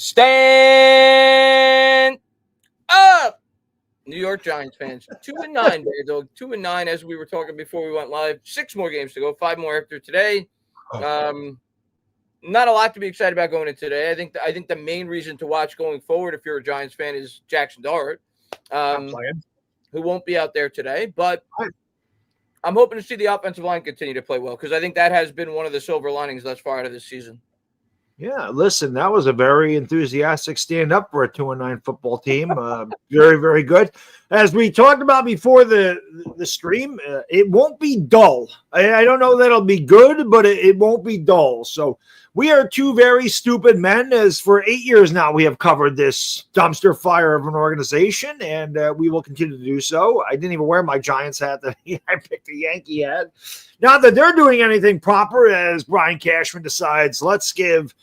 Stand up, New York Giants fans. 2-9, Baddog. 2-9, as we were talking before we went live. 6 more games to go. 5 more after today. Not a lot to be excited about going into today. I think the main reason to watch going forward, if you're a Giants fan, is Jackson Dart, who won't be out there today. But I'm hoping to see the offensive line continue to play well, because I think that has been one of the silver linings thus far out of this season. Yeah, listen, that was a very enthusiastic stand up for a 2-9 football team. Very, very good. As we talked about before the stream, it won't be dull. I don't know that it'll be good, but it won't be dull. So we are two very stupid men, as for 8 years now we have covered this dumpster fire of an organization, and we will continue to do so. I didn't even wear my Giants hat that I picked a Yankee hat. Not that they're doing anything proper, as Brian Cashman decides, let's give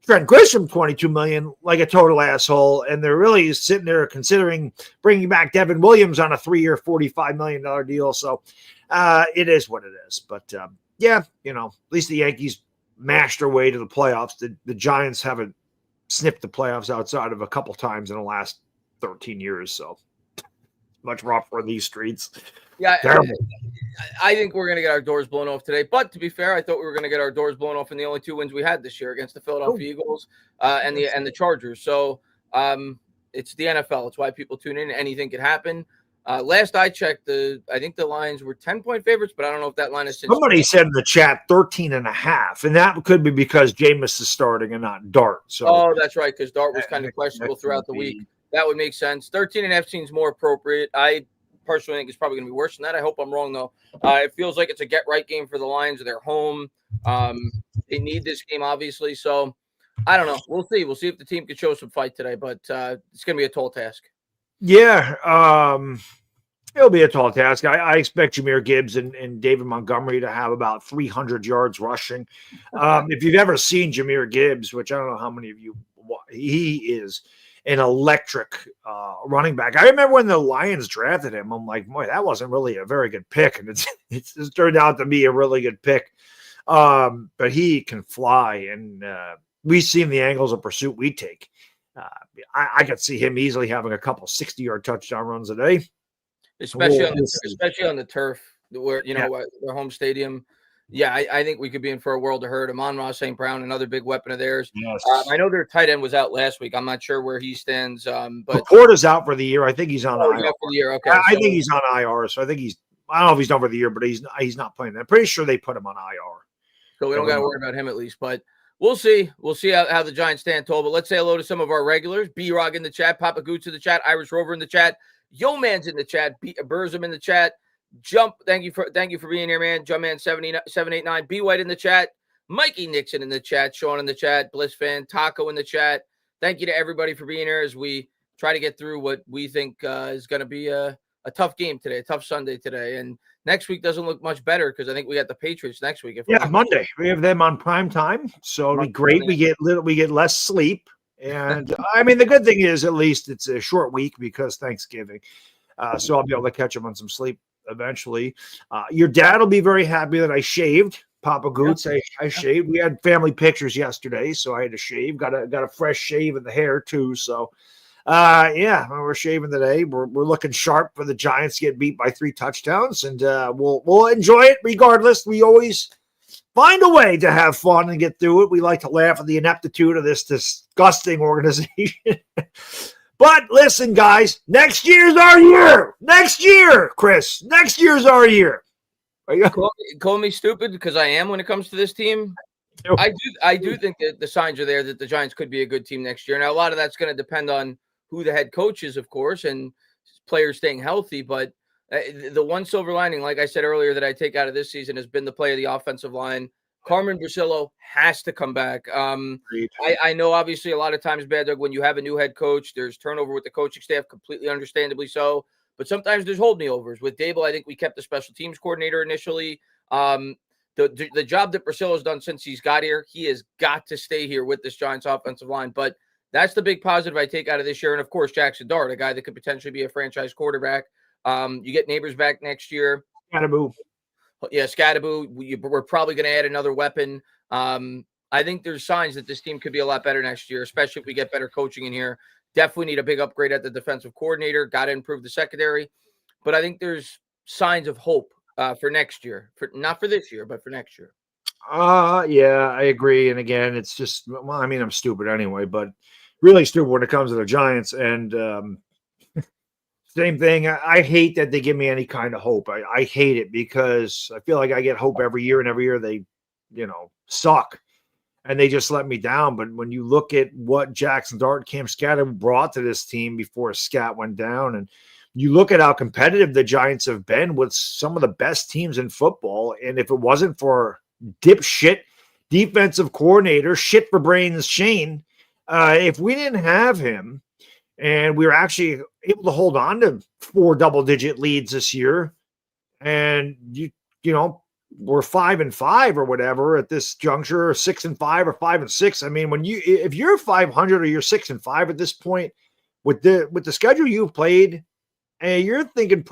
Trent Grisham $22 million like a total asshole, and they're really sitting there considering bringing back Devin Williams on a 3-year, $45 million deal. So it is what it is. But yeah, you know, at least the Yankees mashed their way to the playoffs. The Giants haven't sniffed the playoffs outside of a couple times in the last 13 years. So much rougher for these streets. Yeah, I think we're going to get our doors blown off today. But to be fair, I thought we were going to get our doors blown off in the only 2 wins we had this year against the Philadelphia Eagles and the Chargers. So it's the NFL. It's why people tune in. Anything could happen. Last I checked, I think the Lions were 10-point favorites, but I don't know if that line is. Somebody said in the chat 13.5, and that could be because Jameis is starting and not Dart. So that's right, because Dart was kind of questionable throughout the week. That would make sense. 13.5 seems more appropriate. I personally think it's probably going to be worse than that. I hope I'm wrong, though. It feels like it's a get-right game for the Lions. They're home. They need this game, obviously. So, I don't know. We'll see. We'll see if the team can show some fight today, but it's going to be a tall task. Yeah, it'll be a tall task. I expect Jahmyr Gibbs and David Montgomery to have about 300 yards rushing. If you've ever seen Jahmyr Gibbs, which I don't know how many of you, he is an electric running back. I remember when the Lions drafted him, I'm like, boy, that wasn't really a very good pick. And it's turned out to be a really good pick. But he can fly, and we've seen the angles of pursuit we take. I could see him easily having a couple 60-yard touchdown runs a day. Especially on the turf, where, you know, their home stadium. Yeah, I think we could be in for a world of hurt. Amon-Ra St. Brown, another big weapon of theirs. Yes. I know their tight end was out last week. I'm not sure where he stands. But Porter's out for the year. I think he's on IR. He's out for the year. Okay, I think he's on IR. So I think I don't know if he's done for the year, but he's not playing. I'm pretty sure they put him on IR. So we don't got to worry about him at least. But we'll see. We'll see how the Giants stand tall. But let's say hello to some of our regulars. B-Rog in the chat. Papa Goots in the chat. Irish Rover in the chat. Yo Man's in the chat. Burzum in the chat. Jump, thank you for being here, man. Jumpman 789. B White in the chat. Mikey Nixon in the chat. Sean in the chat. Bliss fan. Taco in the chat. Thank you to everybody for being here as we try to get through what we think is going to be a tough game today, a tough Sunday today. And next week doesn't look much better because I think we got the Patriots next week. Monday. We have them on prime time, so it'll be great. We get less sleep, and I mean the good thing is at least it's a short week because Thanksgiving, so I'll be able to catch them on some sleep eventually. Your dad will be very happy that I shaved. Papa Goots, I shaved. We had family pictures yesterday, so I had to shave. Got a fresh shave in the hair too. So, we're shaving today. We're looking sharp for the Giants to get beat by 3 touchdowns, and we'll enjoy it regardless. We always find a way to have fun and get through it. We like to laugh at the ineptitude of this disgusting organization. But listen, guys, next year's our year. Next year, Chris. Next year's our year. Call me stupid because I am when it comes to this team. I do think that the signs are there that the Giants could be a good team next year. Now, a lot of that's going to depend on who the head coach is, of course, and players staying healthy. But the one silver lining, like I said earlier, that I take out of this season has been the play of the offensive line. Carmen Brasillo has to come back. I know, obviously, a lot of times, Baddog, when you have a new head coach, there's turnover with the coaching staff, completely understandably so. But sometimes there's hold-me-overs. With Dable, I think we kept the special teams coordinator initially. The job that Brasillo's done since he's got here, he has got to stay here with this Giants offensive line. But that's the big positive I take out of this year. And, of course, Jackson Dart, a guy that could potentially be a franchise quarterback. You get Neighbors back next year. Scatterboo. Yeah, Scatterboo. We're probably going to add another weapon. I think there's signs that this team could be a lot better next year, especially if we get better coaching in here. Definitely need a big upgrade at the defensive coordinator. Got to improve the secondary. But I think there's signs of hope for next year. Not for this year, but for next year. Yeah, I agree. And again, it's just, well, I mean, I'm stupid anyway, but really stupid when it comes to the Giants. And same thing. I hate that they give me any kind of hope. I hate it because I feel like I get hope every year, and every year they, suck and they just let me down. But when you look at what Jackson Dart, Cam Scatter brought to this team before Scat went down, and you look at how competitive the Giants have been with some of the best teams in football. And if it wasn't for dipshit defensive coordinator, shit for brains Shane, if we didn't have him and we were actually able to hold on to 4 double-digit leads this year, and we're 5-5 or whatever at this juncture, or 6-5 or 5-6. I mean, if you're 500 or you're 6-5 at this point with the schedule you've played, and you're thinking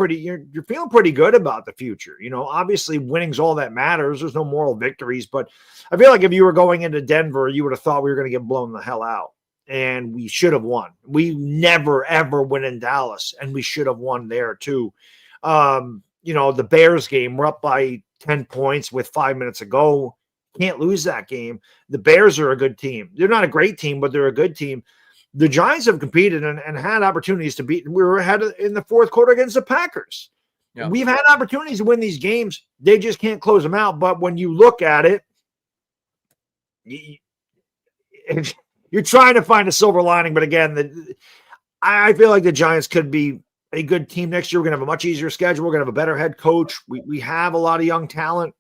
you're feeling pretty good about the future. Obviously winning's all that matters. There's no moral victories, but I feel like if you were going into Denver, you would have thought we were going to get blown the hell out, and we should have won. We never, ever win in Dallas, and we should have won there too. The Bears game, we're up by 10 points with 5 minutes to go. Can't lose that game. The Bears are a good team. They're not a great team, but they're a good team. The Giants have competed and had opportunities to beat. We were ahead in the fourth quarter against the Packers. Yeah. We've had opportunities to win these games. They just can't close them out. But when you look at it, you're trying to find a silver lining. But again, I feel like the Giants could be a good team next year. We're going to have a much easier schedule. We're going to have a better head coach. We have a lot of young talent.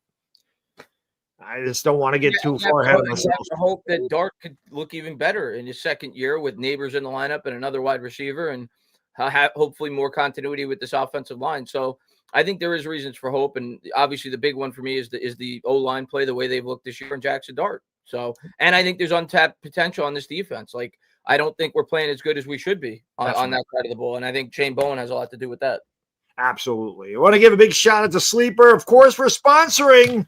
I just don't want to get too far ahead of myself. I hope that Dart could look even better in his second year with Neighbors in the lineup and another wide receiver, and hopefully more continuity with this offensive line. So I think there is reasons for hope, and obviously the big one for me is the O-line play, the way they've looked this year in Jackson Dart. So, and I think there's untapped potential on this defense. Like, I don't think we're playing as good as we should be on that side of the ball, and I think Shane Bowen has a lot to do with that. Absolutely. I want to give a big shout out to Sleeper, of course, for sponsoring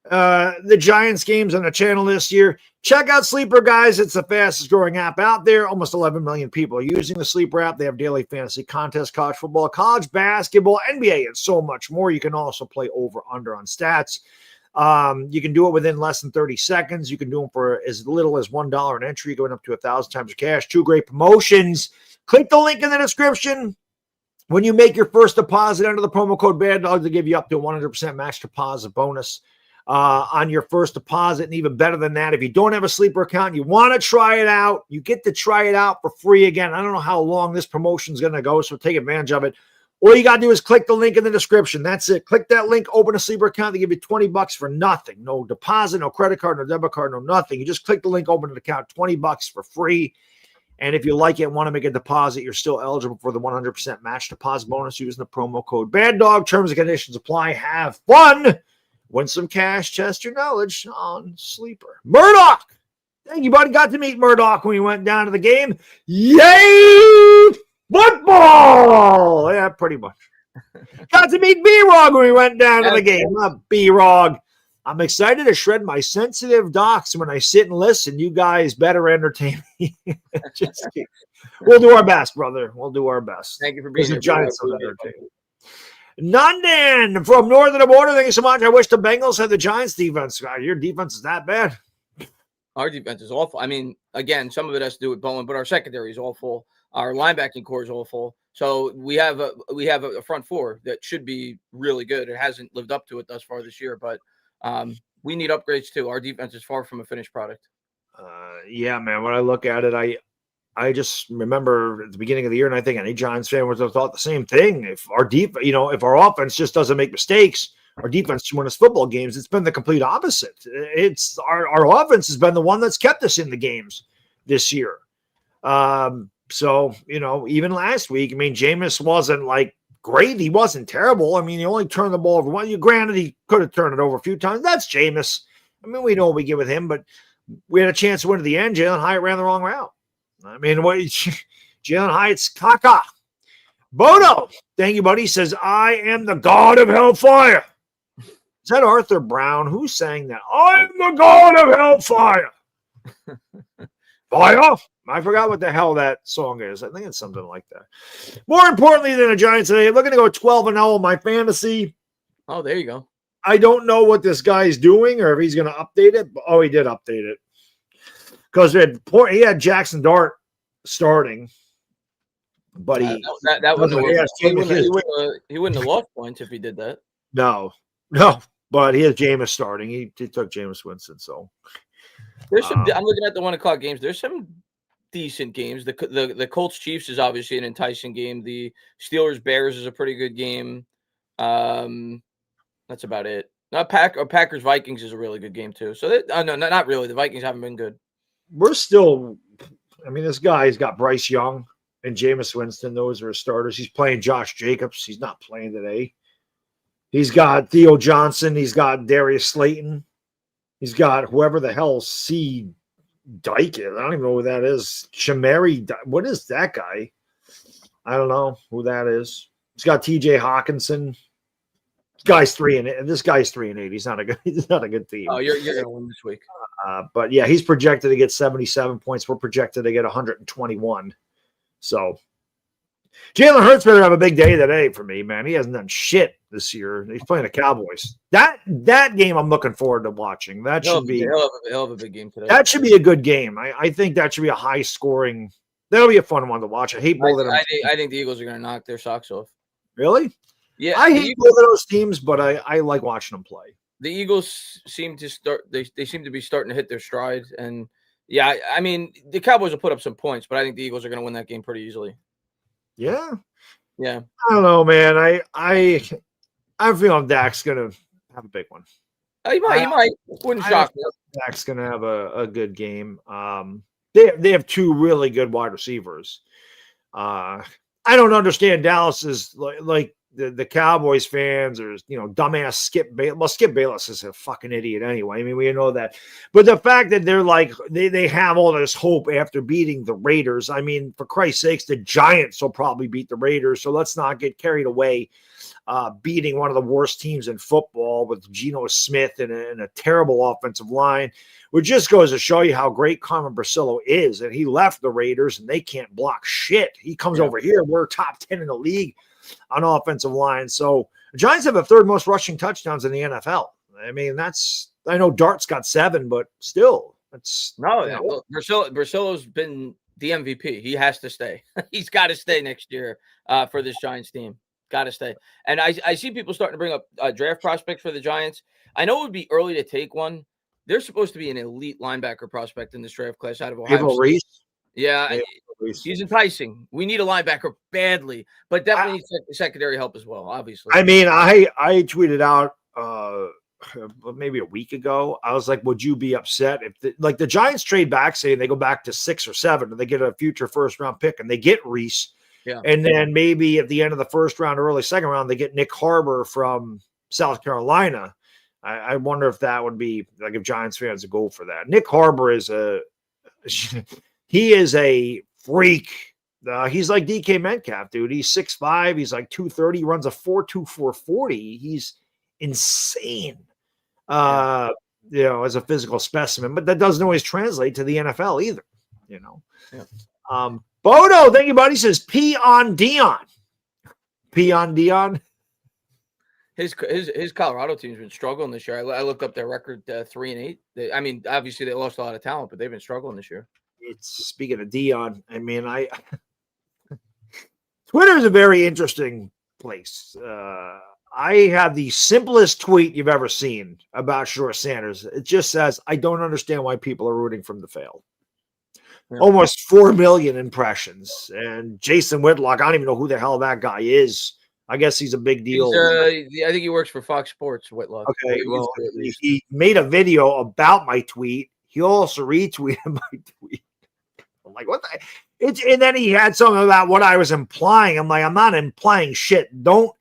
the Giants games on the channel this year. Check out Sleeper, guys. It's the fastest growing app out there. Almost 11 million people are using the Sleeper app. They have daily fantasy contests, college football, college basketball, NBA, and so much more. You can also play over/under on stats. You can do it within less than 30 seconds. You can do them for as little as $1 an entry, going up to 1,000 times your cash. 2 great promotions. Click the link in the description. When you make your first deposit under the promo code Baddog, they give you up to 100% match deposit bonus on your first deposit. And even better than that, if you don't have a Sleeper account, you want to try it out, you get to try it out for free. Again, I don't know how long this promotion is going to go, so take advantage of it. All you got to do is click the link in the description. That's it. Click that link, open a Sleeper account. They give you $20 for nothing. No deposit, no credit card, no debit card, no nothing. You just click the link, open an account, $20 for free. And if you like it, want to make a deposit, you're still eligible for the 100% match deposit bonus using the promo code Baddog. Terms and conditions apply. Have fun. Win some cash. Test your knowledge on Sleeper. Murdoch. Thank you, buddy. Got to meet Murdoch when we went down to the game. Yay! Football! Yeah, pretty much. Got to meet B-Rog when we went down to the game. B-Rog. I'm excited to shred my sensitive docs when I sit and listen. You guys better entertain me. Just kidding. We'll do our best, brother. We'll do our best. Thank you for being here. Giants are entertaining. Nandan from north of the border. Thank you so much. I wish the Bengals had the Giants defense. God, your defense is that bad. Our defense is awful. I mean, again, some of it has to do with Bowen, but our secondary is awful. Our linebacking core is awful. So we have a front four that should be really good. It hasn't lived up to it thus far this year, but we need upgrades too. Our defense is far from a finished product. Yeah, man. When I look at it, I just remember at the beginning of the year, and I think any Giants fan would have thought the same thing. If if our offense just doesn't make mistakes, our defense should win us football games. It's been the complete opposite. It's our offense has been the one that's kept us in the games this year. So, even last week, I mean, Jameis wasn't like great. He wasn't terrible. I mean, he only turned the ball over once. Granted, he could have turned it over a few times. That's Jameis. I mean, we know what we get with him, but we had a chance to win to the end. Jalen Hyatt ran the wrong route. I mean, Jalen Hyatt's caca. Bodo, thank you, buddy. He says, I am the god of hellfire. that Arthur Brown? Who sang that? I'm the god of hellfire. Fire. I forgot what the hell that song is. I think it's something like that. More importantly than the Giants today, I'm looking to go 12-0 in my fantasy. Oh, there you go. I don't know what this guy's doing or if he's going to update it. But, he did update it. Because he had Jackson Dart starting. But he wouldn't have lost points if he did that. No. But he has Jameis starting. He took Jameis Winston. So there's some. I'm looking at the 1 o'clock games. There's some decent games. The Colts Chiefs is obviously an enticing game. The Steelers Bears is a pretty good game. That's about it. Packers Vikings is a really good game too. So no, not really. The Vikings haven't been good. We're still. I mean, this guy's got Bryce Young and Jameis Winston. Those are his starters. He's playing Josh Jacobs. He's not playing today. He's got Theo Johnson. He's got Darius Slayton. He's got whoever the hell C. Dyke is. I don't even know who that is. Shamari. What is that guy? I don't know who that is. He's got T.J. Hawkinson. This guy's 3-8. He's not a good team. Oh, you're gonna win this week. But yeah, he's projected to get 77 points. We're projected to get 121. So Jalen Hurts better have a big day today for me, man. He hasn't done shit this year. He's playing the Cowboys. That game I'm looking forward to watching. That should be he'll have a big game today. That should be a good game. I think that should be a high scoring. That'll be a fun one to watch. I think the Eagles are going to knock their socks off. Really? Yeah. I hate both of those teams, but I like watching them play. The Eagles seem to start. They seem to be starting to hit their stride, and yeah, I mean the Cowboys will put up some points, but I think the Eagles are going to win that game pretty easily. Yeah. Yeah. I don't know, man. I'm feeling Dak's gonna have a big one. He might. Wouldn't shock me. Dak's gonna have a good game. They have two really good wide receivers. I don't understand Dallas's like the Cowboys fans or dumbass Skip Bayless. Well, Skip Bayless is a fucking idiot anyway. I mean, we know that. But the fact that they're like they have all this hope after beating the Raiders. I mean, for Christ's sakes, the Giants will probably beat the Raiders. So let's not get carried away beating one of the worst teams in football with Geno Smith and a terrible offensive line, which just goes to show you how great Carmen Brasillo is. And he left the Raiders and they can't block shit. He comes over here. We're top 10 in the league on offensive line. So the Giants have the third most rushing touchdowns in the NFL. I mean, I know Dart's got 7, but still, Brasillo's been the MVP. He has to stay. He's got to stay next year for this Giants team. Got to stay. And I see people starting to bring up draft prospects for the Giants. I know it would be early to take one. There's supposed to be an elite linebacker prospect in this draft class out of Ohio State. Reese. Yeah, he's enticing. We need a linebacker badly, but definitely needs secondary help as well, obviously. I mean, I tweeted out maybe a week ago. I was like, would you be upset if the Giants trade back, say they go back to 6 or 7 and they get a future first-round pick and they get Reese? Yeah. And then maybe at the end of the first round or early second round, they get Nick Harbor from South Carolina. I wonder if that would be like if Giants fans would go for that. Nick Harbor is a freak. He's like DK Metcalf, dude. He's 6'5". He's like 230. He runs a 4.24 40. He's insane. As a physical specimen, but that doesn't always translate to the NFL either. Yeah. Bodo, thank you, buddy. Says P on Dion. P on Dion. His Colorado team's been struggling this year. I looked up their record 3-8. I mean, obviously they lost a lot of talent, but they've been struggling this year. Speaking of Dion, I mean, Twitter is a very interesting place. I have the simplest tweet you've ever seen about Shedeur Sanders. It just says, I don't understand why people are rooting for him to fail. Yeah. Almost 4 million impressions. And Jason Whitlock, I don't even know who the hell that guy is. I guess he's a big deal. I think he works for Fox Sports, Whitlock. Okay, well, he made a video about my tweet. He also retweeted my tweet. I'm like, what the? And then he had something about what I was implying. I'm like, I'm not implying shit. Don't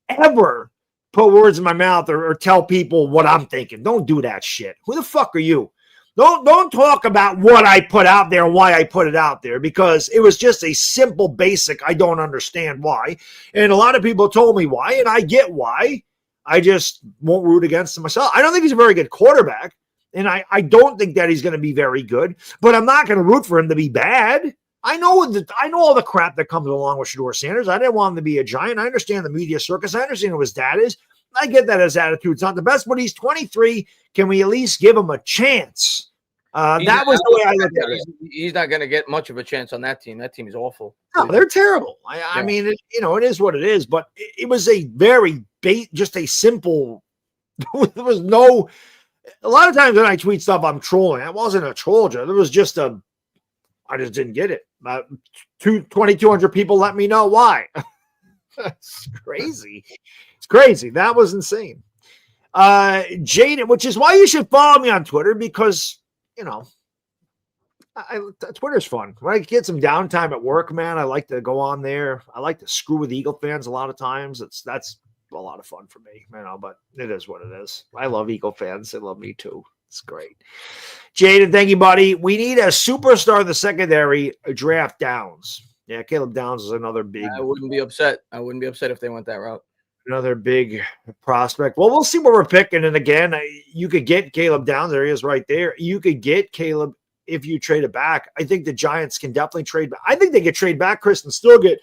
ever put words in my mouth or tell people what I'm thinking. Don't do that shit. Who the fuck are you? Don't talk about what I put out there and why I put it out there, because it was just a simple, basic, I don't understand why. And a lot of people told me why, and I get why. I just won't root against him myself. I don't think he's a very good quarterback, and I don't think that he's going to be very good, but I'm not going to root for him to be bad. I know all the crap that comes along with Shedeur Sanders. I didn't want him to be a Giant. I understand the media circus. I understand who his dad is. I get that his attitude's not the best, but he's 23. Can we at least give him a chance? That was the way I looked at it. He's not going to get much of a chance on that team. That team is awful. No, they're terrible. I mean, it is what it is, but it was a very just a simple, there was no, a lot of times when I tweet stuff, I'm trolling. I wasn't a troll. There was just I just didn't get it. 2,200 people let me know why. That's crazy. It's crazy. That was insane. Jaden, which is why you should follow me on Twitter, because, Twitter's fun. When I get some downtime at work, man, I like to go on there. I like to screw with Eagle fans a lot of times. That's a lot of fun for me, but it is what it is. I love Eagle fans. They love me too. It's great. Jaden, thank you, buddy. We need a superstar in the secondary, draft Downs. Yeah, Caleb Downs is another big. I wouldn't be upset. If they went that route. Another big prospect. Well, we'll see what we're picking. And again, you could get Caleb Downs. There he is right there. You could get Caleb if you trade it back. I think the Giants can definitely trade back. I think they could trade back, Chris, and still get,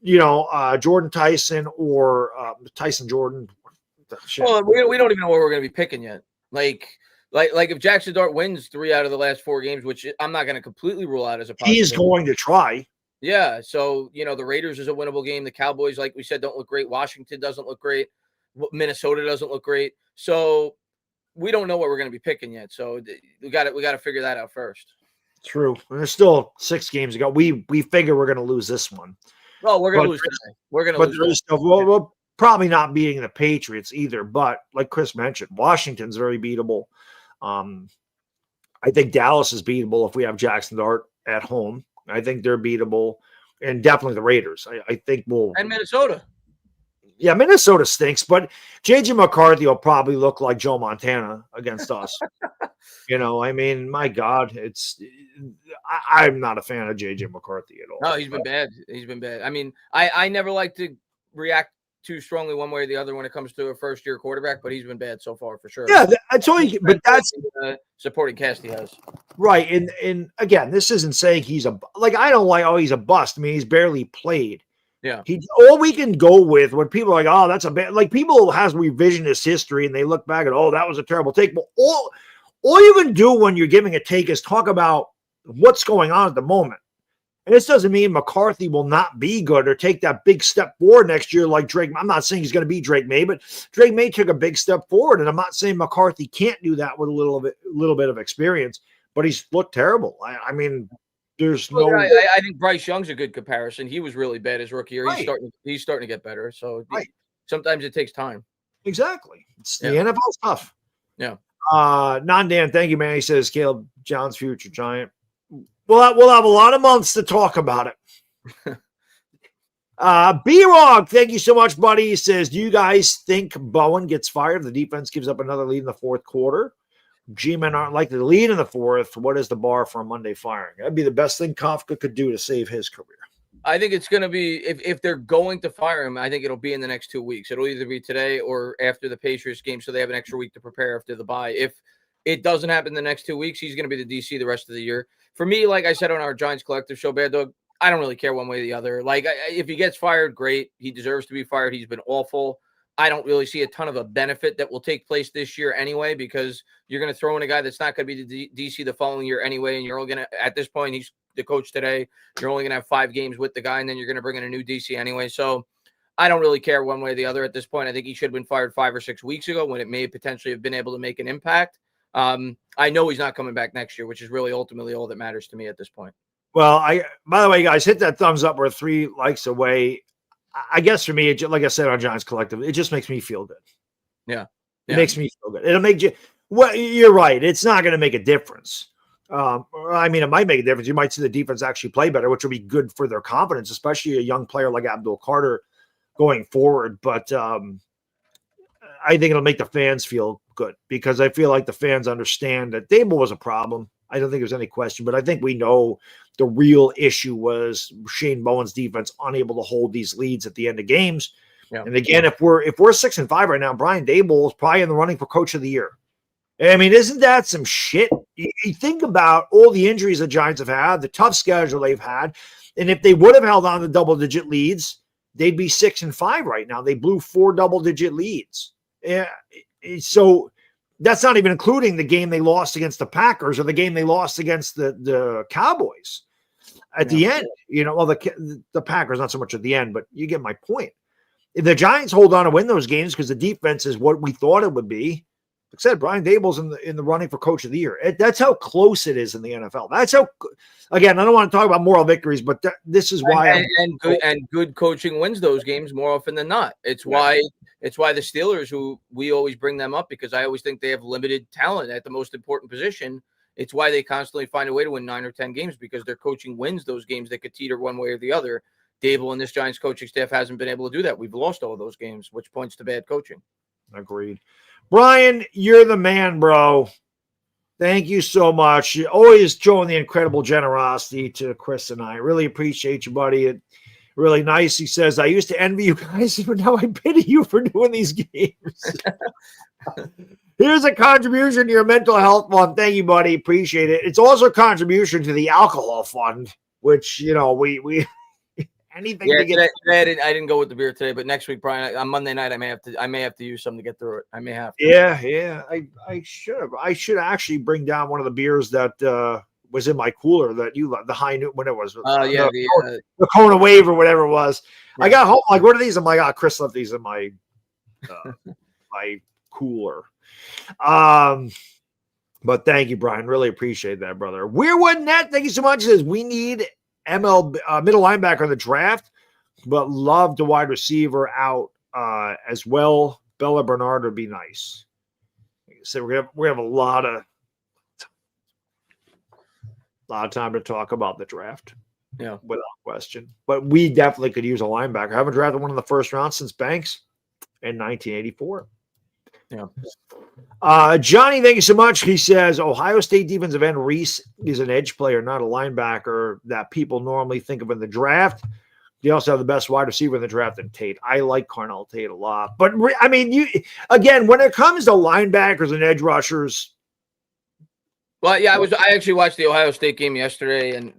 Jordan Tyson or Tyson Jordan. Well, we don't even know what we're going to be picking yet. Like if Jackson Dart wins 3 out of the last 4 games, which I'm not going to completely rule out as a possibility. He's going to try. Yeah. So, the Raiders is a winnable game. The Cowboys, like we said, don't look great. Washington doesn't look great. Minnesota doesn't look great. So we don't know what we're going to be picking yet. So we got to figure that out first. True. There's still 6 games to go. We figure we're going to lose this one. Well, we're going to lose today. We're going to lose. We're probably not beating the Patriots either. But like Chris mentioned, Washington's very beatable. I think Dallas is beatable if we have Jackson Dart at home. I think they're beatable, and definitely the Raiders. I think we'll. And Minnesota. Yeah, Minnesota stinks, but J.J. McCarthy will probably look like Joe Montana against us. My God, I'm not a fan of J.J. McCarthy at all. No, he's been bad. I mean, I never like to react too strongly one way or the other when it comes to a first-year quarterback, but he's been bad so far for sure. Yeah, that's all. But that's supporting cast he has. Right, and again, this isn't saying he's I don't like he's a bust. I mean, he's barely played. Yeah, all we can go with when people are like, oh, that's a bad. Like people has revisionist history and they look back at, oh, that was a terrible take. But all you can do when you're giving a take is talk about what's going on at the moment. And this doesn't mean McCarthy will not be good or take that big step forward next year like Drake. I'm not saying he's going to be Drake May, but Drake May took a big step forward. And I'm not saying McCarthy can't do that with a little bit of experience, but he's looked terrible. I mean, there's no. I think Bryce Young's a good comparison. He was really bad his rookie year. Right. He's starting to get better. So right. Sometimes it takes time. Exactly. The NFL's tough. Yeah. Non-Dan, thank you, man. He says Caleb John's future Giant. We'll have a lot of months to talk about it. B-Rog, thank you so much, buddy. He says, do you guys think Bowen gets fired if the defense gives up another lead in the fourth quarter? G-men aren't likely to lead in the fourth. What is the bar for a Monday firing? That'd be the best thing Kafka could do to save his career. I think it's going to be, if they're going to fire him, I think it'll be in the next 2 weeks. It'll either be today or after the Patriots game, so they have an extra week to prepare after the bye. If it doesn't happen the next 2 weeks, he's going to be the DC the rest of the year. For me, like I said on our Giants Collective show, Baddog, I don't really care one way or the other. Like, if he gets fired, great. He deserves to be fired. He's been awful. I don't really see a ton of a benefit that will take place this year anyway, because you're going to throw in a guy that's not going to be the DC the following year anyway, and you're only going to, at this point, he's the coach today. You're only going to have 5 games with the guy, and then you're going to bring in a new DC anyway. So I don't really care one way or the other at this point. I think he should have been fired 5 or 6 weeks ago when it may potentially have been able to make an impact. I know he's not coming back next year, which is really ultimately all that matters to me at this point. Well, by the way, guys, hit that thumbs up. We're 3 likes away. I guess for me, like I said on Giants Collective, it just makes me feel good. Yeah. It makes me feel good. It'll make you, well, you're right. It's not going to make a difference. I mean, it might make a difference. You might see the defense actually play better, which will be good for their confidence, especially a young player like Abdul Carter going forward. But I think it'll make the fans feel good, because I feel like the fans understand that Dable was a problem. I don't think there's any question, but I think we know the real issue was Shane Bowen's defense unable to hold these leads at the end of games. Yeah. And again, if we're 6-5 right now, Brian Daboll is probably in the running for coach of the year. I mean, isn't that some shit? You think about all the injuries the Giants have had, the tough schedule they've had, and if they would have held on to double-digit leads, they'd be 6-5 right now. They blew 4 double-digit leads. Yeah, so that's not even including the game they lost against the Packers or the game they lost against the Cowboys. At the end, well, the Packers not so much at the end, but you get my point. If the Giants hold on to win those games because the defense is what we thought it would be, like I said, Brian Daboll's in the running for coach of the year. That's how close it is in the NFL. That's how. Again, I don't want to talk about moral victories, but this is why. Good coaching wins those games more often than not. It's why the Steelers, who we always bring them up because I always think they have limited talent at the most important position. It's why they constantly find a way to win 9 or 10 games because their coaching wins those games that could teeter one way or the other. Daboll and this Giants coaching staff hasn't been able to do that. We've lost all of those games, which points to bad coaching. Agreed. Brian, you're the man, bro. Thank you so much. You're always showing the incredible generosity to Chris and I. Really appreciate you, buddy. It really nice. He says, I used to envy you guys, but now I pity you for doing these games. Here's a contribution to your mental health fund. Thank you, buddy. Appreciate it. It's also a contribution to the alcohol fund, which, we anything to get. Today I didn't go with the beer today, but next week, Brian, on Monday night, I may have to use something to get through it. I may have to. Yeah. I should have. I should actually bring down one of the beers that was in my cooler that you love, the High Noon, when it was. The Kona Wave or whatever it was. Yeah. I got home, like, what are these? I'm like, Chris left these in my my cooler. But thank you, Brian. Really appreciate that, brother. Weirwood Net, thank you so much. It says we need middle linebacker in the draft, but love the wide receiver out as well. Bella Bernard would be nice. So we have a lot of time to talk about the draft. Yeah, without question. But we definitely could use a linebacker. I haven't drafted one in the first round since Banks in 1984. Yeah. Johnny, thank you so much. He says Ohio State defensive end Reese is an edge player, not a linebacker that people normally think of in the draft. They also have the best wide receiver in the draft in Tate. I like Carnell Tate a lot. But, I mean, when it comes to linebackers and edge rushers. Well, yeah, I actually watched the Ohio State game yesterday, and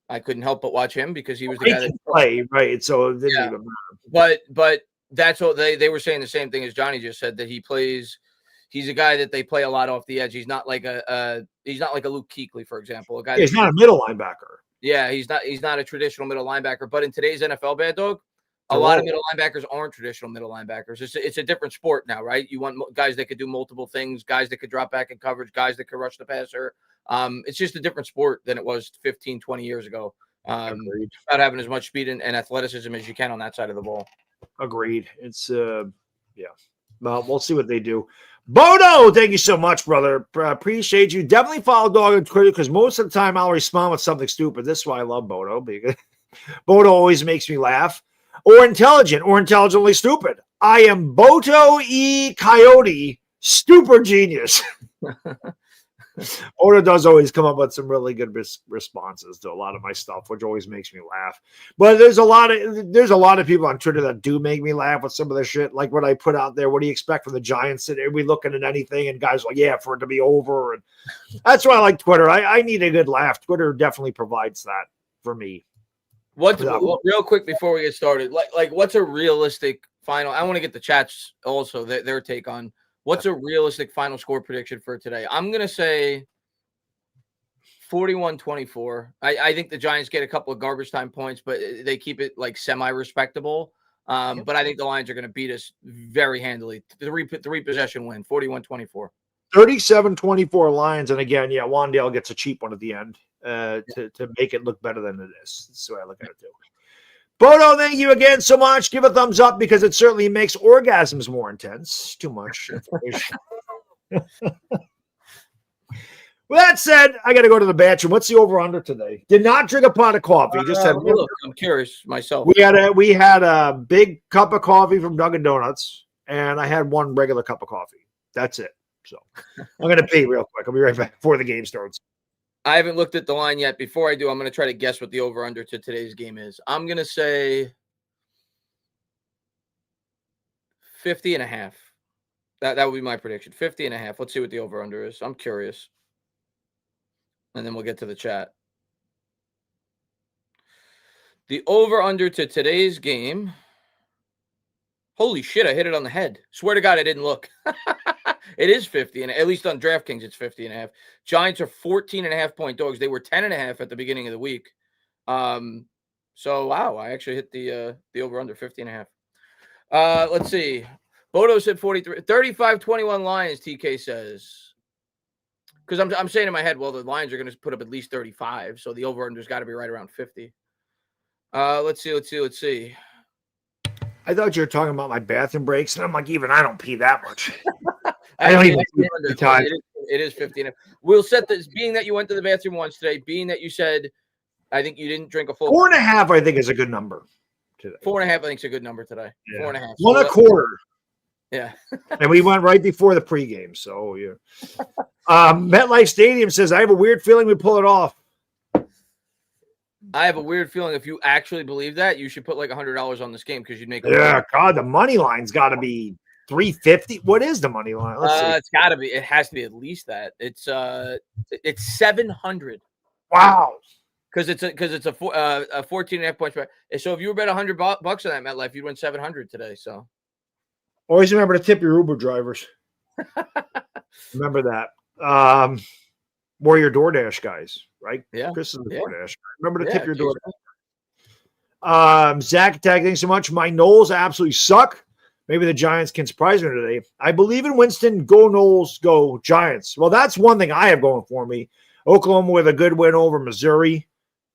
I couldn't help but watch him because he was the guy that play, right? So it didn't even matter. But that's what they were saying the same thing as Johnny just said, that he's a guy that they play a lot off the edge. He's not like a Luke Kuechly, for example. A guy he's not a middle linebacker. Yeah, he's not a traditional middle linebacker. But in today's NFL, Baddog, a lot of middle linebackers aren't traditional middle linebackers. It's a different sport now, right? You want guys that could do multiple things, guys that could drop back in coverage, guys that could rush the passer. It's just a different sport than it was 15, 20 years ago. About having as much speed and athleticism as you can on that side of the ball. Agreed. It's Well, we'll see what they do. Bodo, thank you so much, brother. Appreciate you. Definitely follow Dog on Twitter because most of the time I'll respond with something stupid. This is why I love Bodo, because Bodo always makes me laugh. Or intelligent, or intelligently stupid. I am Boto E. Coyote, stupid genius. Oda does always come up with some really good responses to a lot of my stuff, which always makes me laugh. But there's a lot of people on Twitter that do make me laugh with some of the shit, like what I put out there. What do you expect from the Giants? And are we looking at anything? And guys are like, yeah, for it to be over. And that's why I like Twitter. I need a good laugh. Twitter definitely provides that for me. Real quick before we get started, like what's a realistic final? I want to get the chats also their take on. What's a realistic final score prediction for today? I'm going to say 41-24. I think the Giants get a couple of garbage time points, but they keep it like semi-respectable. But I think the Lions are going to beat us very handily. Three possession win, 41-24. 37-24 Lions. And again, Wandale gets a cheap one at the end to make it look better than it is. That's the way I look at it too. Bodo, thank you again so much. Give a thumbs up because it certainly makes orgasms more intense. Too much information. With that said, I got to go to the bathroom. What's the over/under today? Did not drink a pot of coffee. Just had. Look, I'm curious myself. We had a big cup of coffee from Dunkin' Donuts, and I had one regular cup of coffee. That's it. So I'm going to pee real quick. I'll be right back before the game starts. I haven't looked at the line yet. Before I do, I'm going to try to guess what the over-under to today's game is. I'm going to say 50.5. That would be my prediction. 50.5. Let's see what the over-under is. I'm curious. And then we'll get to the chat. The over-under to today's game. Holy shit, I hit it on the head. Swear to God, I didn't look. It is 50, and at least on DraftKings, it's 50.5. Giants are 14.5-point dogs. They were 10.5 at the beginning of the week. So wow, I actually hit the over-under 50.5. Let's see. Bodo said 43, 35-21 Lions. TK says, because I'm saying in my head, well, the Lions are going to put up at least 35, so the over-under's got to be right around 50. Let's see. I thought you were talking about my bathroom breaks, and I'm like, even I don't pee that much. I don't even pee time. It is 50. We'll set this, being that you went to the bathroom once today, being that you said, I think you didn't drink a full 4.5, I think, is a good number today. 4.5, I think, is a good number today. Yeah. 4.5. So 1.25. Yeah. And we went right before the pregame. So, yeah. MetLife Stadium says, I have a weird feeling we pull it off. I have a weird feeling if you actually believe that, you should put like $100 on this game because you'd make a God, the money line's got to be 350. What is the money line? Let's see. It's got to be. It has to be at least that. It's 700. Wow. Because it's a 14.5 points. So if you were bet $100 bucks on that MetLife, you'd win 700 today. So always remember to tip your Uber drivers. Remember that. Warrior DoorDash guys, right? Yeah. Chris is the DoorDash. Remember to tip your DoorDash. Zach Tag, thanks so much. My Knowles absolutely suck. Maybe the Giants can surprise me today. I believe in Winston. Go Knowles, go Giants. Well, that's one thing I have going for me. Oklahoma with a good win over Missouri.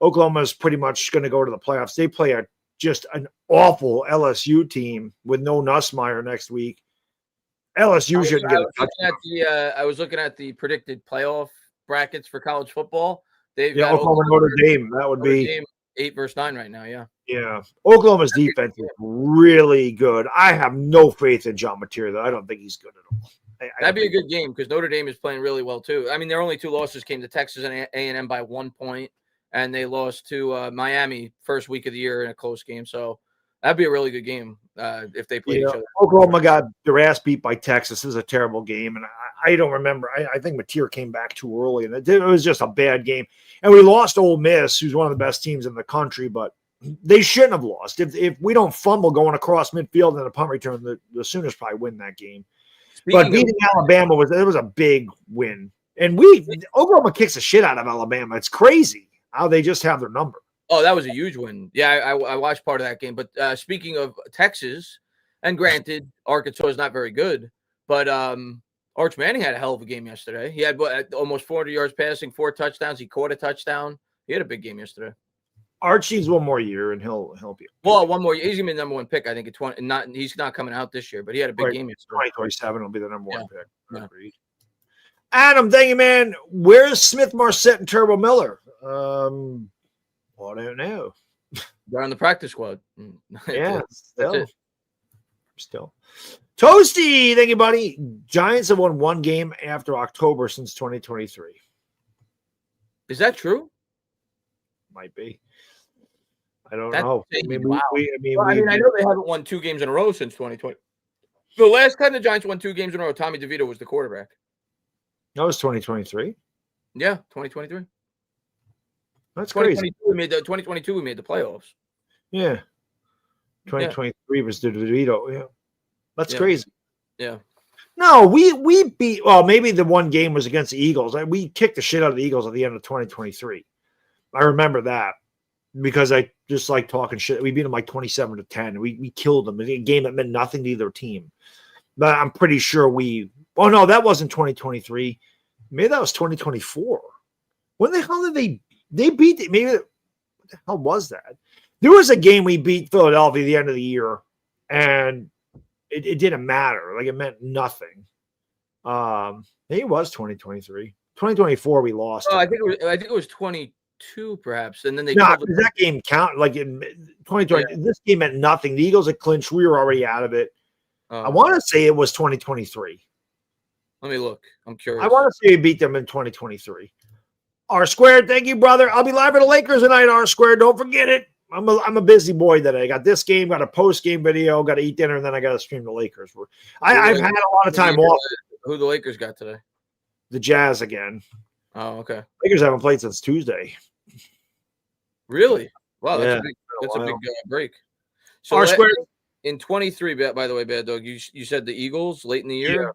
Oklahoma is pretty much going to go to the playoffs. They play just an awful LSU team with no Nussmeier next week. LSU shouldn't get it. I was looking at the predicted playoff brackets for college football. They've got Oklahoma Notre Dame. That would be 8 versus 9 right now. Yeah. Yeah. Oklahoma's defense is really good. I have no faith in John Mateer, though. I don't think he's good at all. That'd be a good game because Notre Dame is playing really well too. I mean, their only 2 losses came to Texas and A&M by 1 point, and they lost to Miami first week of the year in a close game. So that'd be a really good game if they play each other. Oklahoma got their ass beat by Texas. It was a terrible game, and I don't remember. I think Mateer came back too early, and it was just a bad game. And we lost Ole Miss, who's one of the best teams in the country, but they shouldn't have lost. If we don't fumble going across midfield and a punt return, the Sooners probably win that game. But beating Alabama was a big win. And Oklahoma kicks the shit out of Alabama. It's crazy how they just have their number. Oh, that was a huge win. Yeah, I watched part of that game. But speaking of Texas, and granted, Arkansas is not very good, but Arch Manning had a hell of a game yesterday. He had almost 400 yards passing, 4 touchdowns. He caught a touchdown. He had a big game yesterday. Arch needs one more year, and he'll help you. Well, one more year. He's gonna be the number 1 pick, I think. At 20, he's not coming out this year, but he had a big game yesterday. 2027 will be the number 1 pick. Yeah. Adam, thank you, man. Where's Smith, Marset, and Turbo Miller? I don't know. They're on the practice squad. Yeah, still. Toasty, thank you, buddy. Giants have won 1 game after October since 2023. Is that true? Might be. I don't know. I mean, wow. I know they haven't won 2 games in a row since 2020. The last time the Giants won 2 games in a row, Tommy DeVito was the quarterback. That was 2023. Yeah, 2023. That's crazy. 2022, we made the playoffs. Yeah. 2023 was the DeVito. Yeah. That's crazy. Yeah. No, we beat. Well, maybe the 1 game was against the Eagles. We kicked the shit out of the Eagles at the end of 2023. I remember that because I just like talking shit. We beat them like 27-10. We killed them in a game that meant nothing to either team. But I'm pretty sure oh no, that wasn't 2023. Maybe that was 2024. When the hell did they beat? Maybe what the hell was that? There was a game we beat Philadelphia at the end of the year, and it didn't matter. Like it meant nothing. Maybe it was 2023. 2024 we lost. Oh, I think it was 22 perhaps, and then they. No, that game count like in 2020. Yeah. This game meant nothing. The Eagles had clinched. We were already out of it. I want to say it was 2023. Let me look. I'm curious. I want to say we beat them in 2023. R Squared, thank you, brother. I'll be live at the Lakers tonight, R Squared. Don't forget it. I'm a busy boy today. I got this game, got a post game video, got to eat dinner, and then I got to stream the Lakers. I've had a lot of time off. Who the Lakers got today? The Jazz again. Oh, okay. Lakers haven't played since Tuesday. Really? Wow, that's a big break. So our square in 23. By the way, Bad Dog, you said the Eagles late in the year.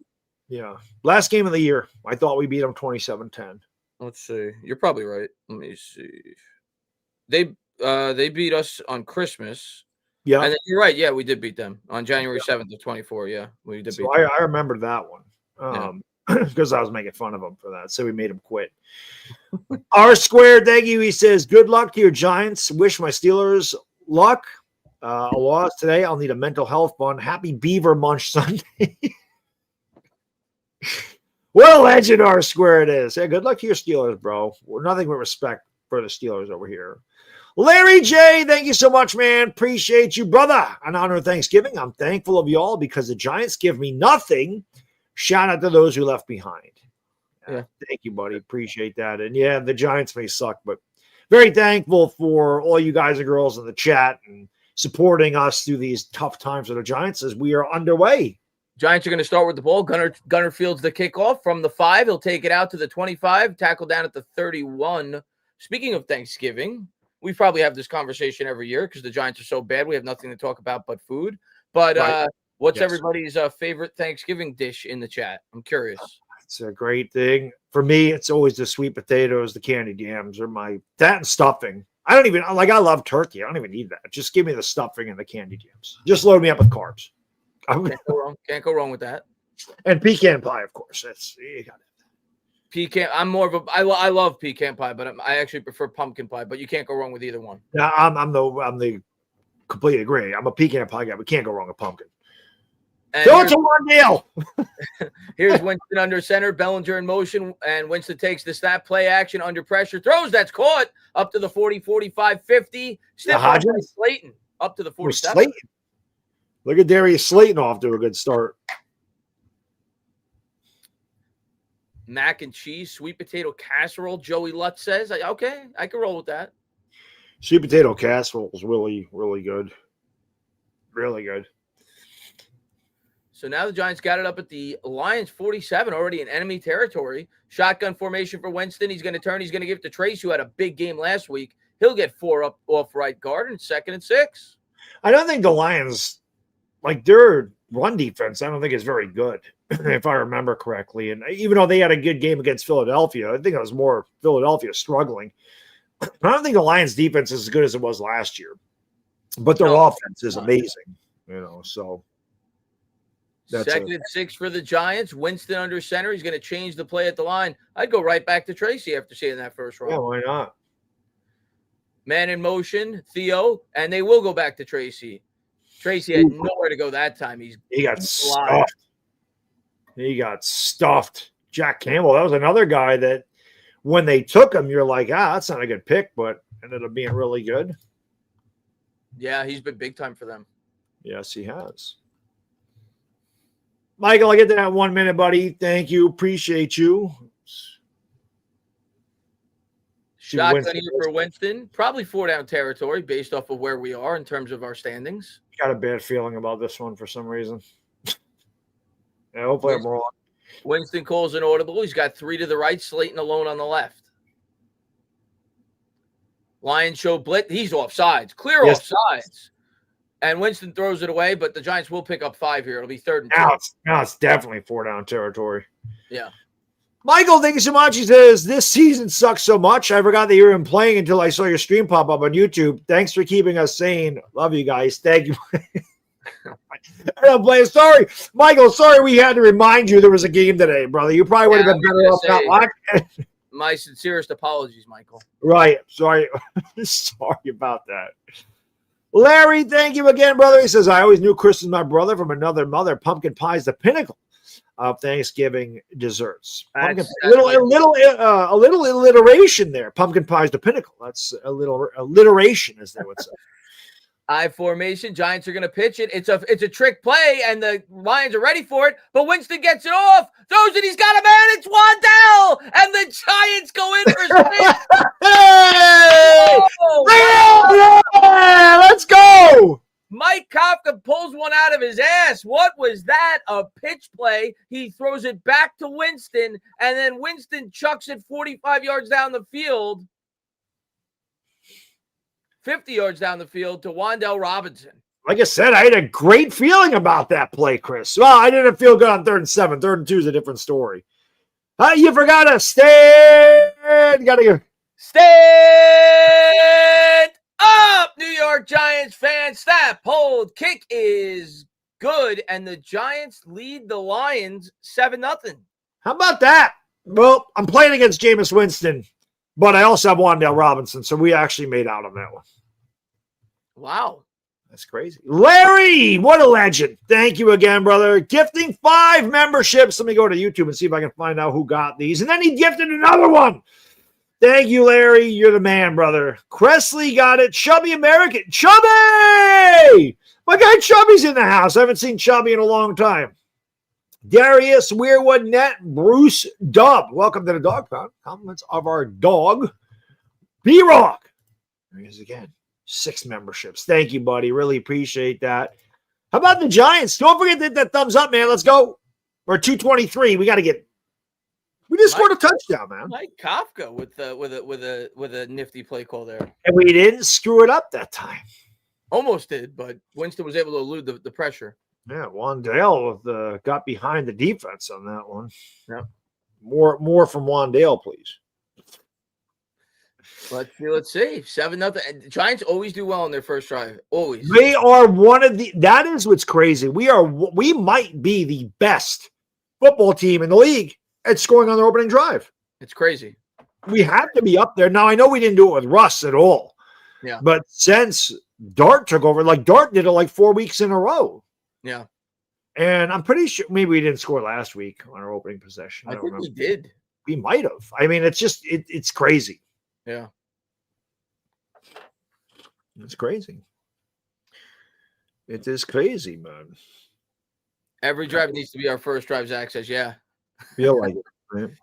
Yeah. Last game of the year. I thought we beat them 27-10. Let's see. You're probably right. Let me see. They beat us on Christmas. Yeah. And you're right. Yeah, we did beat them on January 7th of 24. Yeah, we did beat them. I remember that one. Because I was making fun of them for that. So we made him quit. R Squared, thank you. He says, good luck to your Giants. Wish my Steelers luck. A loss today. I'll need a mental health fund. Happy Beaver Munch Sunday. What a legend R Squared is. Hey, good luck to your Steelers, bro. We're nothing but respect for the Steelers over here. Larry J, thank you so much, man. Appreciate you, brother. On honor of Thanksgiving, I'm thankful of you all because the Giants give me nothing. Shout out to those who left behind. Yeah. Thank you, buddy. Appreciate that. And yeah, the Giants may suck, but very thankful for all you guys and girls in the chat and supporting us through these tough times for the Giants as we are underway. Giants are going to start with the ball. Gunnar fields the kickoff from the 5. He'll take it out to the 25, tackle down at the 31. Speaking of Thanksgiving, we probably have this conversation every year because the Giants are so bad. We have nothing to talk about but food. But what's everybody's favorite Thanksgiving dish in the chat? I'm curious. It's a great thing. For me, it's always the sweet potatoes, the candied yams, or that and stuffing. I love turkey. I don't even need that. Just give me the stuffing and the candied yams. Just load me up with carbs. Can't go wrong with that. And pecan pie, of course. You got it. Pecan. I'm more of I love pecan pie, but I actually prefer pumpkin pie. But you can't go wrong with either one. Yeah, I'm the completely agree. I'm a pecan pie guy. We can't go wrong with pumpkin. Go to Wandale. Here's Winston under center, Bellinger in motion, and Winston takes the snap, play action under pressure, throws. That's caught up to the 40, 45, 50. Slayton up to the 47. Look at Darius Slayton off to a good start. Mac and cheese, sweet potato casserole. Joey Lutz says, okay, I can roll with that. Sweet potato casserole is really, really good. Really good. So now the Giants got it up at the Lions 47, already in enemy territory. Shotgun formation for Winston. He's going to turn. He's going to give it to Trace, who had a big game last week. He'll get 4 up off right guard and 2nd and 6. I don't think the Lions, their run defense, I don't think is very good, if I remember correctly. And even though they had a good game against Philadelphia, I think it was more Philadelphia struggling. I don't think the Lions defense is as good as it was last year. But their offense is amazing, so. That's 2nd and 6 for the Giants. Winston under center. He's going to change the play at the line. I'd go right back to Tracy after seeing that first round. Yeah, why not? Man in motion, Theo, and they will go back to Tracy. Tracy had nowhere to go that time. He got stuffed. He got stuffed. Jack Campbell, that was another guy that when they took him, you're like, that's not a good pick, but ended up being really good. Yeah, he's been big time for them. Yes, he has. Michael, I get to that 1 minute, buddy. Thank you. Appreciate you. Shotgun here for Winston. Probably 4-down territory based off of where we are in terms of our standings. Got a bad feeling about this one for some reason. Yeah, hopefully I'm wrong. Winston calls an audible. He's got 3 to the right, Slayton alone on the left. Lions show blitz. He's offsides. Clear offsides. And Winston throws it away, but the Giants will pick up 5 here. It'll be 3rd and 2. Now it's definitely 4-down territory. Yeah. Michael, thank you so much. He says, this season sucks so much. I forgot that you were even playing until I saw your stream pop up on YouTube. Thanks for keeping us sane. Love you guys. Thank you. I don't play. Sorry, Michael. Sorry we had to remind you there was a game today, brother. You probably would have been better off not watching. My sincerest apologies, Michael. Right. Sorry. Sorry about that. Larry, thank you again, brother. He says, I always knew Chris was my brother from another mother. Pumpkin pie is the pinnacle of Thanksgiving desserts. A little alliteration there. Pumpkin pie is the pinnacle. That's a little alliteration, as they would say. I formation. Giants are going to pitch it. It's a trick play, and the Lions are ready for it. But Winston gets it off. Throws it. He's got a man. It's Wandale. And the Giants go in for spin. Hey! yes, what was that? A pitch play. He throws it back to Winston, and then Winston chucks it 45 yards down the field, 50 yards down the field to Wandale Robinson. Like I said, I had a great feeling about that play, Chris. Well, I didn't feel good on 3rd and 7. 3rd and 2 is a different story. You forgot to stand. Got to go. Stand up, New York Giants fans. Snap, hold, kick is good, and the Giants lead the Lions 7-0. How about that? Well, I'm playing against Jameis Winston, but I also have Wandale Robinson, so we actually made out on that one. Wow. That's crazy. Larry, what a legend. Thank you again, brother. Gifting 5 memberships. Let me go to YouTube and see if I can find out who got these. And then he gifted another one. Thank you, Larry. You're the man, brother. Cressley got it. Chubby American. Chubby! My guy Chubby's in the house. I haven't seen Chubby in a long time. Darius, Weirwood Net, Bruce Dub. Welcome to the Dog Pound. Compliments of our dog, B-Rock. There he is again. 6 memberships. Thank you, buddy. Really appreciate that. How about the Giants? Don't forget that thumbs up, man. Let's go. We're 223. We got to get. We just scored a touchdown, man. Mike Kafka with a nifty play call there, and we didn't screw it up that time. Almost did, but Winston was able to elude the pressure. Yeah, Wandale got behind the defense on that one. Yeah, more from Wandale, please. Let's see. 7-0. Giants always do well on their first drive. Always. They are one of the. That is what's crazy. We might be the best football team in the league at scoring on their opening drive. It's crazy. We have to be up there. Now, I know we didn't do it with Russ at all. Yeah. But since Dart took over, like Dart did it like 4 weeks in a row. Yeah. And I'm pretty sure maybe we didn't score last week on our opening possession. I think we did. We might have. I mean, it's just, it's crazy. Yeah. It's crazy. It is crazy, man. Every drive needs to be our first drive, Zach says. Yeah. Feel like it, man.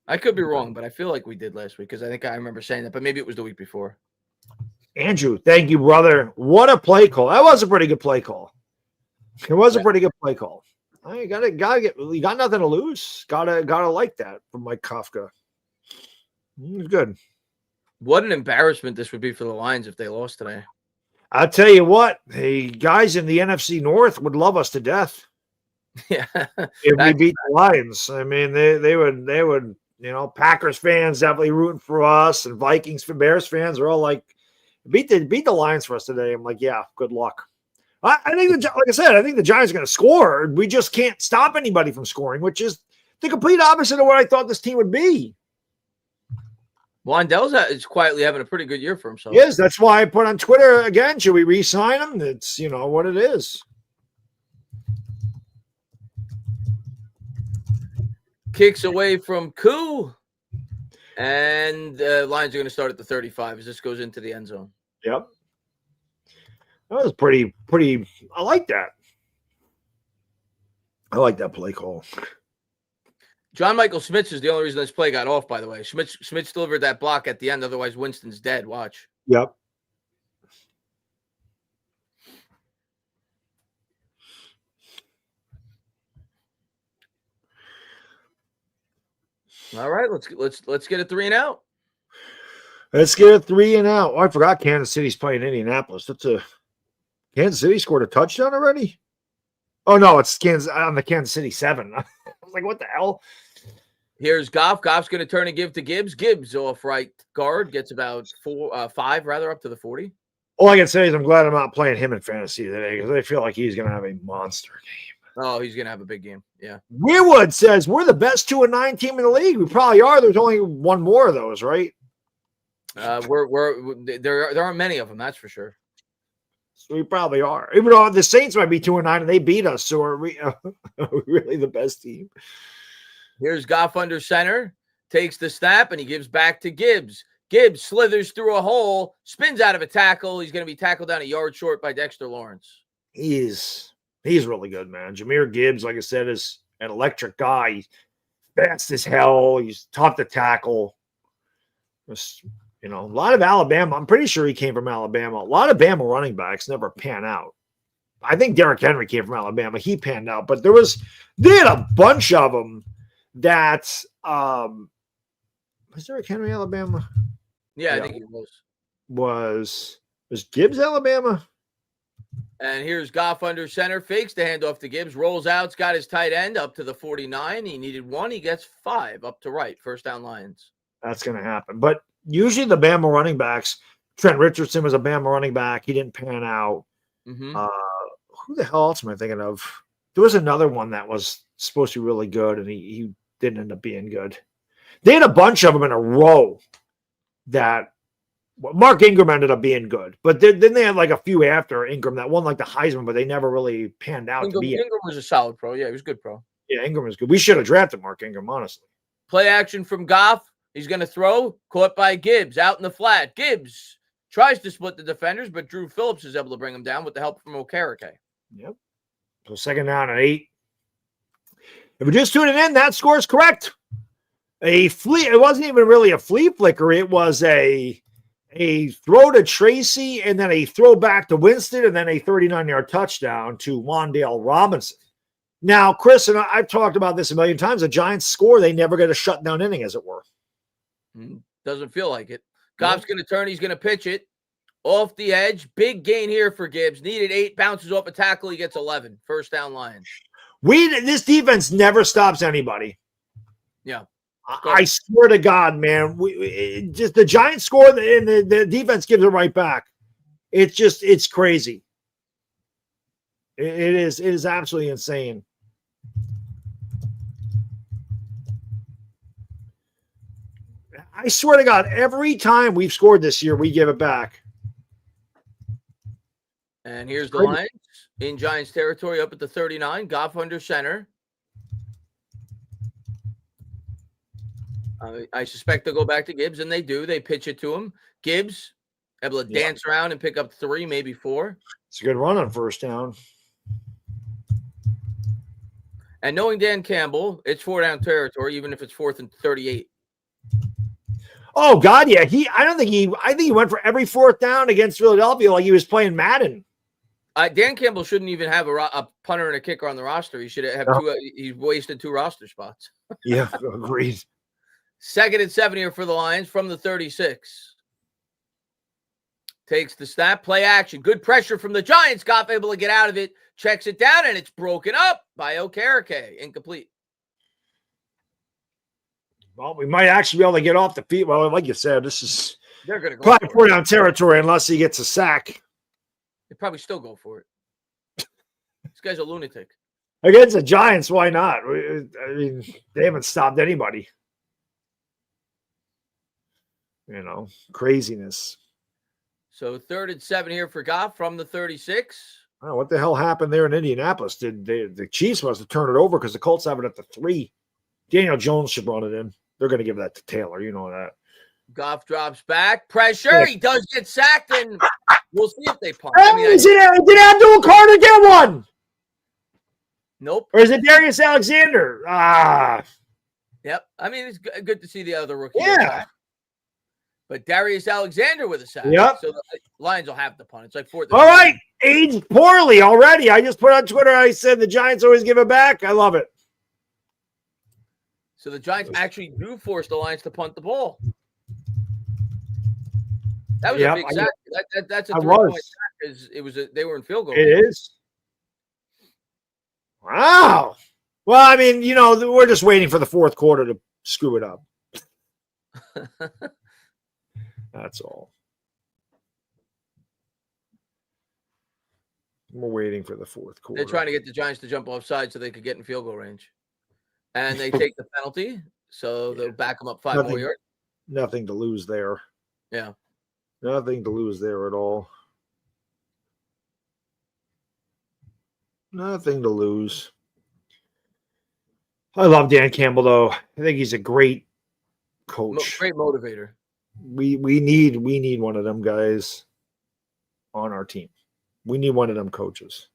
I could be wrong, but I feel like we did last week because I think I remember saying that, but maybe it was the week before. Andrew, thank you, brother. What a play call. That was a pretty good play call. It was a pretty good play call. You got nothing to lose. Gotta like that from Mike Kafka. Good. What an embarrassment this would be for the Lions if they lost today. I'll tell you what, the guys in the NFC North would love us to death. Yeah. If we beat the Lions. I mean, they would, Packers fans definitely rooting for us, and Vikings for Bears fans are all like, beat the Lions for us today. I'm like, yeah, good luck. I think, like I said, I think the Giants are going to score. We just can't stop anybody from scoring, which is the complete opposite of what I thought this team would be. Wandale's is quietly having a pretty good year for himself. Yes, that's why I put on Twitter again. Should we re-sign him? It's what it is. Kicks away from Koo, and the Lions are going to start at the 35 as this goes into the end zone. Yep. That was pretty. I like that. I like that play call. John Michael Schmitz is the only reason this play got off, by the way. Schmitz delivered that block at the end. Otherwise, Winston's dead. Watch. Yep. All right, let's get a 3 and out. Let's get a 3 and out. Oh, I forgot Kansas City's playing Indianapolis. Kansas City scored a touchdown already? Oh no, it's Kansas on the Kansas City 7. I was like, what the hell? Here's Goff. Goff's going to turn and give to Gibbs. Gibbs off right guard gets about 5 up to the 40. All I can say is I'm glad I'm not playing him in fantasy today because I feel like he's going to have a monster game. Oh, he's going to have a big game. Yeah. Weirwood says we're the best 2-9 team in the league. We probably are. There's only one more of those, right? There aren't many of them. That's for sure. So we probably are. Even though the Saints might be 2-9 and they beat us, so are we really the best team? Here's Goff under center, takes the snap, and he gives back to Gibbs. Gibbs slithers through a hole, spins out of a tackle. He's going to be tackled down a yard short by Dexter Lawrence. He's really good, man. Jahmyr Gibbs, like I said, is an electric guy. He's fast as hell. He's tough to tackle. Just, a lot of Alabama. I'm pretty sure he came from Alabama. A lot of Bama running backs never pan out. I think Derrick Henry came from Alabama. He panned out, but they had a bunch of them that was Derrick Henry Alabama? Yeah, I think he was Gibbs Alabama? And here's Goff under center, fakes the handoff to Gibbs, rolls out, it's got his tight end up to the 49. He needed 1, he gets 5 up to right. First down Lions. That's going to happen. But usually the Bama running backs, Trent Richardson was a Bama running back. He didn't pan out. Mm-hmm. Who the hell else am I thinking of? There was another one that was supposed to be really good, and he didn't end up being good. They had a bunch of them in a row that Mark Ingram ended up being good. But then they had like a few after Ingram that won like the Heisman, but they never really panned out to be it. Ingram was a solid pro. Yeah, he was a good pro. Yeah, Ingram was good. We should have drafted Mark Ingram, honestly. Play action from Goff. He's going to throw. Caught by Gibbs. Out in the flat. Gibbs tries to split the defenders, but Drew Phillips is able to bring him down with the help from Okereke. Yep. So second down and 8. If we're just tuning in, that score is correct. A flea. It wasn't even really a flea flicker. It was a throw to Tracy and then a throw back to Winston and then a 39-yard touchdown to Wandale Robinson. Now, Chris and I've talked about this a million times. The Giants score, they never get a shutdown inning, as it were. Doesn't feel like it. Goff's going to turn. He's going to pitch it off the edge. Big gain here for Gibbs. Needed 8. Bounces off a tackle. He gets 11. First down Lions. This defense never stops anybody. Yeah. I swear to God, man. Just the Giants score and the defense gives it right back. It's crazy. It is absolutely insane. I swear to God, every time we've scored this year, we give it back. And here's the Lions in Giants territory up at the 39. Goff under center. I suspect they'll go back to Gibbs, and they do. They pitch it to him. Gibbs able to dance around and pick up 3, maybe 4. It's a good run on first down. And knowing Dan Campbell, it's 4-down territory, even if it's 4th and 38. Oh God, yeah. I think he went for every 4th down against Philadelphia like he was playing Madden. Dan Campbell shouldn't even have a punter and a kicker on the roster. He should have 2. He wasted 2 roster spots. Yeah, agreed. 2nd and 7 here for the Lions from the 36. Takes the snap, play action. Good pressure from the Giants. Goff able to get out of it. Checks it down, and it's broken up by Okereke. Incomplete. Well, we might actually be able to get off the field. Well, like you said, they're going to go probably 4-down territory unless he gets a sack. They probably still go for it. This guy's a lunatic. Against the Giants, why not? I mean, they haven't stopped anybody. Craziness. So 3rd and 7 here for Goff from the 36. Oh, what the hell happened there in Indianapolis? The Chiefs must have turned it over because the Colts have it at the 3. Daniel Jones should run it in. They're going to give that to Taylor. You know that. Goff drops back. Pressure. Yeah. He does get sacked, and we'll see if they punt. Hey, did Abdul Carter get one? Nope. Or is it Darius Alexander? Yep. I mean, it's good to see the other rookie. Yeah. But Darius Alexander with a sack. Yep. So the Lions will have the punt. It's like 4th. All right. Aged poorly already. I just put on Twitter, I said the Giants always give it back. I love it. So the Giants actually do force the Lions to punt the ball. That was a big sack. That's a 3-point sack because they were in field goal. It is. Wow. Well, I mean, we're just waiting for the 4th quarter to screw it up. That's all. We're waiting for the 4th quarter. They're trying to get the Giants to jump offside so they could get in field goal range. And they take the penalty, so they'll back them up 5 more yards. Nothing to lose there. Yeah. Nothing to lose there at all. Nothing to lose. I love Dan Campbell, though. I think he's a great coach. Great motivator. We need one of them guys on our team. We need one of them coaches.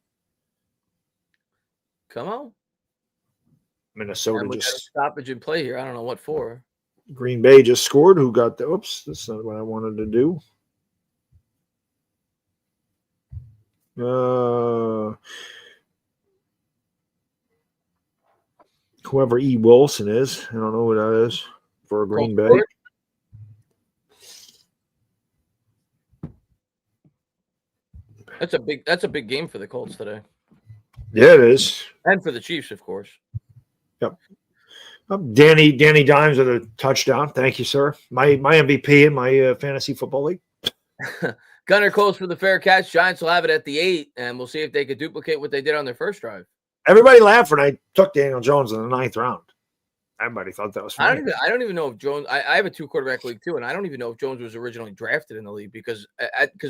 Come on. Minnesota just stoppage in play here. I don't know what for. Green Bay just scored. Who got the oops? That's not what I wanted to do. Whoever E. Wilson is. I don't know who that is for Green Bay. That's a big game for the Colts today. Yeah, it is. And for the Chiefs, of course. Yep. Danny Dimes with a touchdown. Thank you, sir. My MVP in my fantasy football league. Gunner Colts for the fair catch. Giants will have it at the 8, and we'll see if they could duplicate what they did on their first drive. Everybody laughed when I took Daniel Jones in the 9th round. Everybody thought that was funny. I don't even know if Jones. I have a 2-quarterback league too, and I don't even know if Jones was originally drafted in the league because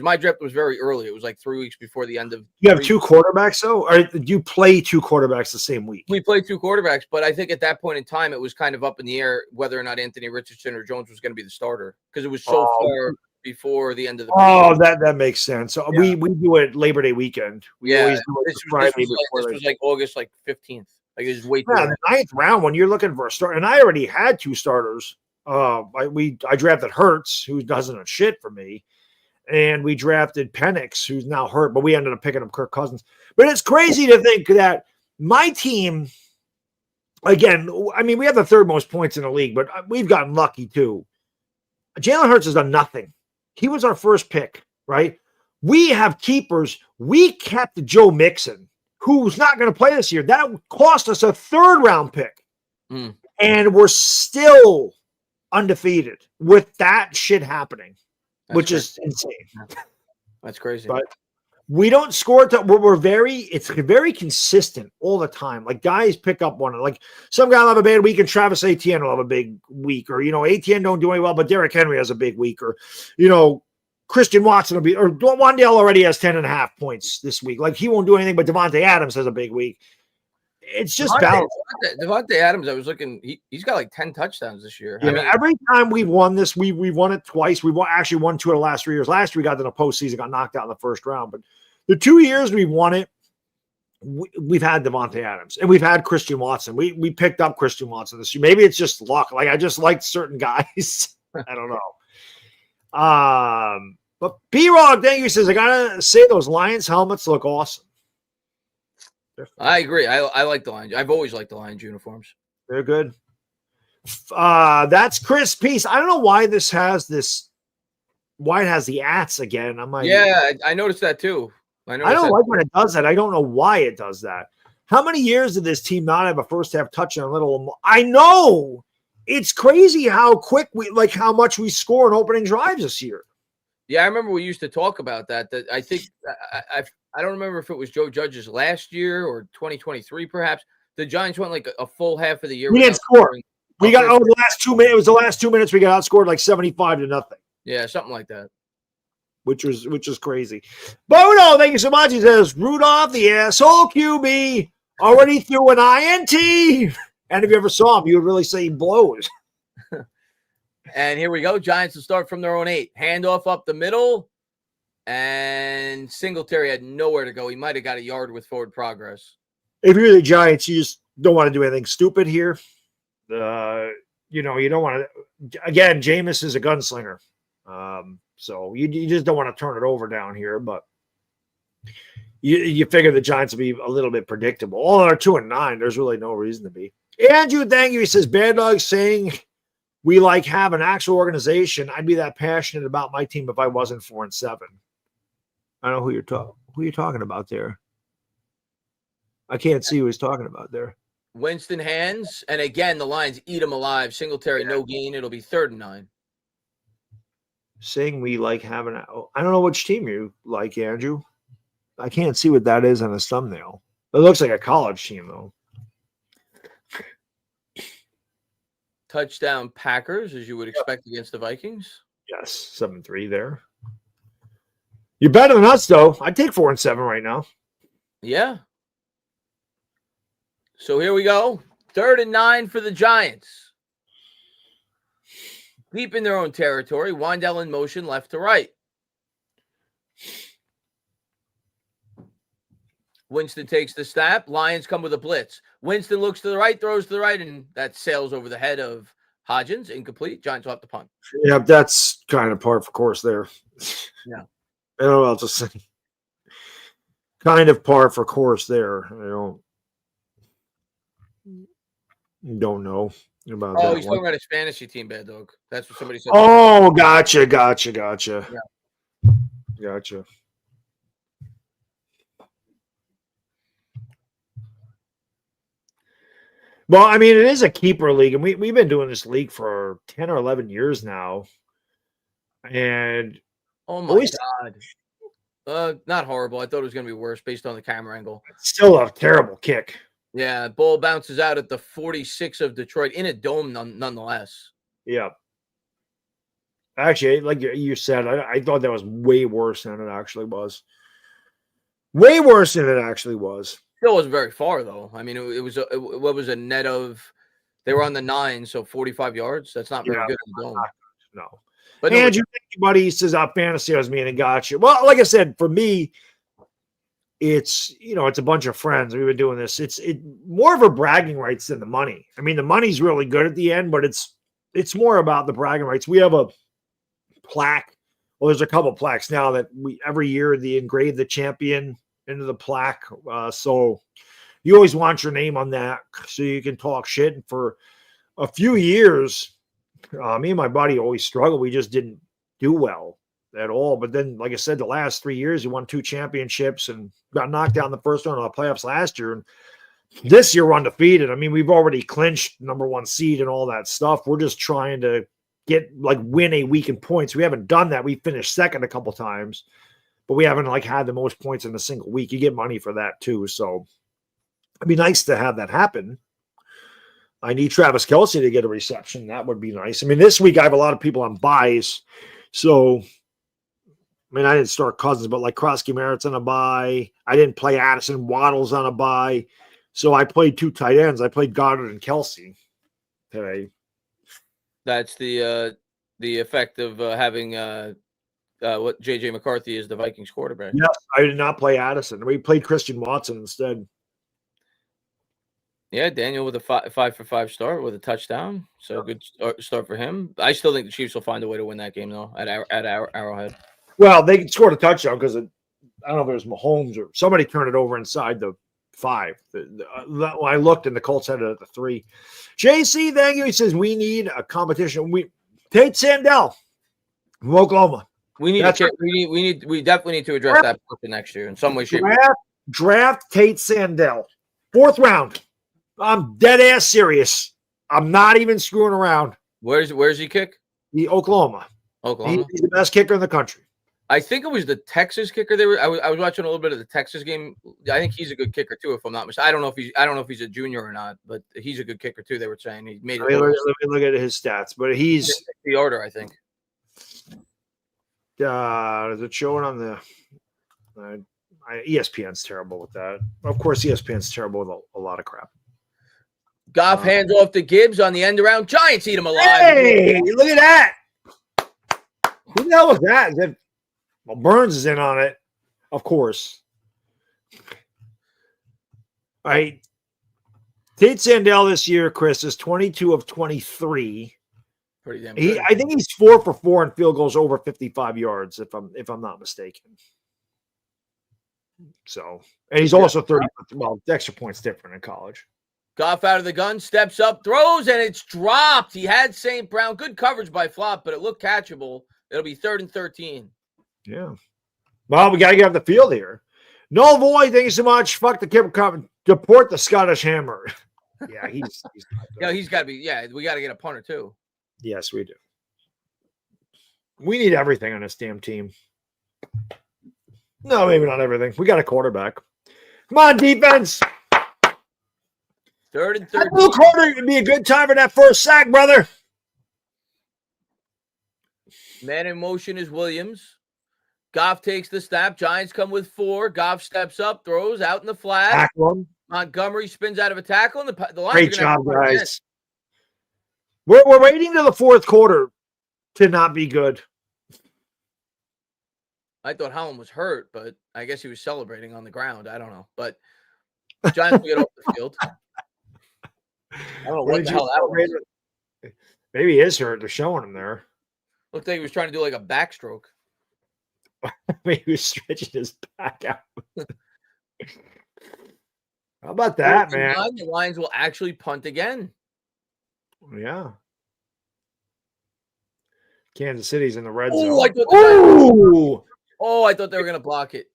my draft was very early. It was like 3 weeks before the end of. You have 2 quarterbacks though, or do you play 2 quarterbacks the same week? We played 2 quarterbacks, but I think at that point in time it was kind of up in the air whether or not Anthony Richardson or Jones was going to be the starter because it was so far before the end of the. That makes sense. So we do it Labor Day weekend. We always do it Friday before. This was like August 15th. Like it's way too the 9th round when you're looking for a start, and I already had 2 starters. I drafted Hurts, who doesn't a shit for me, and we drafted Penix, who's now hurt, but we ended up picking up Kirk Cousins. But it's crazy to think that my team, again, I mean, we have the 3rd most points in the league, but we've gotten lucky too. Jalen Hurts has done nothing. He was our first pick, right? We have keepers. We kept Joe Mixon, who's not going to play this year. That cost us a 3rd round pick. And we're still undefeated with that shit happening, which is insane. That's crazy. But we don't score. It's very consistent all the time. Like guys pick up one. Like some guy will have a bad week and Travis Etienne will have a big week. Or, Etienne don't do any well, but Derrick Henry has a big week. Or, Christian Watson will be, or Wandale already has 10.5 points this week. Like he won't do anything, but Devontae Adams has a big week. It's just balance. Devontae Adams, I was looking, he's got like 10 touchdowns this year. Yeah, I mean, every time we've won this, we've won it twice. We've actually won 2 of the last 3 years. Last year we got to the postseason, got knocked out in the 1st round. But the 2 years we've won it, we've had Devontae Adams and we've had Christian Watson. We picked up Christian Watson this year. Maybe it's just luck. Like I just liked certain guys. I don't know. But B-Rog, thank you. He says, I got to say those Lions helmets look awesome. I agree. I like the Lions. I've always liked the Lions uniforms. They're good. That's Chris Peace. I don't know why it has the ats again. I'm like, yeah, I noticed that too. I don't like when it does that. I don't know why it does that. How many years did this team not have a first half touchdown? I know. It's crazy how quick how much we score in opening drives this year. Yeah, I remember we used to talk about that. That I think I don't remember if it was Joe Judge's last year or 2023, perhaps. The Giants went like a full half of the year. We didn't score. We got the last 2 minutes. It was the last 2 minutes we got outscored like 75-0. Yeah, something like that. Which is crazy. Bono, thank you so much. He says Rudolph, the asshole QB, already threw an INT. And if you ever saw him, you would really say he blows. And here we go. Giants will start from their own 8. Handoff up the middle. And Singletary had nowhere to go. He might have got a yard with forward progress. If you're the Giants, you just don't want to do anything stupid here. You don't want to. Again, Jameis is a gunslinger. So you just don't want to turn it over down here. But you figure the Giants will be a little bit predictable. All they're 2-9. There's really no reason to be. Andrew, thank you. He says, Baddog saying we have an actual organization. I'd be that passionate about my team if I wasn't 4-7. I don't know who you're talking about there. I can't see who he's talking about there. Winston hands, and again the Lions eat him alive. Singletary no gain. It'll be 3rd and 9. Saying we having I don't know which team you like, Andrew. I can't see what that is on his thumbnail. It looks like a college team though. Touchdown Packers, as you would expect against the Vikings. Yes, 7-3 there. You're better than us, though. I'd take 4-7 right now. Yeah. So here we go. 3rd and 9 for the Giants. Deep in their own territory. Wandale in motion left to right. Winston takes the snap. Lions come with a blitz. Winston looks to the right, throws to the right, and that sails over the head of Hodgins. Incomplete. Giants will have to punt. Yeah, that's kind of par for course there. Yeah. I don't know what else to say. kind of par for course there. I don't know about Oh, that he's one. talking about his fantasy team, Bad Dog. That's what somebody said. Oh, gotcha. Yeah. Gotcha. Well, I mean, it is a keeper league, and we've been doing this league for 10 or 11 years now. And Oh my God. Not horrible. I thought it was going to be worse based on the camera angle. Still a terrible kick. Yeah, ball bounces out at the 46 of Detroit in a dome, nonetheless. Yeah. Actually, like you said, I thought that was way worse than it actually was. Way worse than it actually was. Still wasn't very far, though. I mean, it was what was a net of? They were on the 9, so 45 yards. That's not very good in the dome. No. But Andrew, buddy, says, fantasy was me and got you. Well, like I said, for me, it's it's a bunch of friends. We've been doing this. It's more of a bragging rights than the money. I mean, the money's really good at the end, but it's more about the bragging rights. We have a plaque. Well, there's a couple plaques now that we every year they engrave the champion into the plaque. So you always want your name on that so you can talk shit. And for a few years, me and my buddy always struggled. We just didn't do well at all. But then, like I said, the last 3 years, we won 2 championships and got knocked down the first round of the playoffs last year. And this year, we're undefeated. I mean, we've already clinched #1 seed and all that stuff. We're just trying to win a week in points. We haven't done that. We finished second a couple times, but we haven't had the most points in a single week. You get money for that too. So it'd be nice to have that happen. I need Travis Kelce to get a reception. That would be nice. I mean, this week I have a lot of people on buys. So, I mean, I didn't start Cousins, but Krosky Merritt's on a buy. I didn't play Addison. Waddle's on a buy. So I played 2 tight ends. I played Goddard and Kelce today. That's the effect of having what JJ McCarthy is the Vikings quarterback. Yes, I did not play Addison. We played Christian Watson instead. Yeah, Daniel with a 5-for-5 start with a touchdown. So good start for him. I still think the Chiefs will find a way to win that game, though, at Arrowhead. Well, they scored a touchdown because I don't know if it was Mahomes or somebody turned it over inside the 5. When I looked, and the Colts had it at the 3. JC, thank you. He says we need a competition. Tate Sandell from Oklahoma. We definitely need to address that person next year in some way, shape. Draft Tate Sandell, 4th round. I'm dead ass serious. I'm not even screwing around. Where's he kick? Oklahoma. He's the best kicker in the country. I think it was the Texas kicker. I was watching a little bit of the Texas game. I think he's a good kicker too, if I'm not mistaken. I don't know if he's a junior or not, but he's a good kicker too. They were saying he made it. Let me look at his stats, but he's the order, I think. Is it showing on the? ESPN's terrible with that. Of course, ESPN's terrible with a lot of crap. Goff hands off to Gibbs on the end around. Giants eat him alive. Hey, look at that! Who the hell was that? Well, Burns is in on it, of course. All right. Tate Sandell this year, Chris, is 22 of 23. Pretty damn good. I think he's 4 for 4 in field goals over 55 yards, if I'm not mistaken. So, and he's also 30. Well, the extra point's different in college. Goff out of the gun, steps up, throws, and it's dropped. He had St. Brown. Good coverage by Flop, but it looked catchable. It'll be 3rd and 13. Yeah. Well, we got to get off the field here. No void, thank you so much. Fuck the kid coming. Deport the Scottish Hammer. Yeah, he's he's got to be. Yeah, we got to get a punter too. Yes, we do. We need everything on this damn team. No, maybe not everything. We got a quarterback. Come on, defense. 3rd and 13. Blue corner would be a good time for that first sack, brother. Man in motion is Williams. Goff takes the snap. Giants come with 4. Goff steps up, throws out in the flat. Montgomery spins out of a tackle, and the line. Great job, guys. We're waiting to the 4th quarter to not be good. I thought Holland was hurt, but I guess he was celebrating on the ground. I don't know, but Giants will get off the field. I don't know what the hell that was. Maybe he is hurt. They're showing him there. Looked like he was trying to do like a backstroke. Maybe he was stretching his back out. How about that, 4th and man? 9, the Lions will actually punt again. Yeah. Kansas City's in the red Oh, zone. I thought they were going to block it.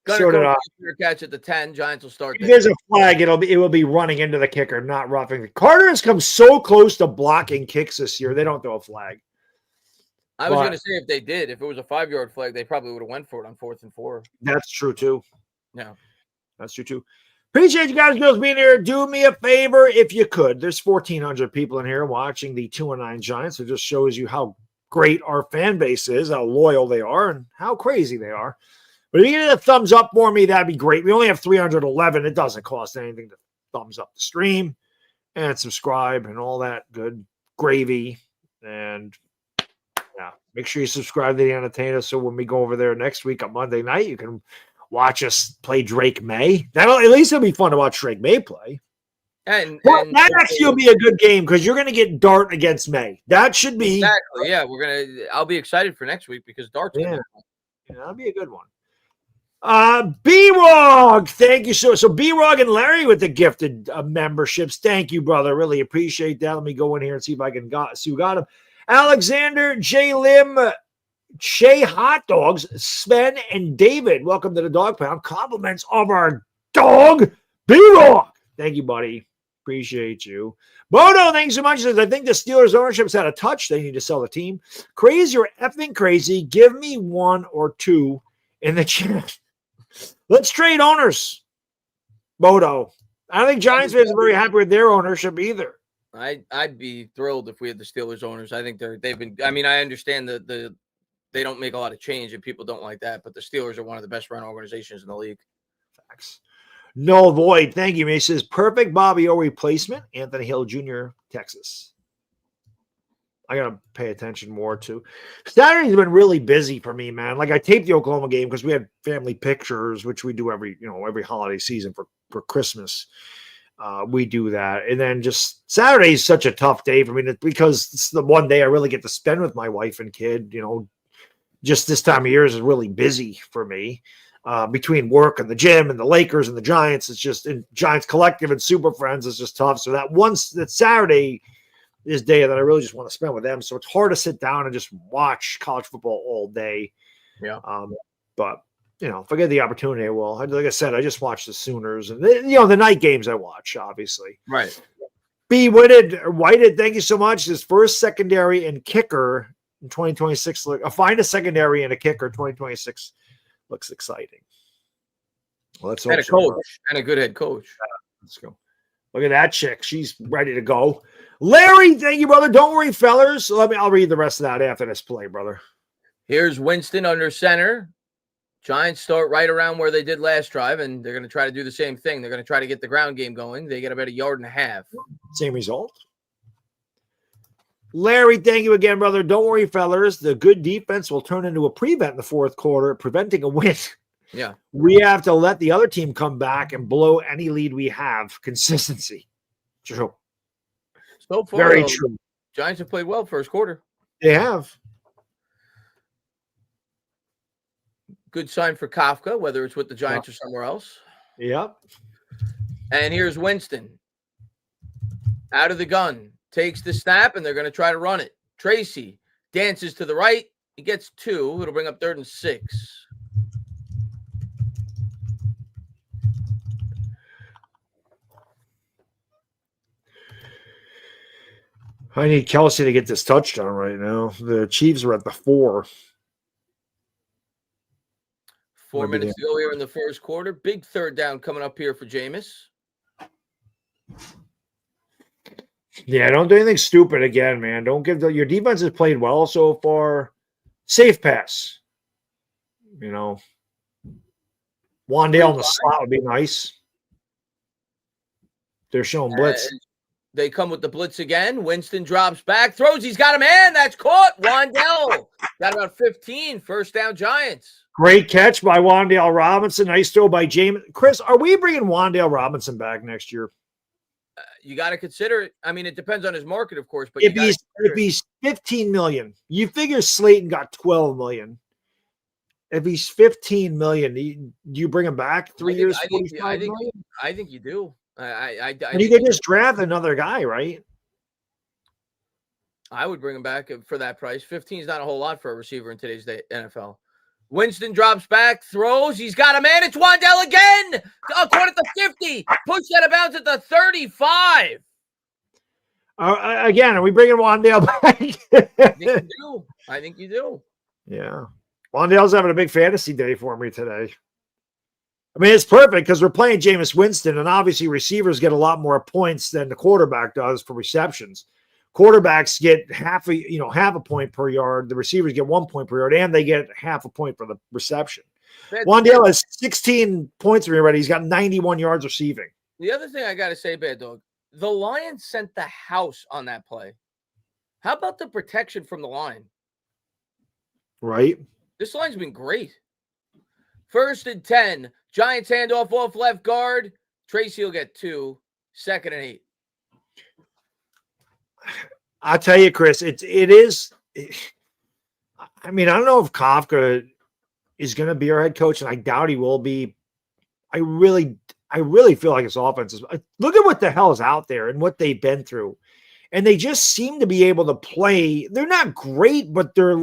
Gunner So did I. catch at the 10. Giants will start If there. there's a flag, it will be running into the kicker, not roughing. Carter has come so close to blocking kicks this year. They don't throw a flag. I was going to say if they did, if it was a 5-yard flag, they probably would have went for it on 4th and 4. That's true too. Yeah, that's true too. Appreciate you guys, girls, being here. Do me a favor if you could. There's 1,400 people in here watching the 2-9 Giants. It just shows you how great our fan base is, how loyal they are, and how crazy they are. But if you get a thumbs up for me, that'd be great. We only have 311. It doesn't cost anything to thumbs up the stream and subscribe and all that good gravy. And yeah, make sure you subscribe to the Entertainer so when we go over there next week on Monday night, you can watch us play Drake May. At least it'll be fun to watch Drake May play. And that actually will be a good game because you're going to get Dart against May. That should be exactly. Yeah, I'll be excited for next week because Dart's that'll be a good one. B-Rog, thank you so B-Rog and Larry with the gifted memberships. Thank you, brother. Really appreciate that. Let me go in here and see if I can see who got them. Alexander, J. Lim, Shay Hot Dogs, Sven, and David. Welcome to the Dog Pound. Compliments of our dog, B-Rog. Thank you, buddy. Appreciate you. Bodo, thanks so much. Says, I think the Steelers ownership's had a touch. They need to sell the team. Crazy or effing crazy. Give me 1 or 2 in the chat. Let's trade owners. Bodo. I don't think Giants fans are very happy with their ownership either. I'd be thrilled if we had the Steelers owners. I think they've been. I mean, I understand that they don't make a lot of change and people don't like that, but the Steelers are one of the best run organizations in the league. Facts. No Void. Thank you. He says perfect Bobby O replacement. Anthony Hill Jr., Texas. I gotta pay attention more to. Saturday's been really busy for me, man. Like I taped the Oklahoma game because we had family pictures, which we do every holiday season for Christmas. We do that, and then just Saturday is such a tough day for me because it's the one day I really get to spend with my wife and kid. Just this time of year is really busy for me. Between work and the gym and the Lakers and the Giants, it's just in Giants Collective and Super Friends. It's just tough. So that Saturday is day that I really just want to spend with them. So it's hard to sit down and just watch college football all day. Yeah. But if I get the opportunity, I will. Like I said, I just watch the Sooners and the night games I watch, obviously. Right. B. Whited, thank you so much. His first secondary and kicker in 2026. Find a secondary and a kicker 2026 looks exciting. Well, let's and a coach and a good head coach. Let's go. Look at that chick. She's ready to go. Larry, thank you, brother. Don't worry, fellas. I'll read the rest of that after this play, brother. Here's Winston under center. Giants start right around where they did last drive, and they're going to try to do the same thing. They're going to try to get the ground game going. They get about 1.5 yards. Same result. Larry, thank you again, brother. Don't worry, fellas. The good defense will turn into a prevent in the fourth quarter, preventing a win. Yeah. We have to let the other team come back and blow any lead we have. Consistency. True. So far, very true. Giants have played well first quarter. They have. Good sign for Kafka, whether it's with the Giants or somewhere else. Yep. And here's Winston. Out of the gun. Takes the snap, and they're going to try to run it. Tracy dances to the right. He gets 2. It'll bring up 3rd and 6. I need Kelsey to get this touchdown right now. The Chiefs are at the 4. 4 minutes to go here in the first quarter. Big third down coming up here for Jameis. Yeah, don't do anything stupid again, man. Don't give your defense has played well so far. Safe pass. Wandale in the slot would be nice. They're showing blitz. They come with the blitz again. Winston drops back, throws. He's got a man. That's caught. Wandale got about 15. First down, Giants. Great catch by Wandale Robinson. Nice throw by James. Chris, are we bringing Wandale Robinson back next year? You got to consider it. I mean, it depends on his market, of course. But if he's $15 million, you figure Slayton got $12 million. If he's 15 million, do you bring him back 3 years, 45 million? I think you do. And you could just draft another guy, right? I would bring him back for that price. 15 is not a whole lot for a receiver in today's NFL. Winston drops back, throws. He's got a man. It's Wandale again. Caught at the 50. Pushed out of bounds at the 35. Again, are we bringing Wandale back? I think you do. Yeah. Wandale's having a big fantasy day for me today. I mean, it's perfect because we're playing Jameis Winston, and obviously receivers get a lot more points than the quarterback does for receptions. Quarterbacks get half a point per yard. The receivers get 1 point per yard, and they get half a point for the reception. Wandale has 16 points for me already. He's got 91 yards receiving. The other thing I got to say, Baddog, the Lions sent the house on that play. How about the protection from the line? Right. This line's been great. 1st and 10. Giants handoff off left guard. Tracy will get 2. 2nd and 8. I'll tell you, Chris, it is. I mean, I don't know if Kafka is going to be our head coach, and I doubt he will be. I really feel like his offense is. Look at what the hell is out there and what they've been through, and they just seem to be able to play. They're not great, but they're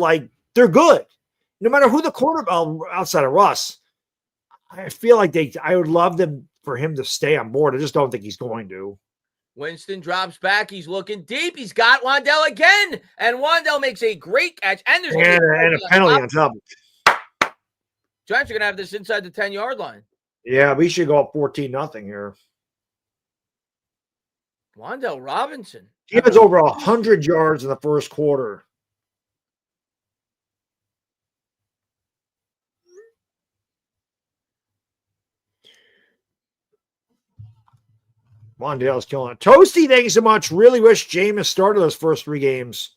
good. No matter who the quarterback outside of Russ, I feel like I would love for him to stay on board. I just don't think he's going to. Winston drops back. He's looking deep. He's got Wandale again. And Wandale makes a great catch. And there's a penalty on top. Giants are going to have this inside the 10-yard line. Yeah, we should go up 14-0 here. Wandale Robinson. He has over 100 yards in the first quarter. Wandale's killing it. Toasty, thank you so much. Really wish Jameis started those first 3 games.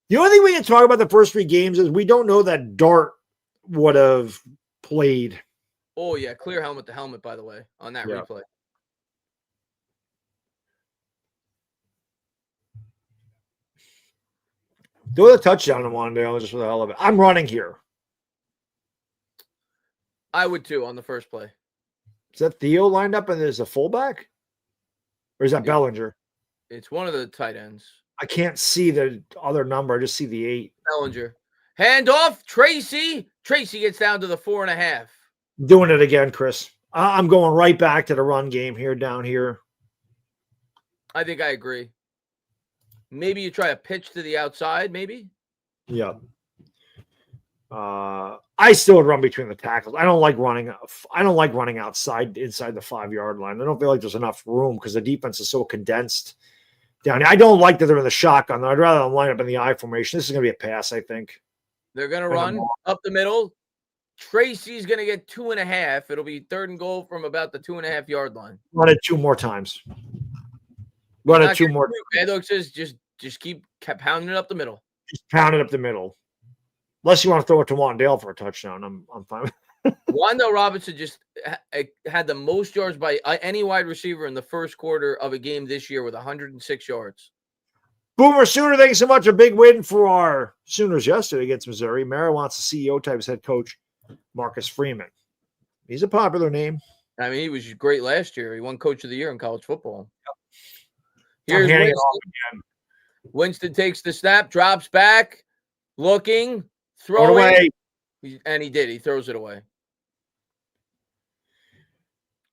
The only thing we can talk about the first 3 games is we don't know that Dart would have played. Oh, yeah. Clear helmet to helmet, by the way, on that replay. Do a touchdown to Wandale just for the hell of it. I'm running here. I would too on the first play. Is that Theo lined up and there's a fullback? Or is that Bellinger? It's one of the tight ends. I can't see the other number. I just see the 8. Bellinger. Handoff. Tracy. Tracy gets down to the 4.5. Doing it again, Chris. I'm going right back to the run game here, down here. I think I agree. Maybe you try a pitch to the outside, maybe? Yeah. I still would run between the tackles. I don't like running outside inside the 5-yard line. I don't feel like there's enough room because the defense is so condensed down here. I don't like that they're in the shotgun. I'd rather them line up in the I formation. This is going to be a pass, I think. They're going to run up the middle. Tracy's going to get 2.5. It'll be 3rd and goal from about the 2.5-yard line. Run it 2 more times. Run it 2 more. Baddog says just keep pounding it up the middle. Just pound it up the middle. Unless you want to throw it to Wandale for a touchdown, I'm fine. Wandale Robinson just had the most yards by any wide receiver in the first quarter of a game this year with 106 yards. Boomer Sooner, thank you so much. A big win for our Sooners yesterday against Missouri. Mara wants a CEO type as head coach, Marcus Freeman. He's a popular name. I mean, he was great last year. He won Coach of the Year in college football. Here's Winston. Winston takes the snap, drops back, looking, throwing. Away. And he did. He throws it away.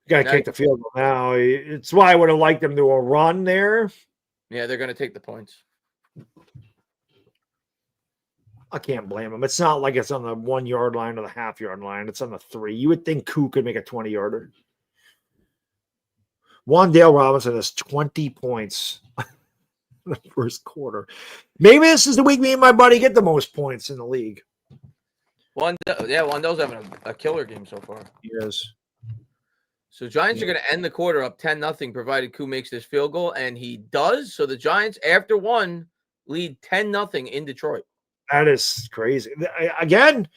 Got to kick the field goal now. It's why I would have liked them to a run there. Yeah, they're going to take the points. I can't blame them. It's not like it's on the 1-yard line or the half-yard line. It's on the 3. You would think Koo could make a 20-yarder. Wandale Robinson has 20 points in the first quarter. Maybe this is the week me and my buddy get the most points in the league. Wandale's having a killer game so far. He is. So Giants are going to end the quarter up 10-0, provided Koo makes this field goal, and he does. So the Giants, after 1, lead 10-0 in Detroit. That is crazy. Again,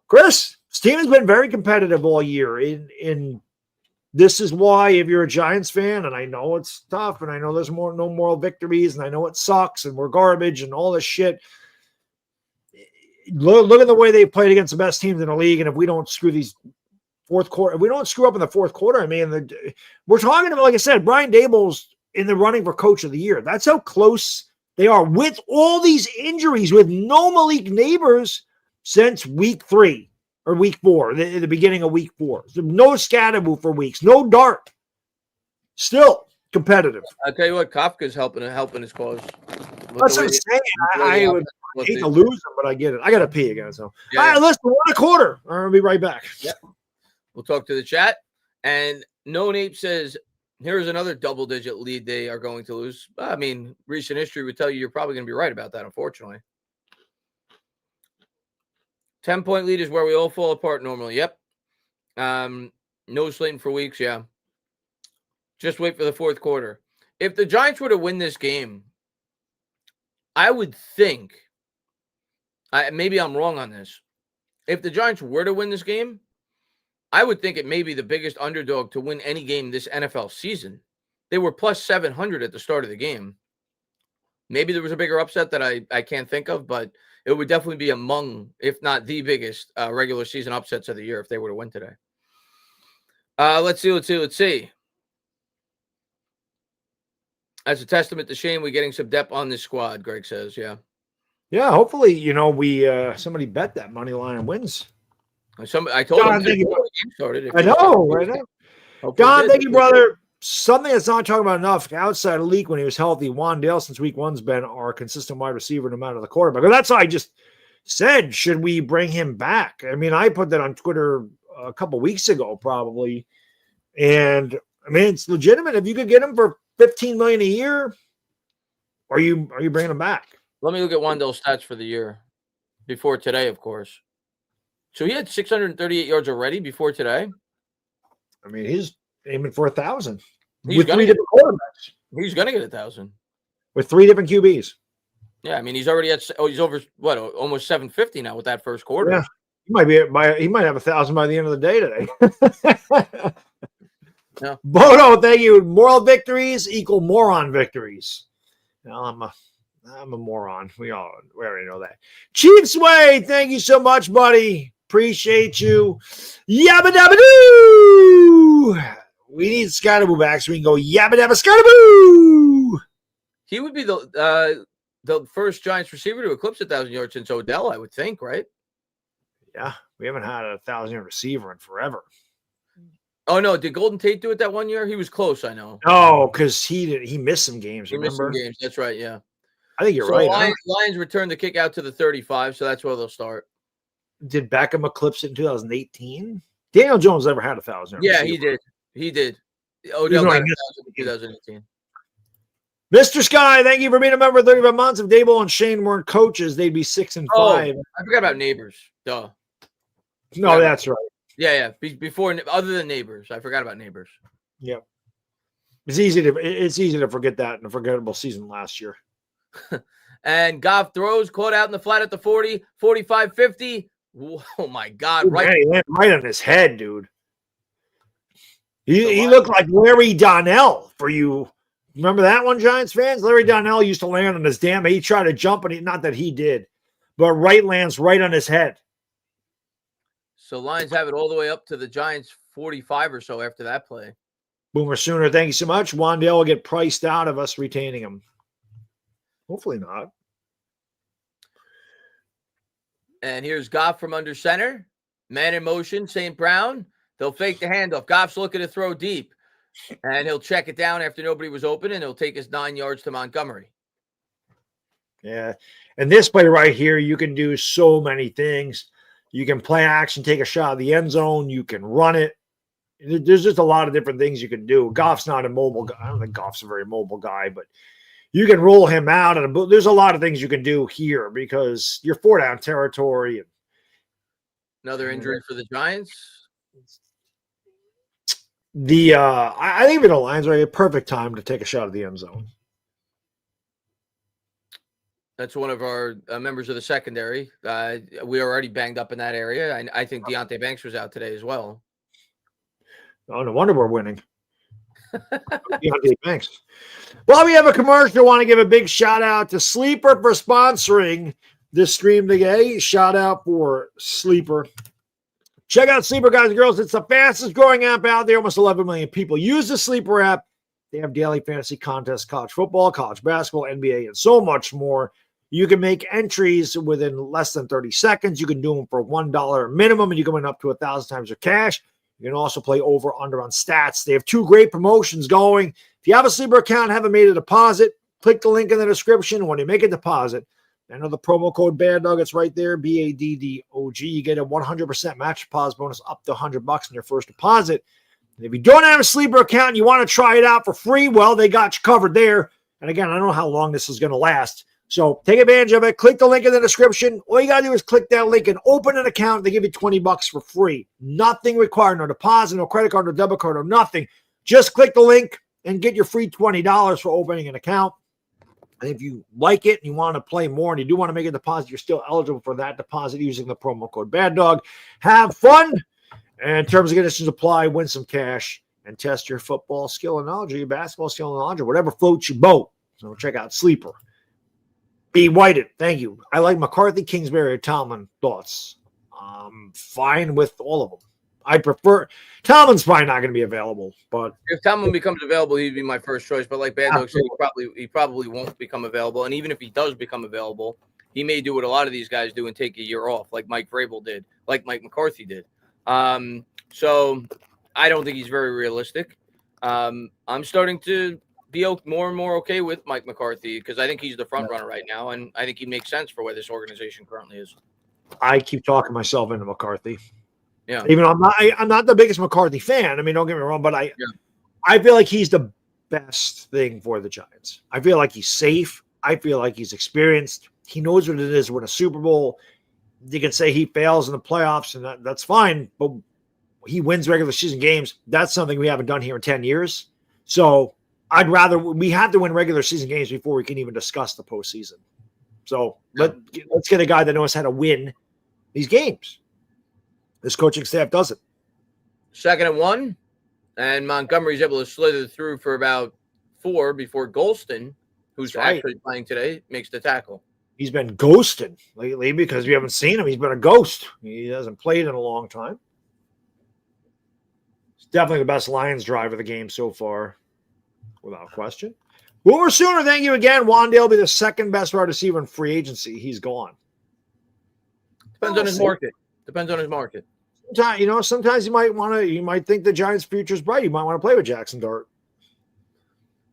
Chris, this team has been very competitive all year. In this is why, if you're a Giants fan, and I know it's tough, and I know there's no moral victories, and I know it sucks, and we're garbage, and all this shit. look at the way they played against the best teams in the league, and if we don't screw these fourth quarter, if we don't screw up in the fourth quarter, I mean, we're talking about, like I said, Brian Daboll's in the running for Coach of the Year. That's how close they are with all these injuries, with no Malik Neighbors since week 3 or week 4, the beginning of week 4. So no Scatterbo for weeks, no Dart. Still competitive. I'll tell you what, Kafka's helping his cause. That's what I'm saying. I would hate to lose them, but I get it. I got to pee again. So, yeah. All right, listen, 1:15. I'll be right back. Yep. We'll talk to the chat. And No Nape says, here's another double-digit lead they are going to lose. I mean, recent history would tell you you're probably going to be right about that, unfortunately. 10-point lead is where we all fall apart normally. Yep. No Slayton for weeks, yeah. Just wait for the fourth quarter. If the Giants were to win this game, I would think, maybe I'm wrong on this. If the Giants were to win this game, I would think it may be the biggest underdog to win any game this NFL season. They were plus 700 at the start of the game. Maybe there was a bigger upset that I can't think of, but it would definitely be among, if not the biggest, regular season upsets of the year if they were to win today. Let's see. That's a testament to Shane. We're getting some depth on this squad, Greg says. Yeah. Yeah, hopefully, we somebody bet that money line and wins. I told John, him before the game started. I know. John, thank you, brother. Something that's not talking about enough. Outside of Leak when he was healthy, Wandale since week 1's been our consistent wide receiver no matter the quarterback. But that's how I just said, should we bring him back? I mean, I put that on Twitter a couple weeks ago, probably. And I mean, it's legitimate. If you could get him for $15 million a year, are you bringing him back? Let me look at Wandale's stats for the year before today, of course. So he had 638 yards already before today. I mean, he's aiming for 1,000 with 3 different quarterbacks. He's going to get 1,000 with 3 different QBs. Yeah, I mean, he's already he's over almost 750 now with that first quarter. Yeah, he might have 1,000 by the end of the day today. Yeah. Bodo, thank you. Moral victories equal moron victories. Well, I'm a moron. We already know that. Chiefs Way, thank you so much, buddy. Appreciate you. Yabba dabba doo. We need Scottaboo back so we can go yabba dabba Scottaboo. He would be the first Giants receiver to eclipse 1,000 yards since Odell, I would think, right? Yeah, we haven't had a 1,000-yard receiver in forever. Oh no, did Golden Tate do it that one year? He was close, I know. Oh, because he missed some games. He missed some games. That's right. Yeah. I think you're right. Lions returned the kick out to the 35, so that's where they'll start. Did Beckham eclipse it in 2018? Daniel Jones never had 1,000. Yeah, receiver. He did. Odell got 1,000 in 2018. Mr. Sky, thank you for being a member of 35 months. If Daboll and Shane weren't coaches, they'd be 6-5. I forgot about Neighbors. Duh. No, that's right. Yeah. Before, other than Neighbors, I forgot about Neighbors. Yep. It's easy to forget that in a forgettable season last year. And Goff throws, caught out in the flat at the 40, 45, 50. Oh my God! Right on his head, dude. He looked like Larry Donnell for you. Remember that one, Giants fans? Larry Donnell used to land on his damn. He tried to jump, and not that he did, but lands right on his head. So Lions have it all the way up to the Giants 45 or so after that play. Boomer Sooner, thank you so much. Wandale will get priced out of us retaining him. Hopefully not. And here's Goff from under center. Man in motion, St. Brown. They'll fake the handoff. Goff's looking to throw deep. And he'll check it down after nobody was open, and he'll take his 9 yards to Montgomery. Yeah. And this play right here, you can do so many things. You can play action, take a shot at the end zone. You can run it. There's just a lot of different things you can do. Goff's not a mobile guy. I don't think Goff's a very mobile guy, but you can roll him out. And there's a lot of things you can do here because you're 4-down territory. Another injury for the Giants. I think the Lions are a perfect time to take a shot at the end zone. That's one of our members of the secondary. We are already banged up in that area. I think Deontay Banks was out today as well. Oh, no wonder we're winning. Deontay Banks. Well, we have a commercial. I want to give a big shout out to Sleeper for sponsoring this stream today. Shout out for Sleeper. Check out Sleeper, guys and girls. It's the fastest growing app out there. Almost 11 million people use the Sleeper app. They have daily fantasy contests, college football, college basketball, NBA, and so much more. You can make entries within less than 30 seconds. You can do them for $1 minimum, and you can win up to 1,000 times your cash. You can also play over under on stats. They have 2 great promotions going. If you have a Sleeper account and haven't made a deposit, click the link in the description. When you make a deposit, enter the promo code Baddog. It's right there, BADDOG. You get a 100% match deposit bonus up to $100 on your first deposit. And if you don't have a Sleeper account and you want to try it out for free, well, they got you covered there. And again, I don't know how long this is going to last. So take advantage of it. Click the link in the description. All you got to do is click that link and open an account. They give you $20 for free. Nothing required. No deposit, no credit card, no debit card, no nothing. Just click the link and get your free $20 for opening an account. And if you like it and you want to play more and you do want to make a deposit, you're still eligible for that deposit using the promo code Baddog. Have fun. And terms and conditions apply. Win some cash and test your football skill and knowledge, or your basketball skill and knowledge, or whatever floats your boat. So check out Sleeper. B. Whited, thank you. I like McCarthy, Kingsbury, or Tomlin. Thoughts? Fine with all of them. I prefer Tomlin's probably not going to be available, but if Tomlin becomes available, he'd be my first choice. But like Baddog said, he probably won't become available. And even if he does become available, he may do what a lot of these guys do and take a year off, like Mike Vrabel did, like Mike McCarthy did. So I don't think he's very realistic. I'm starting to be more and more okay with Mike McCarthy because I think he's the front runner right now, and I think he makes sense for where this organization currently is. I keep talking myself into McCarthy. Yeah, even though I'm not the biggest McCarthy fan. I mean, don't get me wrong, but I feel like he's the best thing for the Giants. I feel like he's safe. I feel like he's experienced. He knows what it is to win a Super Bowl. You can say he fails in the playoffs, and that's fine, but he wins regular season games. That's something we haven't done here in 10 years. So we have to win regular season games before we can even discuss the postseason. So let's get a guy that knows how to win these games. This coaching staff does it. 2nd and 1, and Montgomery's able to slither through for about 4 before Golston, who's actually playing today, makes the tackle. He's been ghosted lately because we haven't seen him. He's been a ghost. He hasn't played in a long time. He's definitely the best Lions drive of the game so far, without question. Boomer Sooner, thank you again. Wandale will be the 2nd best wide receiver in free agency. He's gone. Depends on his market. Sometimes you might think the Giants' future is bright. You might want to play with Jackson Dart.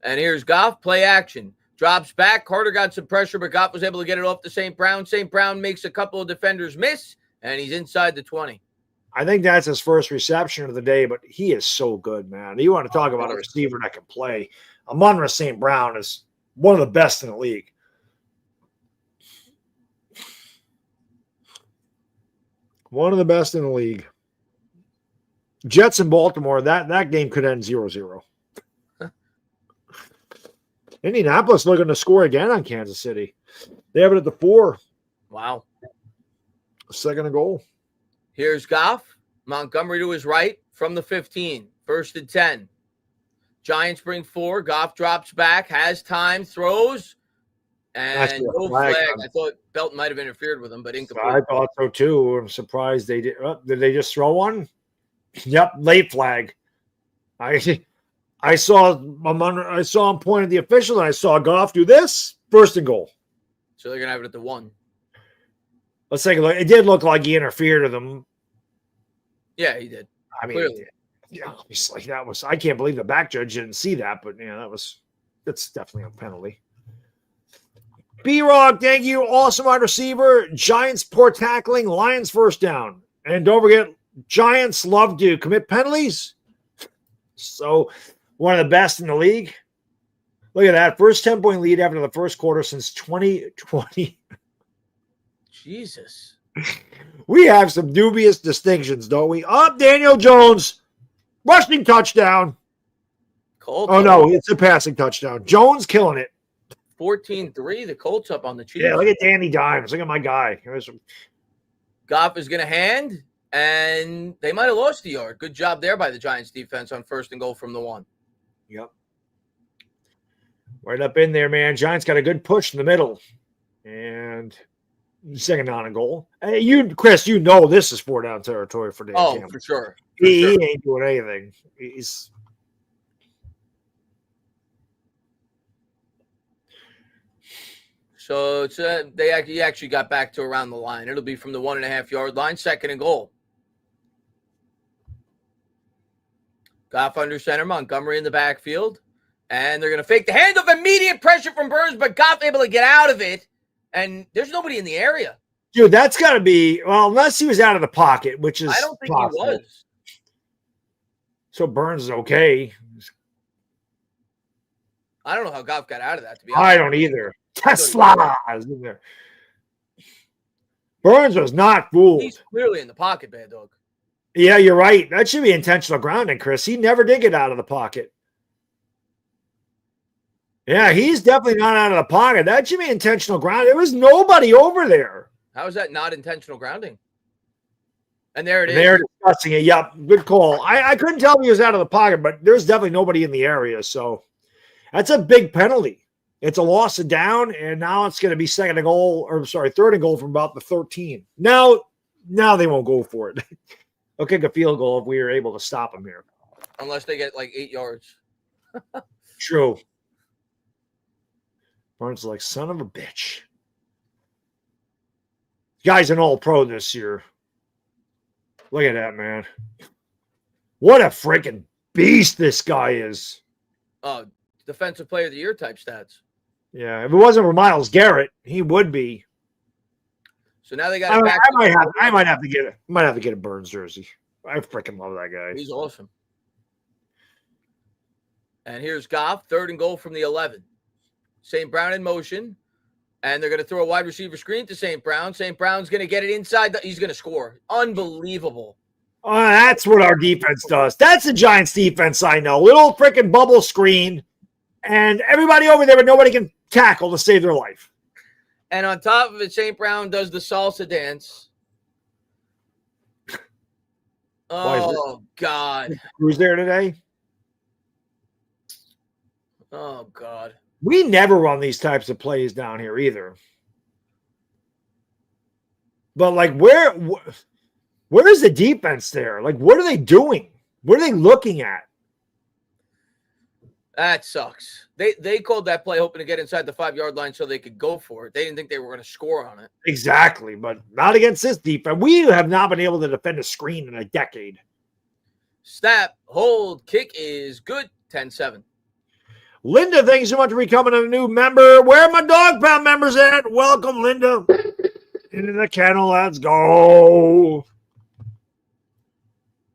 And here's Goff, play action. Drops back. Carter got some pressure, but Goff was able to get it off to St. Brown. St. Brown makes a couple of defenders miss, and he's inside the 20. I think that's his first reception of the day, but he is so good, man. You want to talk about a receiver that can play. Amon-Ra St. Brown is one of the best in the league. One of the best in the league. Jets in Baltimore, that game could end 0-0. Indianapolis looking to score again on Kansas City. They have it at the 4. Wow. 2nd and goal. Here's Goff. Montgomery to his right from the 15. 1st and 10. Giants bring 4. Goff drops back, has time, throws, and no flag. I thought Belton might have interfered with him, but incomplete. I thought so too. I'm surprised they did. Did they just throw one? Yep, late flag. I saw him point at the official, and I saw Goff do this. 1st and goal. So they're gonna have it at the 1. Let's take a look. It did look like he interfered with them. Yeah, he did. I mean, clearly. Yeah, obviously that was. I can't believe the back judge didn't see that, but that's definitely a penalty. B-Rock, thank you. Awesome wide receiver. Giants poor tackling. Lions 1st down. And don't forget, Giants love to commit penalties. So one of the best in the league. Look at that. First 10-point lead after the first quarter since 2020. Jesus. We have some dubious distinctions, don't we? Daniel Jones. Rushing touchdown. No, it's a passing touchdown. Jones killing it. 14-3. The Colts up on the Chiefs. Yeah, look at Danny Dimes. Look at my guy. Goff is going to hand, and they might have lost the yard. Good job there by the Giants defense on 1st and goal from the 1. Yep. Right up in there, man. Giants got a good push in the middle. And second down and goal. Hey, Chris, you know this is 4 down territory for Dan Campbell. For sure. He ain't doing anything. He's So it's he actually got back to around the line. It'll be from the 1.5-yard line, second and goal. Goff under center, Montgomery in the backfield. And they're going to fake the handoff. Immediate pressure from Burns, but Goff able to get out of it. And there's nobody in the area. Dude, that's got to be, well, unless he was out of the pocket, which is I don't think possible. he was. So Burns is okay. I don't know how Goff got out of that, to be honest. I don't either. Tesla is in there. Burns was not fooled. He's clearly in the pocket, Baddog. Yeah, you're right. That should be intentional grounding, Chris. He never did get out of the pocket. Yeah, he's definitely not out of the pocket. That should be intentional grounding. There was nobody over there. How is that not intentional grounding? And there it is. They're discussing it. Yep, good call. I couldn't tell if he was out of the pocket, but there's definitely nobody in the area. So that's a big penalty. It's a loss of down, and now it's going to be third and goal from about the 13. Now they won't go for it. They'll kick a field goal if we are able to stop them here. Unless they get like 8 yards. True. Burns is like, son of a bitch. Guy's an all-pro this year. Look at that, man. What a freaking beast this guy is. Defensive player of the year type stats. Yeah, if it wasn't for Myles Garrett, he would be. So now they got it back. I might have to get a Burns jersey. I freaking love that guy. He's awesome. And here's Goff, third and goal from the 11. St. Brown in motion. And they're going to throw a wide receiver screen to St. Brown. St. Brown's going to get it inside. He's going to score. Unbelievable. Oh, that's what our defense does. That's the Giants defense I know. Little freaking bubble screen. And everybody over there, but nobody can tackle to save their life. And on top of it, St. Brown does the salsa dance. Oh, God. Who's there today? Oh, God. We never run these types of plays down here either. But, like, where is the defense there? Like, what are they doing? What are they looking at? That sucks. They called that play hoping to get inside the 5-yard line so they could go for it. They didn't think they were going to score on it. Exactly, but not against this defense. We have not been able to defend a screen in a decade. Snap, hold, kick is good. 10-7. Linda, thank you so much for becoming a new member. Where are my dog pound members at? Welcome, Linda. Into the kennel. Let's go.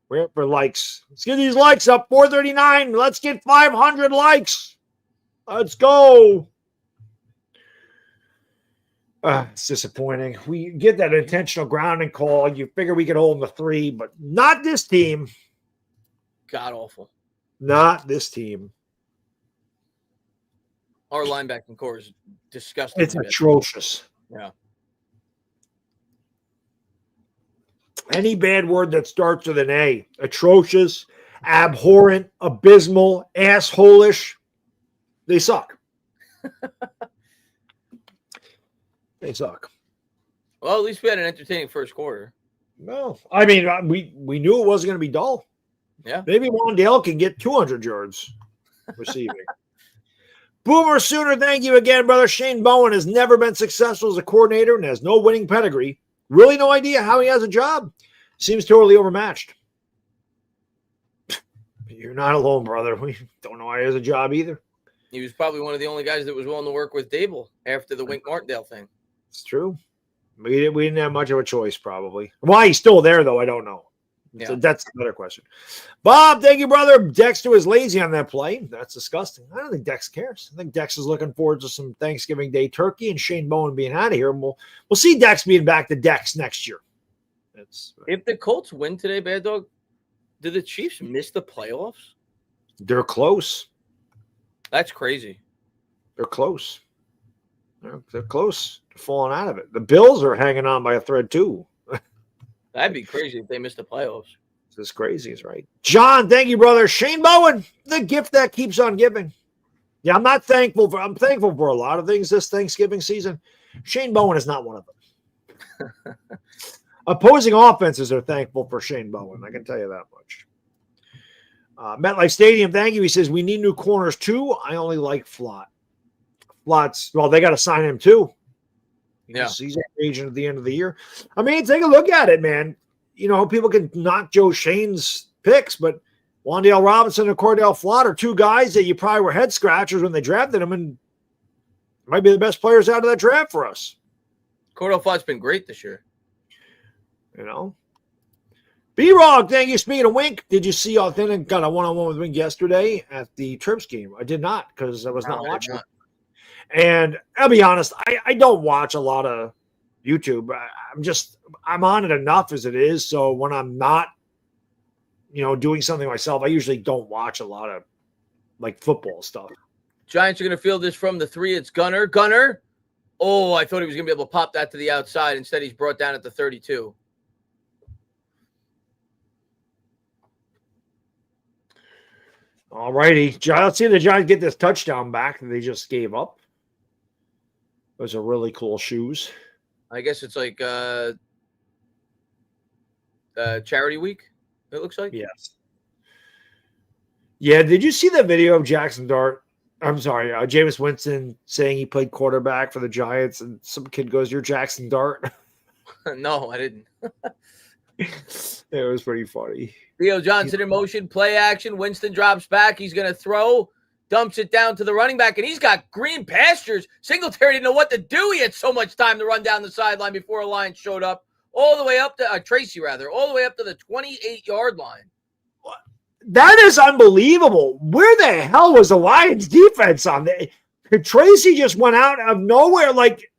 We're up for likes. Let's get these likes up. 439. Let's get 500 likes. Let's go. It's disappointing. We get that intentional grounding call. You figure we could hold the 3, but not this team. God awful. Not this team. Our linebacking core is disgusting. It's atrocious. Yeah. Any bad word that starts with an A. Atrocious, abhorrent, abysmal, assholish. They suck. They suck. Well, at least we had an entertaining first quarter. No. I mean, we knew it wasn't going to be dull. Yeah. Maybe Wandale can get 200 yards receiving. Boomer Sooner, thank you again, brother. Shane Bowen has never been successful as a coordinator and has no winning pedigree. Really no idea how he has a job. Seems totally overmatched. You're not alone, brother. We don't know how he has a job either. He was probably one of the only guys that was willing to work with Dable after the Wink Martindale thing. It's true. We didn't have much of a choice, probably. Why he's still there, though, I don't know. Yeah. So that's another question. Bob, thank you, brother. Dexter was lazy on that play. That's disgusting. I don't think Dex cares. I think Dex is looking forward to some Thanksgiving Day turkey and Shane Bowen being out of here. And we'll see Dex being back to Dex next year. If the Colts win today, Bad Dog, do the Chiefs miss the playoffs? They're close. That's crazy. They're close. They're close to falling out of it. The Bills are hanging on by a thread, too. That'd be crazy if they missed the playoffs. This is crazy, is right. John, thank you, brother. Shane Bowen, the gift that keeps on giving. Yeah, I'm thankful for a lot of things this Thanksgiving season. Shane Bowen is not one of them. Opposing offenses are thankful for Shane Bowen. I can tell you that much. MetLife Stadium, thank you. He says, we need new corners too. I only like Flott. Flott's, well, they got to sign him too. He's an agent at the end of the year. I mean, take a look at it, man. You know, people can knock Joe Shane's picks, but Wandale Robinson and Cordell Flott are two guys that you probably were head scratchers when they drafted them, and might be the best players out of that draft for us. Cordell Flott's been great this year. You know, B-Rog, thank you. Speaking of Wink, did you see Authentic got a one-on-one with Wink yesterday at the Trips game? I did not because I was not watching it. And I'll be honest, I don't watch a lot of YouTube. I'm on it enough as it is. So when I'm not, doing something myself, I usually don't watch a lot of like football stuff. Giants are going to field this from the 3. It's Gunner. Gunner. Oh, I thought he was going to be able to pop that to the outside. Instead, he's brought down at the 32. All righty. Let's see if the Giants get this touchdown back that they just gave up. Those are really cool shoes. I guess it's like charity week, it looks like. Yes. Yeah, did you see the video of Jameis Winston saying he played quarterback for the Giants, and some kid goes, "You're Jackson Dart"? No, I didn't. It was pretty funny. Theo Johnson in motion, play action. Winston drops back. He's going to throw, dumps it down to the running back, and he's got green pastures. Singletary didn't know what to do. He had so much time to run down the sideline before a line showed up, all the way up to Tracy, all the way up to the 28-yard line. That is unbelievable. Where the hell was the Lions defense on that? Tracy just went out of nowhere. Like,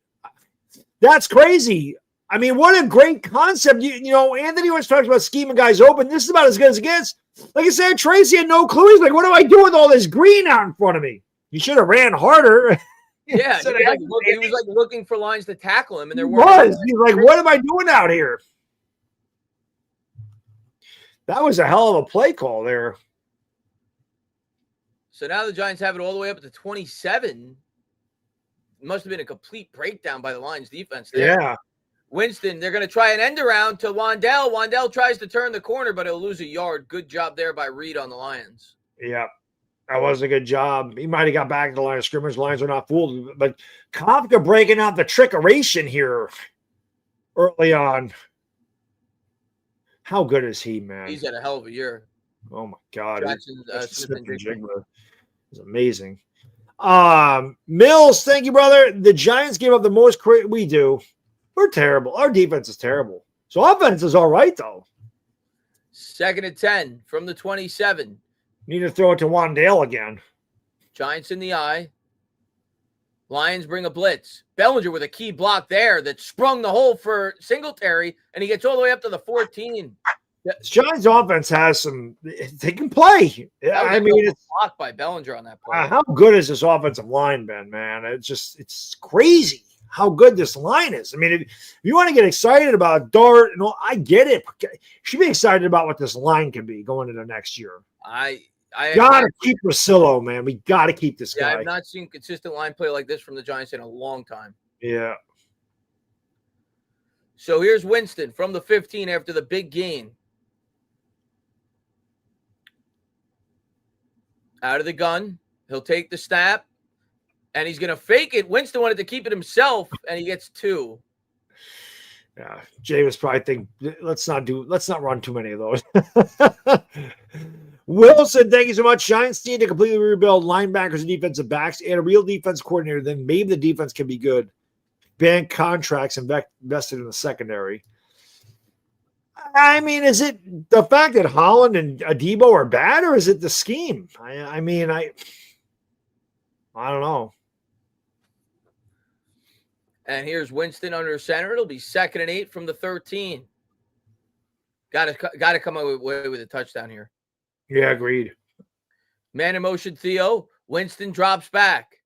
that's crazy. I mean, what a great concept. Anthony always talks about scheming guys open. This is about as good as it gets. Like I said, Tracy had no clue. He's like, what do I do with all this green out in front of me? You should have ran harder. Yeah, he was looking for lines to tackle him, and there was. He's like, what am I doing out here? That was a hell of a play call there. So now the Giants have it all the way up to 27. It must have been a complete breakdown by the Lions defense there. Yeah. Winston, they're going to try an end around to Wandale. Wandale tries to turn the corner, but he'll lose a yard. Good job there by Reed on the Lions. Yeah, that was a good job. He might have got back to the line of scrimmage. Lions are not fooled. But Kafka breaking out the trickeration here early on. How good is he, man? He's had a hell of a year. Oh, my God. Smith and Jigba. It's amazing. Mills, thank you, brother. The Giants gave up the most credit. We do. We're terrible. Our defense is terrible. So offense is all right, though. 2nd and 10 from the 27. Need to throw it to Wandale again. Giants in the eye. Lions bring a blitz. Bellinger with a key block there that sprung the hole for Singletary, and he gets all the way up to the 14. Giants offense has some – they can play. I mean, it's blocked by Bellinger on that play. How good is this offensive line been, man? It's crazy how good this line is. I mean, if you want to get excited about Dart and all, I get it. You should be excited about what this line can be going into next year. I gotta keep Rosillo, man. We gotta keep this guy. I've not seen consistent line play like this from the Giants in a long time. Yeah. So here's Winston from the 15 after the big gain. Out of the gun. He'll take the snap. And he's going to fake it. Winston wanted to keep it himself, and he gets 2. Yeah, Jameis probably think let's not run too many of those. Wilson, thank you so much. Giants need to completely rebuild linebackers and defensive backs and a real defense coordinator. Then maybe the defense can be good. Ban contracts invested in the secondary. I mean, is it the fact that Holland and Adebo are bad, or is it the scheme? I don't know. And here's Winston under center. It'll be 2nd and 8 from the 13. Got to come away with a touchdown here. Yeah, agreed. Man in motion, Theo. Winston drops back.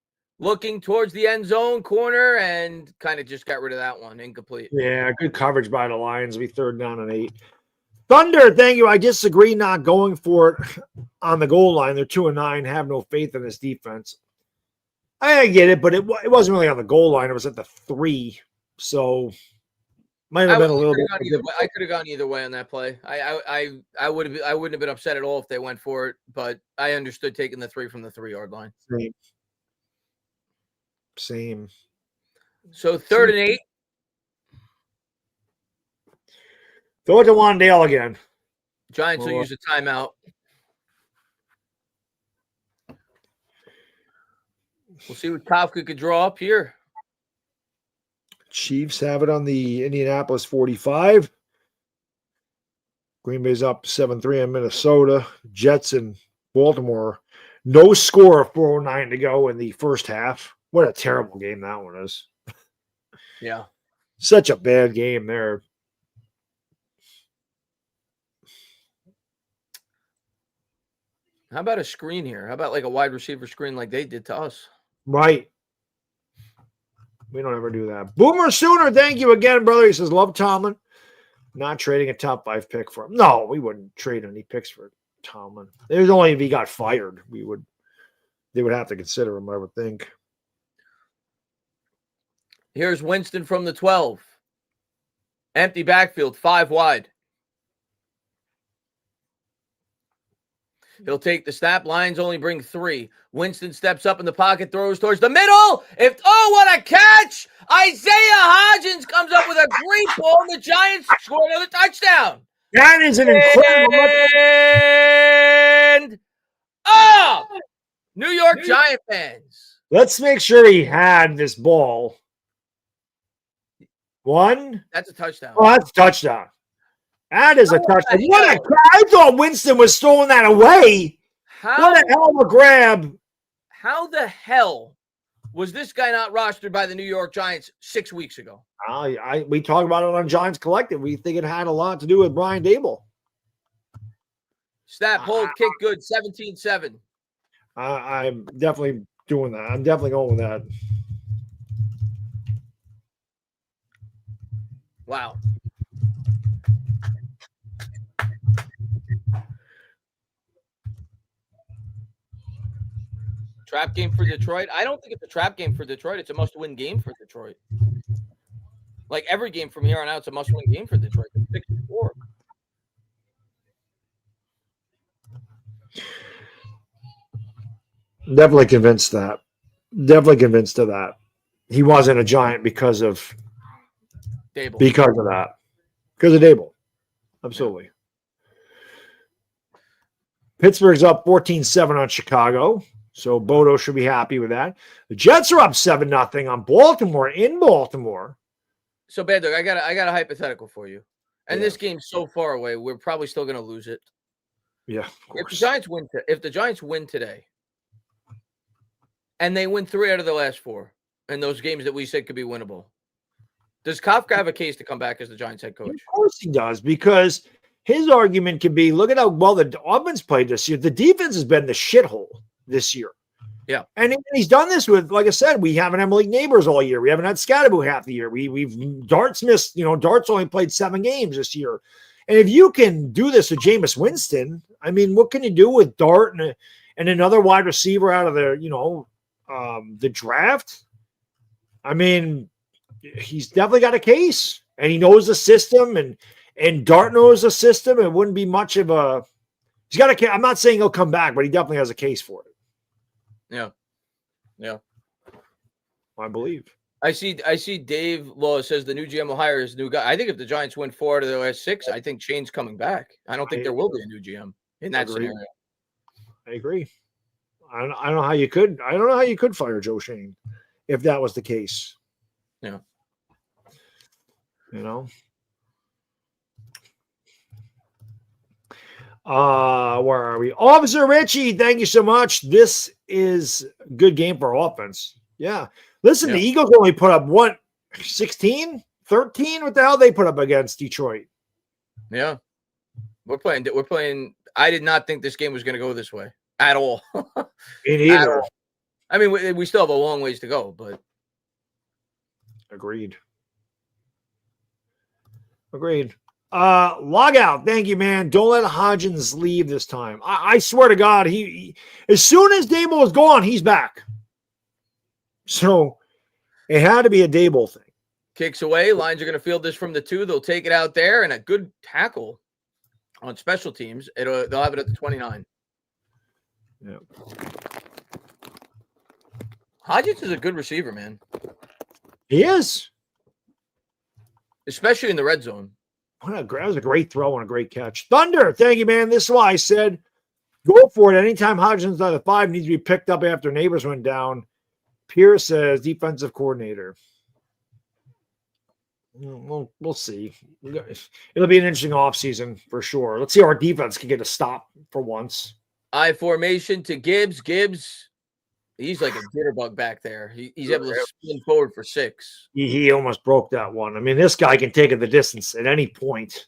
Looking towards the end zone corner and kind of just got rid of that one. Incomplete. Yeah, good coverage by the Lions. We 3rd down and 8. Thunder, thank you. I disagree not going for it on the goal line. They're 2-9, have no faith in this defense. I get it, but it wasn't really on the goal line. It was at the 3. So, Might have been a little bit. I could have gone either way on that play. I wouldn't have been upset at all if they went for it, but I understood taking the 3 from the 3-yard line. Same. So 3rd and 8. Throw it to Wandale again. Giants will use a timeout. We'll see what Kafka could draw up here. Chiefs have it on the Indianapolis 45. Green Bay's up 7-3 on Minnesota. Jets and Baltimore. No score, 4:09 to go in the first half. What a terrible game that one is. Yeah. Such a bad game there. How about a screen here? How about like a wide receiver screen like they did to us? Right. We don't ever do that. Boomer Sooner, thank you again, brother. He says, love Tomlin. Not trading a top 5 pick for him. No, we wouldn't trade any picks for Tomlin. There's only if he got fired. They would have to consider him, I would think. Here's Winston from the 12. Empty backfield, 5 wide. He'll take the snap. Lions only bring 3. Winston steps up in the pocket, throws towards the middle. What a catch! Isaiah Hodgins comes up with a great ball, and the Giants score another touchdown. That is an incredible. And New York Giant fans. Let's make sure he had this ball. 1. That's a touchdown. Oh, that's a touchdown. That is a touchdown. I thought Winston was throwing that away. What a hell of a grab. How the hell was this guy not rostered by the New York Giants 6 weeks ago? We talked about it on Giants Collective. We think it had a lot to do with Brian Dable. Snap, hold, kick good, 17-7. I'm definitely doing that. I'm definitely going with that. Wow. Trap game for Detroit? I don't think it's a trap game for Detroit. It's a must-win game for Detroit. Like every game from here on out, it's a must-win game for Detroit. It's 6-4. Definitely convinced that. Definitely convinced of that. He wasn't a Giant because of Dable. Because of that. Because of Dable. Absolutely. Pittsburgh's up 14-7 on Chicago. So Bodo should be happy with that. The Jets are up 7-0 on Baltimore in Baltimore. So Baddog, I got a hypothetical for you. And this game's so far away, we're probably still going to lose it. Yeah. If the Giants win today, and they win 3 out of the last 4 in those games that we said could be winnable, does Kafka have a case to come back as the Giants head coach? Of course he does, because his argument could be, look at how well the offense played this year. The defense has been the shithole this year. Yeah. And he's done this with, like I said, we haven't had Malik Neighbors all year. We haven't had Scatterbo half the year. Dart's missed, Dart's only played 7 games this year. And if you can do this with Jameis Winston, I mean, what can you do with Dart and another wide receiver out of the draft? I mean, he's definitely got a case, and he knows the system, and Dart knows the system. It wouldn't be much of a. He's got a. I'm not saying he'll come back, but he definitely has a case for it. Yeah. I believe. I see Dave Law says the new GM will hire his new guy. I think if the Giants win 4 out of their last 6, I think Shane's coming back. I don't think there will be a new GM in that scenario. I agree. I don't know how you could. I don't know how you could fire Joe Shane if that was the case. Yeah. Where are we? Officer Richie, thank you so much. This is a good game for offense. Yeah. Listen, The Eagles only put up 16, 13? What the hell they put up against Detroit? Yeah. We're playing. I did not think this game was going to go this way at all. At all. I mean, we still have a long ways to go, but. Agreed. Log out. Thank you, man. Don't let Hodgins leave this time. I swear to God, he as soon as Dable is gone, he's back. So it had to be a Dable thing. Kicks away. Lions are going to field this from the 2. They'll take it out there, and a good tackle on special teams. They'll have it at the 29. Yeah. Hodgins is a good receiver, man. He is. Especially in the red zone. That was a great throw and a great catch. Thunder, thank you, man. This is why I said go for it. Anytime Hodgins on the 5 needs to be picked up after neighbors went down. Pierce says defensive coordinator. We'll see. It'll be an interesting offseason for sure. Let's see how our defense can get a stop for once. I formation to Gibbs. Gibbs, he's like a jitterbug back there. He's able to spin forward for 6. He almost broke that one. I mean, this guy can take it the distance at any point.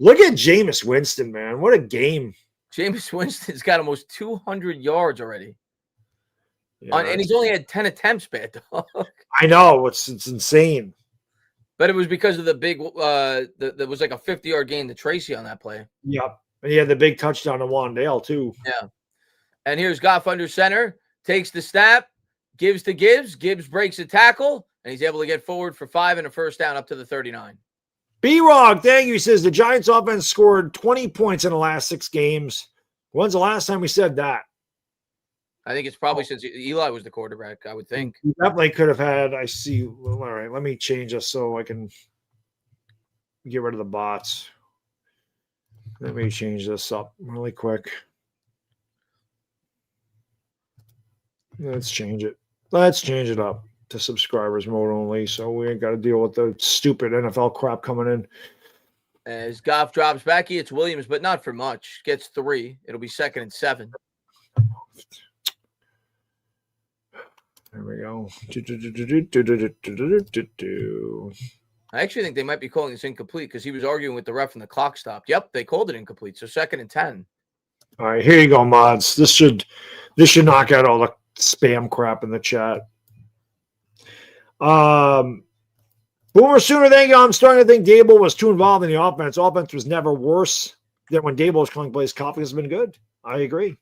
Look at Jameis Winston, man. What a game. Jameis Winston's got almost 200 yards already. Yeah, and he's only had 10 attempts, bad dog. I know. It's insane. But it was because of the big there was like a 50-yard gain to Tracy on that play. Yep. And he had the big touchdown to Wandale, too. Yeah. And here's Goff under center. Takes the snap. Gives to Gibbs. Gibbs breaks a tackle. And he's able to get forward for 5 and a first down up to the 39. B-Rog, thank you. He says the Giants offense scored 20 points in the last 6 games. When's the last time we said that? I think it's probably since Eli was the quarterback, I would think. He definitely could have had, I see. All right, let me change this so I can get rid of the bots. Let me change this up really quick. Let's change it. Let's change it up to subscribers mode only so we ain't got to deal with the stupid NFL crap coming in. As Goff drops back, he hits Williams, but not for much. Gets 3. It'll be 2nd and 7. There we go. I actually think they might be calling this incomplete because he was arguing with the ref and the clock stopped. Yep, they called it incomplete. So 2nd and 10. All right, here you go, mods. This should knock out all the spam crap in the chat. Boomer Sooner, thank you. I'm starting to think Dable was too involved in the offense. Offense was never worse than when Dable was calling plays. Confidence has been good. I agree.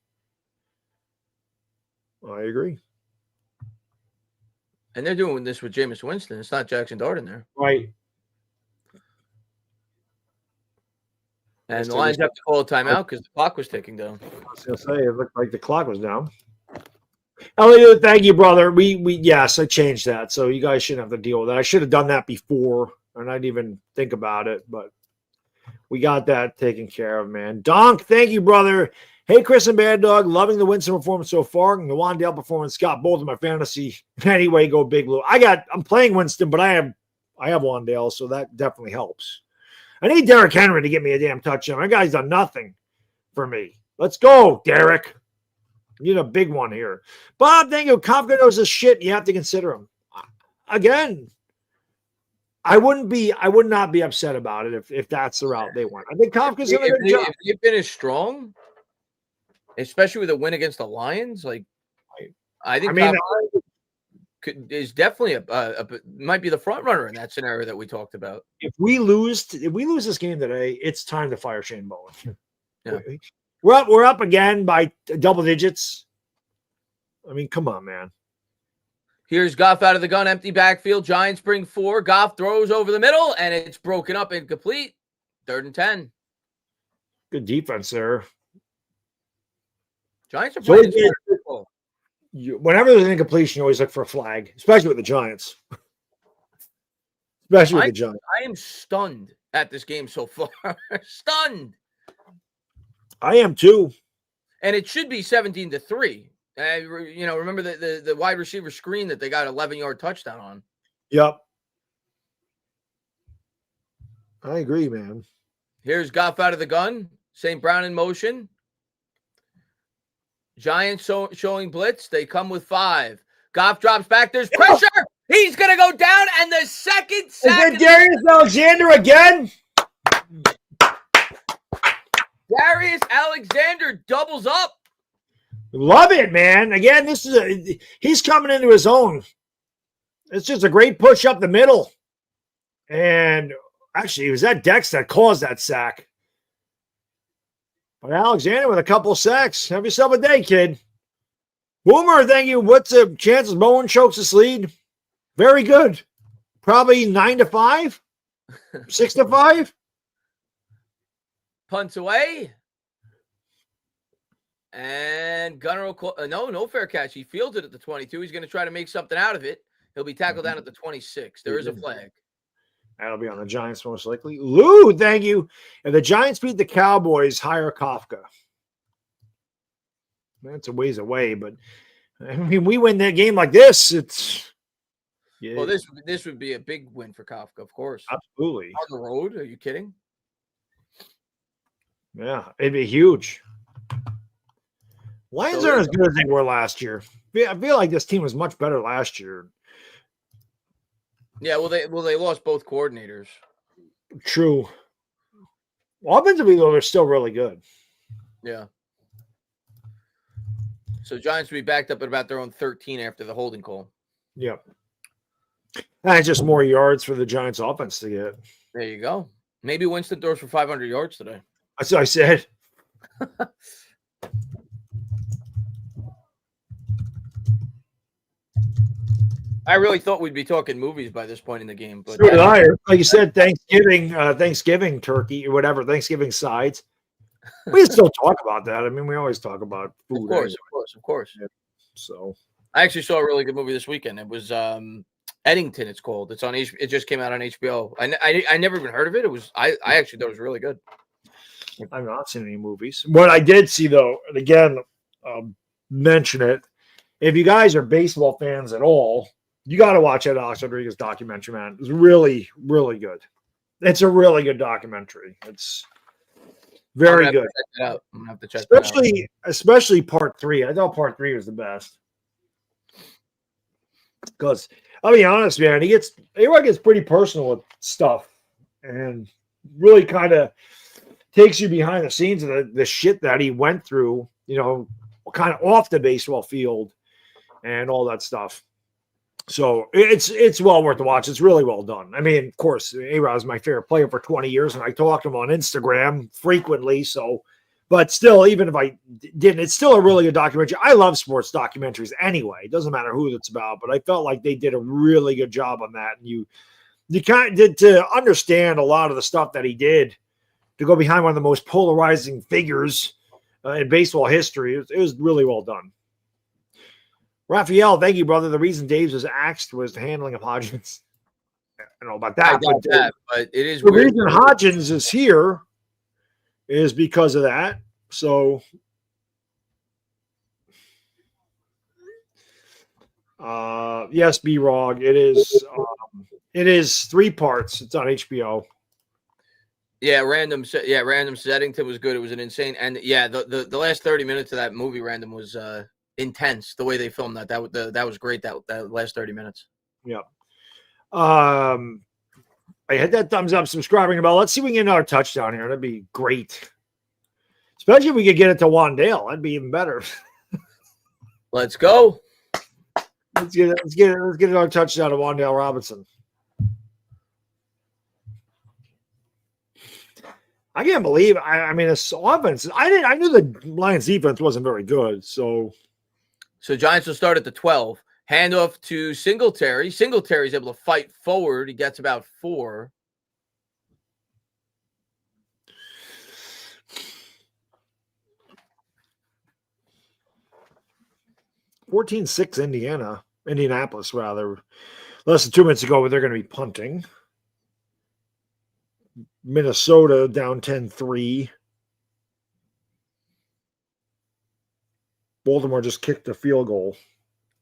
And they're doing this with Jameis Winston. It's not Jackson Dart in there. Right. And the Lions have to call a timeout because the clock was ticking down. I was going to say, it looked like the clock was down. Elliot, thank you, brother. Yes, I changed that. So you guys shouldn't have to deal with that. I should have done that before, and I didn't even think about it, but we got that taken care of, man. Donk, thank you, brother. Hey, Chris and Bad Dog, loving the Winston performance so far, and the Wandale performance got both of my fantasy. Anyway, go Big Blue. I'm playing Winston, but I have Wandale, so that definitely helps. I need Derrick Henry to get me a damn touchdown. That guy's done nothing for me. Let's go, Derrick. Need a big one here. Bob, thank you. Kafka knows his shit. You have to consider him. Again, I would not be upset about it if that's the route they went. I think Kafka's doing a good job. If they've been as strong, especially with a win against the Lions, I think is definitely might be the front runner in that scenario that we talked about. If we lose this game today, it's time to fire Shane Bowen. Yeah. We're up again by double digits. I mean, come on, man. Here's Goff out of the gun, empty backfield. Giants bring 4. Goff throws over the middle, and it's broken up, incomplete. 3rd and 10. Good defense there. Giants are playing football. Whenever there's an incompletion, you always look for a flag, especially with the Giants. I am stunned at this game so far. Stunned. I am too. And it should be 17-3. Remember the wide receiver screen that they got 11-yard touchdown on. Yep. I agree, man. Here's Goff out of the gun. St. Brown in motion. Giants showing blitz. They come with 5. Goff drops back. There's pressure. He's going to go down. And the second sack. Is it Darius Alexander again? Darius Alexander doubles up. Love it, man. Again, he's coming into his own. It's just a great push up the middle. And actually, it was that Dex that caused that sack. But Alexander with a couple sacks. Have yourself a day, kid. Boomer, thank you. What's the chances Bowen chokes this lead? Very good. Probably 9-5, 6-5. Punts away. And Gunner will no fair catch. He fielded at the 22. He's going to try to make something out of it. He'll be tackled down at the 26. There is a flag. That'll be on the Giants most likely. Lou, thank you. If the Giants beat the Cowboys, hire Kafka. That's a ways away, but I mean, we win that game like this. It's well, this would be a big win for Kafka, of course. Absolutely. On the road? Are you kidding? Yeah, it'd be huge. Lions aren't as good as they were last year. I feel like this team was much better last year. Yeah, well, they lost both coordinators. True. Offensively, though, they're still really good. Yeah. So Giants will be backed up at about their own 13 after the holding call. Yep. That's just more yards for the Giants offense to get. There you go. Maybe Winston throws for 500 yards today. That's what I said. I really thought we'd be talking movies by this point in the game. But so did I. Like you said, Thanksgiving turkey or whatever, Thanksgiving sides. We still talk about that. I mean, we always talk about food. Of course. Yeah. So I actually saw a really good movie this weekend. It was Eddington. It's called. It's on. It just came out on HBO. I never even heard of it. I actually thought it was really good. I've not seen any movies. What I did see though, and again, mention it. If you guys are baseball fans at all, you got to watch that Alex Rodriguez documentary, man. It's really, really good. It's a really good documentary. It's very good. I'm gonna have to check it out. Especially part 3. I thought part 3 was the best. Because I'll be honest, man, A-Rod gets pretty personal with stuff and really kind of takes you behind the scenes of the shit that he went through, kind of off the baseball field and all that stuff. So it's well worth the watch. It's really well done. I mean, of course, A-Rod is my favorite player for 20 years, and I talk to him on Instagram frequently. So, but still, even if I didn't, it's still a really good documentary. I love sports documentaries anyway. It doesn't matter who it's about, but I felt like they did a really good job on that. And you kind of did to understand a lot of the stuff that he did to go behind one of the most polarizing figures in baseball history. It was really well done. Raphael, thank you, brother. The reason Dave's was axed was the handling of Hodgins. I don't know about that. But it is the weird. reason Hodgins is here is because of that. So, yes, B-Rog, it is 3 parts. It's on HBO. Yeah, Random Seddington was good. It was an insane, and yeah, the last 30 minutes of that movie, Random, was intense. The way they filmed that was great. That last 30 minutes. Yeah. I hit that thumbs up, subscribing about. Let's see if we can get another touchdown here. That'd be great. Especially if we could get it to Wandale. That'd be even better. Let's go. Let's get another touchdown to Wandale Robinson. I can't believe. I mean, this offense. I knew the Lions defense wasn't very good. So Giants will start at the 12. Handoff to Singletary. Singletary's able to fight forward. He gets about 4. (14-6) Indianapolis, rather. Less than 2 minutes ago, they're going to be punting. Minnesota down 10-3. Baltimore just kicked a field goal.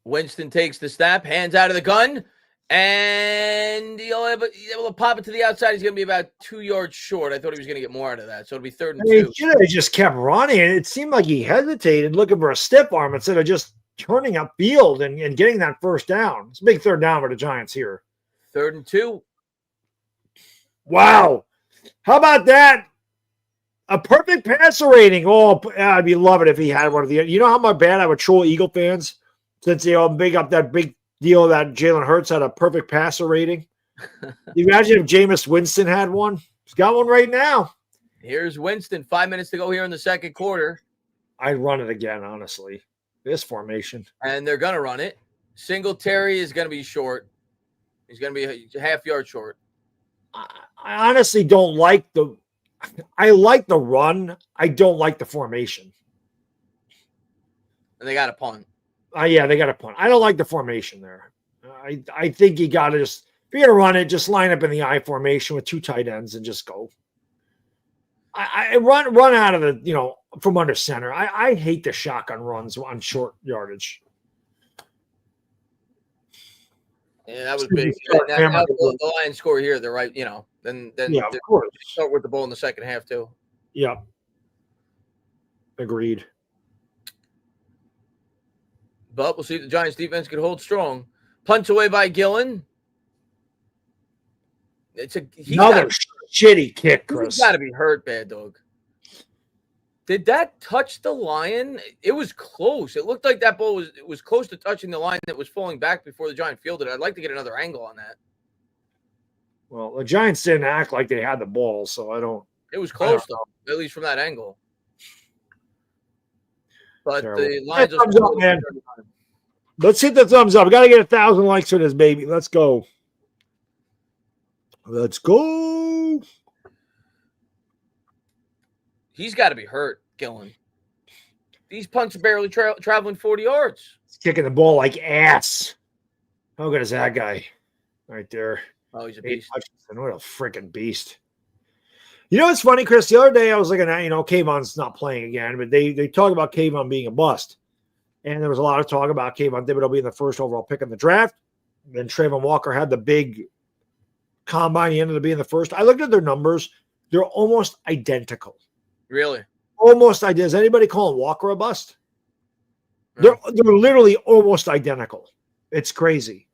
Winston takes the snap, hands out of the gun, and he'll able to pop it to the outside. He's going to be about 2 yards short. I thought he was going to get more out of that, so it'll be 3rd and 2. He just kept running. It seemed like he hesitated, looking for a stiff arm instead of just turning up field and getting that first down. It's a big 3rd down for the Giants here. 3rd and 2. Wow. How about that? A perfect passer rating. Oh, I'd be loving if he had one of the. You know how much bad I would troll Eagle fans since they all big up that big deal that Jalen Hurts had a perfect passer rating. You imagine if Jameis Winston had one? He's got one right now. Here's Winston. 5 minutes to go here in the second quarter. I'd run it again, honestly. This formation. And they're going to run it. Singletary is going to be short. He's going to be a half yard short. I honestly don't like the. I like the run. I don't like the formation. And they got a punt. Yeah, they got a punt. I don't like the formation there. I think you got to just, if you're going to run it, just line up in the I formation with 2 tight ends and just go. I run out of the, from under center. I hate the shotgun runs on short yardage. Yeah, that was big. Now the Lions score here. They're right, then yeah, of course. Start with the ball in the second half too. Yeah. Agreed. But we'll see if the Giants defense can hold strong. Punts away by Gillen. Another shitty kick, Chris. He's got to be hurt, Baddog. Did that touch the Lion? It was close. It looked like that ball was close to touching the line that was falling back before the Giant fielded it. I'd like to get another angle on that. Well, the Giants didn't act like they had the ball, so I don't. It was close, though, at least from that angle. But terrible. The Lions are thumbs up, man. Let's hit the thumbs up. We got to get 1,000 likes for this, baby. Let's go. Let's go. He's got to be hurt, Gillen. These punts are barely traveling 40 yards. He's kicking the ball like ass. How good is that guy? Right there. Oh, he's a beast. What a freaking beast. You know what's funny, Chris? The other day I was looking at, Kayvon's not playing again, but they talk about Kayvon being a bust. And there was a lot of talk about Kayvon Thibodeau being the first overall pick in the draft. Then Trayvon Walker had the big combine. He ended up being the first. I looked at their numbers. They're almost identical. Really? Almost identical. Does anybody call Walker a bust? No. They're literally almost identical. It's crazy.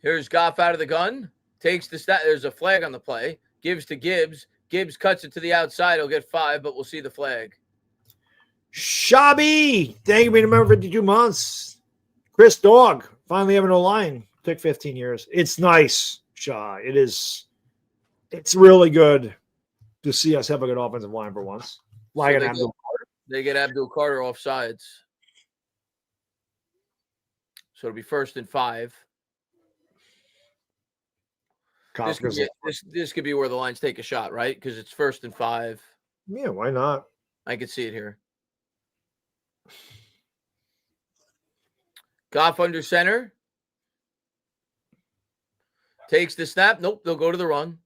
Here's Goff out of the gun. Takes the stat. There's a flag on the play. Gives to Gibbs. Gibbs cuts it to the outside. He'll get 5, but we'll see the flag. Shabby, thank you for being a member for 52 months. Chris Dog, finally having a line. Took 15 years. It's nice, Shaw. It is. It's really good to see us have a good offensive line for once. They get Abdul Carter off sides. So it'll be 1st and 5. This could be where the Lions take a shot, right? Because it's 1st and 5. Yeah, why not? I could see it here. Goff under center. Takes the snap. Nope, they'll go to the run.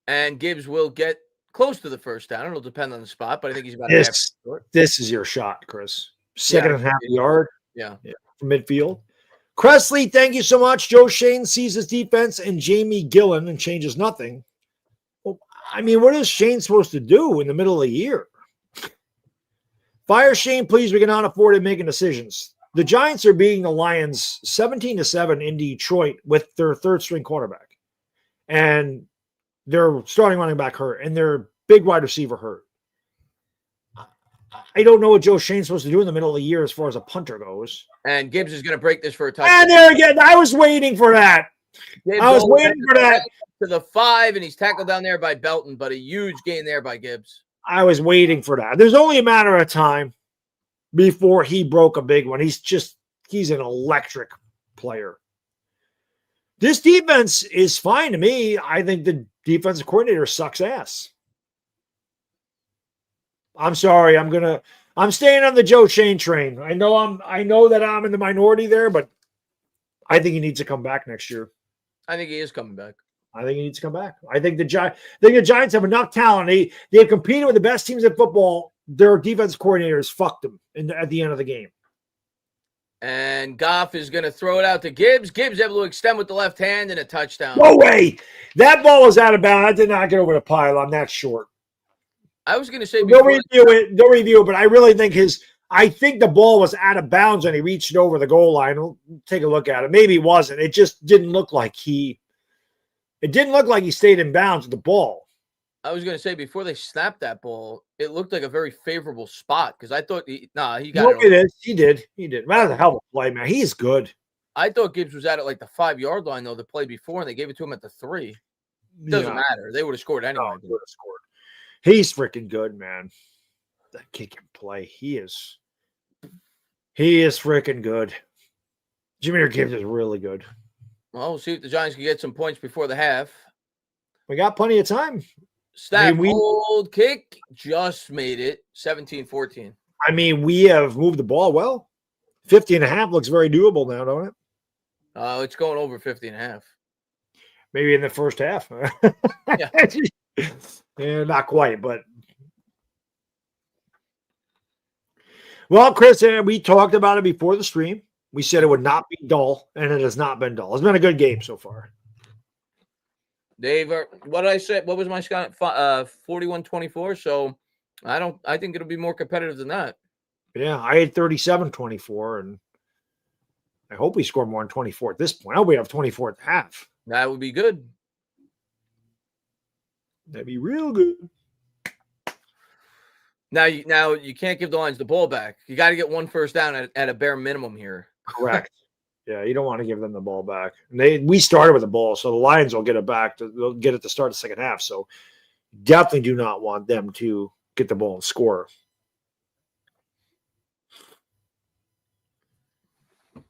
And Gibbs will get close to the first down. It'll depend on the spot, but I think he's about this is your shot, Chris. Second and a half yard. Yeah. From midfield. Cressley, thank you so much. Joe Shane sees his defense and Jamie Gillen and changes nothing. Well, I mean, what is Shane supposed to do in the middle of the year? Fire Shane, please. We cannot afford it making decisions. The Giants are beating the Lions 17-7 in Detroit with their 3rd string quarterback. And their starting running back hurt and their big wide receiver hurt. I don't know what Joe Shane's supposed to do in the middle of the year as far as a punter goes. And Gibbs is going to break this for a touchdown. And there again, I was waiting for that. I was waiting for that. To the 5, and he's tackled down there by Belton, but a huge gain there by Gibbs. I was waiting for that. There's only a matter of time before he broke a big one. He's an electric player. This defense is fine to me. I think the defensive coordinator sucks ass. I'm sorry. I'm staying on the Joe Shane train. I know that I'm in the minority there, but I think he needs to come back next year. I think he is coming back. I think he needs to come back. I think the Giants have enough talent. They've competed with the best teams in football. Their defensive coordinators fucked them at the end of the game. And Goff is going to throw it out to Gibbs. Gibbs able to extend with the left hand and a touchdown. No way. That ball was out of bounds. I did not get over the pylon. That's short. I was going to say don't review it, but I really think I think the ball was out of bounds when he reached over the goal line. We'll take a look at it. Maybe it wasn't. It just didn't look like he stayed in bounds with the ball. I was going to say before they snapped that ball, it looked like a very favorable spot because I thought he got it. He did. That was a hell of a play, man. He's good. I thought Gibbs was at it like the 5-yard line though. The play before, and they gave it to him at the 3. Doesn't matter. They would have scored anyway. They would have scored. He's freaking good, man. That kick and play. He is freaking good. Jahmyr Gibbs is really good. Well, we'll see if the Giants can get some points before the half. We got plenty of time. Snap, hold, kick, just made it 17-14. I mean, we have moved the ball well. 50.5 looks very doable now, don't it? It's going over 50.5. Maybe in the first half. Yeah. Yeah, not quite, but. Well, Chris, we talked about it before the stream. We said it would not be dull, and it has not been dull. It's been a good game so far. Dave, what did I say? What was my score? 41-24. So I think it'll be more competitive than that. Yeah, I had 37-24, and I hope we score more than 24 at this point. I hope we have 24 at the half. That would be good. That'd be real good. Now you can't give the Lions the ball back. You got to get one first down at a bare minimum here. Correct. Yeah, you don't want to give them the ball back. And we started with the ball, so the Lions will get it back. They'll get it to start the second half. So definitely do not want them to get the ball and score. A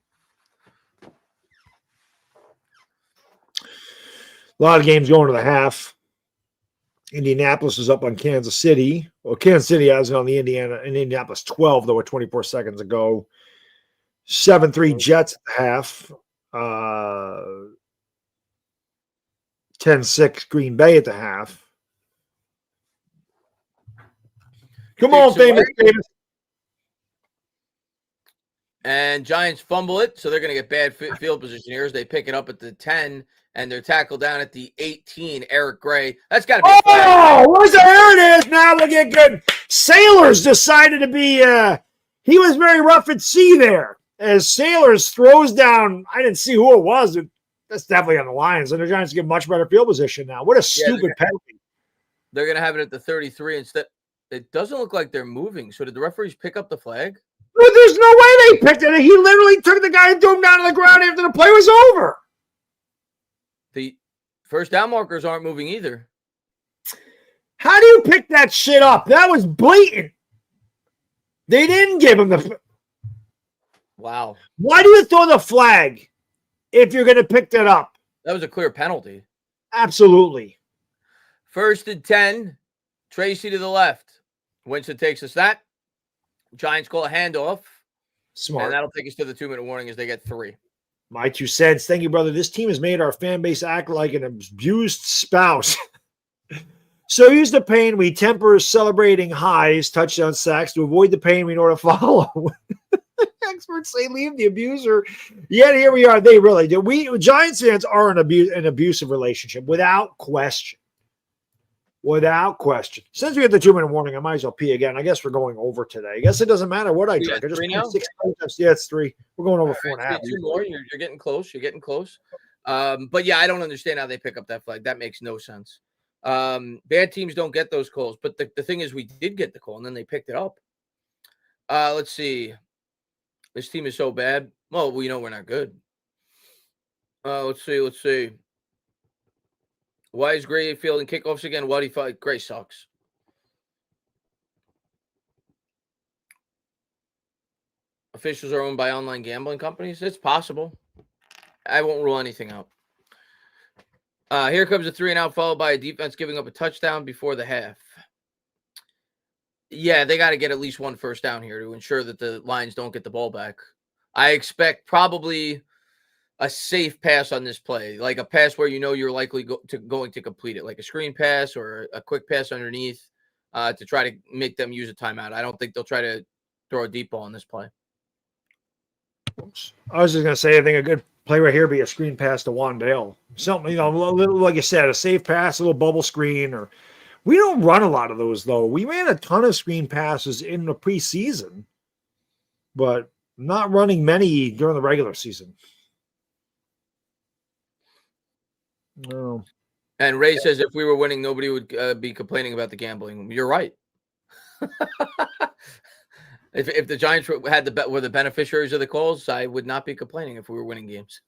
lot of games going to the half. Indianapolis is up on Kansas City. Well, Kansas City has it on the Indianapolis 12, though, with 24 seconds ago. 7-3 Jets at the half. 10-6 Green Bay at the half. Come on, famous. And Giants fumble it, so they're going to get bad field position here as they pick it up at the 10, and they're tackled down at the 18. Eric Gray. That's got to be. Where's the? There it is. Now we'll get good. Sailors decided to be. He was very rough at sea there. As Sailors throws down, I didn't see who it was. That's definitely on the Lions, and the Giants get much better field position now. What a stupid penalty! They're going to have it at the 33 instead. It doesn't look like they're moving. So did the referees pick up the flag? Well, there's no way they picked it. He literally took the guy and threw him down to the ground after the play was over. The first down markers aren't moving either. How do you pick that shit up? That was blatant. They didn't give him the. Wow. Why do you throw the flag if you're going to pick that up? That was a clear penalty. Absolutely. 1st and 10. Tracy to the left. Winston takes a snap. Giants call a handoff. Smart. And that'll take us to the 2-minute warning as they get 3. My 2 cents. Thank you, brother. This team has made our fan base act like an abused spouse. So use the pain. We temper celebrating highs, touchdown sacks. To avoid the pain, we know to follow. Experts say leave the abuser. Yet here we are. They really do. Giants fans are an abusive relationship without question. Without question. Since we had the 2-minute warning, I might as well pee again. I guess we're going over today. I guess it doesn't matter what I drink. I just now? 6 times. Yeah, it's 3. We're going over 4.5. 2 more. You're getting close. You're getting close. But yeah, I don't understand how they pick up that flag. That makes no sense. Bad teams don't get those calls. But the thing is, we did get the call, and then they picked it up. Let's see. This team is so bad. Well, we know we're not good. Let's see. Why is Gray fielding kickoffs again? What he thought Gray sucks. Officials are owned by online gambling companies. It's possible. I won't rule anything out. Here comes a 3-and-out followed by a defense giving up a touchdown before the half. Yeah, they got to get at least one first down here to ensure that the Lions don't get the ball back. I expect probably a safe pass on this play, like a pass where you know you're likely going to complete it, like a screen pass or a quick pass underneath to try to make them use a timeout. I don't think they'll try to throw a deep ball on this play. I was just going to say, I think a good play right here would be a screen pass to Wandale. Something, like you said, a safe pass, a little bubble screen. Or we don't run a lot of those, though. We ran a ton of screen passes in the preseason, but not running many during the regular season. No. And Ray says if we were winning, nobody would be complaining about the gambling. You're right. If the Giants were the beneficiaries of the calls, I would not be complaining if we were winning games.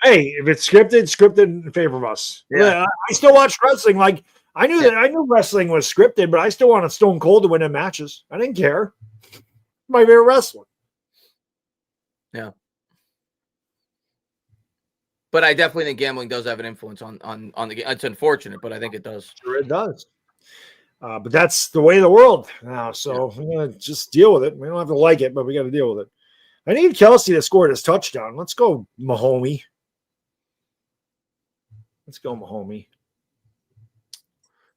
Hey, if it's scripted in favor of us. Yeah, I still watch wrestling. Like I knew wrestling was scripted, but I still wanted Stone Cold to win in matches. I didn't care. My favorite wrestler. Yeah. But I definitely think gambling does have an influence on the game. It's unfortunate, but I think it does. Sure, it does. But that's the way of the world now. So we're going to just deal with it. We don't have to like it, but we got to deal with it. I need Kelsey to score his touchdown. Let's go, Mahomie. Let's go, Mahomie.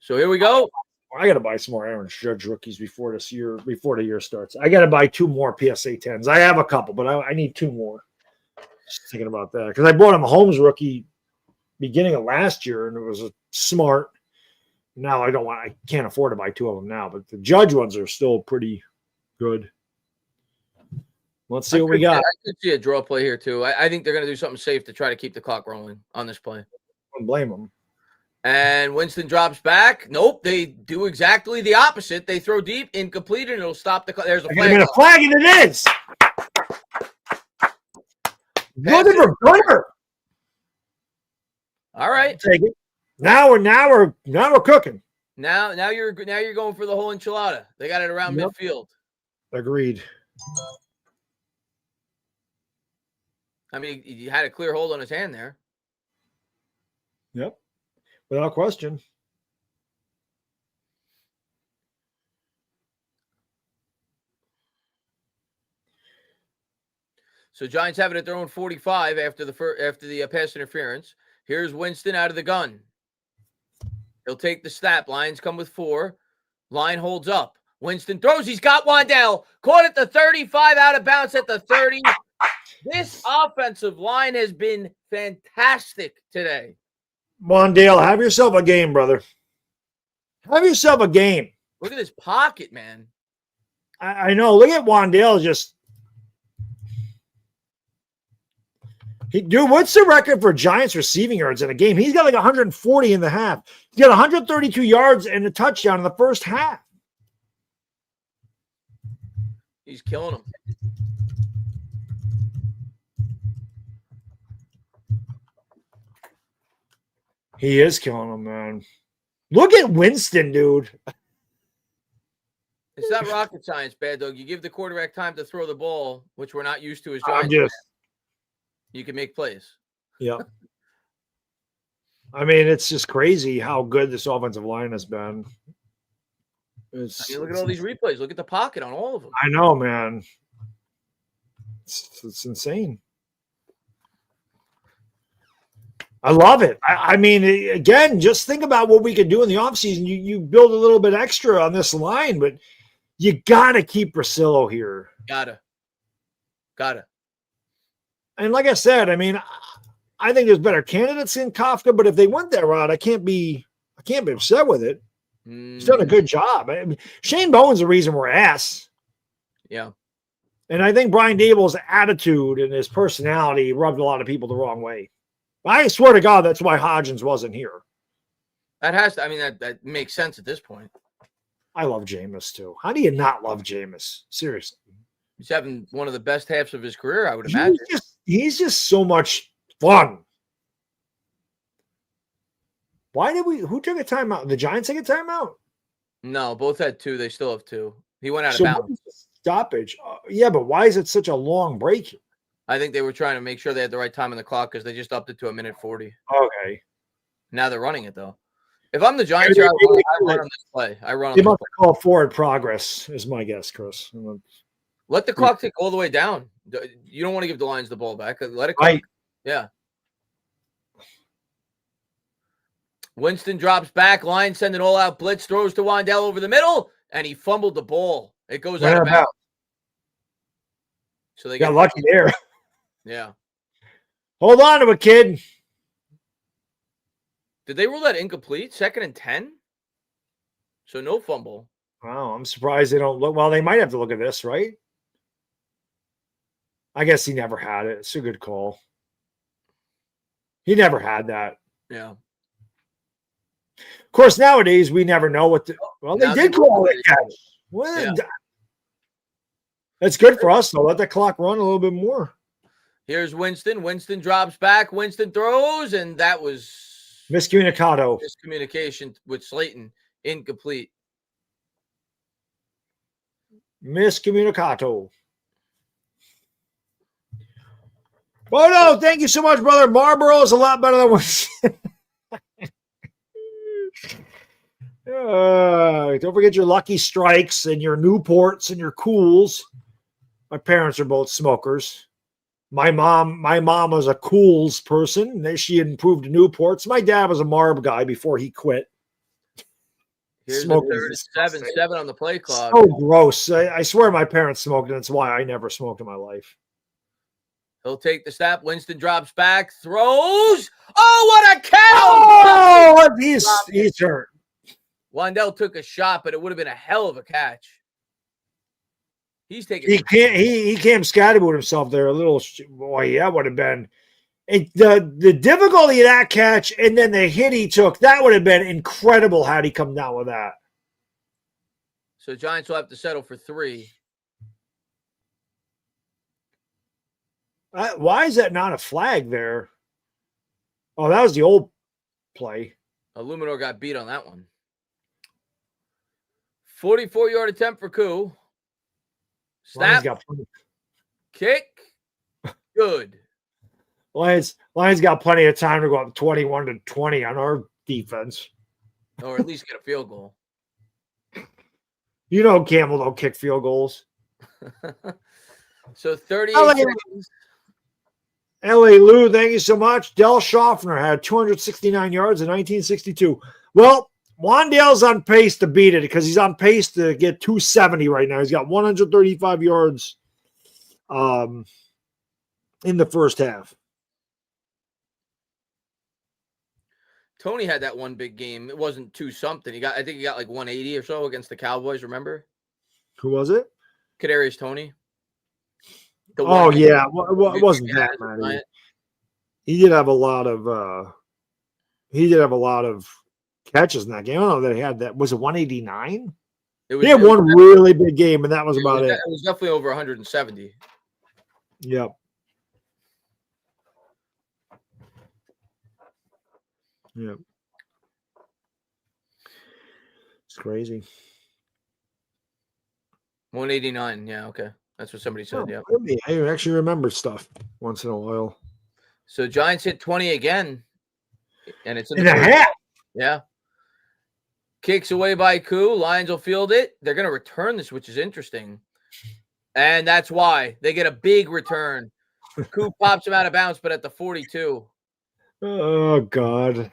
So here we go. I got to buy some more Aaron Judge rookies before the year starts. I got to buy 2 more PSA 10s. I have a couple, but I need 2 more. Just thinking about that because I bought a Mahomes rookie beginning of last year, and it was a smart. Now I can't afford to buy 2 of them now, but the Judge ones are still pretty good. Let's see what we got. I could see a draw play here too. I think they're going to do something safe to try to keep the clock rolling on this play. I don't blame them. And Winston drops back. Nope, they do exactly the opposite. They throw deep, incomplete, and it'll stop the clock. There's a flag. A flag, and it is. Good for Gunner. All right. Take it. Now we're cooking. Now you're going for the whole enchilada. They got it around midfield. Agreed. I mean, he had a clear hold on his hand there. Yep. Without question. So Giants have it at their own 45 after the pass interference. Here's Winston out of the gun. He'll take the snap. Lions come with 4. Line holds up. Winston throws. He's got Wandale. Caught at the 35, out of bounds at the 30. This offensive line has been fantastic today. Wandale, have yourself a game, brother. Have yourself a game. Look at this pocket, man. I know. Look at Wandale just. Dude, what's the record for Giants receiving yards in a game? He's got like 140 in the half. He's got 132 yards and a touchdown in the first half. He's killing them. He is killing them, man. Look at Winston, dude. It's not rocket science, Baddog. You give the quarterback time to throw the ball, which we're not used to as Giants. You can make plays. Yeah. I mean, it's just crazy how good this offensive line has been. Look at all these replays. Look at the pocket on all of them. I know, man. It's insane. I love it. I mean, again, just think about what we could do in the offseason. You build a little bit extra on this line, but you got to keep Brasillo here. Gotta. And like I said, I mean, I think there's better candidates in Kafka, but if they went that route, I can't be upset with it. He's done a good job. I mean, Shane Bowen's the reason we're ass. Yeah. And I think Brian Dable's attitude and his personality rubbed a lot of people the wrong way. I swear to God, that's why Hodgins wasn't here. That makes sense at this point. I love Jameis too. How do you not love Jameis? Seriously. He's having one of the best halves of his career, I would imagine. He's just so much fun. Who took a timeout? The Giants take a timeout? No, both had 2. They still have 2. He went out of bounds. Stoppage. Yeah, but why is it such a long break? I think they were trying to make sure they had the right time on the clock because they just upped it to 1:40. Okay. Now they're running it, though. If I'm the Giants, I run on this play. They must call forward progress, is my guess, Chris. Let the clock tick all the way down. You don't want to give the Lions the ball back. Let it go. Right. Yeah. Winston drops back. Lions send an all-out blitz. Throws to Wandale over the middle, and he fumbled the ball. It goes out of bounds. So they got lucky there. Yeah. Hold on to it, kid. Did they rule that incomplete? 2nd and 10? So no fumble. Wow, I'm surprised they don't look. Well, they might have to look at this, right? I guess he never had it. It's a good call. He never had that. Yeah. Of course, nowadays we never know what. They did call it catch. Well, that's good for us, though. Let the clock run a little bit more. Here's Winston. Winston drops back. Winston throws, and that was miscommunication with Slayton. Incomplete. Miscommunicato. Oh, no, thank you so much, brother. Marlboro is a lot better than what. Don't forget your Lucky Strikes and your Newports and your Cools. My parents are both smokers. My mom was a Cools person. She improved to Newports. My dad was a Marb guy before he quit. Here's the third 7-7 on the play clock. So gross. I swear my parents smoked, and that's why I never smoked in my life. He'll take the snap. Winston drops back, throws. Oh, what a catch! Oh, he's hurt. Wandale took a shot, but it would have been a hell of a catch. He's taking. He can't scatterboot himself there a little. Boy, that would have been the difficulty of that catch, and then the hit he took. That would have been incredible had he come down with that. So Giants will have to settle for 3. Why is that not a flag there? Oh, that was the old play. Illuminor got beat on that one. 44-yard attempt for Koo. Snap. Kick. Good. Lions got plenty of time to go up 21-20 on our defense. Or at least get a field goal. You know Campbell don't kick field goals. So 38 seconds. L.A. Lou, thank you so much. Del Schaffner had 269 yards in 1962. Well, Wandale's on pace to beat it because he's on pace to get 270 right now. He's got 135 yards in the first half. Tony had that one big game. It wasn't 2-something. I think he got like 180 or so against the Cowboys, remember? Who was it? Kadarius Toney. Oh, yeah. Well, it wasn't that many. He did have a lot of catches in that game. I don't know that he had that. Was it 189? He had one really big game, and that was about it. It was definitely over 170. Yep. Yep. It's crazy. 189. Yeah, okay. That's what somebody said. Yeah. I actually remember stuff once in a while. So Giants hit 20 again. And it's in a half. Yeah. Kicks away by Koo. Lions will field it. They're going to return this, which is interesting. And that's why they get a big return. Koo pops him out of bounds, but at the 42. Oh, God.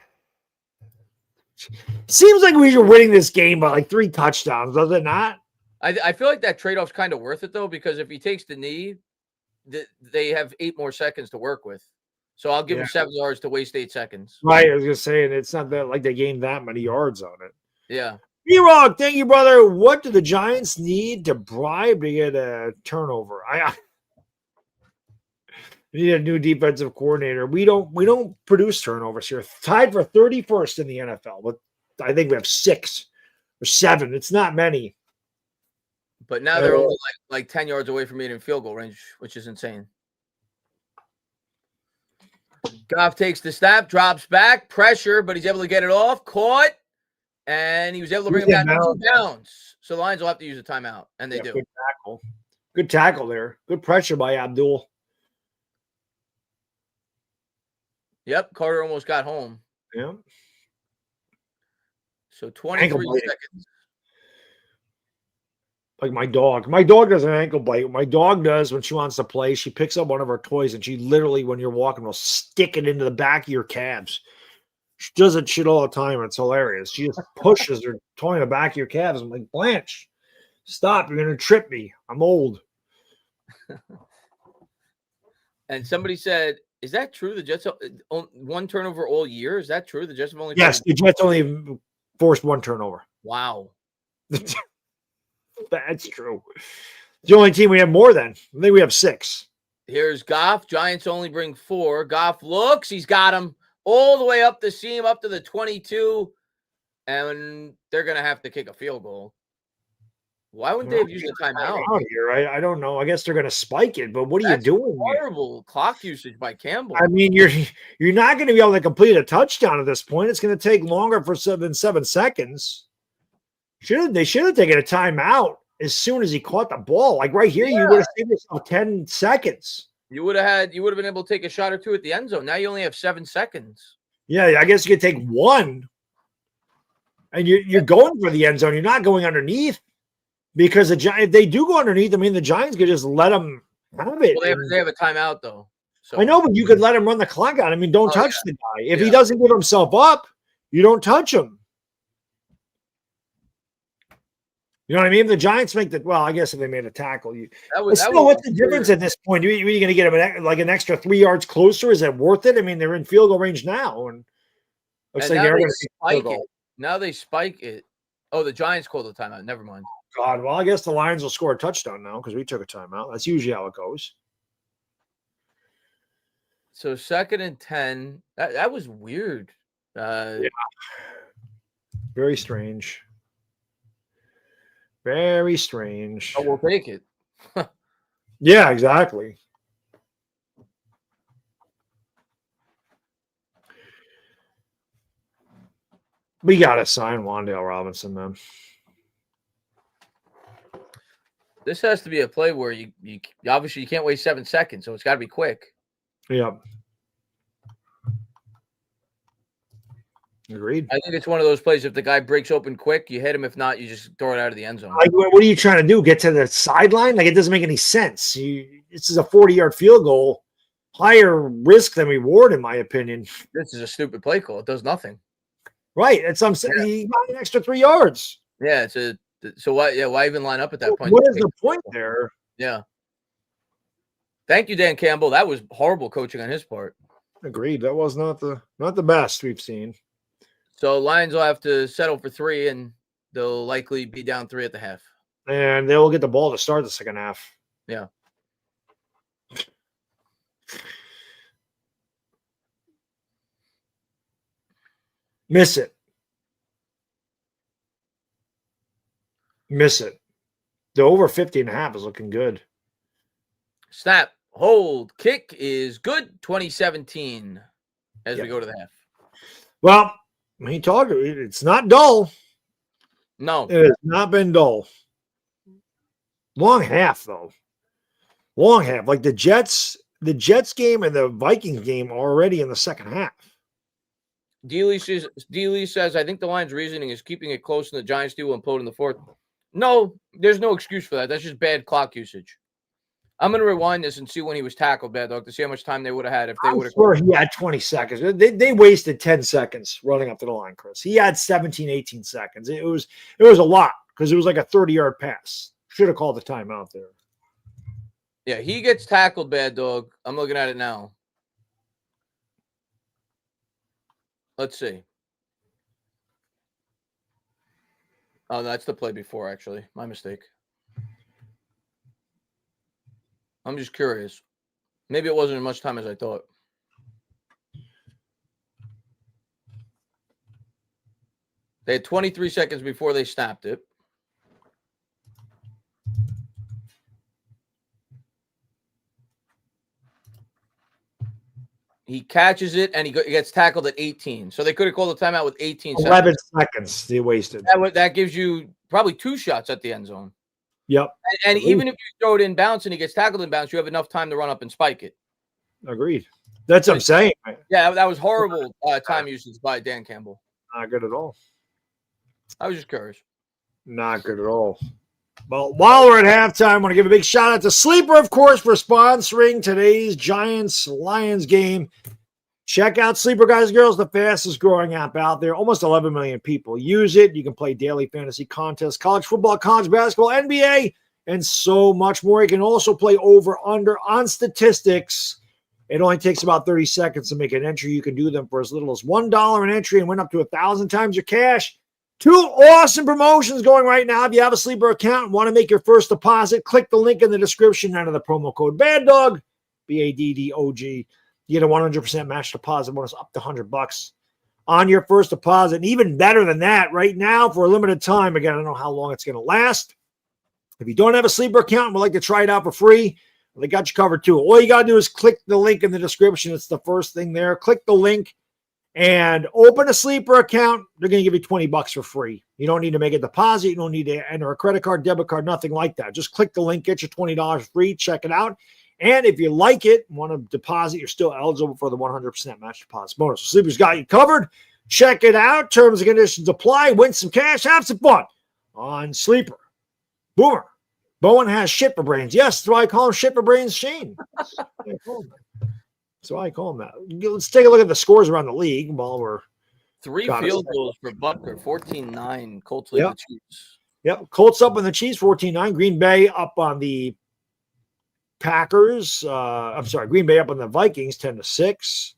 Seems like we were winning this game by like 3 touchdowns, does it not? I feel like that trade-off's kind of worth it, though, because if he takes the knee, they have 8 more seconds to work with. So I'll give him 7 yards to waste 8 seconds. Right, I was just saying, it's not that like they gained that many yards on it. Yeah. B-Rock, thank you, brother. What do the Giants need to bribe to get a turnover? We need a new defensive coordinator. We don't produce turnovers here. Tied for 31st in the NFL, but I think we have 6 or 7. It's not many. But now they're only like 10 yards away from being in field goal range, which is insane. Goff takes the snap, drops back, pressure, but he's able to get it off, caught, and he was able to bring him down 2 bounds. So the Lions will have to use a timeout, and they do. Good tackle. Good tackle there. Good pressure by Abdul. Yep, Carter almost got home. Yeah. So 23 seconds. Like my dog. My dog does an ankle bite. What my dog does when she wants to play, she picks up one of her toys and she literally, when you're walking, will stick it into the back of your calves. She does that shit all the time. It's hilarious. She just pushes her toy in the back of your calves. I'm like, Blanche, stop. You're going to trip me. I'm old. And somebody said, is that true? The Jets have 1 turnover all year? Is that true? The Jets have only the Jets only forced 1 turnover. Wow. That's true. The only team we have more than. I think we have 6. Here's Goff. Giants only bring 4. Goff looks. He's got him all the way up the seam, up to the 22. And they're going to have to kick a field goal. Why wouldn't they have used the timeout? Here, I don't know. I guess they're going to spike it, but what are you doing? Horrible clock usage by Campbell. I mean, you're not going to be able to complete a touchdown at this point. It's going to take longer than 7 seconds. They should have taken a timeout as soon as he caught the ball. Like right here, you would have saved yourself 10 seconds. You would have been able to take a shot or two at the end zone. Now you only have 7 seconds. Yeah, I guess you could take one, and you're going for the end zone. You're not going underneath, because if they do go underneath, I mean, the Giants could just let them have it. Well, they have a timeout though. So I know, but you could let him run the clock out. I mean, don't touch the guy. If he doesn't give himself up, you don't touch him. You know what I mean? The Giants make that. Well, I guess if they made a tackle, what's the difference at this point? Are you going to get him an extra 3 yards closer? Is it worth it? I mean, they're in field goal range now, and looks like they're going to spike it. Now they spike it. Oh, the Giants called the timeout. Never mind. God, well, I guess the Lions will score a touchdown now because we took a timeout. That's usually how it goes. So 2nd and 10. That was weird. Yeah. Very strange. Very strange. Oh, we'll take it. Yeah, exactly. We got to sign Wandale Robinson, man. This has to be a play where you obviously you can't waste 7 seconds, so it's got to be quick. Yeah. Agreed. I think it's one of those plays. If the guy breaks open quick, you hit him. If not, you just throw it out of the end zone. Like, what are you trying to do? Get to the sideline? Like, it doesn't make any sense. This is a 40-yard field goal. Higher risk than reward, in my opinion. This is a stupid play call. It does nothing. Right. It's I'm saying he got an extra 3 yards. Yeah. So why? Yeah. Why even line up at that point? What is the point there? Yeah. Thank you, Dan Campbell. That was horrible coaching on his part. Agreed. That was not the best we've seen. So Lions will have to settle for 3, and they'll likely be down 3 at the half. And they'll get the ball to start the second half. Yeah. Miss it. The over 50.5 is looking good. Snap, hold, kick is good. 2017 as we go to the half. Well, it's not dull. No. It has not been dull. Long half, though. Long half. Like the Jets game and the Vikings game already in the second half. D-Lee says, I think the Lions' reasoning is keeping it close and the Giants do will implode in the fourth. No, there's no excuse for that. That's just bad clock usage. I'm going to rewind this and see when he was tackled, Baddog, to see how much time they would have had if they would have. Sure, he had 20 seconds. They wasted 10 seconds running up to the line, Chris. He had 17, 18 seconds. It was a lot because it was like a 30-yard pass. Should have called the timeout there. Yeah, he gets tackled, Baddog. I'm looking at it now. Let's see. Oh, that's the play before, actually. My mistake. I'm just curious. Maybe it wasn't as much time as I thought. They had 23 seconds before they snapped it. He catches it, and he gets tackled at 18. So they could have called a timeout with 18 seconds. 11 seconds they wasted. That gives you probably 2 shots at the end zone. Yep. And even if you throw it in bounce and he gets tackled in bounce, you have enough time to run up and spike it. Agreed. That's what I'm saying. Yeah, that was horrible time usage by Dan Campbell. Not good at all. I was just curious. Not good at all. Well, while we're at halftime, I want to give a big shout out to Sleeper, of course, for sponsoring today's Giants-Lions game. Check out Sleeper, guys and girls, the fastest growing app out there. Almost 11 million people use it. You can play daily fantasy contests, college football, college basketball, NBA, and so much more. You can also play over-under on statistics. It only takes about 30 seconds to make an entry. You can do them for as little as $1 an entry and win up to 1,000 times your cash. 2 awesome promotions going right now. If you have a Sleeper account and want to make your first deposit, click the link in the description under the promo code BADDOG, BADDOG. You get a 100% match deposit bonus up to $100 on your first deposit. And even better than that, right now for a limited time, again, I don't know how long it's going to last. If you don't have a Sleeper account and would like to try it out for free, well, they got you covered too. All you got to do is click the link in the description. It's the first thing there. Click the link and open a Sleeper account. They're going to give you $20 for free. You don't need to make a deposit. You don't need to enter a credit card, debit card, nothing like that. Just click the link, get your $20 free, check it out. And if you like it, want to deposit, you're still eligible for the 100% match deposit bonus. Sleeper's got you covered. Check it out. Terms and conditions apply. Win some cash. Have some fun on Sleeper. Boomer. Bowen has shit for brains. Yes, that's why I call him shit for brains, Shane. That's why I call him that. Let's take a look at the scores around the league while we're 3 field goals for Butker, 14-9. Colts lead the Chiefs. Yep. Colts up on the Chiefs, 14-9. Green Bay up on the Packers. Green Bay up on the Vikings, 10-6.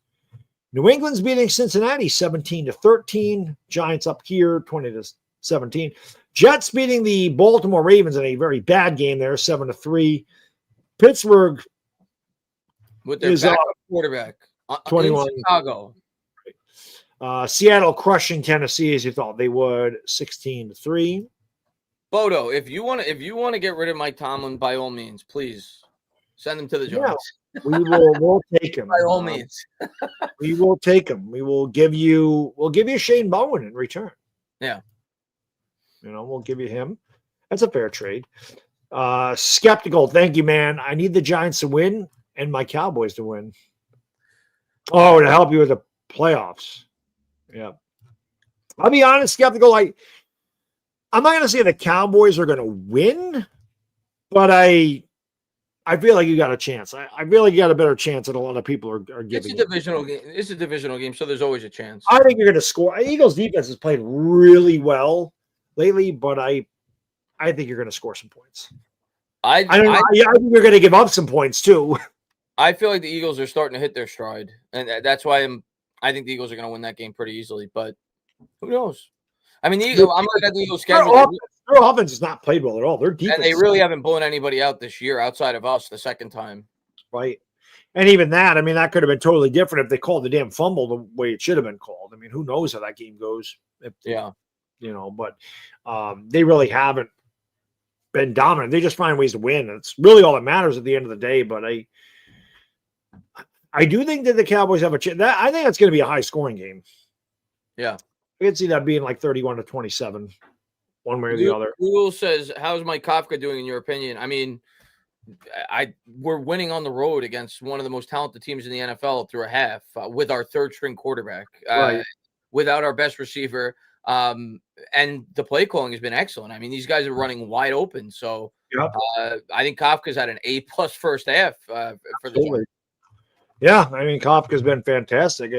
New England's beating Cincinnati, 17-13. Giants up here, 20-17. Jets beating the Baltimore Ravens in a very bad game there, 7-3. Pittsburgh with their backup quarterback 21 in Chicago. Seattle crushing Tennessee as you thought they would, 16-3. Bodo, if you want to get rid of Mike Tomlin, by all means, please send him to the Giants. Yeah, we'll take him. By all means. We will take him. We'll give you Shane Bowen in return. Yeah. We'll give you him. That's a fair trade. Skeptical. Thank you, man. I need the Giants to win and my Cowboys to win. Oh, to help you with the playoffs. Yeah. I'll be honest, Skeptical. I'm not going to say the Cowboys are going to win, but I feel like you got a chance. I feel like you got a better chance than a lot of people are giving. It's a divisional game. It's a divisional game, so there's always a chance. I think you're going to score. Eagles defense has played really well lately, but I think you're going to score some points. I think you're going to give up some points too. I feel like the Eagles are starting to hit their stride, and that's why I think the Eagles are going to win that game pretty easily. But who knows? I mean, I'm looking at the Eagles' schedule. Their offense has not played well at all. Their defense, and they really haven't blown anybody out this year outside of us the second time. Right. And even that, I mean, that could have been totally different if they called the damn fumble the way it should have been called. I mean, who knows how that game goes? But they really haven't been dominant. They just find ways to win. It's really all that matters at the end of the day. But I do think that the Cowboys have a chance. I think that's going to be a high scoring game. Yeah. I could see that being like 31-27, one way or the other. Google says, how's Mike Kafka doing in your opinion? I mean, we're winning on the road against one of the most talented teams in the NFL through a half with our third string quarterback, without our best receiver. And the play calling has been excellent. I mean, these guys are running wide open. So I think Kafka's had an A+ first half for the team. Yeah, I mean, Kafka's been fantastic.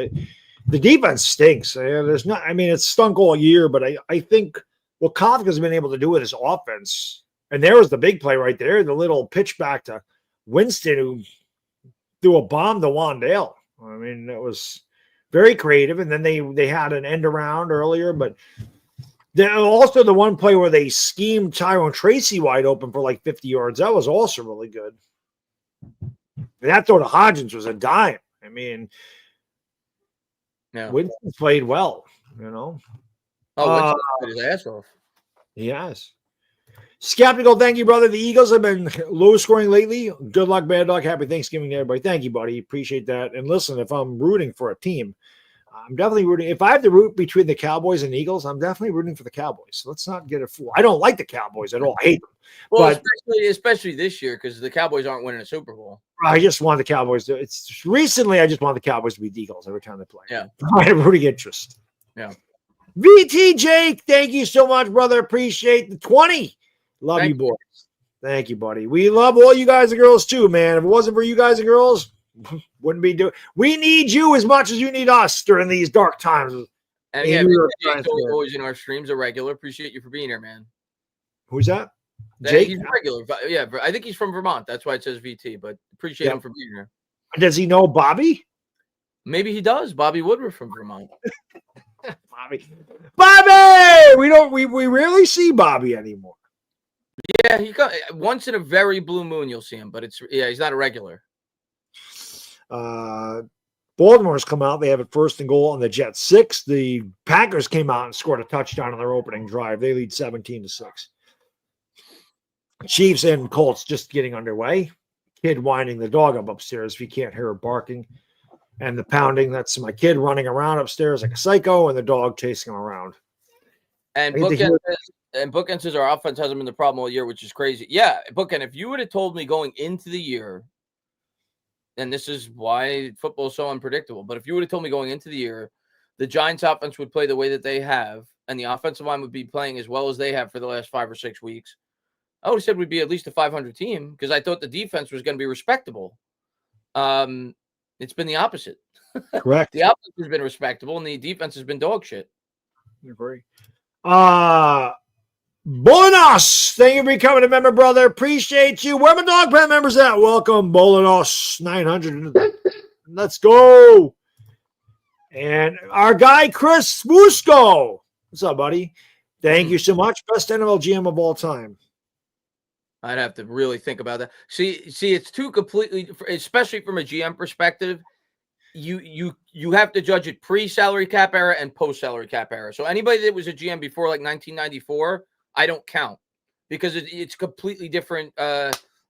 The defense stinks. It's stunk all year, but I think what Kafka's been able to do with his offense, and there was the big play right there, the little pitch back to Winston who threw a bomb to Wandale. I mean, it was very creative. And then they had an end around earlier, but also the one play where they schemed Tyrone Tracy wide open for like 50 yards. That was also really good. And that throw to Hodgins was a dime. I mean, Winston played well, Oh, Winston played his ass off. Yes. Skeptical, thank you, brother. The Eagles have been low scoring lately. Good luck, Bad Dog. Happy Thanksgiving to everybody. Thank you, buddy. Appreciate that. And listen, if I'm rooting for a team, I'm definitely rooting. If I have to root between the Cowboys and Eagles, I'm definitely rooting for the Cowboys. So let's not get a fool. I don't like the Cowboys at all. I hate them. Well, especially this year because the Cowboys aren't winning a Super Bowl. I just want the Cowboys to. Recently, I just want the Cowboys to beat the Eagles every time they play. Yeah. I have rooting interest. Yeah. VT Jake, thank you so much, brother. Appreciate the 20. Love you, boys. Thank you, buddy. We love all you guys and girls too, man. If it wasn't for you guys and girls, wouldn't be doing. We need you as much as you need us during these dark times. And yeah, always in our streams, a regular. Appreciate you for being here, man. Who's that? Jake? He's regular. Yeah, I think he's from Vermont. That's why it says VT, but appreciate him for being here. Does he know Bobby? Maybe he does. Bobby Woodruff from Vermont. Bobby! We rarely see Bobby anymore. Yeah, he once in a very blue moon you'll see him, but he's not a regular. Baltimore's come out. They have it 1st and goal on the Jets 6. The Packers came out and scored a touchdown on their opening drive. They lead 17-6. Chiefs and Colts just getting underway. Kid winding the dog up upstairs if you can't hear her barking. And the pounding, that's my kid running around upstairs like a psycho and the dog chasing him around. And Bookend says our offense hasn't been the problem all year, which is crazy. Yeah, Bookend, if you would have told me going into the year and this is why football is so unpredictable. But if you would have told me going into the year, the Giants offense would play the way that they have, and the offensive line would be playing as well as they have for the last 5 or 6 weeks, I would have said we'd be at least a 500 team because I thought the defense was going to be respectable. It's been the opposite. Correct. The offense has been respectable, and the defense has been dog shit. Agree. Bolanos, thank you for becoming a member, brother. Appreciate you. Where my dog brand members at? Welcome, Bolanos 900. Let's go. And our guy Chris Musco. What's up, buddy? Thank you so much. Best NFL GM of all time. I'd have to really think about that. See, it's two completely, especially from a GM perspective. You have to judge it pre-salary cap era and post-salary cap era. So anybody that was a GM before like 1994, I don't count because it's completely different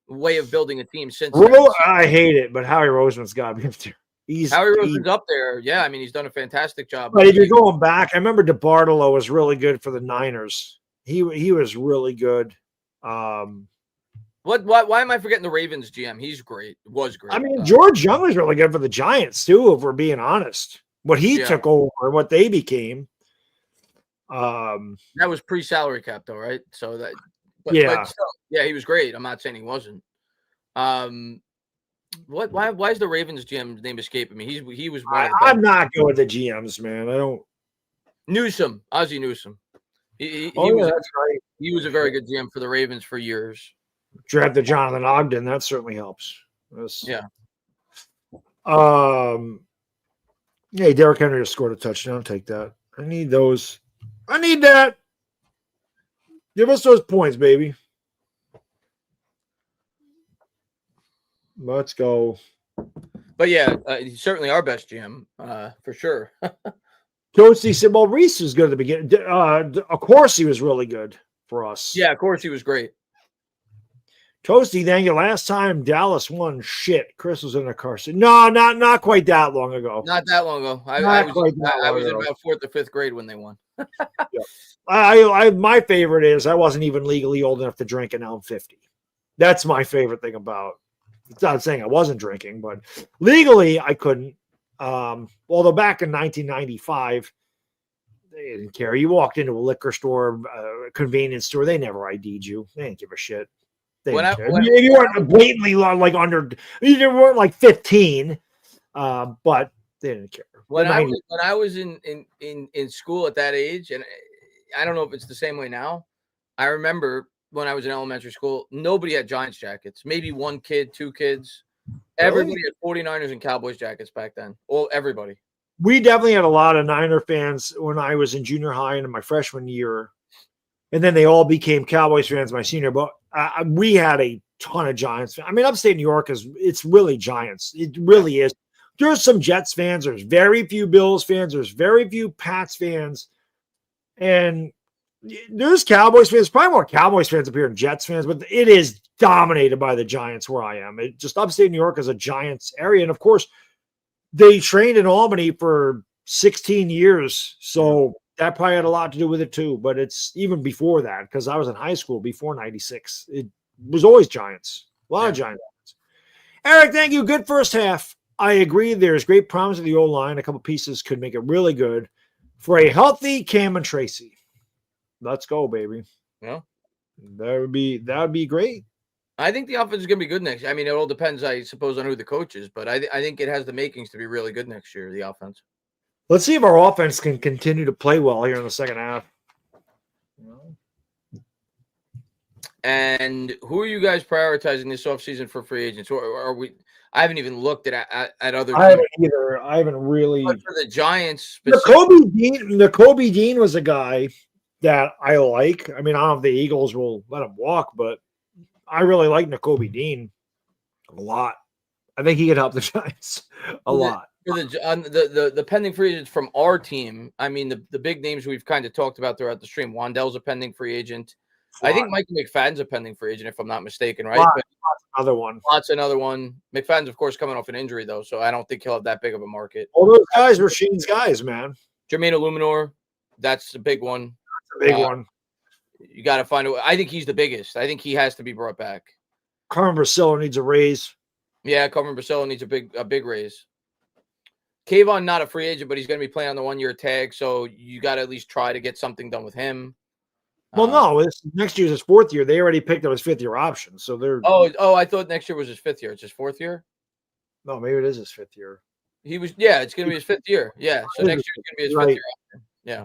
way of building a team since. I hate it, but Howie Roseman's got to be up there. Howie Roseman's up there. Yeah, I mean, he's done a fantastic job. But if you're going back, I remember DeBartolo was really good for the Niners. He was really good. Why am I forgetting the Ravens GM? He's great. Was great. I mean, George Young was really good for the Giants too, if we're being honest. What he took over, what they became. That was pre-salary cap though, right? So that but still, he was great. I'm not saying he wasn't. Why is the Ravens GM's name escaping me? He was one of the I'm not good with the GMs, man. I don't Newsome, Ozzie Newsome. That's right. He was a very good GM for the Ravens for years. Drafted Jonathan Ogden, that certainly helps. Yeah. Hey, Derrick Henry just scored a touchdown. Take that. I need those. I need that. Give us those points, baby. Let's go. But yeah, he's certainly our best GM, for sure. Coach said, well, Reese was good at the beginning. Of course, he was really good for us. Yeah, of course, he was great. Toasty, thank you. Last time Dallas won, shit. Chris was in a car. No, not quite that long ago. Not that long ago. I was in about 4th or 5th grade when they won. My favorite is I wasn't even legally old enough to drink, and now I'm 50. That's my favorite thing about. It's not saying I wasn't drinking, but legally I couldn't. Although back in 1995, they didn't care. You walked into a liquor store, a convenience store, they never ID'd you. They didn't give a shit. You weren't blatantly like under, you weren't like 15, but they didn't care. When I was in school at that age, and I don't know if it's the same way now. I remember when I was in elementary school, nobody had Giants jackets. Maybe one kid, 2 kids. Everybody had 49ers and Cowboys jackets back then. Everybody. We definitely had a lot of Niner fans when I was in junior high and in my freshman year. And then they all became Cowboys fans my senior. But we had a ton of Giants. I mean, upstate New York it's really Giants. It really is. There's some Jets fans. There's very few Bills fans. There's very few Pats fans. And there's Cowboys fans. Probably more Cowboys fans up here than Jets fans. But it is dominated by the Giants where I am. Just upstate New York is a Giants area. And, of course, they trained in Albany for 16 years. So that probably had a lot to do with it too, but it's even before that because I was in high school before 96. It was always Giants. A lot of Giants. Eric, thank you. Good first half. I agree. There's great promise of the O-line. A couple pieces could make it really good for a healthy Cam and Tracy. Let's go, baby. Yeah, that would be great. I think the offense is going to be good next year. I mean, it all depends, I suppose, on who the coach is, but I think it has the makings to be really good next year, the offense. Let's see if our offense can continue to play well here in the second half. And who are you guys prioritizing this offseason for free agents? Or are we? I haven't even looked at other. I haven't either. I haven't really. But for the Giants, Nakobe Dean was a guy that I like. I mean, I don't know if the Eagles will let him walk, but I really like Nakobe Dean a lot. I think he could help the Giants a lot. For the pending free agents from our team, I mean, the big names we've kind of talked about throughout the stream. Wandale's a pending free agent. I think Mike McFadden's a pending free agent, if I'm not mistaken, right? Lott's another one. Lott's another one. McFadden's, of course, coming off an injury, though, so I don't think he'll have that big of a market. All those guys were Sheen's guys, man. Jermaine Illuminor, that's the big one. That's a big one. You got to find a way. I think he's the biggest. I think he has to be brought back. Carmen Brasillo needs a raise. Yeah, Carmen Brasillo needs a big raise. Kayvon, not a free agent, but he's going to be playing on the 1-year tag, so you got to at least try to get something done with him. Well, no, next year's his 4th year. They already picked up his 5th-year option, so they're. Oh, I thought next year was his 5th year. It's his 4th year. No, maybe it is his 5th year. He was, yeah, it's going to be his 5th year. Yeah, so next year is going to be his 5th year option. Yeah.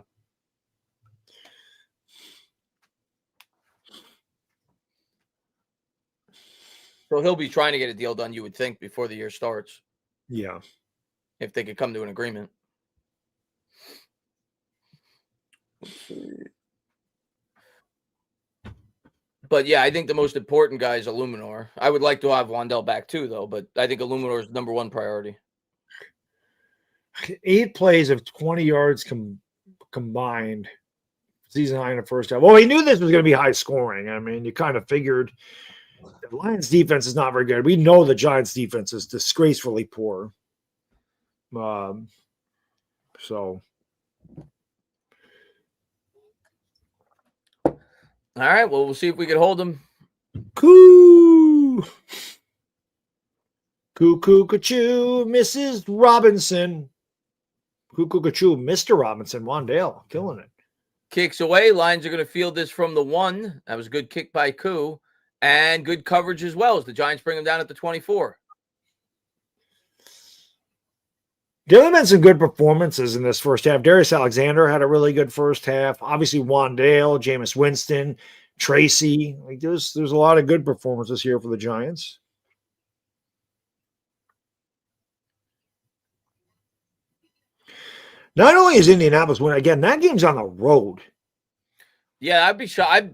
So he'll be trying to get a deal done, you would think, before the year starts. Yeah. If they could come to an agreement. Let's see. But yeah, I think the most important guy is Illuminor. I would like to have Wandale back too, though, but I think Illuminor is number 1 priority. 8 plays of 20 yards combined. Season high in the first half. Well, he knew this was going to be high scoring. I mean, you kind of figured the Lions defense is not very good. We know the Giants defense is disgracefully poor. So. All right. Well, we'll see if we can hold him. Coo. Cuckoo-ca-choo, Mrs. Robinson. Cuckoo-ca-choo, Mr. Robinson. Wandale, killing it. Kicks away. Lions are going to field this from the 1. That was a good kick by Koo. And good coverage as well as the Giants bring him down at the 24. There have been some good performances in this first half. Darius Alexander had a really good first half. Obviously, Wandale, Jameis Winston, Tracy. Like there's a lot of good performances here for the Giants. Not only is Indianapolis winning, again, that game's on the road. Yeah, I'd be shocked.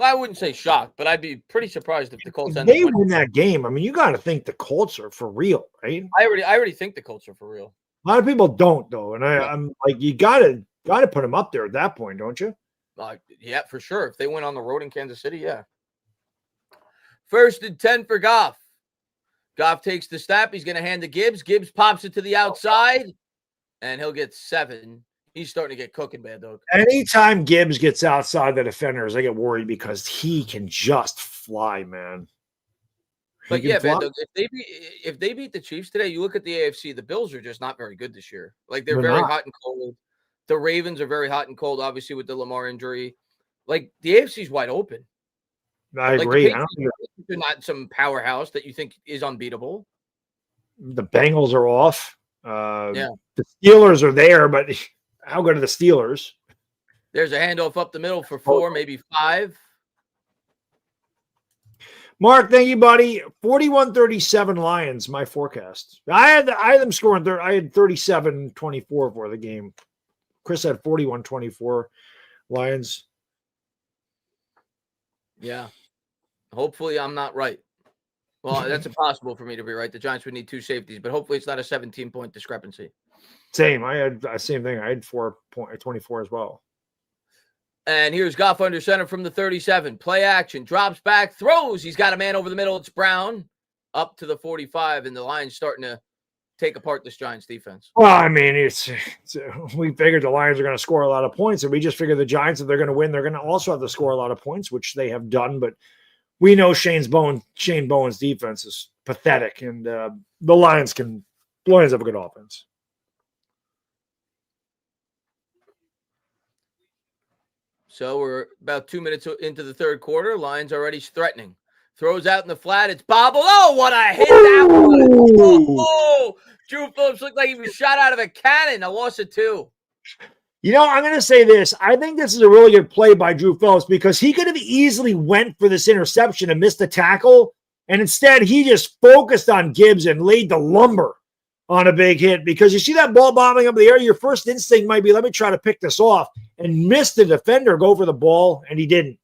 I wouldn't say shocked, but I'd be pretty surprised if the Colts end up winning. They win that game. I mean, you got to think the Colts are for real, right? I already think the Colts are for real. A lot of people don't, though, and I'm like, you gotta put them up there at that point, don't you? Yeah, for sure. If they went on the road in Kansas City, yeah. 1st and 10 for Goff. Goff takes the snap. He's going to hand to Gibbs. Gibbs pops it to the outside, and he'll get 7. He's starting to get cooking, Baddog. Anytime Gibbs gets outside the defenders, I get worried because he can just fly, man. But yeah, Baddog, if they beat the Chiefs today, you look at the AFC, the Bills are just not very good this year. Like they're very hot and cold. The Ravens are very hot and cold, obviously, with the Lamar injury. Like the AFC's wide open. I agree. They're not some powerhouse that you think is unbeatable. The Bengals are off. The Steelers are there, but how good are the Steelers? There's a handoff up the middle for 4, maybe 5. Mark, thank you, buddy. 41-37 Lions, my forecast. I had them scoring. I had 37-24 for the game. Chris had 41-24 Lions. Yeah. Hopefully I'm not right. Well, that's impossible for me to be right. The Giants would need 2 safeties, but hopefully it's not a 17-point discrepancy. Same. I had the same thing. I had 24 as well. And here's Goff under center from the 37. Play action. Drops back. Throws. He's got a man over the middle. It's Brown up to the 45. And the Lions starting to take apart this Giants defense. Well, I mean, we figured the Lions are going to score a lot of points. And we just figured the Giants, if they're going to win, they're going to also have to score a lot of points, which they have done. But we know Shane Bowen's defense is pathetic. And the Lions have a good offense. So we're about 2 minutes into the third quarter. Lions already threatening. Throws out in the flat. It's bobbled. Oh, what a hit that was. Oh, Drew Phillips looked like he was shot out of a cannon. A loss of 2. You know, I'm going to say this. I think this is a really good play by Drew Phillips because he could have easily went for this interception and missed the tackle. And instead, he just focused on Gibbs and laid the lumber on a big hit because you see that ball bobbing up in the air. Your first instinct might be, let me try to pick this off, and missed the defender go for the ball, and he didn't.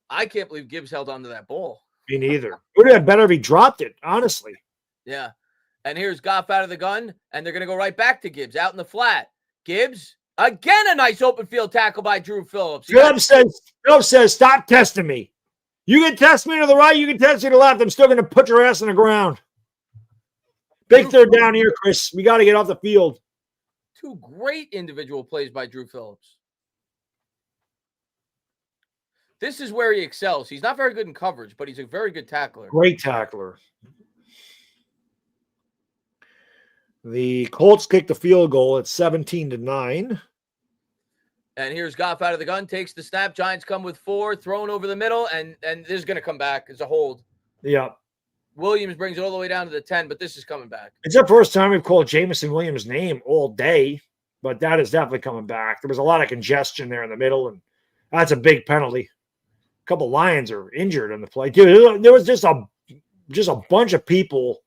I can't believe Gibbs held on to that ball. Me neither. Would have been better if he dropped it, honestly. Yeah. And here's Goff out of the gun, and they're going to go right back to Gibbs out in the flat. Gibbs, again, a nice open field tackle by Drew Phillips. Phillips says, stop testing me. You can test me to the right, you can test me to the left. I'm still going to put your ass on the ground. Big third down here, Chris. We got to get off the field. 2 great individual plays by Drew Phillips. This is where he excels. He's not very good in coverage, but he's a very good tackler. Great tackler. The Colts kicked the field goal at 17-9. And here's Goff out of the gun, takes the snap. Giants come with 4, thrown over the middle, and this is going to come back. It's a hold. Yeah. Williams brings it all the way down to the 10, but this is coming back. It's the first time we've called Jameson Williams' name all day, but that is definitely coming back. There was a lot of congestion there in the middle, and that's a big penalty. A couple Lions are injured in the play. Dude, there was just a bunch of people.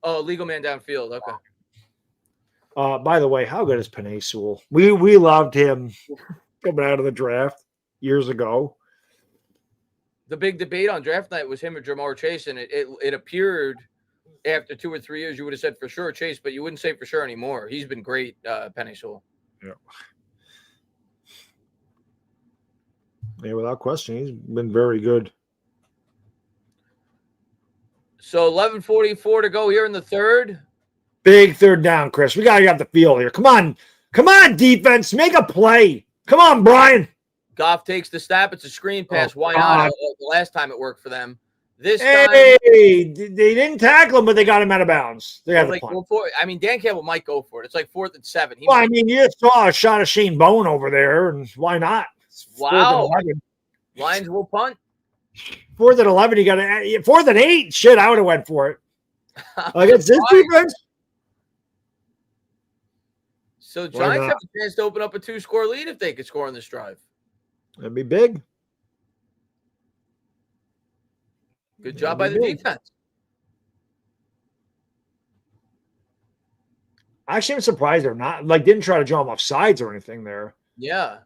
Oh, legal man downfield. Okay. By the way, how good is Penei Sewell? We loved him coming out of the draft years ago. The big debate on draft night was him or Jamar Chase, and it appeared after 2 or 3 years you would have said for sure Chase, but you wouldn't say for sure anymore. He's been great, Penei Sewell. Yeah, without question, he's been very good. So 11:44 to go here in the third. Big third down, Chris. We got to get the field here. Come on, defense, make a play. Come on, Brian. Goff takes the snap. It's a screen pass. Why not? The last time it worked for them. This time, they didn't tackle him, but they got him out of bounds. They had Dan Campbell might go for it. It's like 4th and 7. You just saw a shot of Shane Bowen over there, and why not? Wow. Lions will punt. 4th and 11. You got 4th and 8. Shit, I would have went for it. Against this defense. So Giants have a chance to open up a 2-score lead if they could score on this drive. That'd be big. Good job by the defense. Actually, I'm surprised they're not didn't try to draw them off sides or anything there. Yeah.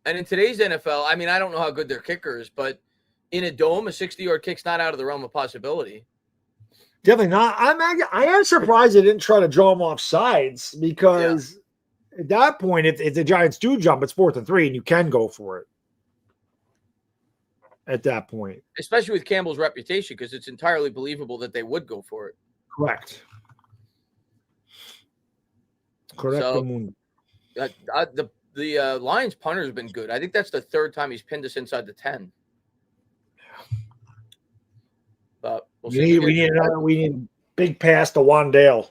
And in today's NFL, I don't know how good their kicker is, but in a dome, a 60-yard kick's not out of the realm of possibility. Definitely not. I am surprised they didn't try to draw them off sides because at that point, if the Giants do jump, it's 4th and 3, and you can go for it at that point. Especially with Campbell's reputation, because it's entirely believable that they would go for it. Correct. So, the Lions punter has been good. I think that's the 3rd time he's pinned us inside the 10. But we need a big pass to Wandale.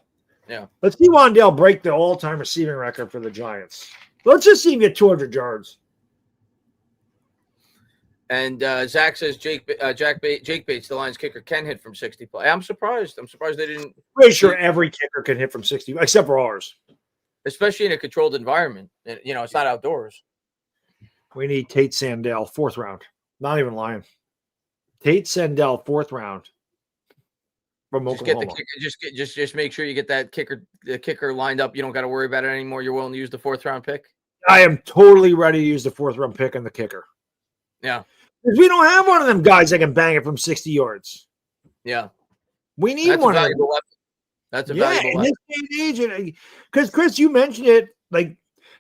Yeah. Let's see Wandale break the all-time receiving record for the Giants. Let's just see him get 200 yards. And Zach says Jake Bates, the Lions kicker, can hit from 60 play. I'm surprised. They didn't. Pretty sure every kicker can hit from 60, except for ours. Especially in a controlled environment. It's not outdoors. We need Tate Sandell, 4th round. Not even lying. Tate Sandell, 4th round. From Oklahoma. Get the kicker. Just make sure you get the kicker lined up. You don't got to worry about it anymore. You're willing to use the 4th round pick. I am totally ready to use the 4th round pick on the kicker. Yeah. Because we don't have one of them guys that can bang it from 60 yards. Yeah. We need one of them. That's a valuable weapon. In this day and age, because Chris, you mentioned it.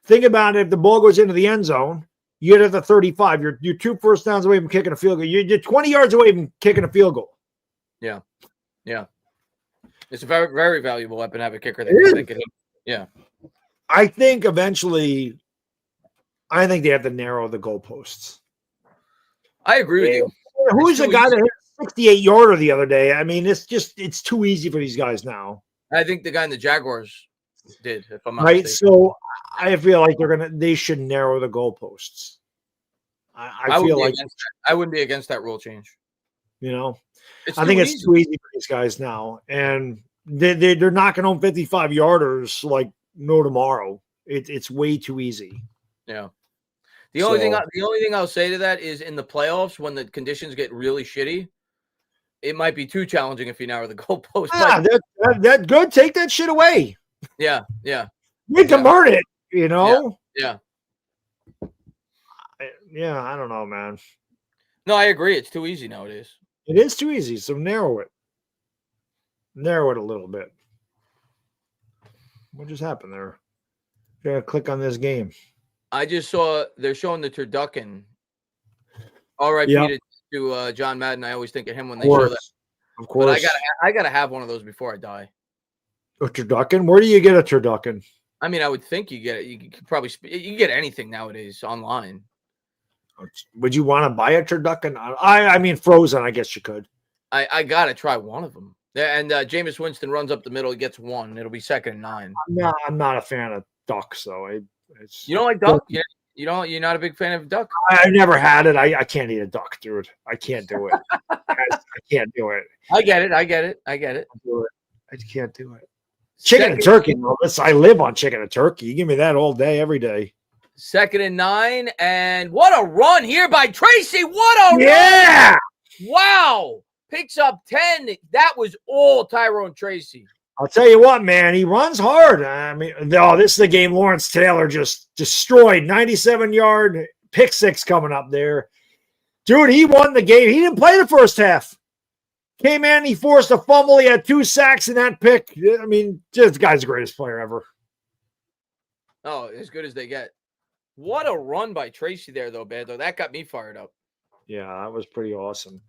Think about it. If the ball goes into the end zone, you get at the 35. You're 2 first downs away from kicking a field goal. You're 20 yards away from kicking a field goal. Yeah. Yeah. It's a very, very valuable weapon to have a kicker that can hit. Yeah. I think eventually, they have to narrow the goalposts. I agree with you. Who's the guy that hit a 68-yarder the other day? It's too easy for these guys now. I think the guy in the Jaguars did, if I'm not right. mistaken. So I feel like they should narrow the goalposts. I feel like I wouldn't be against that rule change. I think it's too easy for these guys now, and they're knocking home 55-yarders like no tomorrow. It's way too easy. Yeah. The only thing I'll say to that is in the playoffs when the conditions get really shitty, it might be too challenging if you narrow the goalpost. Yeah, that's good. Take that shit away. Yeah, yeah. We convert it. Yeah. Yeah, I don't know, man. No, I agree. It's too easy nowadays. It is too easy, so narrow it. Narrow it a little bit. What just happened there? Gotta click on this game. I just saw they're showing the turducken. R.I.P. to John Madden. I always think of him when they show that. Of course. But I gotta have one of those before I die. A turducken? Where do you get a turducken? I would think you get it. You could probably you can get anything nowadays online. Would you want to buy a turducken? I mean, frozen. I guess you could. I gotta try one of them. Yeah, and Jameis Winston runs up the middle. He gets 1. It'll be 2nd and 9. I'm not a fan of ducks, though. You don't like duck? You don't. You're not a big fan of duck? I've never had it. I can't eat a duck, dude. I can't do it. I can't do it. I get it. I can't do it. Chicken and turkey. I live on chicken and turkey. You give me that all day, every day. 2nd and 9, and what a run here by Tracy! What a run! Wow! Picks up 10. That was all Tyrone Tracy. I'll tell you what, man, he runs hard. I mean, this is the game Lawrence Taylor just destroyed. 97-yard pick 6 coming up there. Dude, he won the game. He didn't play the first half. Came in, he forced a fumble. He had 2 sacks in that pick. I mean, this guy's the greatest player ever. Oh, as good as they get. What a run by Tracy there, though, Baddog. That got me fired up. Yeah, that was pretty awesome.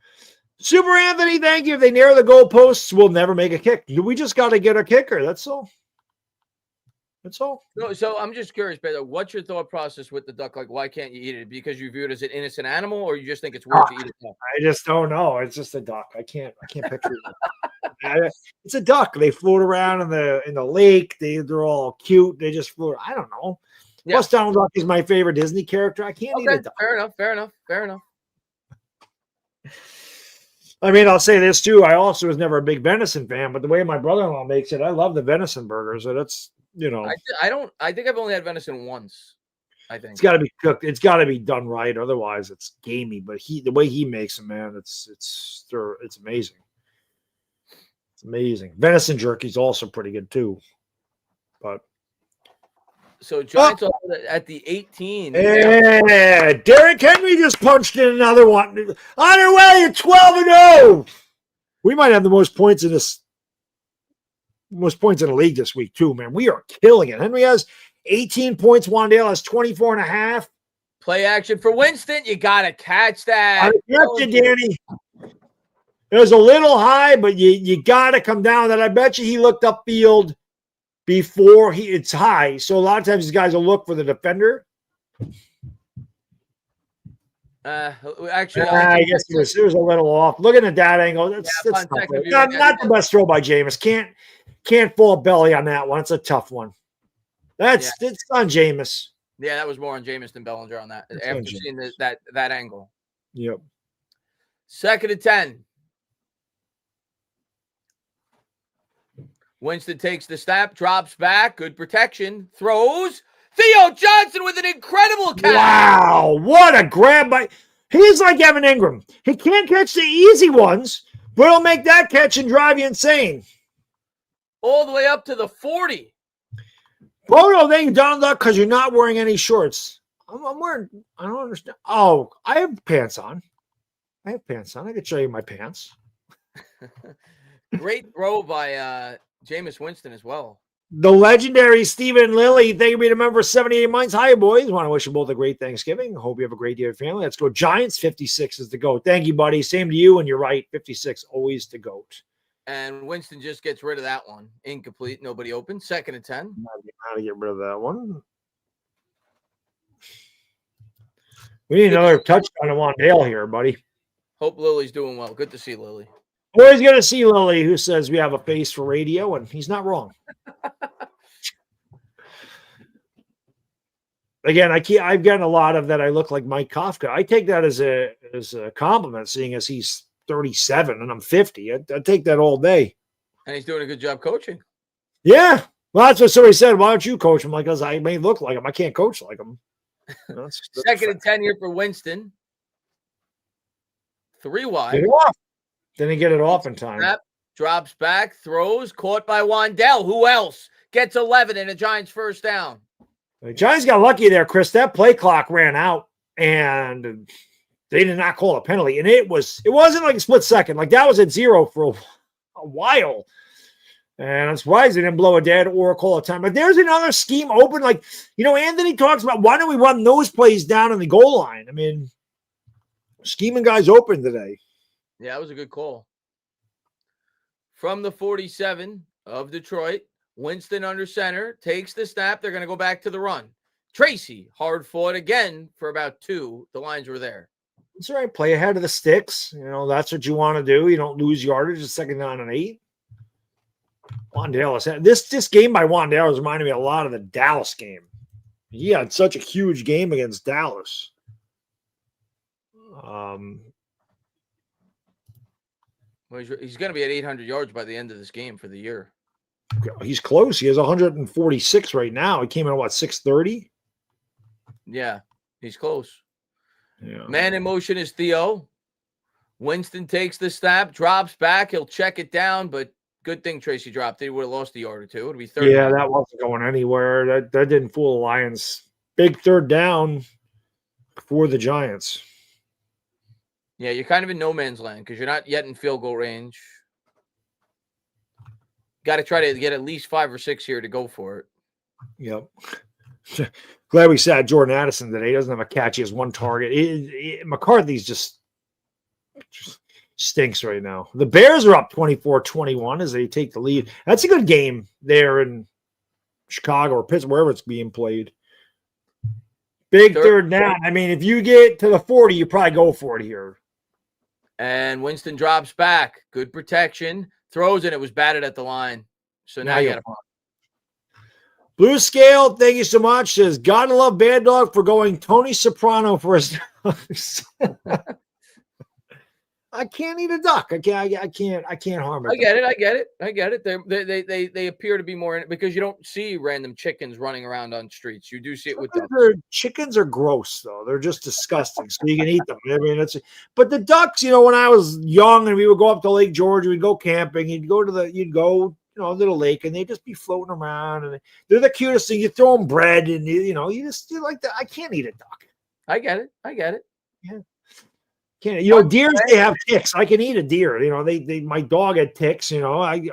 Super Anthony, thank you. If they narrow the goalposts, we'll never make a kick. We just got to get a kicker. That's all. That's all. So I'm just curious, Baddog, what's your thought process with the duck? Like, why can't you eat it? Because you view it as an innocent animal, or you just think it's weird to eat a duck? I just don't know. It's just a duck. I can't picture it. It's a duck. They float around in the lake. They're all cute. They just float. I don't know. Yeah. Plus, Donald Duck is my favorite Disney character. I can't eat a duck. Fair enough. I mean, I'll say this too. I also was never a big venison fan, but the way my brother-in-law makes it, I love the venison burgers. So that's, I think I've only had venison once. I think it's got to be cooked. It's got to be done right. Otherwise, it's gamey. But the way he makes them, man, it's amazing. It's amazing. Venison jerky is also pretty good too. But so Giants at the 18. Yeah, Derrick Henry just punched in another one. On our way to 12-0. We might have the most points in the league this week too, man. We are killing it. Henry has 18 points. Wandale has 24.5. Play action for Winston. You gotta catch that. I got you, Danny. It was a little high, but you gotta come down. That I bet you he looked upfield before it's high. So a lot of times these guys will look for the defender. Actually, I guess it was a little off. Looking at that angle, that's not the best throw by Jameis. Can't fall belly on that one. It's a tough one. It's on Jameis. Yeah, that was more on Jameis than Bellinger on that. After seeing that angle. Yep. 2nd and 10. Winston takes the snap, drops back, good protection, throws. Theo Johnson with an incredible catch. Wow, what a grab by. He's like Evan Ingram. He can't catch the easy ones, but he'll make that catch and drive you insane. All the way up to the 40. Bono, thank you, Donald Duck, because you're not wearing any shorts. I'm wearing, I don't understand. Oh, I have pants on. I can show you my pants. Great throw by Jameis Winston as well. The legendary Stephen Lilly. Thank you for being a member of 78 Minds. Hi, boys. Want to wish you both a great Thanksgiving. Hope you have a great day with family. Let's go. Giants, 56 is the GOAT. Thank you, buddy. Same to you, and you're right. 56, always the GOAT. And Winston just gets rid of that one. Incomplete. Nobody open. 2nd and 10. How to get rid of that one. We need another touchdown on Wandale here, buddy. Hope Lily's doing well. Good to see Lily. Always good to see Lily, who says we have a face for radio, and he's not wrong. Again, I've gotten a lot of that. I look like Mike Kafka. I take that as a compliment, seeing as he's 37 and I'm 50. I take that all day. And he's doing a good job coaching. Yeah. Well, that's what somebody said. Why don't you coach him? Like, because I may look like him. I can't coach like him. 2nd and 10 here for Winston. 3 wide. Didn't get it off in time. Snap, drops back, throws, caught by Wandale. Who else? Gets 11 and a Giants first down. The Giants got lucky there, Chris. That play clock ran out, and they did not call a penalty. And it wasn't like a split second. Like, that was at 0 for a while. And I'm surprised they didn't blow a dead or call a time. But there's another scheme open. Like, Anthony talks about, why don't we run those plays down on the goal line? I mean, scheming guys open today. Yeah, that was a good call. From the 47 of Detroit, Winston under center, takes the snap. They're going to go back to the run. Tracy, hard fought again for about 2. The lines were there. That's all right. Play ahead of the sticks. That's what you want to do. You don't lose yardage. It's 2nd down and 8. Wandale. This game by Wandale is reminding me a lot of the Dallas game. He had such a huge game against Dallas. Well, he's going to be at 800 yards by the end of this game for the year. He's close. He has 146 right now. He came in at 630? Yeah, he's close. Yeah. Man in motion is Theo. Winston takes the snap, drops back. He'll check it down, but good thing Tracy dropped it. He would have lost a yard or two. It would be third. Yeah, that wasn't going anywhere. That didn't fool the Lions. Big third down for the Giants. Yeah, you're kind of in no man's land because you're not yet in field goal range. Got to try to get at least 5 or 6 here to go for it. Yep. Glad we sat Jordan Addison today. He doesn't have a catch. He has one target. McCarthy's just stinks right now. The Bears are up 24-21 as they take the lead. That's a good game there in Chicago or Pittsburgh, wherever it's being played. Big third down. I mean, if you get to the 40, you probably go for it here. And Winston drops back. Good protection. Throws it. It was batted at the line. So now you got to punt. Blue Scale, thank you so much. Says, gotta love Baddog for going Tony Soprano for his I can't eat a duck. I can't harm it. I get it. They appear to be more because you don't see random chickens running around on streets. You do see it with ducks. Chickens are gross though. They're just disgusting. So you can eat them. I mean, but the ducks, when I was young and we would go up to Lake George, we'd go camping, you'd go to the lake and they'd just be floating around and they're the cutest thing. You throw them bread and you like that. I can't eat a duck. I get it. Yeah. Deers, they have ticks. I can eat a deer. My dog had ticks. I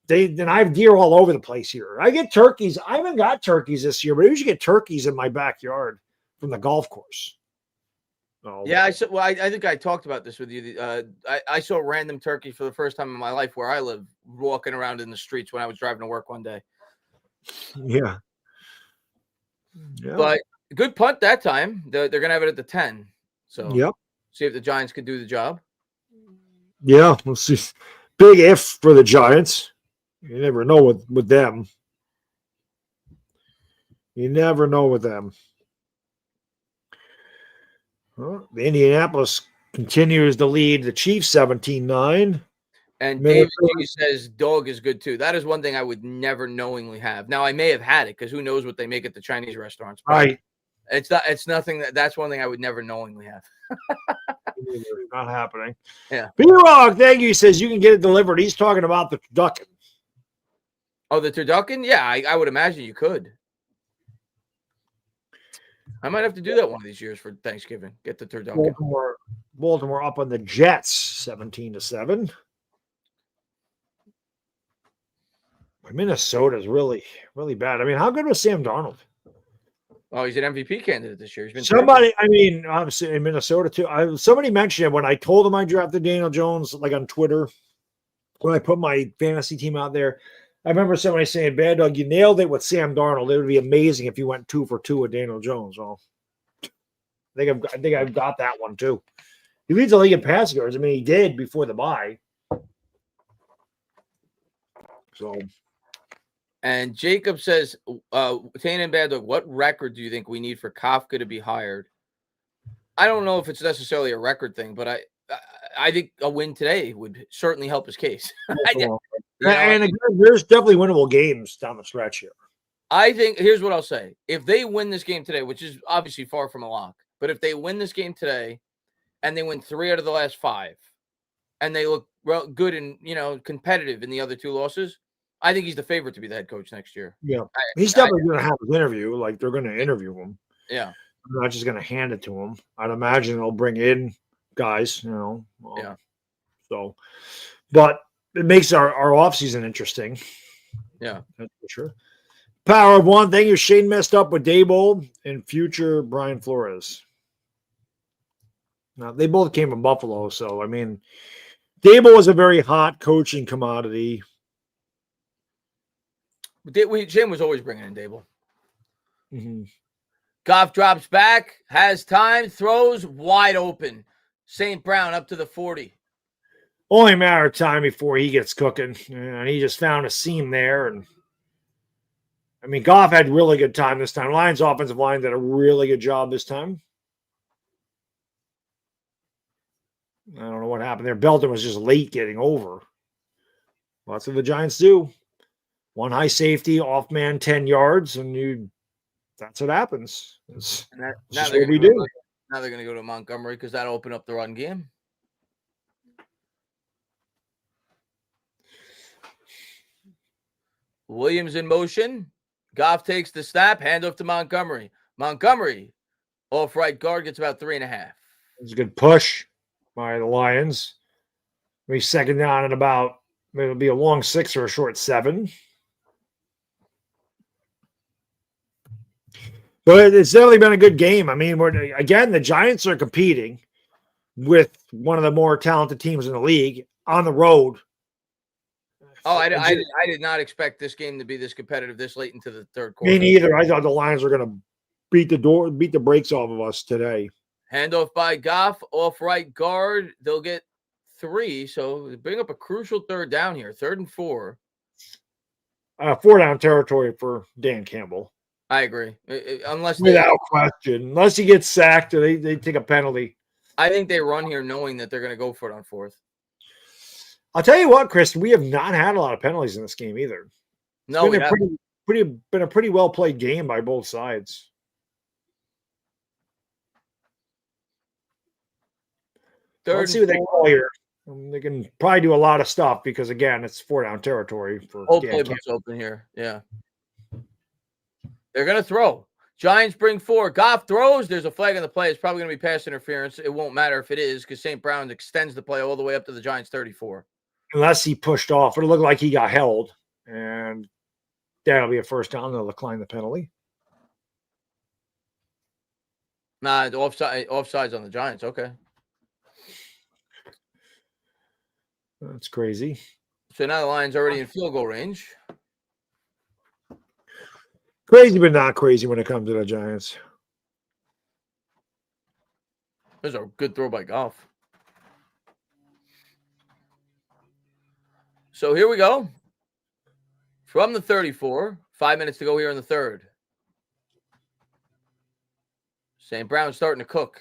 have deer all over the place here. I get turkeys. I haven't got turkeys this year, but I usually get turkeys in my backyard from the golf course. Oh. Yeah, I think I talked about this with you. I saw random turkey for the first time in my life where I live, walking around in the streets when I was driving to work one day. Yeah. But good punt that time. They're going to have it at the 10. So yep. See if the Giants could do the job. Yeah, we'll see. Big if for the Giants. You never know with them. Well, the Indianapolis continues to lead the Chiefs 17-9. And David G says dog is good too. That is one thing I would never knowingly have. Now I may have had it because who knows what they make at the Chinese restaurants. Right. It's nothing that's one thing I would never knowingly have. Not happening. Yeah. B-Rock, thank you. He says you can get it delivered. He's talking about the turducken. Oh, the turducken? Yeah, I would imagine you could. I might have to do that one of these years for Thanksgiving. Get the turducken. Baltimore up on the Jets 17-7. Minnesota's really, really bad. I mean, how good was Sam Darnold? Oh, he's an MVP candidate this year. He's been somebody. I mean, obviously in Minnesota too. Somebody mentioned it when I told him I drafted Daniel Jones, like on Twitter, when I put my fantasy team out there. I remember somebody saying, "Baddog, you nailed it with Sam Darnold. It would be amazing if you went 2 for 2 with Daniel Jones." Well, I think I've got that one too. He leads the league in pass yards. I mean, he did before the bye. So. And Jacob says, Tane and Baddog, what record do you think we need for Kafka to be hired? I don't know if it's necessarily a record thing, but I think a win today would certainly help his case. There's definitely winnable games down the stretch here. I think, here's what I'll say. If they win this game today, which is obviously far from a lock, but if they win this game today and they win 3 out of the last 5 and they look good and, competitive in the other 2 losses, I think he's the favorite to be the head coach next year. Yeah. He's definitely going to have an interview. Like, they're going to interview him. Yeah. They're not just going to hand it to him. I'd imagine they'll bring in guys, yeah. So, but it makes our offseason interesting. Yeah. That's for sure. Power of one. Thank you. Shane messed up with Daboll and future Brian Flores. Now, they both came from Buffalo. So, I mean, Daboll was a very hot coaching commodity. Shane was always bringing in Daboll. Mm-hmm. Goff drops back, has time, throws wide open. St. Brown up to the 40. only a matter of time before he gets cooking. And he just found a seam there. And I mean, Goff had really good time this time. Lions offensive line did a really good job this time. I don't know what happened there. Belton was just late getting over. That's what the Giants do. One high safety, off man 10 yards, and that's what happens. That's what we do. Now they're going to go to Montgomery because that'll open up the run game. Williams in motion. Goff takes the snap, handoff to Montgomery. Montgomery, off right guard, gets about 3.5. It's a good push by the Lions. Maybe second down and about, maybe it'll be a long 6 or a short 7. But it's definitely been a good game. I mean, again, the Giants are competing with one of the more talented teams in the league on the road. Oh, I did not expect this game to be this competitive this late into the third quarter. Me neither. I thought the Lions were going to beat the brakes off of us today. Handoff by Goff, off right guard. They'll get 3, so bring up a crucial third down here, 3rd and 4. 4-down territory for Dan Campbell. I agree. Without question. Unless he gets sacked or they take a penalty. I think they run here knowing that they're going to go for it on 4th. I'll tell you what, Chris, we have not had a lot of penalties in this game either. No, it's been a pretty well played game by both sides. Let's see what they call here. They can probably do a lot of stuff because, again, it's 4-down territory. Whole playbook's open here. Yeah. They're going to throw. Giants bring 4. Goff throws. There's a flag on the play. It's probably going to be pass interference. It won't matter if it is because St. Brown extends the play all the way up to the Giants' 34. Unless he pushed off. It'll look like he got held. And that'll be a first down. They'll decline the penalty. Nah, offsides on the Giants. Okay. That's crazy. So now the Lions already in field goal range. Crazy, but not crazy when it comes to the Giants. There's a good throw by Goff. So here we go. From the 34, 5 minutes to go here in the third. St. Brown starting to cook.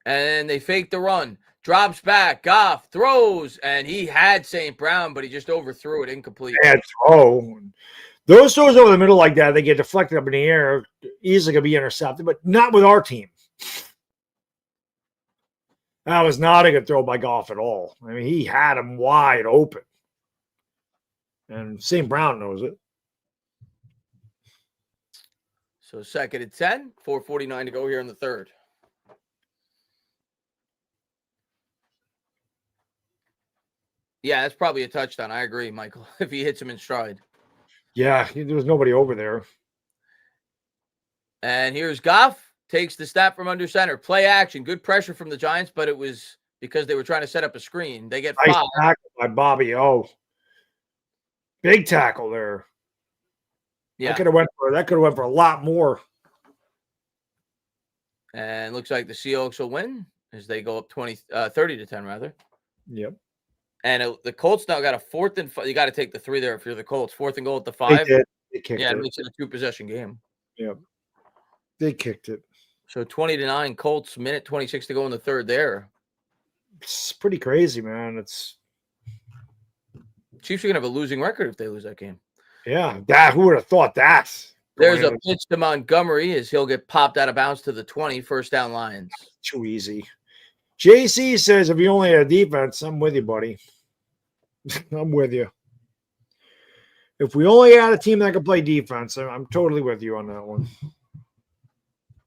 And they fake the run. Drops back. Goff throws. And he had St. Brown, but he just overthrew it incomplete. Bad throw. Those throws over the middle like that, they get deflected up in the air. Easily going to be intercepted, but not with our team. That was not a good throw by Goff at all. I mean, he had him wide open. And St. Brown knows it. So 2nd and 10, 4:49 to go here in the third. Yeah, that's probably a touchdown. I agree, Michael, if he hits him in stride. Yeah, there was nobody over there. And here's Goff. Takes the snap from under center. Play action. Good pressure from the Giants, but it was because they were trying to set up a screen. They get 5. Nice tackle by Bobby O. Big tackle there. Yeah. That could have went for a lot more. And looks like the Seahawks will win as they go up 30-10 rather. Yep. And the Colts now got a 4th and 5. You got to take the 3 there if you're the Colts. 4th and goal at the 5. They kicked it. It makes it a 2-possession game. Yep. They kicked it. So 20-9 Colts, minute 26 to go in the third there. It's pretty crazy, man. Chiefs are going to have a losing record if they lose that game. Yeah. Who would have thought that? There's a pitch to Montgomery as he'll get popped out of bounds to the 20, first down Lions. Too easy. JC says, if you only had a defense, I'm with you, buddy. I'm with you. If we only had a team that could play defense, I'm totally with you on that one.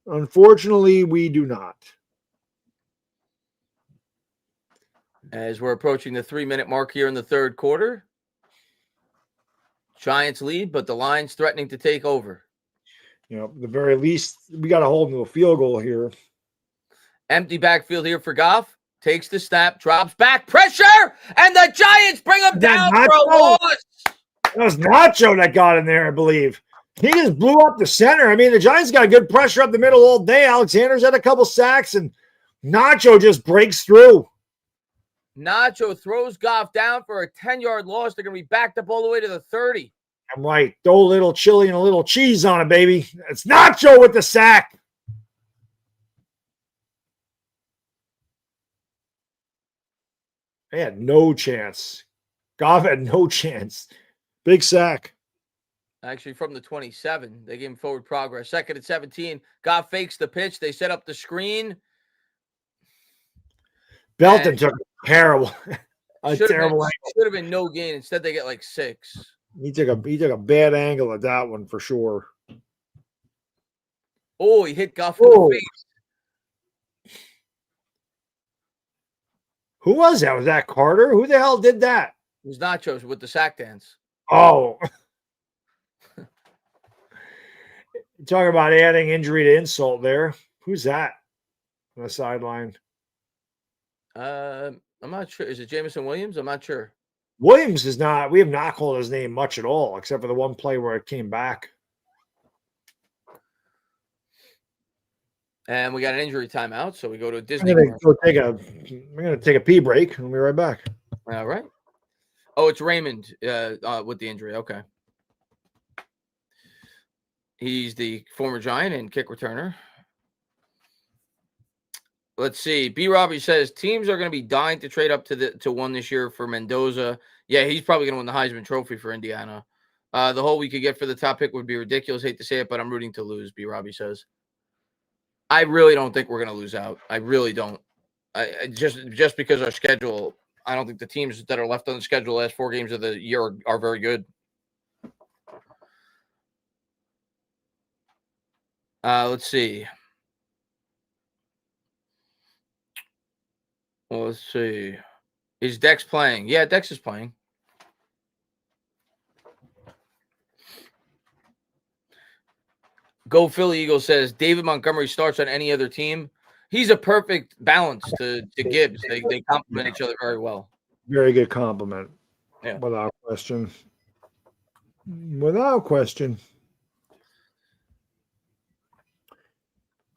Unfortunately, we do not. As we're approaching the 3-minute mark here in the third quarter, Giants lead, but the Lions threatening to take over. The very least, we got to hold them to a field goal here. Empty backfield here for Goff. Takes the snap, drops back, pressure, and the Giants bring him down for a loss. That was Nacho that got in there, I believe. He just blew up the center. I mean, the Giants got good pressure up the middle all day. Alexander's had a couple sacks, and Nacho just breaks through. Nacho throws Goff down for a 10-yard loss. They're going to be backed up all the way to the 30. I'm right. Throw a little chili and a little cheese on it, baby. It's Nacho with the sack. They had no chance. Goff had no chance. Big sack. Actually, from the 27, they gave him forward progress. 2nd and 17. Goff fakes the pitch. They set up the screen. Belton took a terrible, should have been no gain. Instead, they get like 6. He took a bad angle at that one for sure. Oh, he hit Goff in the face. Who was that? Was that Carter? Who the hell did that? It was Nachos with the sack dance. Oh. Talking about adding injury to insult there. Who's that on the sideline? I'm not sure. Is it Jameson Williams? I'm not sure. Williams is not. We have not called his name much at all, except for the one play where it came back. And we got an injury timeout, so we go to a Disney. We're going to take a pee break, and we'll be right back. All right. Oh, it's Raymond with the injury. Okay. He's the former Giant and kick returner. Let's see. B. Robbie says teams are going to be dying to trade up to one this year for Mendoza. Yeah, he's probably going to win the Heisman Trophy for Indiana. The whole we could get for the top pick would be ridiculous. Hate to say it, but I'm rooting to lose, B. Robbie says. I really don't think we're going to lose out. I really don't. I just because our schedule, I don't think the teams that are left on the schedule the last 4 games of the year are very good. Let's see. Well, let's see. Is Dex playing? Yeah, Dex is playing. Go Philly Eagle says David Montgomery starts on any other team. He's a perfect balance to Gibbs. They complement each other very well. Very good compliment. Yeah. Without question. Without question.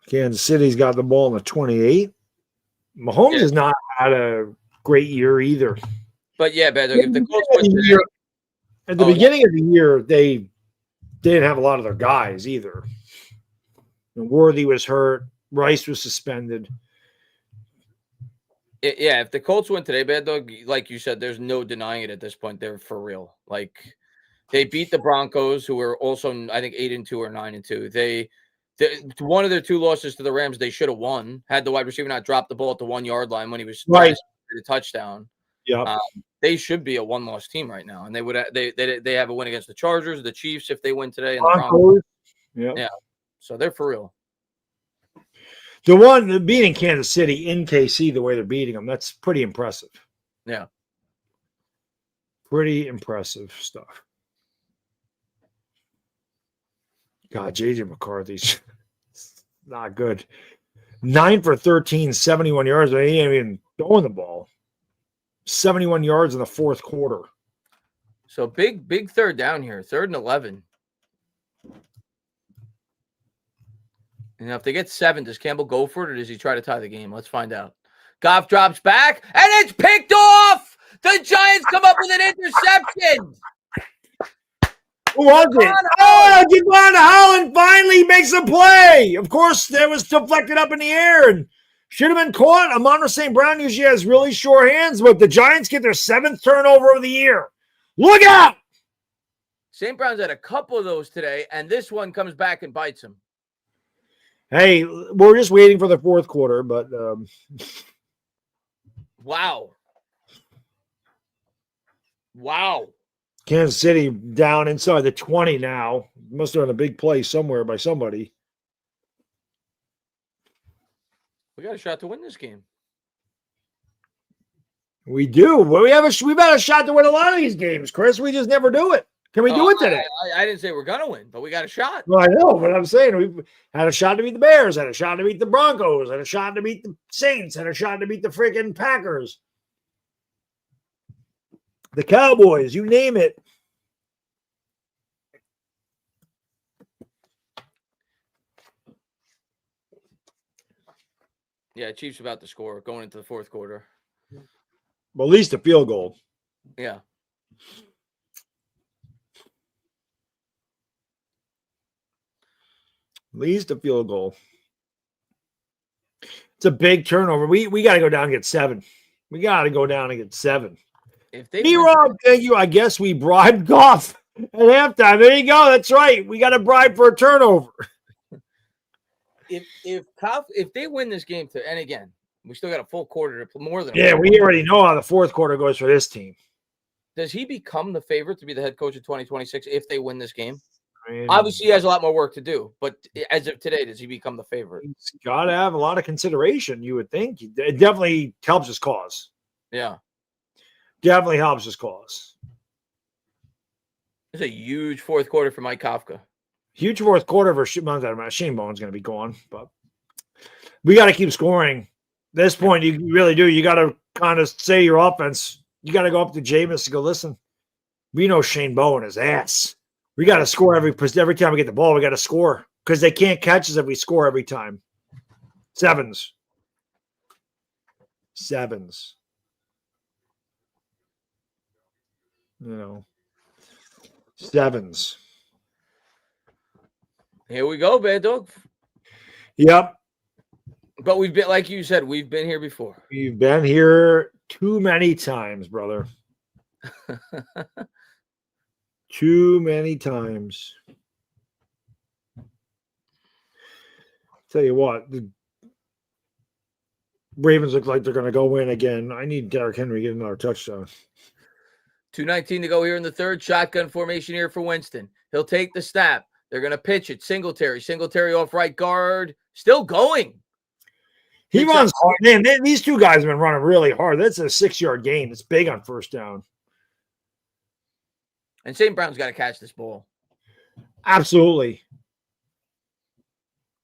Kansas City's got the ball in the 28. Mahomes has not had a great year either. But yeah, Baddog, if the Colts win today, at the beginning of the year, they didn't have a lot of their guys either. Worthy was hurt. Rice was suspended. Yeah, if the Colts win today, Baddog, like you said, there's no denying it at this point. They're for real. Like they beat the Broncos, who were also, I think, 8-2 or 9-2. One of their 2 losses to the Rams, they should have won had the wide receiver not dropped the ball at the 1-yard line when he was right to the touchdown. Yeah, they should be a 1-loss team right now, and they would they have a win against the Chargers, the Chiefs if they win today, and the Broncos. Yeah, so they're for real. The one beating Kansas City in KC the way they're beating them, that's pretty impressive. Yeah, pretty impressive stuff. God, J.J. McCarthy's not good. 9 for 13, 71 yards. He ain't even throwing the ball. 71 yards in the 4th quarter. So big third down here. 3rd and 11. And if they get 7, does Campbell go for it or does he try to tie the game? Let's find out. Goff drops back and it's picked off. The Giants come up with an interception. Who was it? Oh, Javon Holland finally makes a play. Of course, that was deflected up in the air and should have been caught. Amon St. Brown usually has really sure hands, but the Giants get their 7th turnover of the year. Look out! St. Brown's had a couple of those today, and this one comes back and bites him. Hey, we're just waiting for the 4th quarter, but Wow. Kansas City down inside the 20 now. Must have done a big play somewhere by somebody. We got a shot to win this game. We do. Well, we've had a shot to win a lot of these games, Chris. We just never do it. Can we do it today? I didn't say we're going to win, but we got a shot. Well, I know, but I'm saying we've had a shot to beat the Bears, had a shot to beat the Broncos, had a shot to beat the Saints, had a shot to beat the freaking Packers. The Cowboys, you name it. Yeah, Chiefs about to score going into the fourth quarter. But at least a field goal. Yeah. At least a field goal. It's a big turnover. We got to go down and get 7. We got to go down and get 7. If they Rob, thank you. I guess we bribed Goff at halftime. There you go. That's right. We got a bribe for a turnover. If they win this game and again, we still got a full quarter to more than. Yeah, we already know how the fourth quarter goes for this team. Does he become the favorite to be the head coach of 2026 if they win this game? I mean, obviously, he has a lot more work to do, but as of today, does he become the favorite? He's got to have a lot of consideration, you would think. It definitely helps his cause. Yeah. Definitely helps his cause. It's a huge fourth quarter for Mike Kafka. Huge fourth quarter for Shane Bone's going to be gone, but we got to keep scoring. At this point, you really do. You got to kind of say your offense. You got to go up to Jameis and go, listen, we know Shane Bowen is ass. We got to score every time we get the ball. We got to score because they can't catch us if we score every time. Sevens. You know, sevens. Here we go, Baddog. Yep. But we've been, like you said, we've been here before. We've been here too many times, brother. Too many times. Tell you what, the Ravens look like they're going to go win again. I need Derrick Henry to get another touchdown. 2:19 to go here in the third. Shotgun formation here for Winston. He'll take the snap. They're going to pitch it. Singletary off right guard. Still going. He runs hard. Man, these two guys have been running really hard. That's a 6-yard gain. It's big on first down. And St. Brown's got to catch this ball. Absolutely.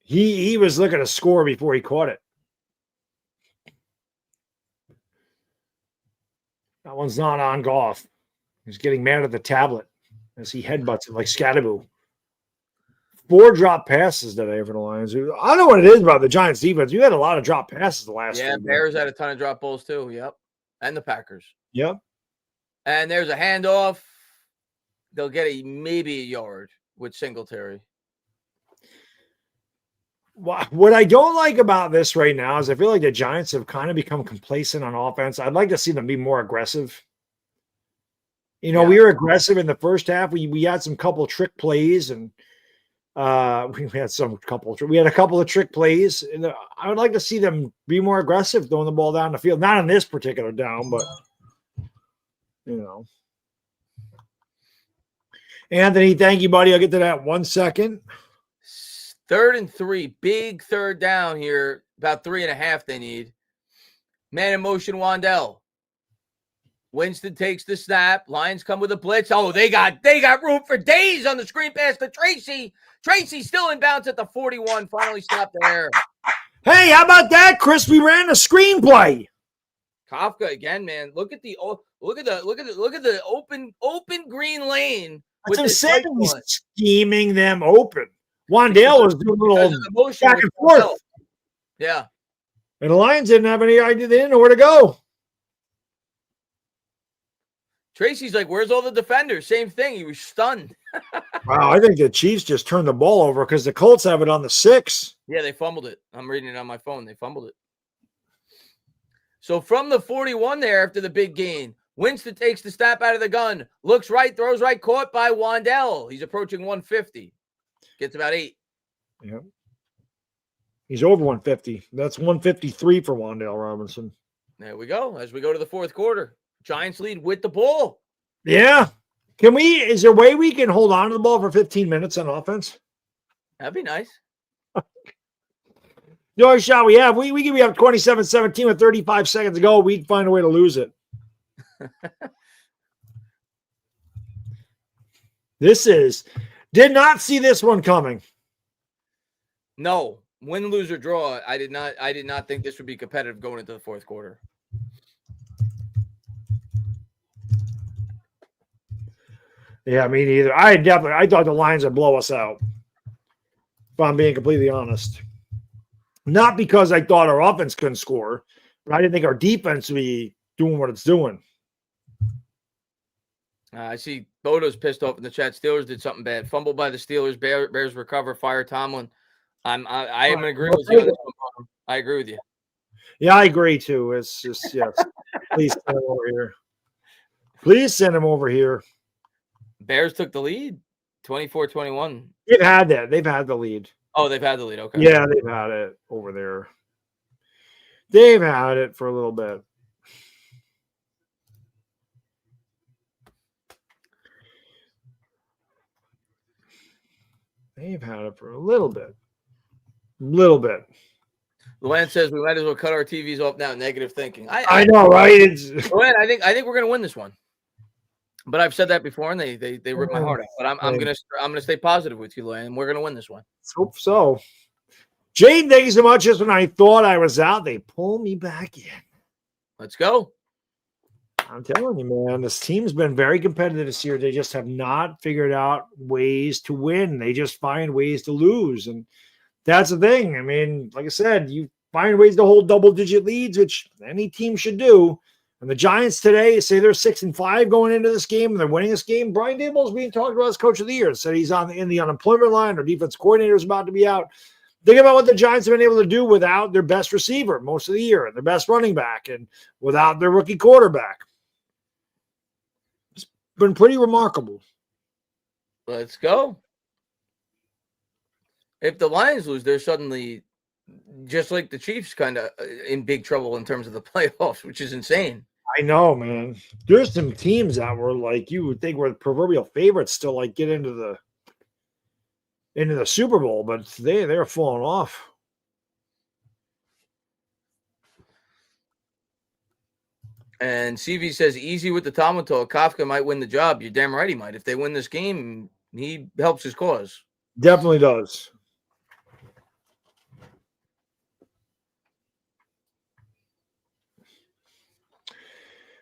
He was looking to score before he caught it. That one's not on Goff. He's getting mad at the tablet as he headbutts it like Scattaboo. 4 drop passes today for the Lions. I don't know what it is about the Giants defense. You had a lot of drop passes the last Yeah, Bears had a ton of drop balls too. Yep. And the Packers. Yep. And there's a handoff. They'll get maybe a yard with Singletary. What I don't like about this right now is I feel like the Giants have kind of become complacent on offense. I'd like to see them be more aggressive. We were aggressive in the first half. We had some couple trick plays and we had a couple of trick plays. And I would like to see them be more aggressive throwing the ball down the field. Not on this particular down, but Anthony, thank you, buddy. I'll get to that 1 second. 3rd and 3, big third down here. About 3.5 they need. Man in motion, Wandale. Winston takes the snap. Lions come with a blitz. Oh, they got room for days on the screen pass to Tracy. Tracy still in bounds at the 41. Finally stopped there. Hey, how about that, Chris? We ran a screenplay. Kafka again, man. Look at the open green lane. That's what I'm saying. He's scheming them open. Wandale was doing a little back and forth. Yeah. And the Lions didn't have any idea. They didn't know where to go. Tracy's like, where's all the defenders? Same thing. He was stunned. Wow, I think the Chiefs just turned the ball over because the Colts have it on the 6. Yeah, they fumbled it. I'm reading it on my phone. They fumbled it. So from the 41 there after the big gain, Winston takes the snap out of the gun, looks right, throws right, caught by Wandale. He's approaching 150. Gets about 8. Yeah. He's over 150. That's 153 for Wandale Robinson. There we go. As we go to the fourth quarter, Giants lead with the ball. Yeah. Is there a way we can hold on to the ball for 15 minutes on offense? That'd be nice. The only shot we have, we could be up 27-17 with 35 seconds to go. We'd find a way to lose it. Did not see this one coming. No. Win, lose, or draw. I did not think this would be competitive going into the fourth quarter. Yeah, me neither. I thought the Lions would blow us out. If I'm being completely honest. Not because I thought our offense couldn't score, but I didn't think our defense would be doing what it's doing. I see Bodo's pissed off in the chat. Steelers did something bad. Fumble by the Steelers. Bears recover. Fire Tomlin. I am in agreement with you on this one. I agree with you. Yeah, I agree too. It's just, yes. Please send him over here. Please send him over here. Bears took the lead, 24-21. They've had that. They've had the lead. Oh, they've had the lead. Okay. Yeah, they've had it over there. They've had it for a little bit. They've had it for a little bit. Luann says we might as well cut our TVs off now. Negative thinking. I know, right? Luann, I think we're gonna win this one. But I've said that before, and they ripped my heart out. But I'm gonna stay positive with you, Luann, and we're gonna win this one. Hope so. Jane, thank you so much. Just when I thought I was out, they pull me back in. Let's go. I'm telling you, man, this team's been very competitive this year. They just have not figured out ways to win. They just find ways to lose. And that's the thing. I mean, like I said, you find ways to hold double-digit leads, which any team should do. And the Giants today say they're 6-5 going into this game, and they're winning this game. Brian Daboll's being talked about as coach of the year. Said he's in the unemployment line. Our defense coordinator is about to be out. Think about what the Giants have been able to do without their best receiver most of the year, and their best running back, and without their rookie quarterback. It's been pretty remarkable. Let's go. If the Lions lose, they're suddenly, just like the Chiefs, kind of in big trouble in terms of the playoffs, which is insane. I know, man. There's some teams that were like you would think were the proverbial favorites to like get into the Super Bowl, but they're falling off. And CV says, easy with the Tomlin talk. Kafka might win the job. You're damn right he might. If they win this game, he helps his cause. Definitely does.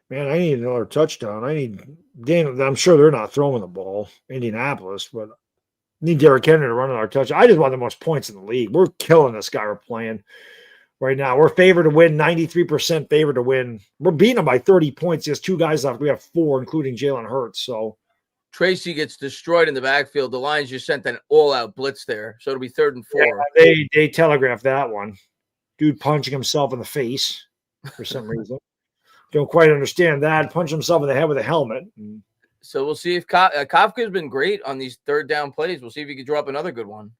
Man, I need another touchdown. I'm sure they're not throwing the ball, Indianapolis, but need Derrick Henry to run another touch. I just want the most points in the league. We're killing this guy we're playing right now. We're favored to win, 93% favored to win. We're beating them by 30 points. There's 2 guys left. We have 4, including Jalen Hurts. So Tracy gets destroyed in the backfield. The Lions just sent an all-out blitz there, so it'll be 3rd and 4. Yeah, they telegraphed that one. Dude punching himself in the face for some reason. Don't quite understand that. Punch himself in the head with a helmet. So we'll see if Kafka's been great on these 3rd down plays. We'll see if he can drop another good one.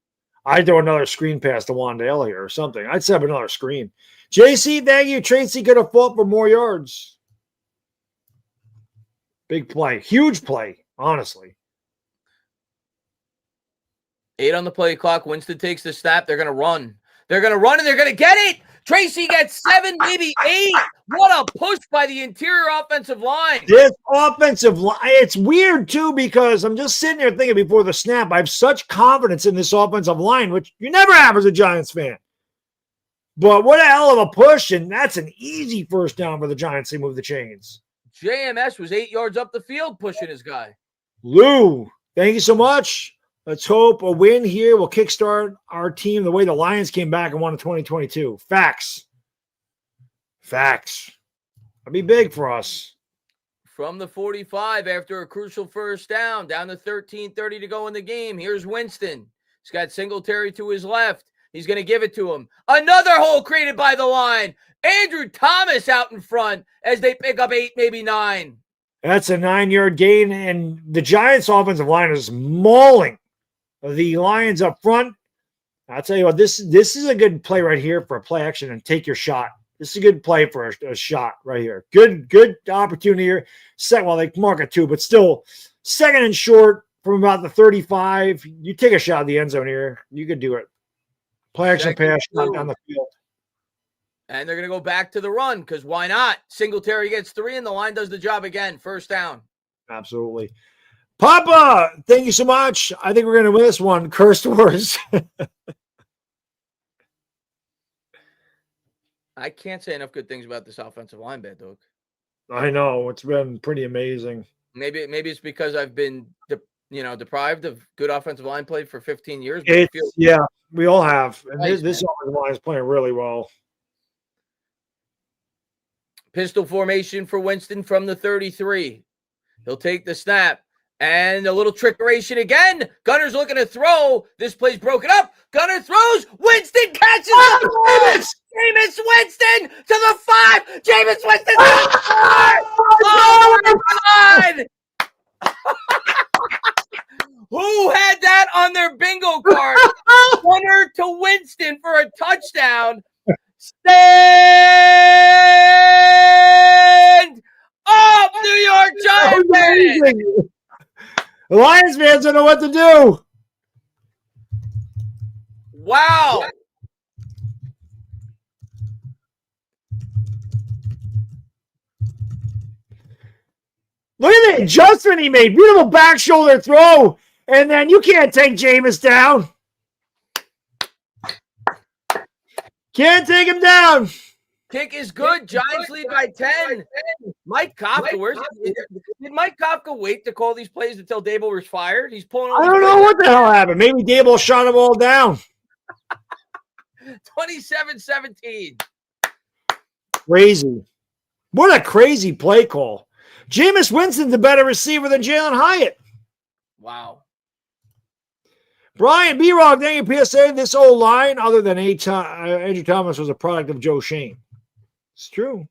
I'd throw another screen pass to Wandale here or something. I'd set up another screen. JC, thank you. Tracy could have fought for more yards. Big play. Huge play, honestly. 8 on the play clock. Winston takes the snap. They're going to run. They're going to run, and they're going to get it. Tracy gets 7, maybe 8. What a push by the interior offensive line. This offensive line, it's weird, too, because I'm just sitting there thinking before the snap, I have such confidence in this offensive line, which you never have as a Giants fan. But what a hell of a push, and that's an easy first down for the Giants. They move the chains. JMS was 8 yards up the field pushing his guy. Lou, thank you so much. Let's hope a win here will kickstart our team the way the Lions came back and won in 2022. Facts. That'd be big for us. From the 45 after a crucial first down to 13:30 to go in the game. Here's Winston. He's got Singletary to his left. He's going to give it to him. Another hole created by the line. Andrew Thomas out in front as they pick up 8, maybe 9. That's a 9-yard gain, and the Giants' offensive line is mauling the Lions up front. I'll tell you what, this is a good play right here for a play action and take your shot. This is a good play for a shot right here. Good opportunity here. Well, they mark it 2, but still 2nd and short from about the 35. You take a shot at the end zone here. You could do it. Play action pass shot down the field. And they're going to go back to the run because why not? Singletary gets 3 and the line does the job again. First down. Absolutely. Papa, thank you so much. I think we're going to win this one. Cursed words. I can't say enough good things about this offensive line, Baddog. I know. It's been pretty amazing. Maybe it's because I've been deprived of good offensive line play for 15 years. Yeah, we all have. And Nice, this offensive line is playing really well. Pistol formation for Winston from the 33. He'll take the snap. And a little trickeration again. Gunner's looking to throw. This play's broken up. Gunner throws. Winston catches it. Jameis Winston to the 5. Jameis Winston to the 4. Oh, my God. Who had that on their bingo card? Gunner to Winston for a touchdown. Stand up, New York Giants! The Lions fans don't know what to do. Wow. Look at the adjustment he made. Beautiful back shoulder throw. And then you can't take Jameis down. Can't take him down. Kick is good. Giants lead by 10. Mike Kafka, did Mike Kafka wait to call these plays until Dable was fired? He's pulling all I don't know what the hell happened. Maybe Dable shot them all down. 27-17. Crazy. What a crazy play call. Jameis Winston's a better receiver than Jalen Hyatt. Wow. Brian B-Rock, thank you, PSA. This old line, other than Andrew Thomas, was a product of Joe Shane. It's true.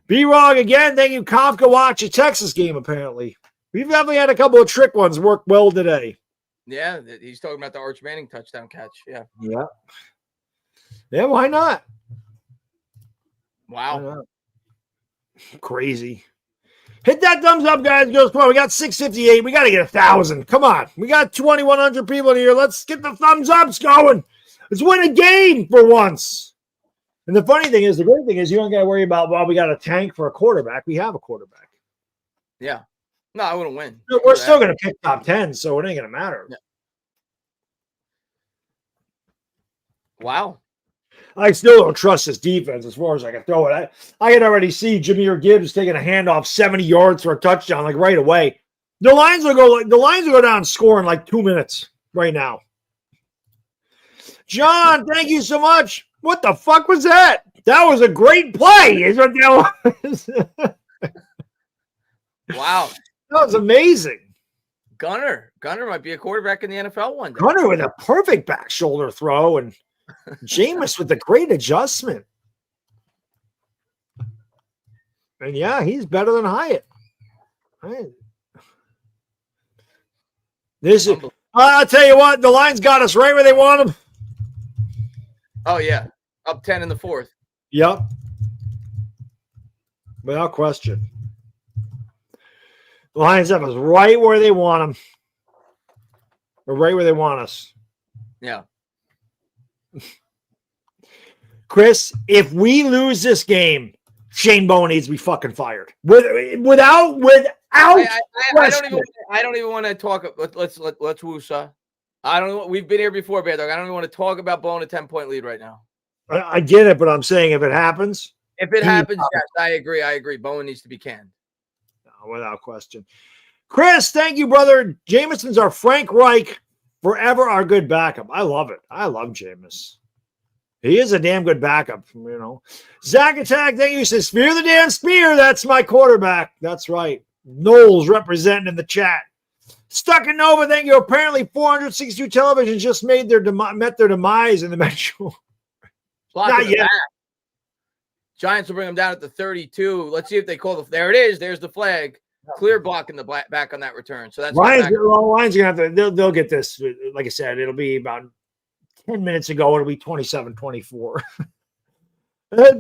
B-Rock, again, thank you. Kafka watch a Texas game, apparently. We've definitely had a couple of trick ones work well today. Yeah, he's talking about the Arch Manning touchdown catch. Yeah. Yeah. Yeah, why not? Wow. Why not? Crazy. Hit that thumbs up, guys. Girls, come on. We got 658. We got to get 1,000. Come on. We got 2,100 people here. Let's get the thumbs ups going. Let's win a game for once. And the funny thing is, the great thing is you don't got to worry about, well, we got a tank for a quarterback. We have a quarterback. Yeah. No, I wouldn't win. We're still going to pick top 10, so it ain't going to matter. Yeah. Wow. I still don't trust this defense as far as I can throw it. I can already see Jahmyr Gibbs taking a handoff 70 yards for a touchdown, like right away. The Lions will go down and score in like 2 minutes right now. John, thank you so much. What the fuck was that? That was a great play, is what that was. Wow. That was amazing. Gunner might be a quarterback in the NFL one day. Gunner with a perfect back shoulder throw, and Jameis with the great adjustment. And yeah, he's better than Hyatt. Right. I'll tell you what, the Lions got us right where they want them. Oh, yeah. Up 10 in the fourth. Yep. Without question. The Lions have us right where they want them. Or right where they want us. Yeah. Chris, if we lose this game, Shane Bowen needs to be fucking fired. Without I don't even want to talk. Let's woosah. I don't know. We've been here before, Baddog. I don't even want to talk about blowing a 10-point lead right now. I get it, but I'm saying if it happens. If it happens, yes, I agree. Bowen needs to be canned. No, without question. Chris, thank you, brother. Jameson's our Frank Reich, forever our good backup. I love it. I love Jameis. He is a damn good backup, you know. Zach Attack, thank you. He says, Spear the damn spear. That's my quarterback. That's right. Knowles representing in the chat. Stuck in Nova, thank you. Apparently 462 televisions just met their demise in the Metro. Not yet. Giants will bring them down at the 32. Let's see if they call there it is. There's the flag. Clear block in the back on that return. So that's Lions are gonna have to they'll get this. Like I said, it'll be about 10 minutes ago. It'll be 27-24.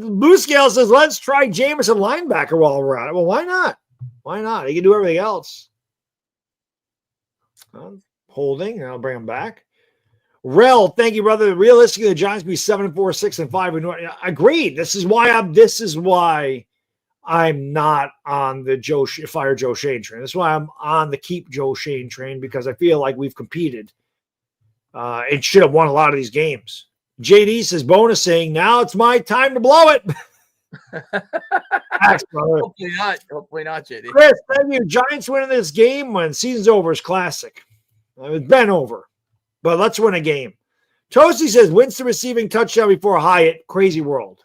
Blue Scale says, let's try Jameson linebacker while we're at it. Well, why not? Why not? He can do everything else. Holding, and I'll bring him back. Rel, thank you, brother. Realistically, the Giants be 7-4, 6-5. Agreed. This is why I'm not on the fire Joe Shane train. That's why I'm on the keep Joe Shane train, because I feel like we've competed. It should have won a lot of these games. JD says, bonus saying, now it's my time to blow it. Hopefully not. Hopefully not, JD. Chris, thank you. Giants winning this game when season's over is classic. It's been over, but let's win a game. Toasty says Winston receiving touchdown before Hyatt. Crazy world.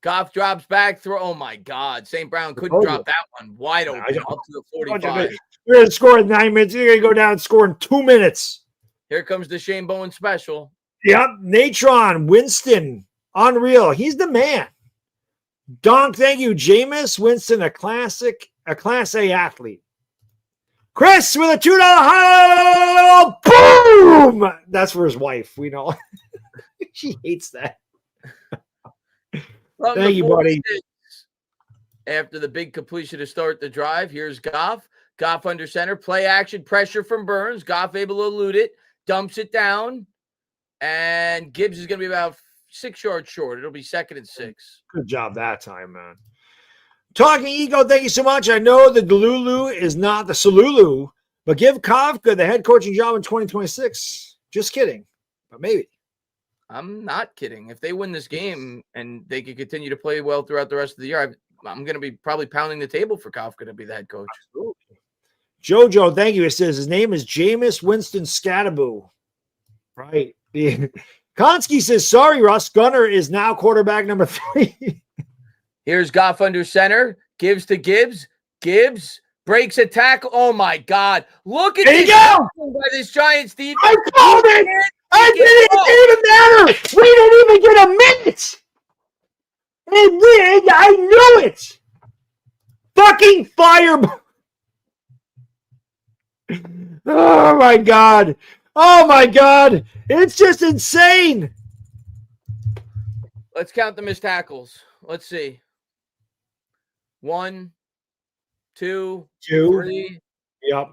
Goff drops back, throw. Oh my God. St. Brown couldn't drop that one wide open up to the 45. You're going to score in 9 minutes. You're going to go down and score in 2 minutes. Here comes the Shane Bowen special. Yep. Natron, Winston, unreal. He's the man. Donk, thank you. Jameis Winston, a Class A athlete. Chris with a $2 high. Boom! That's for his wife. We know. She hates that. Thank you, buddy. After the big completion to start the drive, here's Goff. Goff under center. Play action. Pressure from Burns. Goff able to elude it. Dumps it down. And Gibbs is going to be about 6 yards short. It'll be 2nd and 6. Good job that time, man. Talking Ego, thank you so much. I know the Delulu is not the Salulu, but give Kafka the head coaching job in 2026. Just kidding, but maybe. I'm not kidding. If they win this game and they can continue to play well throughout the rest of the year, I'm going to be probably pounding the table for Kafka to be the head coach. Absolutely. Jojo, thank you. It says his name is Jameis Winston Scattaboo. Right. Konski says, sorry, Russ. Gunner is now quarterback number 3. Here's Goff under center. Gives to Gibbs. Gibbs breaks a tackle. Oh, my God. Look at this by this Giants defense. I called it. It didn't even matter. We didn't even get a minute. And I knew it. Fucking fire. Oh, my God. Oh, my God. It's just insane. Let's count the missed tackles. Let's see. 1, 2, 3. Yep.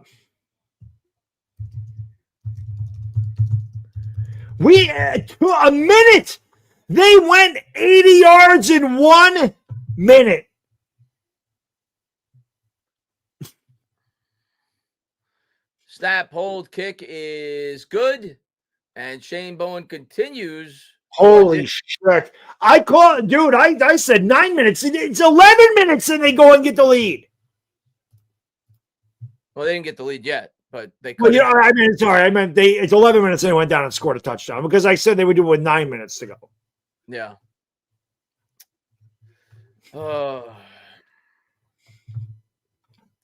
A minute. They went 80 yards in 1 minute. Snap, hold, kick is good. And Shane Bowen continues. Holy shit. I said 9 minutes. It's 11 minutes and they go and get the lead. Well, they didn't get the lead yet, but they could. Well, it's 11 minutes and they went down and scored a touchdown because I said they would do it with 9 minutes to go. Yeah. Oh,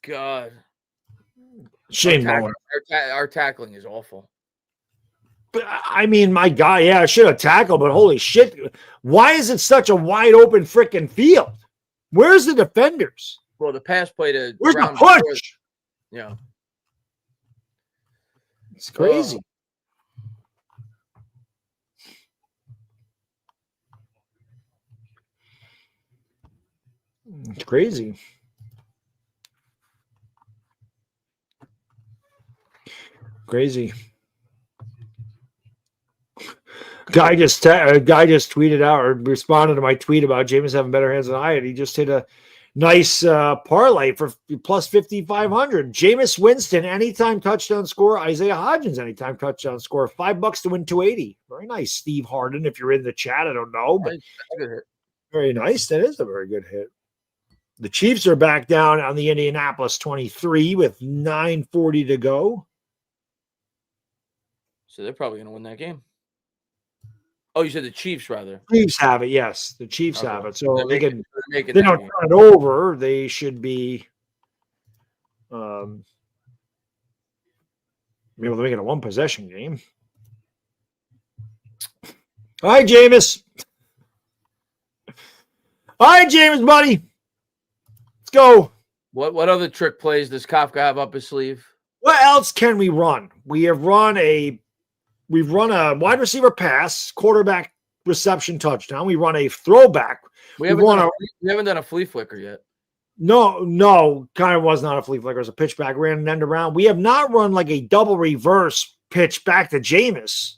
God. Shane Bowen. Our tackling is awful. I mean, my God, yeah, I should have tackled, but holy shit. Why is it such a wide open freaking field? Where's the defenders? Well, the pass play to where's the push? Yeah. It's crazy. It's crazy. Crazy. Guy just tweeted out or responded to my tweet about Jameis having better hands than I had. He just hit a nice parlay for plus 5,500. Jameis Winston, anytime touchdown score. Isaiah Hodgins, anytime touchdown score. $5 to win 280. Very nice, Steve Harden. If you're in the chat, I don't know, but very nice. That is a very good hit. The Chiefs are back down on the Indianapolis 23 with 9:40 to go. So they're probably going to win that game. Oh, you said the Chiefs, rather. Chiefs have it, yes. The Chiefs have it. So they don't game. turn it over. They should be able to make it a one-possession game. All right, Jameis. All right, Jameis, buddy. Let's go. What other trick plays does Kafka have up his sleeve? What else can we run? We've run a wide receiver pass, quarterback reception touchdown. We run a throwback. We haven't done a flea flicker yet. No, kind of was not a flea flicker. It was a pitch back, ran an end around. We have not run like a double reverse pitch back to Jameis.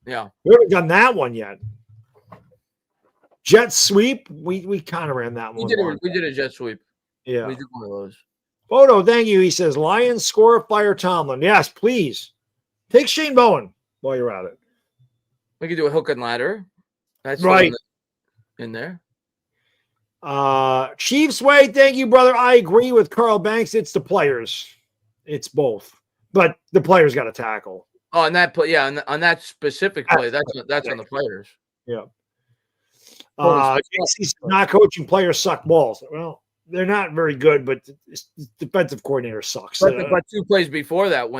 Yeah. We haven't done that one yet. Jet sweep, we kind of ran that one. We did a jet sweep. Yeah. We did one of those. Photo, thank you. He says, Lions score, fire Tomlin. Yes, please. Take Shane Bowen while you're at it. We could do a hook and ladder. That's right in there. Chiefs way, thank you, brother. I agree with Carl Banks. It's the players. It's both. But the players got to tackle. Oh, on that play, yeah, on that specific play, that's on the players. Yeah. Totally. He's not coaching players suck balls. Well, they're not very good, but the defensive coordinator sucks. But 2 plays before that,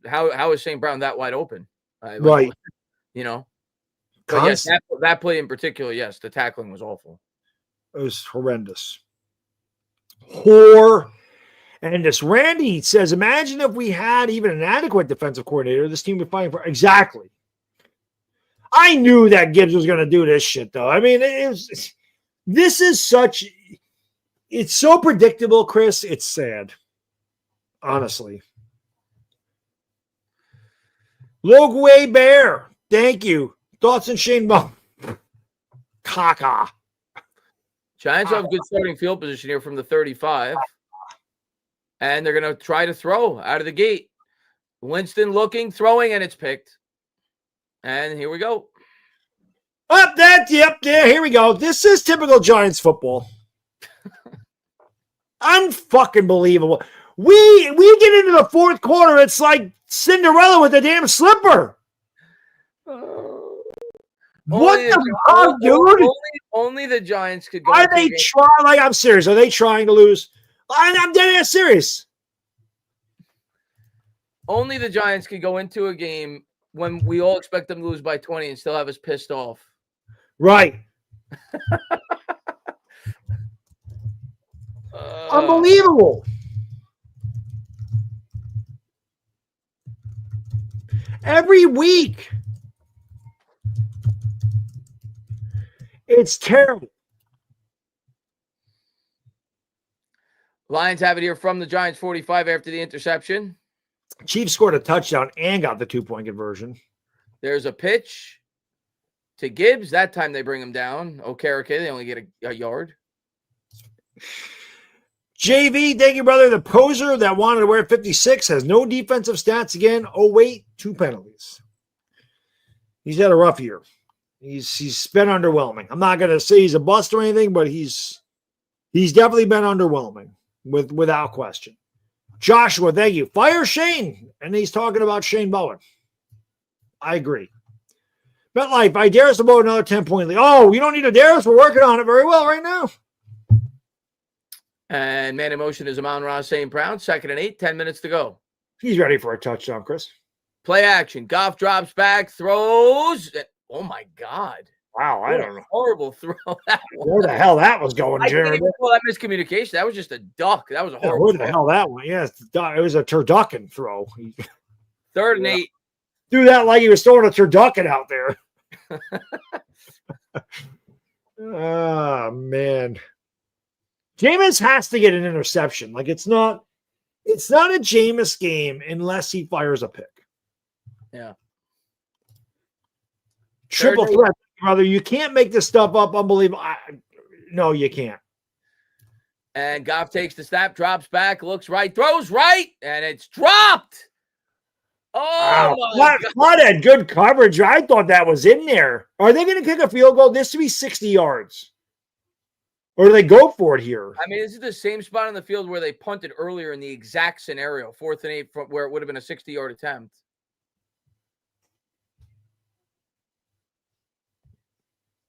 how is St. Brown that wide open? Right. You know. But yes, that play in particular, yes, the tackling was awful. It was horrendous. Horrendous. Randy says, imagine if we had even an adequate defensive coordinator, this team would be fighting for exactly. I knew that Gibbs was going to do this shit, though. I mean, it's so predictable, Chris. It's sad. Honestly. Logway Bear, thank you. Thoughts on Shane Bum? Caca. Giants have good starting field position here from the 35. And they're going to try to throw out of the gate. Winston looking, throwing, and it's picked. And here we go. Here we go. This is typical Giants football. Unfucking believable. We get into the fourth quarter, it's like Cinderella with a damn slipper. What the fuck, dude? Only the Giants could go. Are they trying? Like, I'm serious. Are they trying to lose? I'm dead ass serious. Only the Giants could go into a game when we all expect them to lose by 20 and still have us pissed off. Right. Unbelievable. Every week. It's terrible. Lions have it here from the Giants 45 after the interception. Chiefs scored a touchdown and got the 2-point conversion. There's a pitch to Gibbs. That time they bring him down. Okereke, they only get a yard. JV, thank you, brother. The poser that wanted to wear 56 has no defensive stats again. Oh, wait, 2 penalties. He's had a rough year. He's been underwhelming. I'm not going to say he's a bust or anything, but he's definitely been underwhelming without question. Joshua, thank you. Fire Shane. And he's talking about Shane Bowen. I agree. MetLife, I dare us to vote another 10-point lead. Oh, you don't need to dare us. We're working on it very well right now. And man in motion is Amon-Ra St. Brown. 2nd and 8, 10 minutes to go. He's ready for a touchdown, Chris. Play action. Goff drops back, throws. Oh, my God. Wow, I don't know. Horrible throw. Where the hell that was going, Jared? Well, that miscommunication. That was just a duck. That was a horrible where the hell that went? Yeah, it was a turducken throw. 3rd and 8. Do that like he was throwing a turducken out there. Oh, man. Jameis has to get an interception. Like, it's not a Jameis game unless he fires a pick. Yeah. Triple threat, brother. You can't make this stuff up. Unbelievable. No, you can't. And Goff takes the snap, drops back, looks right, throws right, and it's dropped. Oh, wow. What had good coverage. I thought that was in there. Are they going to kick a field goal? This should be 60 yards. Or do they go for it here? I mean, this is the same spot on the field where they punted earlier in the exact scenario, 4th and 8, where it would have been a 60-yard attempt.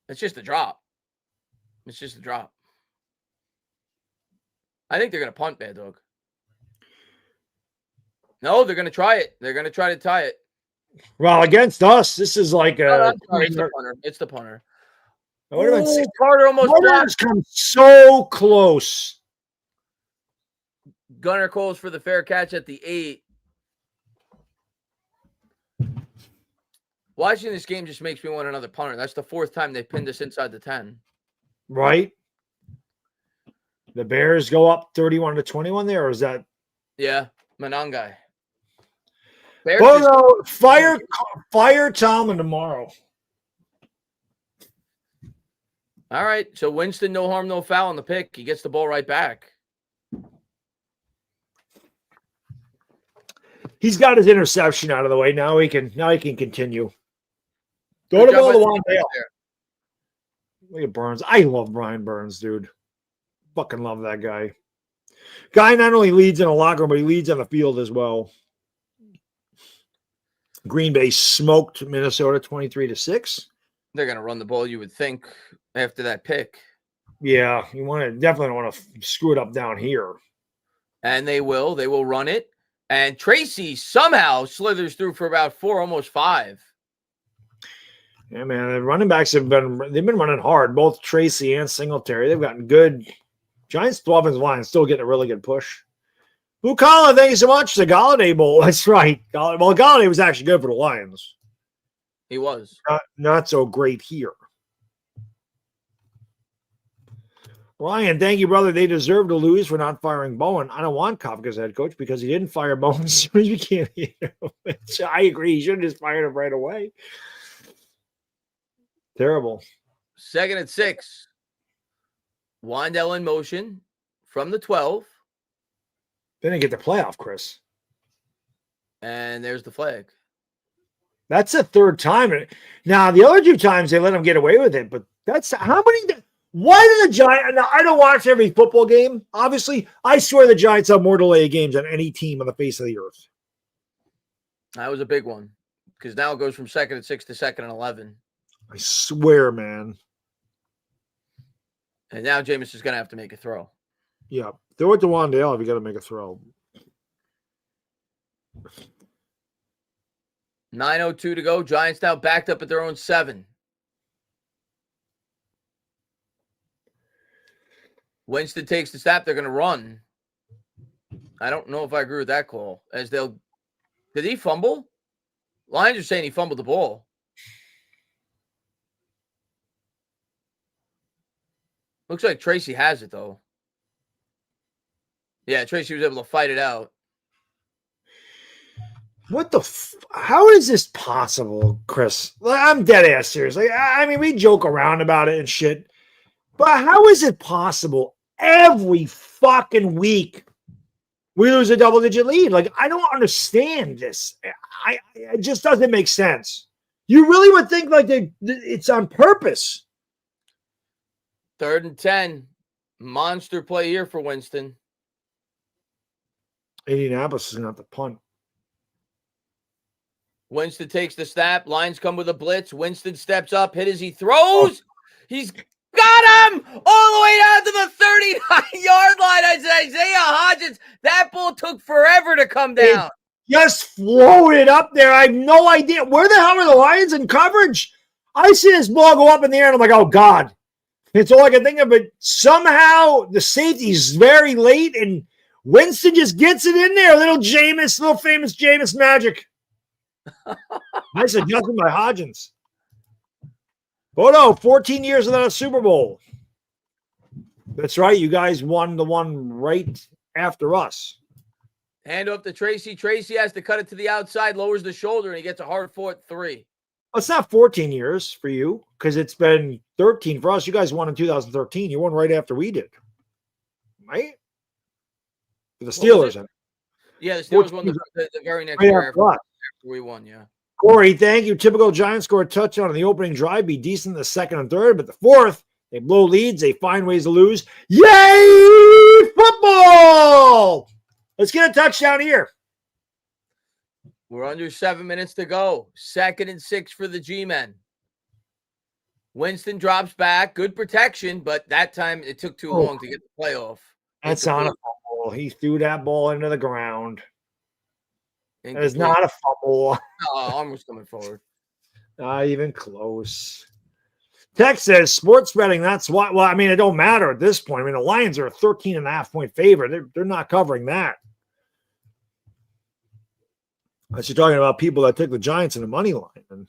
It's just a drop. It's just a drop. I think they're going to punt, Baddog. No, they're going to try it. They're going to try to tie it. Well, against us, this is like a... It's the punter. It's the punter. Carter almost come so close. Gunner calls for the fair catch at the 8. Watching this game just makes me want another punter. That's the 4th time they've pinned us inside the 10. Right. The Bears go up 31-21 there, or is that? Yeah, Manangai. Bono, fire Tomlin tomorrow. All right, so Winston, no harm, no foul on the pick. He gets the ball right back. He's got his interception out of the way. Now he can continue. Throw the ball to Wandale. Look at Burns. I love Brian Burns, dude. Fucking love that guy. Guy not only leads in a locker room, but he leads on the field as well. Green Bay smoked Minnesota 23-6. They're going to run the ball, you would think, after that pick. Yeah, you definitely don't want to screw it up down here. And they will. They will run it. And Tracy somehow slithers through for about 4, almost 5. Yeah, man, the running backs they've been running hard, both Tracy and Singletary. They've gotten good. Giants 12 offensive line still getting a really good push. Blue Collar, thank you so much. The Galladay Bowl. That's right. Well, Galladay was actually good for the Lions. He was. Not so great here. Ryan, thank you, brother. They deserve to lose for not firing Bowen. I don't want Kafka as head coach because he didn't fire Bowen as soon as we can't hear him. I agree. He should have just fired him right away. Terrible. 2nd and 6. Wandale in motion from the 12. They didn't get the playoff, Chris. And there's the flag. That's the 3rd time. Now, the other 2 times they let him get away with it, but that's how many. Why do the Giants? Now, I don't watch every football game. Obviously, I swear the Giants have more delay games than any team on the face of the earth. That was a big one because now it goes from 2nd and 6 to 2nd and 11. I swear, man. And now Jameis is going to have to make a throw. Yeah. Throw it to Wandale if you got to make a throw. 9:02 to go. Giants now backed up at their own 7. Winston takes the snap. They're going to run. I don't know if I agree with that call. Did he fumble? Lions are saying he fumbled the ball. Looks like Tracy has it, though. Yeah, Tracy was able to fight it out. What the how is this possible, Chris? I'm dead ass serious. I mean, we joke around about it and shit, but how is it possible every fucking week we lose a double-digit lead? Like, I don't understand this. It just doesn't make sense. You really would think like it's on purpose. 3rd and 10. Monster play here for Winston. Indianapolis is going to have to punt. Winston takes the snap. Lions come with a blitz. Winston steps up. Hit as he throws. He's got him all the way down to the 39-yard line. Isaiah Hodgins. That ball took forever to come down. It just floated up there. I have no idea. Where the hell are the Lions in coverage? I see this ball go up in the air, and I'm like, oh, God. It's all I can think of. But somehow the safety's very late, and Winston just gets it in there. Little famous Jameis magic. Nice adjustment by Hodgins. Bodo, 14 years without a Super Bowl. That's right. You guys won the one right after us. Hand off to Tracy. Tracy has to cut it to the outside, lowers the shoulder, and he gets a hard-fought 3. Well, it's not 14 years for you because it's been 13 for us. You guys won in 2013. You won right after we did. Right? For the Steelers. Yeah, the Steelers won the very next year after we won, yeah. Corey, thank you. Typical Giants score a touchdown on the opening drive, be decent in the 2nd and 3rd, but the 4th, they blow leads, they find ways to lose. Yay! Football! Let's get a touchdown here. We're under 7 minutes to go. 2nd and 6 for the G-men. Winston drops back. Good protection, but that time it took too long to get the playoff. That's not a fumble. He threw that ball into the ground. Incomplete. That is not a fumble. Arm was coming forward. Not even close. Tex says, sports betting, that's why. Well, I mean, it don't matter at this point. I mean, the Lions are a 13.5-point favorite. They're not covering that. Unless you're talking about people that took the Giants in the money line. And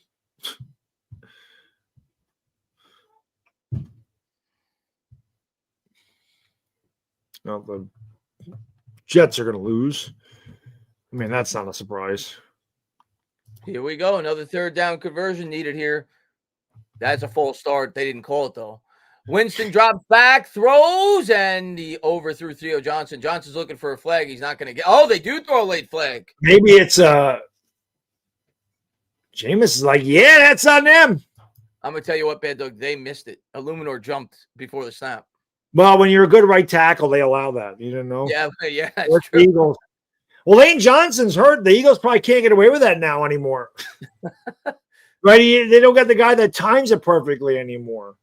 well, the Jets are going to lose. I mean, that's not a surprise. Here we go. Another 3rd down conversion needed here. That's a false start. They didn't call it, though. Winston drops back, throws, and he overthrew Theo Johnson. Johnson's looking for a flag. He's not going to get – oh, they do throw a late flag. Maybe it's Jameis is like, yeah, that's on them. I'm going to tell you what, Baddog, they missed it. Illuminor jumped before the snap. Well, when you're a good right tackle, they allow that. You didn't know? Yeah, that's Or true. Eagles. Well, Lane Johnson's hurt. The Eagles probably can't get away with that now anymore. Right? They don't got the guy that times it perfectly anymore.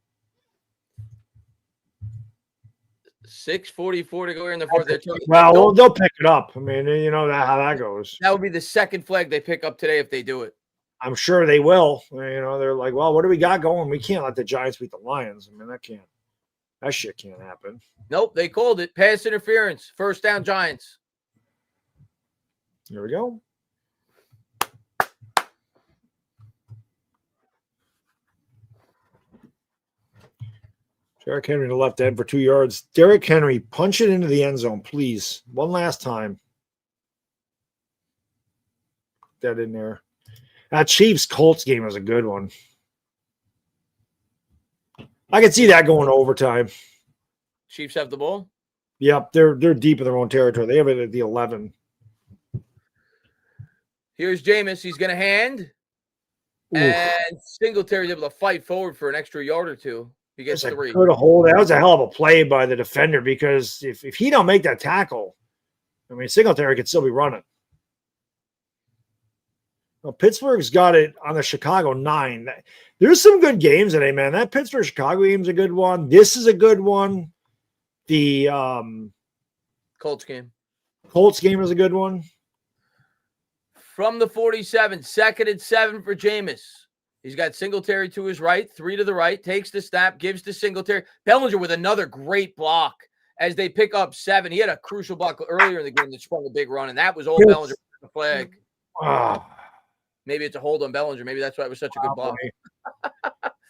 6:44 to go here in the fourth. Well, they'll pick it up. I mean, you know how that goes. That would be the second flag they pick up today if they do it. I'm sure they will. You know, they're like, well, what do we got going? We can't let the Giants beat the Lions. I mean, that shit can't happen. Nope, they called it. Pass interference. First down, Giants. Here we go. Derrick Henry to left end for 2 yards. Derrick Henry, punch it into the end zone, please. One last time. Put that in there. That Chiefs-Colts game was a good one. I can see that going to overtime. Chiefs have the ball? Yep, they're deep in their own territory. They have it at the 11. Here's Jameis. He's going to hand. Oof. And Singletary's able to fight forward for an extra yard or two. He gets 3. Good hold. That was a hell of a play by the defender because if he don't make that tackle, I mean, Singletary could still be running. Well, Pittsburgh's got it on the Chicago 9. There's some good games today, man. That Pittsburgh-Chicago game is a good one. This is a good one. The Colts game. Colts game is a good one. From the 47, 2nd and 7 for Jameis. He's got Singletary to his right, 3 to the right, takes the snap, gives to Singletary. Bellinger with another great block as they pick up 7. He had a crucial block earlier in the game that sprung a big run, and that was all Bellinger with the flag. Maybe it's a hold on Bellinger. Maybe that's why it was such a good block.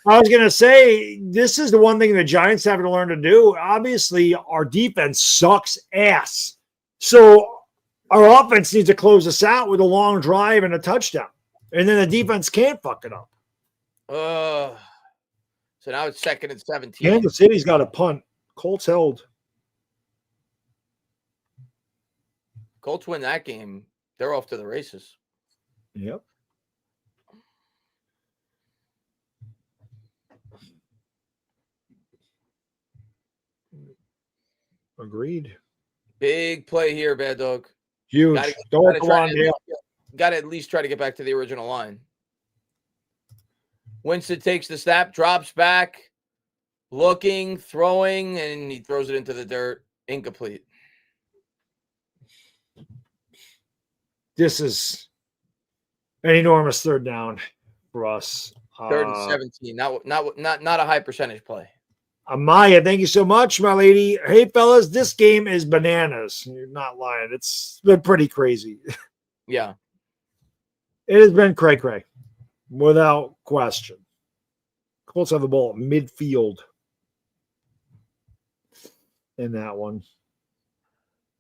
I was going to say, this is the one thing the Giants have to learn to do. Obviously, our defense sucks ass. So our offense needs to close us out with a long drive and a touchdown. And then the defense can't fuck it up. So now it's 2nd and 17. Kansas City's got a punt. Colts held. Colts win that game. They're off to the races. Yep. Agreed. Big play here, Baddog. Huge. Got to at least try to get back to the original line. Winston takes the snap, drops back, looking, throwing, and he throws it into the dirt. Incomplete. This is an enormous third down for us. 3rd and 17. Not a high percentage play. Amaya, thank you so much, my lady. Hey, fellas, this game is bananas. You're not lying. It's been pretty crazy. Yeah. It has been cray-cray, without question. Colts have the ball at midfield in that one.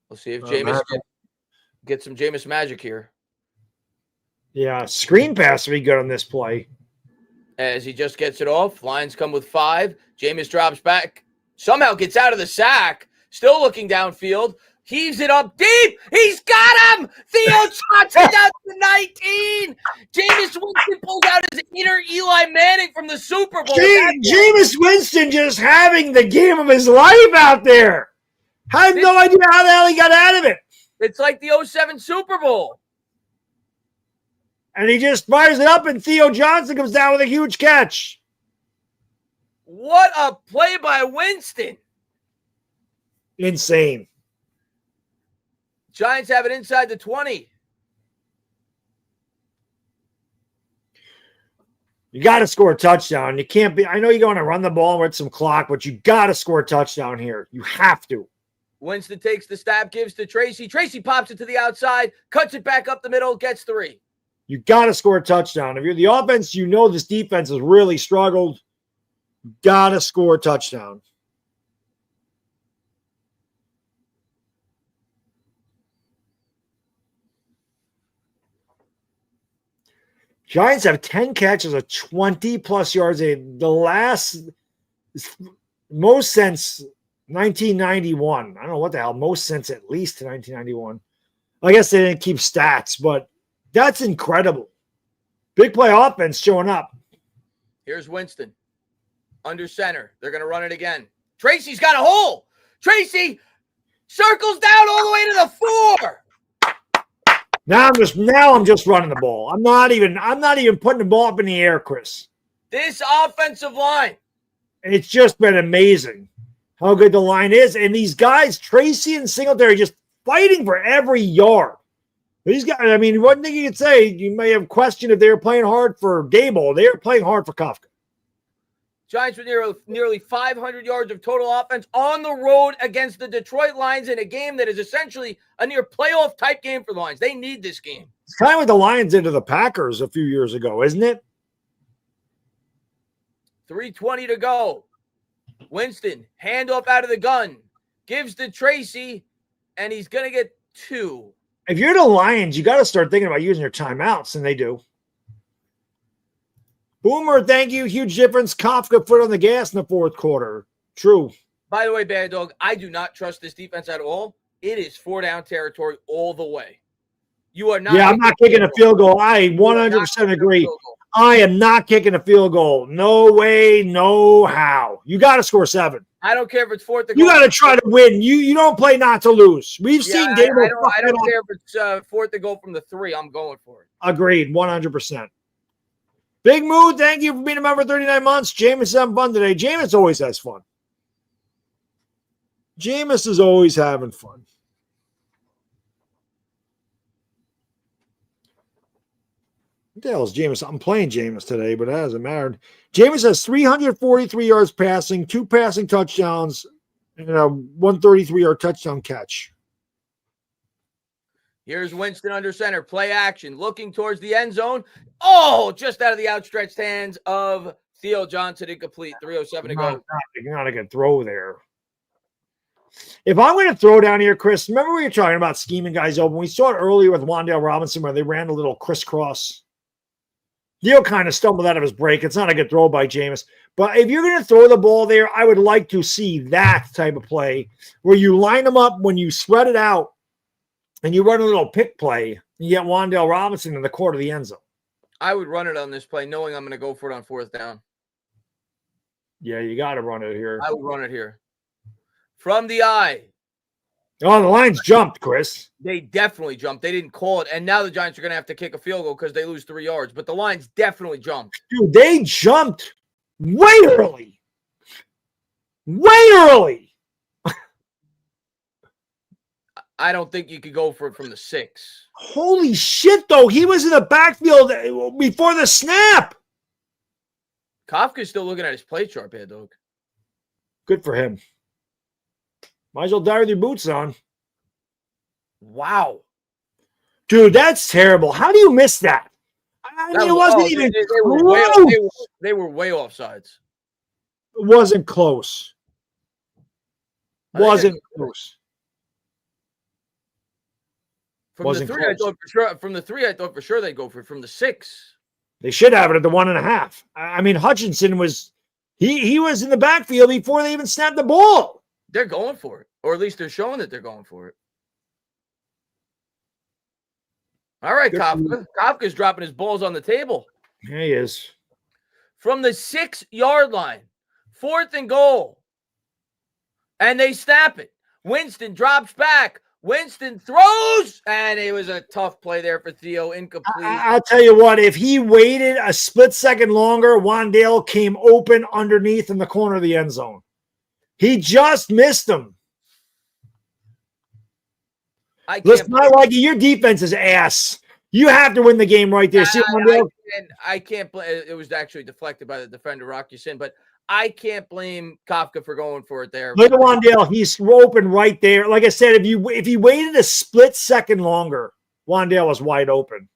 We'll see if Jameis get some Jameis magic here. Yeah, screen pass would be good on this play. As he just gets it off, Lions come with 5. Jameis drops back, somehow gets out of the sack, still looking downfield, heaves it up deep. He's got him! Theo Johnson down to 19. Jameis Winston pulls out his inner Eli Manning from the Super Bowl. Jameis Winston just having the game of his life out there. I have no idea how the hell he got out of it. It's like the 07 Super Bowl. And he just fires it up, and Theo Johnson comes down with a huge catch. What a play by Winston. Insane. Giants have it inside the 20. You got to score a touchdown. You can't be – I know you're going to run the ball with some clock, but you got to score a touchdown here. You have to. Winston takes the snap, gives to Tracy. Tracy pops it to the outside, cuts it back up the middle, gets 3. You got to score a touchdown. If you're the offense, you know this defense has really struggled. You got to score a touchdown. Giants have 10 catches of 20-plus yards. The last most since 1991. I don't know what the hell. Most since at least 1991. I guess they didn't keep stats, but that's incredible. Big play offense showing up. Here's Winston. Under center. They're going to run it again. Tracy's got a hole. Tracy circles down all the way to the 4. Now I'm just running the ball. I'm not even putting the ball up in the air, Chris. This offensive line. It's just been amazing how good the line is. And these guys, Tracy and Singletary, just fighting for every yard. These guys, I mean, one thing you could say, you may have questioned if they were playing hard for Gable. They were playing hard for Kafka. Giants with nearly 500 yards of total offense on the road against the Detroit Lions in a game that is essentially a near playoff type game for the Lions. They need this game. It's kind of like the Lions into the Packers a few years ago, isn't it? 3:20 to go. Winston, handoff out of the gun, gives to Tracy, and he's going to get 2. If you're the Lions, you got to start thinking about using your timeouts, and they do. Boomer, thank you. Huge difference. Kafka foot on the gas in the fourth quarter. True. By the way, Bad Dog, I do not trust this defense at all. It is 4-down territory all the way. You are not. Yeah, I'm not kicking a field goal. I 100% agree. I am not kicking a field goal. No way, no how. You got to score 7. I don't care if it's 4th. You got to try to win. You don't play not to lose. We've seen Dable. I don't care if it's 4th to go from the 3. I'm going for it. Agreed, 100%. Big Mood, thank you for being a member 39 months. Jameis is having fun today. Jameis always has fun. Jameis is always having fun. What the hell is Jameis? I'm playing Jameis today, but it hasn't mattered. Jameis has 343 yards passing, 2 passing touchdowns, and a 133-yard touchdown catch. Here's Winston under center. Play action. Looking towards the end zone. Oh, just out of the outstretched hands of Theo Johnson. Incomplete. 3:07 to go. Not a good throw there. If I'm going to throw down here, Chris, remember we were talking about scheming guys open? We saw it earlier with Wandale Robinson where they ran a little crisscross. Theo kind of stumbled out of his break. It's not a good throw by Jameis. But if you're going to throw the ball there, I would like to see that type of play where you line them up when you spread it out and you run a little pick play, and you get Wandale Robinson in the court of the end zone. I would run it on this play knowing I'm going to go for it on 4th down. Yeah, you got to run it here. I would run it here. From the eye. Oh, the Lions jumped, Chris. They definitely jumped. They didn't call it. And now the Giants are going to have to kick a field goal because they lose 3 yards. But the Lions definitely jumped. Dude, they jumped way early. Way early. I don't think you could go for it from the 6. Holy shit, though. He was in the backfield before the snap. Kafka's still looking at his play chart, Bad Dog. Good for him. Might as well die with your boots on. Wow. Dude, that's terrible. How do you miss that? I mean, it wasn't even close. They were way offsides. It wasn't close. Wasn't close. From the 3, I thought for sure. From the 3, I thought for sure they'd go for it. From the 6, they should have it at the 1.5. I mean, Hutchinson was he was in the backfield before they even snapped the ball. They're going for it, or at least they're showing that they're going for it. All right, Kafka. Kafka's dropping his balls on the table. Yeah, he is. From the 6-yard line, 4th and goal, and they snap it. Winston drops back. Winston throws, and it was a tough play there for Theo. Incomplete. I'll tell you what, if he waited a split second longer, Wandale came open underneath in the corner of the end zone. He just missed him. Let's not like your defense is ass. You have to win the game right there. See, I can't blame it. Was actually deflected by the defender, Rocky Sin, but I can't blame Kafka for going for it there. Look at Wandale. He's open right there. Like I said, if he waited a split second longer, Wandale was wide open.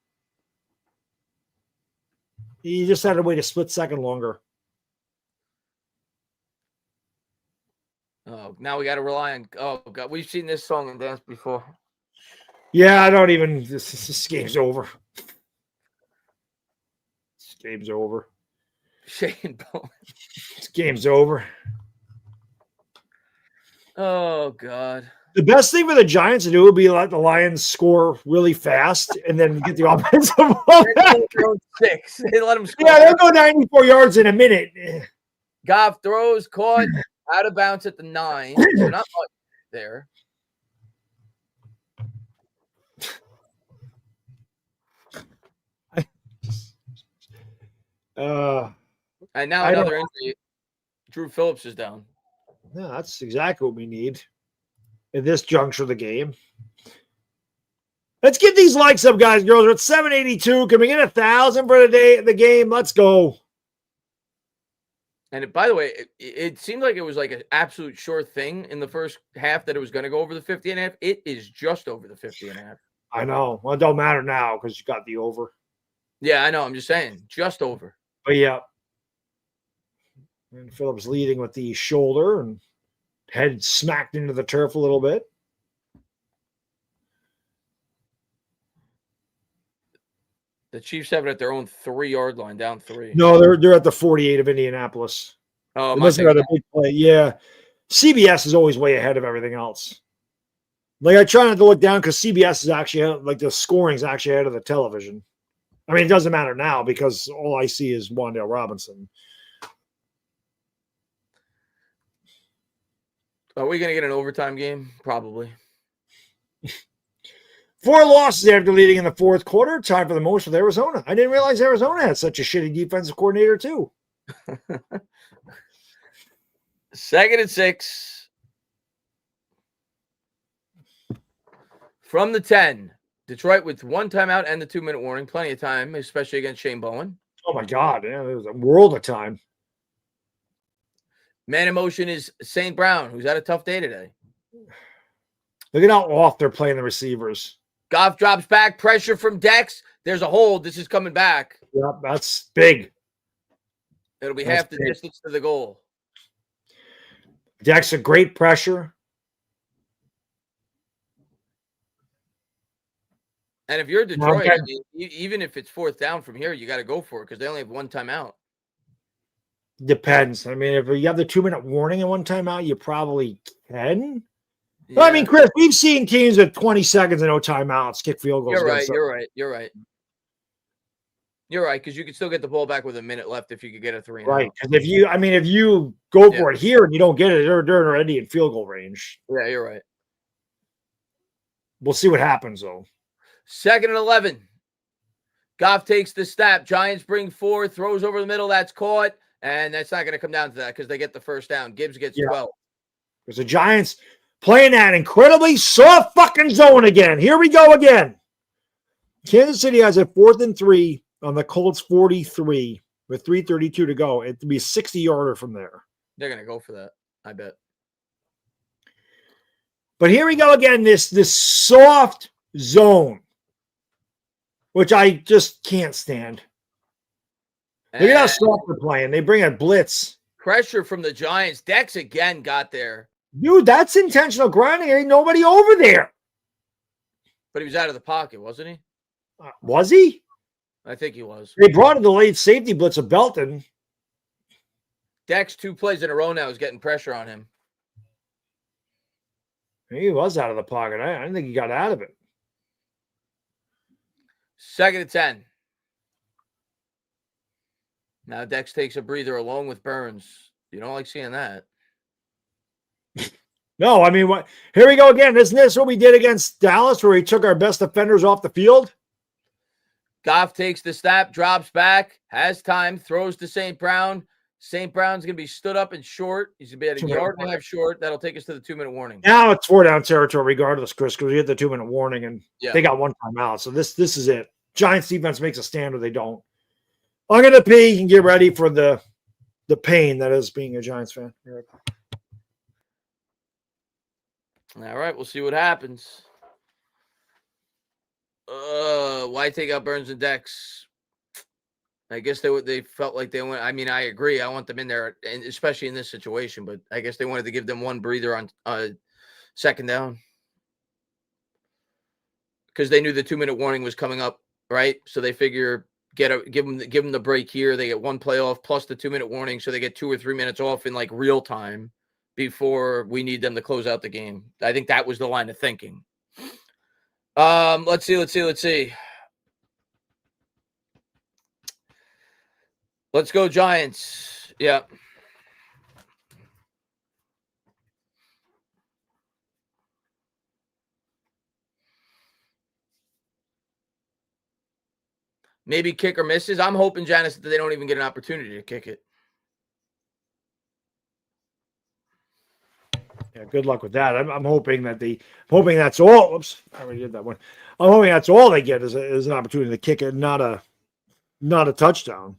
He just had to wait a split second longer. Oh, now we got to rely on. Oh God, we've seen this song and dance before. Yeah, I don't even. This game's over. This game's over. Shane Bowen. This game's over. Oh God. The best thing for the Giants to do would be let the Lions score really fast and then get the offensive ball back. 6. They let them score. Yeah, they'll go 94 yards in a minute. Goff throws, caught. out of bounds at the 9. So not much there. And now another injury. Drew Phillips is down. Yeah, that's exactly what we need at this juncture of the game. Let's get these likes up, guys, girls. We're at 782. Can we get 1,000 for the game? Let's go. And by the way, it seemed like it was like an absolute sure thing in the first half that it was going to go over the 50.5. It is just over the 50.5. I know. Well, it don't matter now because you got the over. Yeah, I know. I'm just saying, just over. But yeah. And Phillips leading with the shoulder and head smacked into the turf a little bit. The Chiefs have it at their own 3-yard line, down 3. No, they're at the 48 of Indianapolis. Oh, they must have had a big play. Yeah. CBS is always way ahead of everything else. Like, I try not to look down because CBS is actually, like, the scoring is actually ahead of the television. I mean, it doesn't matter now because all I see is Wandale Robinson. Are we going to get an overtime game? Probably. 4 losses after leading in the fourth quarter. Time for the most with Arizona. I didn't realize Arizona had such a shitty defensive coordinator, too. 2nd and 6. From the 10. Detroit with 1 timeout and the 2-minute warning. Plenty of time, especially against Shane Bowen. Oh, my God. Yeah, there was a world of time. Man in motion is St. Brown, who's had a tough day today. Look at how off they're playing the receivers. Goff drops back. Pressure from Dex. There's a hold. This is coming back. Yep, that's big. It'll be half the distance to the goal. Dex, a great pressure. And if you're Detroit, even if it's 4th down from here, you got to go for it because they only have 1 timeout. Depends. I mean, if you have the 2-minute warning and 1 timeout, you probably can. Yeah. Well, I mean, Chris, we've seen teams with 20 seconds and no timeouts kick field goals. You're right. You're right, because you could still get the ball back with a minute left if you could get a 3. Right. Because if you go for it here and you don't get it, they're already in field goal range. Yeah, you're right. We'll see what happens, though. 2nd and 11. Goff takes the snap. Giants bring 4, throws over the middle. That's caught. And that's not going to come down to that because they get the first down. Gibbs gets 12. Because the Giants playing that incredibly soft fucking zone again. Here we go again. Kansas City has a 4th and 3 on the Colts 43 with 3:32 to go. It'd be a 60-yarder from there. They're going to go for that, I bet. But here we go again, this soft zone, which I just can't stand. Look at how soft they're playing. They bring a blitz. Pressure from the Giants. Dex again got there. Dude, that's intentional grinding. Ain't nobody over there. But he was out of the pocket, wasn't he? Was he? I think he was. They brought in the late safety blitz of Belton. Dex 2 plays in a row now is getting pressure on him. He was out of the pocket. I didn't think he got out of it. 2nd and 10. Now Dex takes a breather along with Burns. You don't like seeing that. No, I mean, what? Here we go again. Isn't this what we did against Dallas where we took our best defenders off the field? Goff takes the snap, drops back, has time, throws to St. Brown. St. Brown's going to be stood up and short. He's going to be at a yard and a half short. That'll take us to the 2-minute warning. Now it's 4 down territory regardless, Chris, because we hit the 2-minute warning and they got 1 timeout. So this is it. Giants defense makes a stand or they don't. I'm going to pee and get ready for the pain that is being a Giants fan. All right, we'll see what happens. Why take out Burns and Dex? I guess they felt like they went. I mean, I agree. I want them in there, and especially in this situation. But I guess they wanted to give them 1 breather on 2nd down because they knew the 2-minute warning was coming up, right? So they figure give them the break here. They get 1 play off plus the 2-minute warning, so they get 2 or 3 minutes off in like real time before we need them to close out the game. I think that was the line of thinking. Let's see. Let's go Giants. Yeah. Maybe kicker misses. I'm hoping, Janice, that they don't even get an opportunity to kick it. Yeah, good luck with that. I'm hoping that that's all. Oops, I already did that one. I'm hoping that's all they get is an opportunity to kick it, not a touchdown.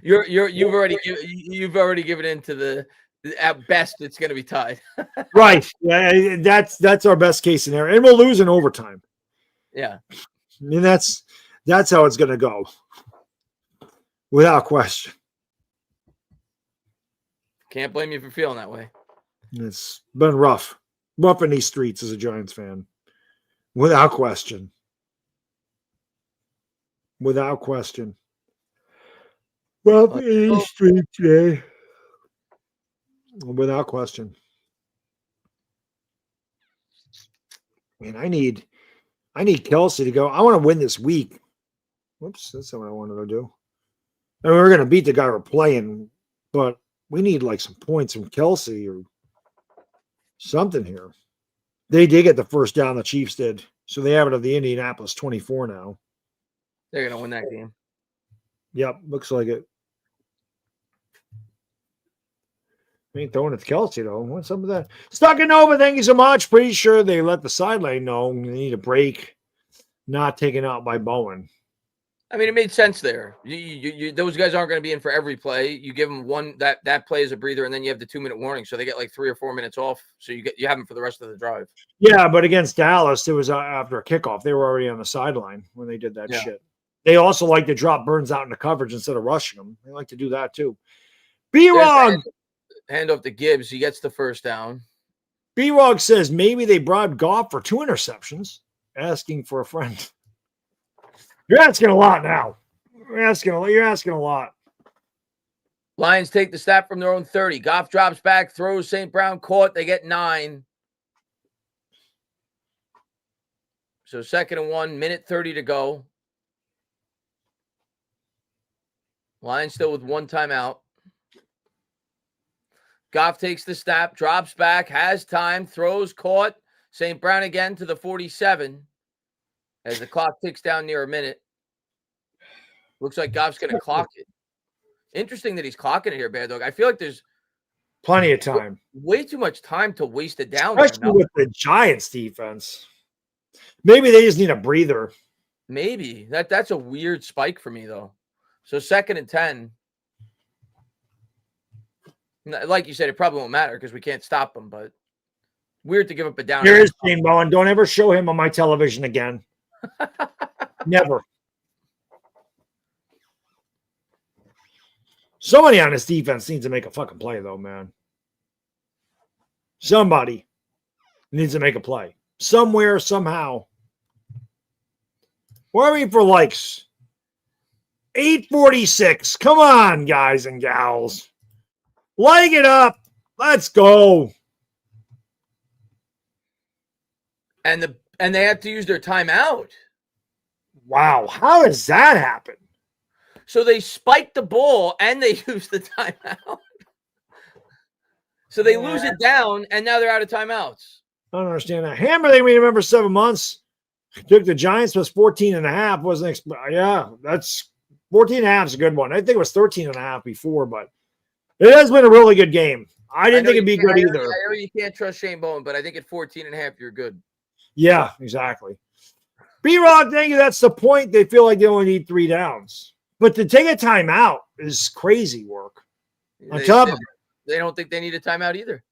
You've already given in to the at best it's going to be tied. Right. Yeah, that's our best case scenario, and we'll lose in overtime. Yeah. I mean, that's how it's going to go, without question. Can't blame you for feeling that way. It's been rough in these streets as a Giants fan, without question. Without question. Rough in these streets today, without question. Man, I need Kelsey to go. I want to win this week. Whoops, that's not what I wanted to do. I mean, we're going to beat the guy we're playing, but we need like some points from Kelsey or something here. They did get the first down, the Chiefs did. So they have it at the Indianapolis 24 now. They're going to win that game. Yep, looks like it. I ain't throwing it to Kelsey, though. What's some of that? Stuck in Nova, thank you so much. Pretty sure they let the sideline know they need a break. Not taken out by Bowen. I mean, it made sense there. Those guys aren't going to be in for every play. You give them one that play is a breather, and then you have the 2-minute warning, so they get like 3 or 4 minutes off. So you have them for the rest of the drive. Yeah, but against Dallas, it was after a kickoff. They were already on the sideline when they did that shit. They also like to drop Burns out into coverage instead of rushing them. They like to do that too. B-Rog. Hand off to Gibbs. He gets the first down. B-Rog says maybe they bribed Goff for 2 interceptions, asking for a friend. You're asking a lot now. You're asking a lot. Lions take the snap from their own 30. Goff drops back, throws. St. Brown caught. They get 9. So 2nd and 1, minute 30 to go. Lions still with 1 timeout. Goff takes the snap, drops back, has time, throws, caught. St. Brown again to the 47 as the clock ticks down near a minute. Looks like Goff's going to clock it. Interesting that he's clocking it here, Baddog. I feel like there's plenty of time. Way too much time to waste it down. Especially with the Giants defense. Maybe they just need a breather. Maybe. That's a weird spike for me, though. So 2nd and 10. Like you said, it probably won't matter because we can't stop them, but weird to give up a down. Here is Shane Bowen. Don't ever show him on my television again. Never. Somebody on this defense needs to make a fucking play, though, man. Somebody needs to make a play. Somewhere, somehow. Worry for likes. 846. Come on, guys and gals. Like it up. Let's go. And they have to use their timeout. Wow. How does that happen? So they spiked the ball and they used the timeout. So they lose it down and now they're out of timeouts. I don't understand that. Hammer, they remember 7 months. Took the Giants was 14.5. Wasn't that's 14.5 is a good one. I think it was 13.5 before, but it has been a really good game. I didn't think it'd be good either. I know you can't trust Shane Bowen, but I think at 14.5, you're good. Yeah, exactly. B-Rod, thank you. That's the point. They feel like they only need 3 downs. But to take a timeout is crazy work. On top of it. They don't think they need a timeout either.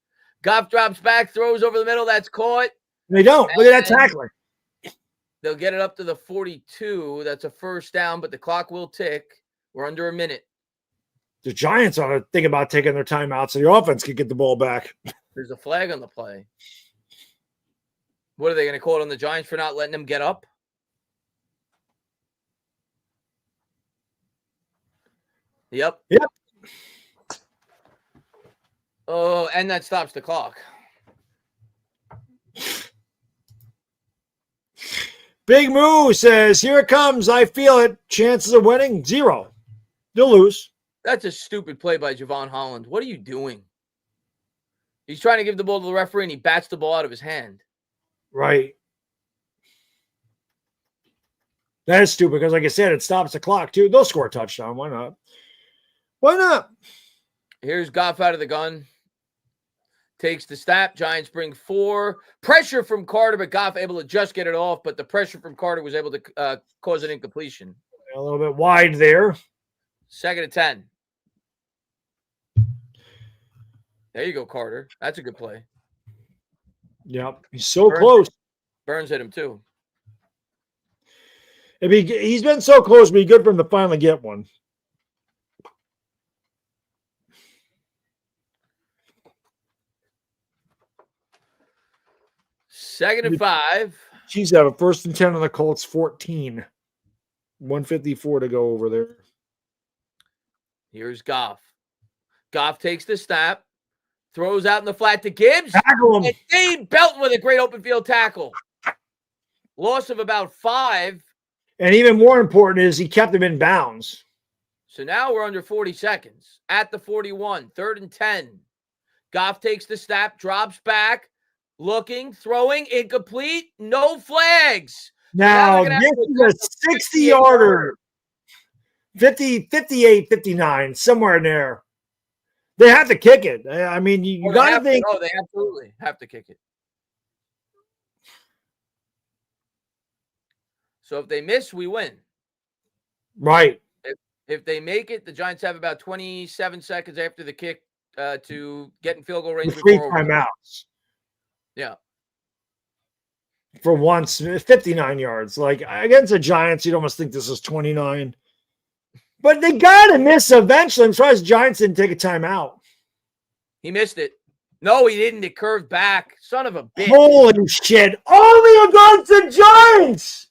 Goff drops back, throws over the middle. That's caught. They don't. Look at that tackling. They'll get it up to the 42. That's a first down, but the clock will tick. We're under a minute. The Giants ought to think about taking their timeout so the offense can get the ball back. There's a flag on the play. What are they going to call it on the Giants for not letting them get up? Yep. Oh, and that stops the clock. Big Moo says, here it comes. I feel it. Chances of winning, 0. They'll lose. That's a stupid play by Javon Holland. What are you doing? He's trying to give the ball to the referee, and he bats the ball out of his hand. Right. That is stupid because, like I said, it stops the clock too. They'll score a touchdown. Why not? Why not? Here's Goff out of the gun. Takes the snap. Giants bring 4. Pressure from Carter, but Goff able to just get it off. But the pressure from Carter was able to cause an incompletion. A little bit wide there. 2nd and 10. There you go, Carter. That's a good play. Yep. He's so close. Burns hit him too. He's been so close, it'd be good for him to finally get one. Second and 5. Chiefs have a 1st and 10 on the Colts, 14. 154 to go over there. Here's Goff. Goff takes the snap, throws out in the flat to Gibbs. Tackle him. And Dane Belton with a great open field tackle. Loss of about 5. And even more important is he kept him in bounds. So now we're under 40 seconds. At the 41, 3rd and 10. Goff takes the snap, drops back, looking, throwing, incomplete, no flags. Now this is a 60-yarder. 50, 58, 59, somewhere in there. They have to kick it. I mean, you got to think. Oh, they absolutely have to kick it. So if they miss, we win. Right. If they make it, the Giants have about 27 seconds after the kick to get in field goal range. 3 timeouts. Yeah. For once, 59 yards. Like against the Giants, you'd almost think this is 29. But they got to miss eventually. I'm surprised the Giants didn't take a timeout. He missed it. No, he didn't. It curved back. Son of a bitch. Holy shit. Only against the Giants.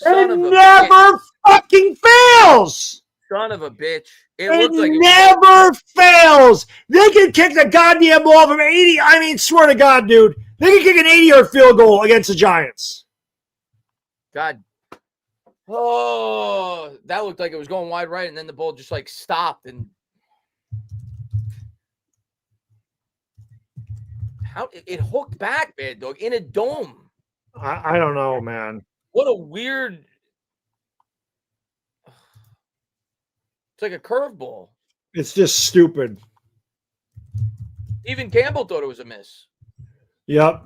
It never fucking fails. Son of a bitch. It never fails. They can kick the goddamn ball from 80. I mean, swear to God, dude. They can kick an 80-yard field goal against the Giants. God. Oh, that looked like it was going wide right, and then the ball just like stopped. And how it hooked back, Bad Dog, in a dome. I don't know, man. What a weird. It's like a curveball. It's just stupid. Even Campbell thought it was a miss. Yep.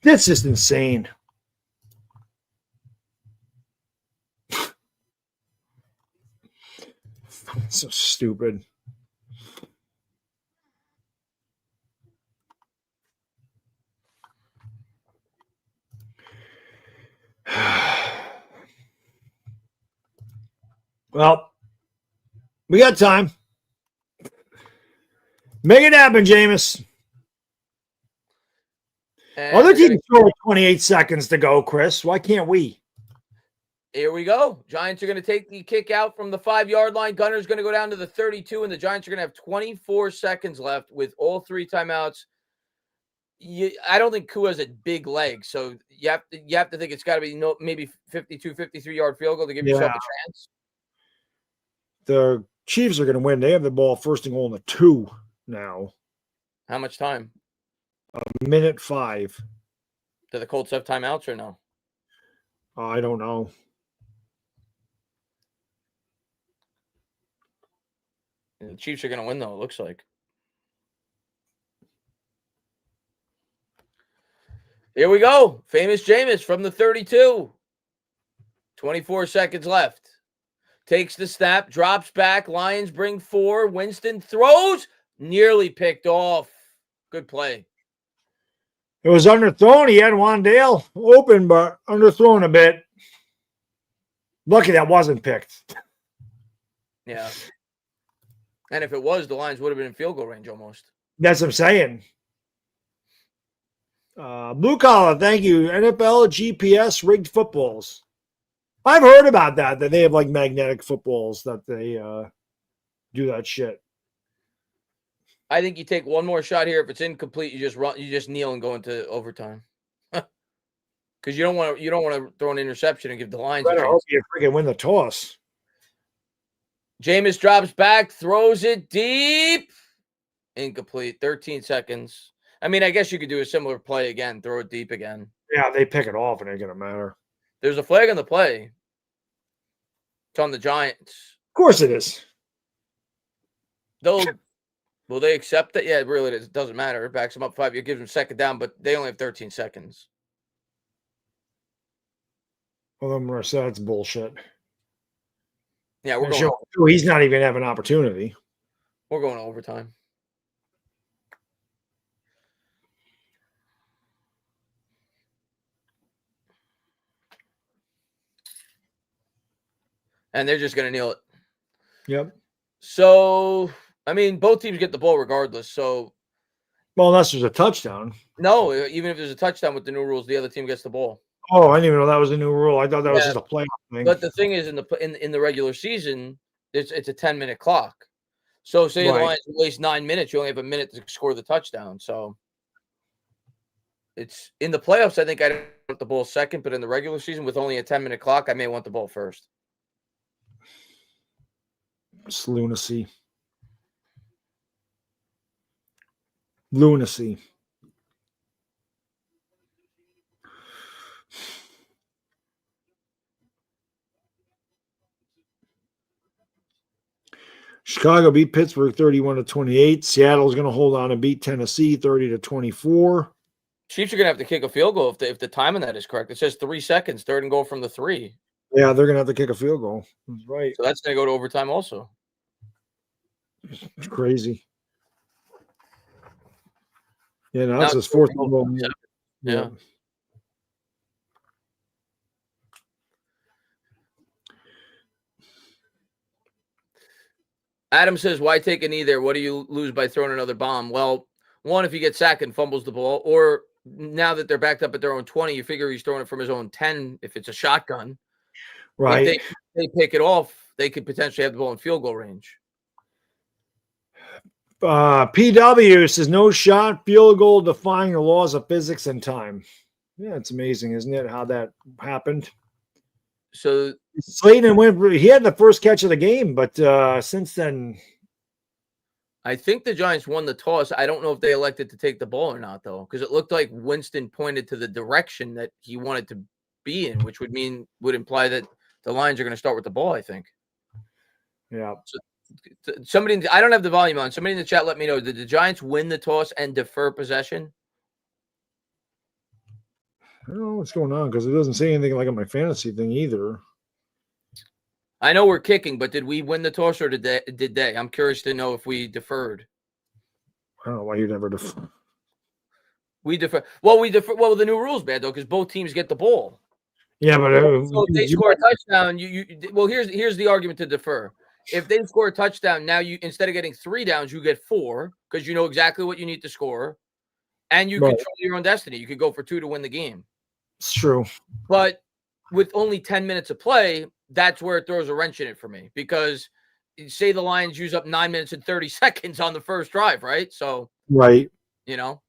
This is insane. So stupid. Well, we got time. Make it happen, Jameis. Other teams score 28 seconds to go, Chris. Why can't we? Here we go. Giants are going to take the kick out from the 5-yard line. Gunner's going to go down to the 32, and the Giants are going to have 24 seconds left with all 3 timeouts. I don't think Kua has a big leg, so you have to think it's got to be maybe 52, 53-yard field goal to give yourself a chance. The Chiefs are going to win. They have the ball 1st and goal in the 2 now. How much time? 1:05. Do the Colts have timeouts or no? I don't know. The Chiefs are going to win, though, it looks like. Here we go. Famous Jameis from the 32. 24 seconds left. Takes the snap, drops back. Lions bring 4. Winston throws. Nearly picked off. Good play. It was underthrown. He had Wandale open, but underthrown a bit. Lucky that wasn't picked. Yeah. And if it was, the Lions would have been in field goal range almost. That's what I'm saying. Blue Collar, thank you. NFL GPS rigged footballs. I've heard about that they have like magnetic footballs that they do that shit. I think you take one more shot here. If it's incomplete, you just kneel and go into overtime. Because you don't want to throw an interception and give the Lions a chance. I hope you freaking win the toss. Jameis drops back, throws it deep. Incomplete. 13 seconds. I mean, I guess you could do a similar play again, throw it deep again. Yeah, they pick it off, and it ain't gonna matter. There's a flag on the play. It's on the Giants. Of course it is. Will they accept it? Yeah, it really is. It doesn't matter. It backs them up 5. It gives them second down, but they only have 13 seconds. Well, then Marcel, that's bullshit. Yeah, we're going. He's not even having an opportunity. We're going to overtime. And they're just going to kneel it. Yep. So, I mean, both teams get the ball regardless. So, well, unless there's a touchdown. No, even if there's a touchdown with the new rules, the other team gets the ball. Oh, I didn't even know that was a new rule. I thought that was just a playoff thing. But the thing is, in the regular season, it's a 10-minute clock. So, say the Lions waste 9 minutes, you only have a minute to score the touchdown. So, it's in the playoffs. I think I don't want the ball second, but in the regular season, with only a 10-minute clock, I may want the ball first. It's lunacy. Lunacy. Chicago beat Pittsburgh 31-28. Seattle's going to hold on and beat Tennessee 30-24. Chiefs are going to have to kick a field goal if the time on that is correct. It says 3 seconds, 3rd and goal from the 3. Yeah, they're going to have to kick a field goal. That's right. So that's going to go to overtime also. It's crazy. Yeah, now it's his 4th goal. Yeah. Adam says, why take a knee there? What do you lose by throwing another bomb? Well, one, if you get sacked and fumbles the ball, or now that they're backed up at their own 20, you figure he's throwing it from his own 10 if it's a shotgun. Right. If they pick it off, they could potentially have the ball in field goal range. PW says, no shot, field goal, defying the laws of physics and time. Yeah, it's amazing, isn't it, how that happened? So Slayton went. He had the first catch of the game, but since then, I think the Giants won the toss. I don't know if they elected to take the ball or not, though, because it looked like Winston pointed to the direction that he wanted to be in, which would imply that the Lions are going to start with the ball. I think. Yeah. So, somebody, I don't have the volume on. Somebody in the chat, let me know. Did the Giants win the toss and defer possession? I don't know what's going on because it doesn't say anything like on my fantasy thing either. I know we're kicking, but did we win the toss or did they? I'm curious to know if we deferred. I don't know why you never defer. We defer. Well, the new rule's bad though because both teams get the ball. Yeah, but so if they score a touchdown, here's the argument to defer. If they score a touchdown, now you instead of getting 3 downs, you get 4 because you know exactly what you need to score, and you control your own destiny. You could go for 2 to win the game. It's true, but with only 10 minutes of play, that's where it throws a wrench in it for me because say the Lions use up 9 minutes and 30 seconds on the first drive, right? So, right, you know.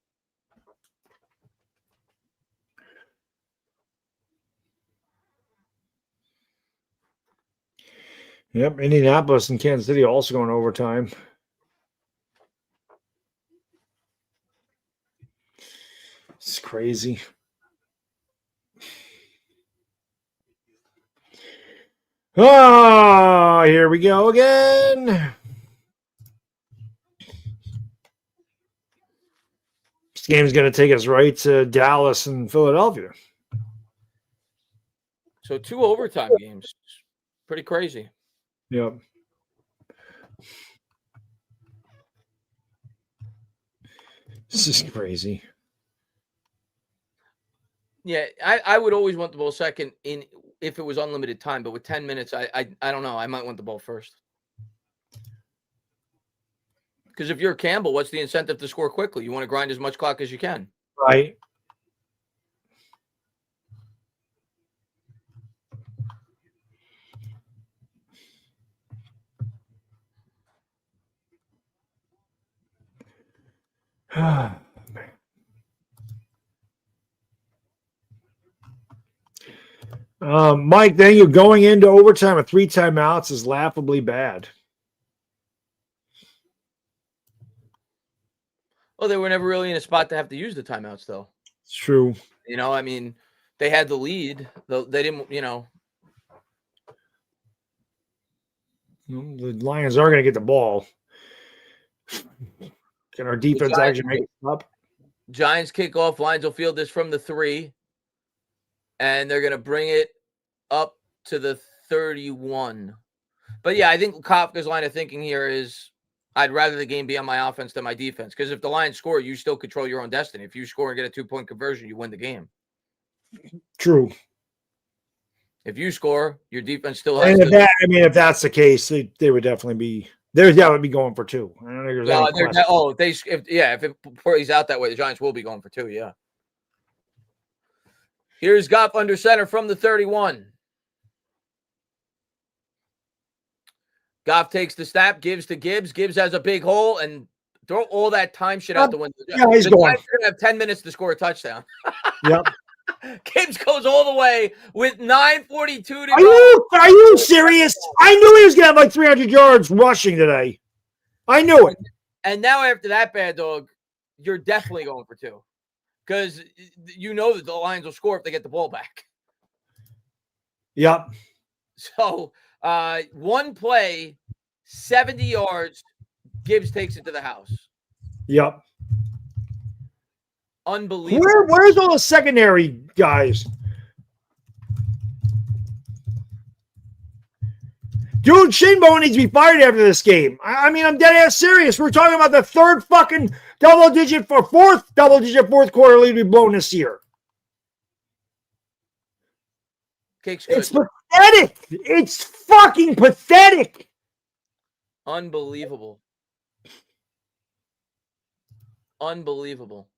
Yep, Indianapolis and Kansas City also going overtime. It's crazy. Oh, here we go again. This game's going to take us right to Dallas and Philadelphia. So 2 overtime games. Pretty crazy. Yep. This is crazy. Yeah, I would always want the ball second if it was unlimited time, but with 10 minutes, I don't know. I might want the ball first. Because if you're Campbell, what's the incentive to score quickly? You want to grind as much clock as you can. Right. Mike, then you're going into overtime with 3 timeouts is laughably bad. Well, they were never really in a spot to have to use the timeouts, though. It's true. You know, I mean, they had the lead. They didn't, The Lions are going to get the ball. Can our defense actually make it up? Giants kick off. Lions will field this from the 3. And they're going to bring it up to the 31. But, yeah, I think Kafka's line of thinking here is I'd rather the game be on my offense than my defense. Because if the Lions score, you still control your own destiny. If you score and get a 2-point conversion, you win the game. True. If you score, your defense still has if that's the case, they would definitely be – would be going for 2. I don't think there's if it plays out that way, the Giants will be going for 2, yeah. Here's Goff under center from the 31. Goff takes the snap, gives to Gibbs. Gibbs has a big hole, and throw all that time shit out the window. Yeah, he's going. Giants are going to have 10 minutes to score a touchdown. Yep. Gibbs goes all the way with 9:42 to go. Are you serious? I knew he was going to have like 300 yards rushing today. I knew it. And now after that, Bad Dog, you're definitely going for 2. Because you know that the Lions will score if they get the ball back. Yep. So, one play, 70 yards, Gibbs takes it to the house. Yep. Unbelievable. Where's all the secondary guys? Dude, Shinbo needs to be fired after this game. I mean, I'm dead ass serious. We're talking about the fourth double-digit fourth quarter lead we've blown this year. Cake's good. It's pathetic. It's fucking pathetic. Unbelievable. Unbelievable.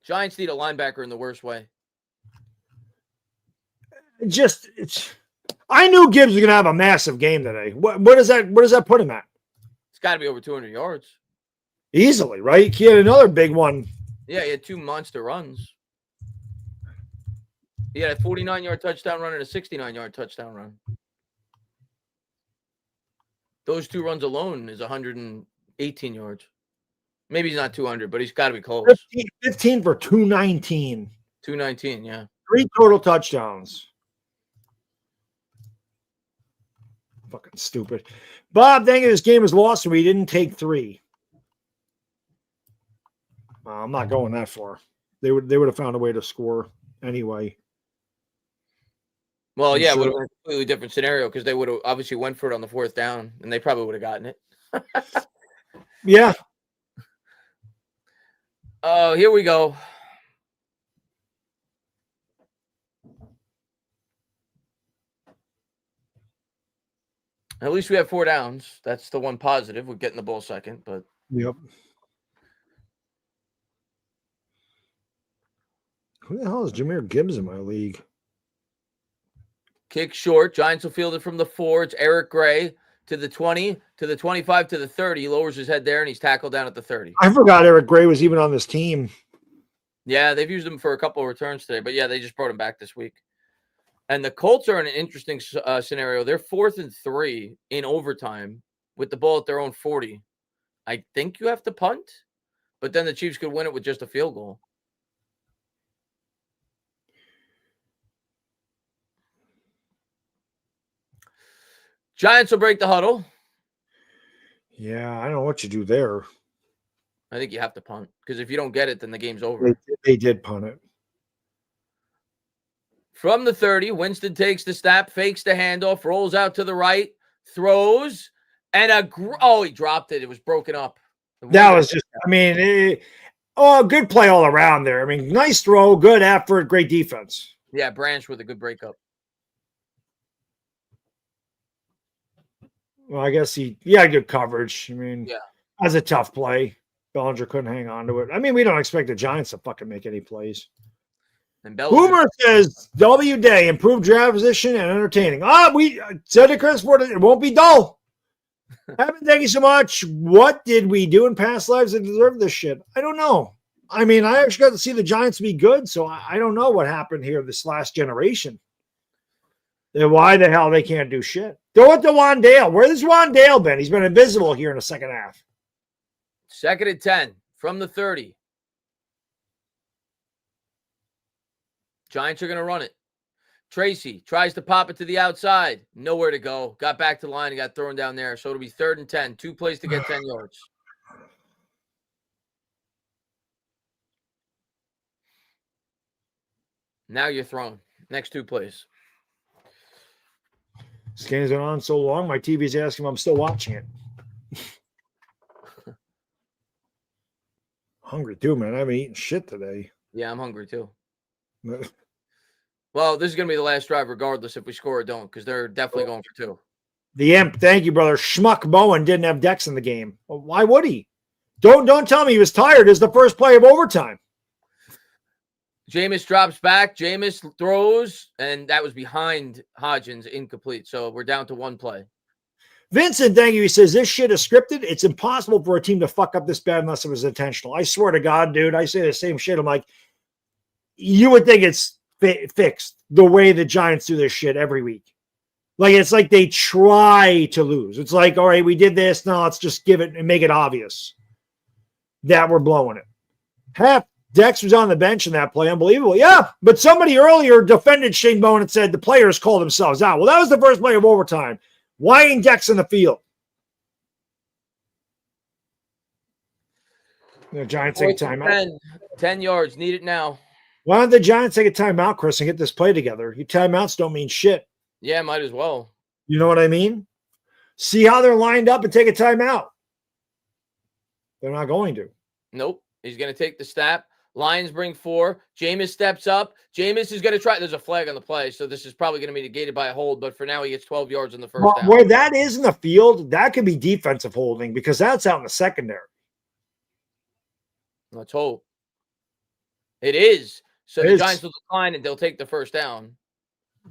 Giants need a linebacker in the worst way. I knew Gibbs was going to have a massive game today. What does that put him at? It's got to be over 200 yards. Easily, right? He had another big one. Yeah, he had 2 monster runs. He had a 49-yard touchdown run and a 69-yard touchdown run. Those 2 runs alone is 118 yards. Maybe he's not 200, but he's got to be close. 15 for 219. 219, yeah. 3 total touchdowns. Fucking stupid. Bob, dang it, this game was lost, so we didn't take 3. I'm not going that far. They would have found a way to score anyway. Well, yeah, it would have been a completely different scenario because they would have obviously went for it on the 4th down, and they probably would have gotten it. Yeah. Oh, here we go. At least we have 4 downs. That's the one positive. We're getting the ball second, but yep. Who the hell is Jahmyr Gibbs in my league? Kick short. Giants will field it from the 4. It's Eric Gray to the 20, to the 25, to the 30. He lowers his head there, and he's tackled down at the 30. I forgot Eric Gray was even on this team. Yeah, they've used him for a couple of returns today, but yeah, they just brought him back this week. And the Colts are in an interesting scenario. They're 4th and 3 in overtime with the ball at their own 40. I think you have to punt, but then the Chiefs could win it with just a field goal. Giants will break the huddle. Yeah, I don't know what you do there. I think you have to punt because if you don't get it, then the game's over. They did punt it. From the 30, Winston takes the snap, fakes the handoff, rolls out to the right, throws, and he dropped it. It was broken up. That was just, good play all around there. I mean, nice throw, good effort, great defense. Yeah, Branch with a good breakup. Well, I guess he had good coverage. I mean, yeah, that's a tough play. Bellinger couldn't hang on to it. I mean, we don't expect the Giants to fucking make any plays. And Boomer says, W day, improved draft position and entertaining. We said to Chris Ford, it won't be dull. Evan, thank you so much. What did we do in past lives that deserve this shit? I don't know. I mean, I actually got to see the Giants be good, so I don't know what happened here this last generation. Then why the hell they can't do shit? Throw it to Wandale. Where's Wandale been? He's been invisible here in the second half. 2nd and 10 from the 30. Giants are going to run it. Tracy tries to pop it to the outside. Nowhere to go. Got back to the line and got thrown down there. So it'll be 3rd and 10. 2 plays to get 10 yards. Now you're thrown. Next 2 plays. This game's been on so long, my TV's asking if I'm still watching it. Hungry too, man. I haven't eaten shit today. Yeah, I'm hungry too. Well, this is going to be the last drive regardless if we score or don't, because they're definitely going for 2. The imp, thank you, brother. Schmuck Bowen didn't have Dex in the game. Well, why would he? Don't tell me he was tired. It's the first play of overtime. Jameis drops back. Jameis throws, and that was behind Hodgins, incomplete. So we're down to 1 play. Vincent, thank you. He says, this shit is scripted. It's impossible for a team to fuck up this bad unless it was intentional. I swear to God, dude, I say the same shit. I'm like, you would think it's fixed the way the Giants do this shit every week. Like, it's like they try to lose. It's like, all right, we did this. Now let's just give it and make it obvious that we're blowing it. Half Dex was on the bench in that play. Unbelievable. Yeah, but somebody earlier defended Shane Bowen and said the players called themselves out. Well, that was the first play of overtime. Why ain't Dex in the field? The Giants take a timeout. 10 yards. Need it now. Why don't the Giants take a timeout, Chris, and get this play together? Your timeouts don't mean shit. Yeah, might as well. You know what I mean? See how they're lined up and take a timeout. They're not going to. Nope. He's going to take the snap. Lions bring 4. Jameis steps up. Jameis is going to try. There's a flag on the play, so this is probably going to be negated by a hold, but for now he gets 12 yards in the first down. Where that is in the field, that could be defensive holding because that's out in the secondary. Let's hope. It is. So the Giants will decline and they'll take the first down.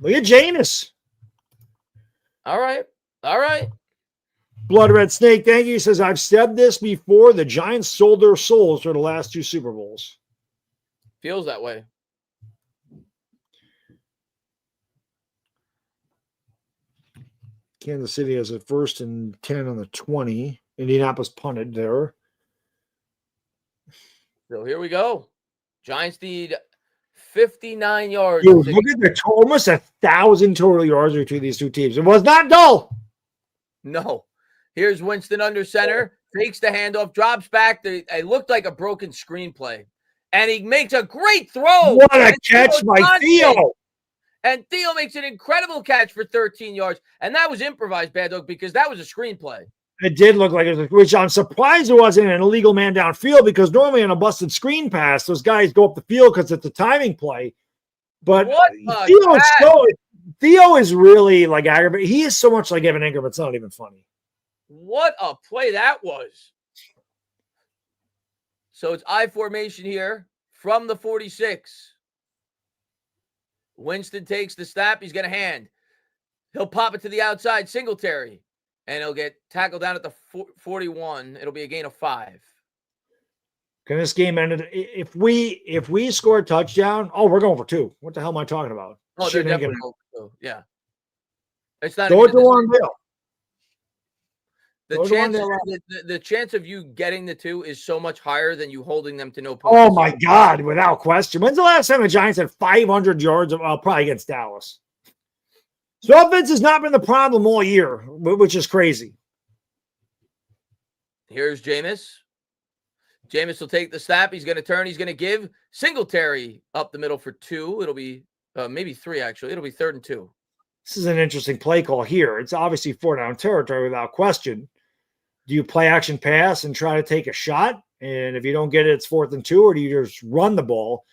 Look at Jameis. All right. Blood Red Snake, thank you. He says, I've said this before. The Giants sold their souls for the last 2 Super Bowls. Feels that way. Kansas City has a 1st and 10 on the 20. Indianapolis punted there. So here we go. Giants need 59 yards. Dude, look at the almost 1,000 total yards between these 2 teams. It was not dull. No. Here's Winston under center. Takes the handoff. Drops back. It looked like a broken screenplay. And he makes a great throw. What a catch by Theo. And Theo makes an incredible catch for 13 yards. And that was improvised, Baddog, because that was a screenplay. It did look like it, which I'm surprised it wasn't an illegal man downfield because normally on a busted screen pass, those guys go up the field because it's a timing play. But Theo is really like aggravated. He is so much like Evan Ingram, it's not even funny. What a play that was. So it's I formation here from the 46. Winston takes the snap. He's going to hand. He'll pop it to the outside, Singletary. And he'll get tackled down at the 41. It'll be a gain of 5. Can this game end? If we score a touchdown, we're going for 2. What the hell am I talking about? Oh, they're definitely going for 2. Yeah. It's not go to Wandale. The chance of you getting the 2 is so much higher than you holding them to no points. Oh, my God, without question. When's the last time the Giants had 500 yards? Probably against Dallas. So offense has not been the problem all year, which is crazy. Here's Jameis. Jameis will take the snap. He's going to turn. He's going to give Singletary up the middle for 2. It'll be maybe 3, actually. It'll be 3rd and 2. This is an interesting play call here. It's obviously 4-down territory without question. Do you play action pass and try to take a shot? And if you don't get it, it's 4th and 2, or do you just run the ball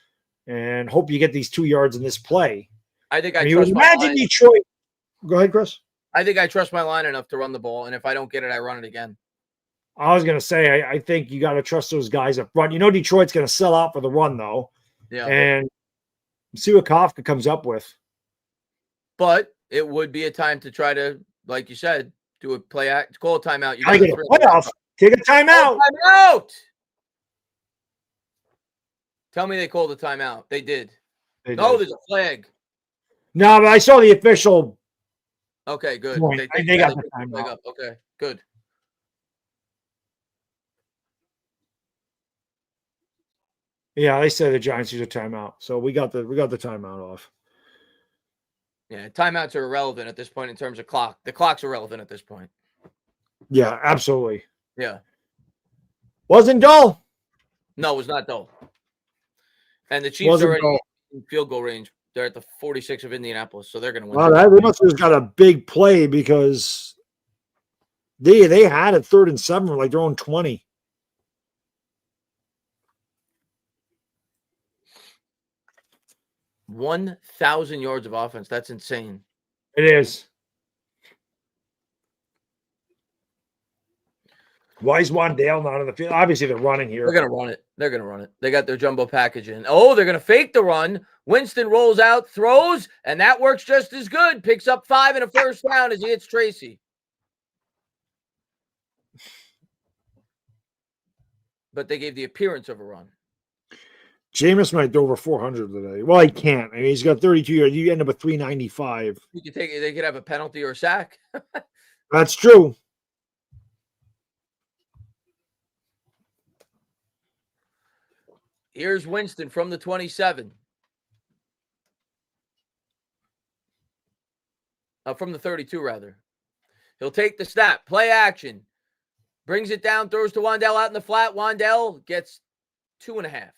and hope you get these 2 yards in this play? I think trust my line. Detroit. Go ahead, Chris. I think I trust my line enough to run the ball, and if I don't get it, I run it again. I was going to say, I think you got to trust those guys up front. You know Detroit's going to sell out for the run, though. Yeah. And see what Kafka comes up with. But it would be a time to try to, like you said, do a play act, call a timeout. You got to get a playoff. Take a timeout. Timeout. Tell me they called a timeout. They did. There's a flag. No, but I saw the official. Okay, good. They got the timeout. Okay, good. Yeah, they said the Giants use a timeout, so we got the timeout off. Yeah, timeouts are irrelevant at this point in terms of clock. The clock's irrelevant at this point. Yeah, absolutely. Yeah. Wasn't dull. No, it was not dull. And the Chiefs are already in field goal range. They're at the 46 of Indianapolis, so they're going to win. Wow, they must have got a big play because they had it 3rd and 7, like their own 20. $1,000 yards of offense. That's insane. It is. Why is Wandale not on the field? Obviously, they're running here. They're going to run it. They're going to run it. They got their jumbo package in. Oh, they're going to fake the run. Winston rolls out, throws, and that works just as good. Picks up 5 and a first down as he hits Tracy. But they gave the appearance of a run. Jameis might do over 400 today. Well, he can't. I mean, he's got 32 yards. You end up with 395. You could take it. They could have a penalty or a sack. That's true. Here's Winston from the 27. From the 32, rather. He'll take the snap. Play action. Brings it down, throws to Wandale out in the flat. Wandale gets 2.5.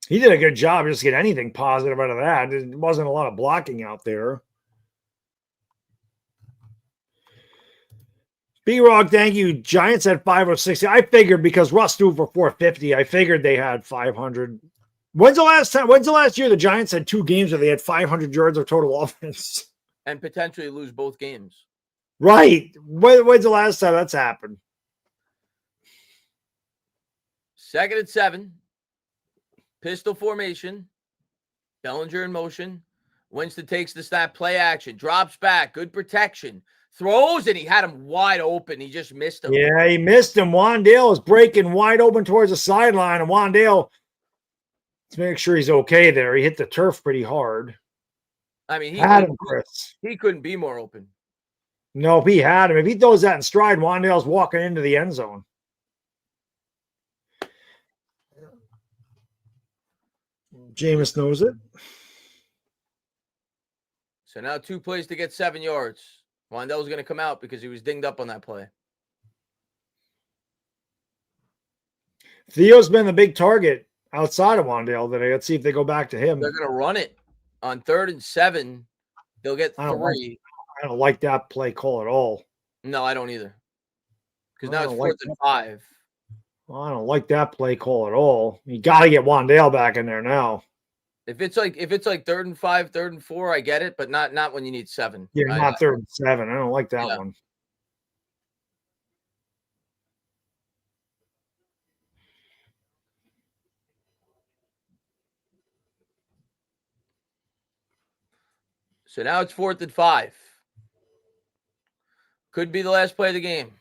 He did a good job just to get anything positive out of that. There wasn't a lot of blocking out there. B-Rock, thank you. Giants had 560. I figured because Russ threw for 450, I figured they had 500. When's the last year the Giants had 2 games where they had 500 yards of total offense? And potentially lose both games. Right. When's the last time that's happened? 2nd and 7. Pistol formation. Bellinger in motion. Winston takes the snap. Play action. Drops back. Good protection. Throws, and he had him wide open. He just missed him. Yeah, he missed him. Wandale is breaking wide open towards the sideline, and Wandale, let's make sure he's okay there. He hit the turf pretty hard. I mean, he couldn't be more open. No, if he had him. If he throws that in stride, Wandale's walking into the end zone. Jameis knows it. So now 2 plays to get 7 yards. Wandale's going to come out because he was dinged up on that play. Theo's been the big target outside of Wandale today. Let's see if they go back to him. They're going to run it on 3rd and 7. They'll get 3. I don't like that play call at all. No, I don't either. Because now it's 4th and 5. Well, I don't like that play call at all. You got to get Wandale back in there now. If it's like 3rd and 5, 3rd and 4, I get it, but not when you need 7. Yeah, not 3rd and 7. I don't like that one. So now it's 4th and 5. Could be the last play of the game.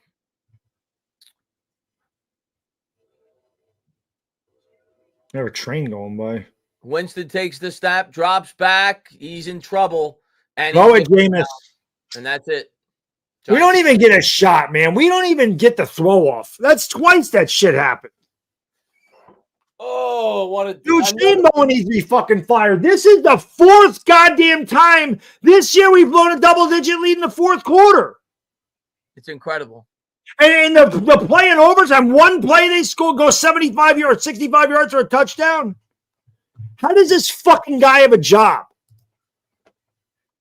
Never a train going by. Winston takes the snap, drops back. He's in trouble. And Throw it, Jameis. And that's it. We don't even get a shot, man. We don't even get the throw off. That's twice that shit happened. Oh, what a dude! Steamboat needs to be fucking fired. This is the 4th goddamn time this year we've blown a double-digit lead in the 4th quarter. It's incredible. And the play in overtime, one play they score, go 75 yards, 65 yards for a touchdown. How does this fucking guy have a job?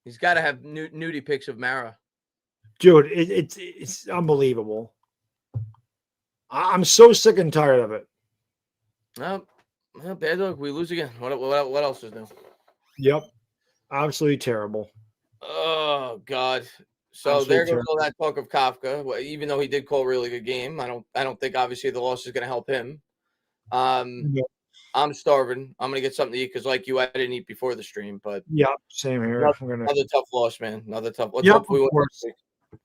He's got to have nudie pics of Mara. Dude, it's unbelievable. I'm so sick and tired of it. Well, Baddog, we lose again. What else is new? Yep. Absolutely terrible. Oh, God. So there goes all that talk of Kafka. Well, even though he did call a really good game, I don't think obviously the loss is going to help him. Yep. I'm starving. I'm going to get something to eat because, like you, I didn't eat before the stream. But yeah, same here. Another tough loss, man. Another tough. Let's hope we win this week.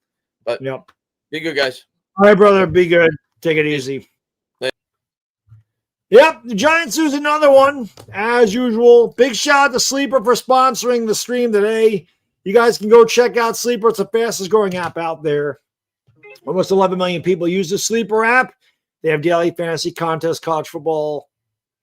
But yep, be good, guys. All right, brother. Be good. Take it easy. Yep, the Giants lose another one as usual. Big shout out to Sleeper for sponsoring the stream today. You guys can go check out Sleeper. It's the fastest growing app out there. Almost 11 million people use the Sleeper app. They have daily fantasy contests, college football,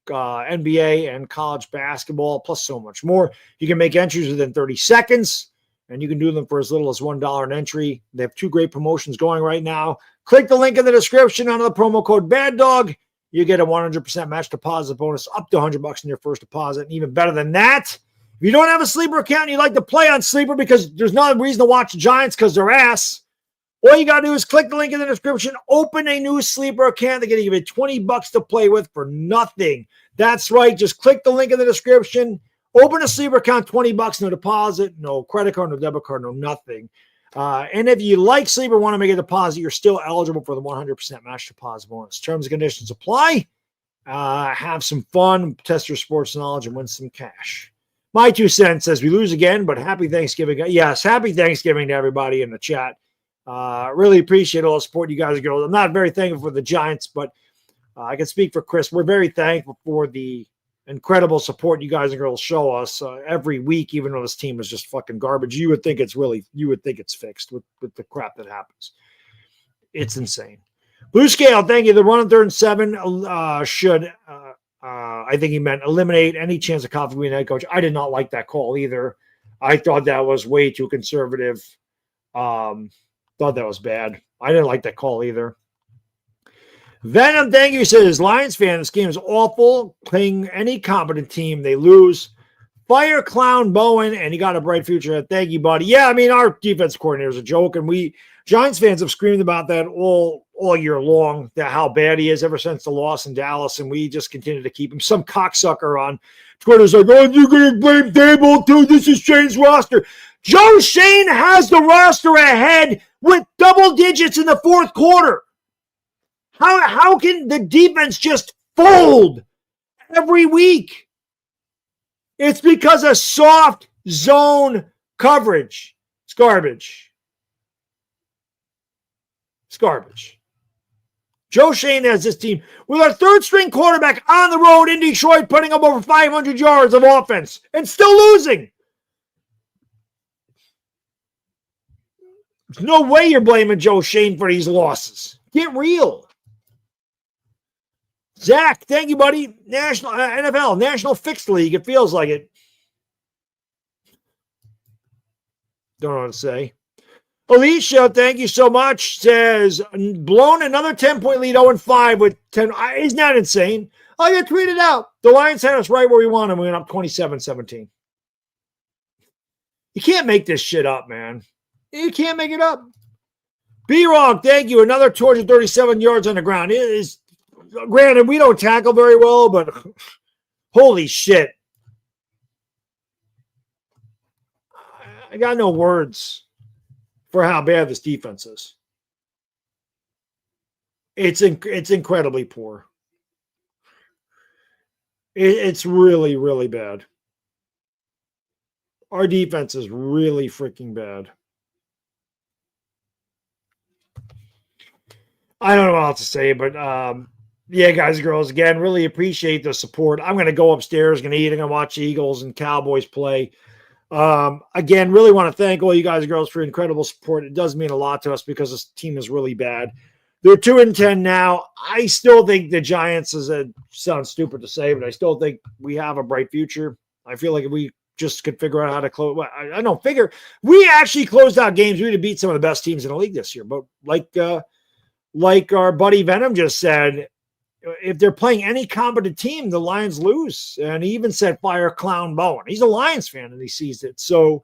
NBA and college basketball, plus so much more. You can make entries within 30 seconds, and you can do them for as little as $1 an entry. They have 2 great promotions going right now. Click the link in the description under the promo code BADDOG. You get a 100% match deposit bonus up to $100 in your first deposit. And even better than that, if you don't have a Sleeper account and you like to play on Sleeper because there's no reason to watch the Giants because they're ass, all you got to do is click the link in the description, open a new Sleeper account. They're going to give you $20 to play with for nothing. That's right. Just click the link in the description, open a Sleeper account, $20, no deposit, no credit card, no debit card, no nothing. And if you like Sleeper, want to make a deposit, you're still eligible for the 100% match deposit bonus. Terms and conditions apply. Have some fun, test your sports knowledge, and win some cash. My 2 cents says we lose again, but happy Thanksgiving. Yes, happy Thanksgiving to everybody in the chat. Really appreciate all the support you guys and girls. I'm not very thankful for the Giants, but I can speak for Chris. We're very thankful for the incredible support you guys and girls show us every week, even though this team is just fucking garbage. You would think it's fixed with the crap that happens. It's insane. Blue Scale, thank you. The run on 3rd and 7 should, I think he meant eliminate any chance of Coffee being head coach. I did not like that call either. I thought that was way too conservative. Thought that was bad. I didn't like that call either. Venom, thank you, says, Lions fan, this game is awful. Playing any competent team, they lose. Fire Clown Bowen, and he got a bright future. Thank you, buddy. Yeah, I mean, our defense coordinator is a joke, and we Giants fans have screamed about that all year long, that how bad he is ever since the loss in Dallas, and we just continue to keep him. Some cocksucker on Twitter's like, oh, you're going to blame Dable too. This is Shane's roster. Joe Shane has the roster ahead with double digits in the 4th quarter. How can the defense just fold every week? It's because of soft zone coverage. It's garbage. It's garbage. Joe Shane has this team with our 3rd-string quarterback on the road in Detroit, putting up over 500 yards of offense and still losing. There's no way you're blaming Joe Shane for these losses. Get real. Zach, thank you, buddy. National NFL, National Fixed League. It feels like it. Don't know what to say. Alicia, thank you so much. Says, blown another 10-point lead, 0-5 with 10. Isn't that insane? Oh, you tweeted out. The Lions had us right where we wanted. We went up 27-17. You can't make this shit up, man. You can't make it up. B-Rock, thank you. Another 237 yards on the ground. It is, granted, we don't tackle very well, but holy shit. I got no words for how bad this defense is. It's incredibly poor. It's really, really bad. Our defense is really freaking bad. I don't know what else to say, but yeah, guys and girls, again, really appreciate the support. I'm going to go upstairs, going to eat, and going to watch the Eagles and Cowboys play. Again, really want to thank all you guys and girls for incredible support. It does mean a lot to us because this team is really bad. They're 2-10 now. I still think the Giants sounds stupid to say, but I still think we have a bright future. I feel like if we just could figure out how to close. I don't figure we actually closed out games. We would have beat some of the best teams in the league this year. But like our buddy Venom just said, if they're playing any competent team, the Lions lose. And he even said fire Clown Bowen. He's a Lions fan and he sees it. So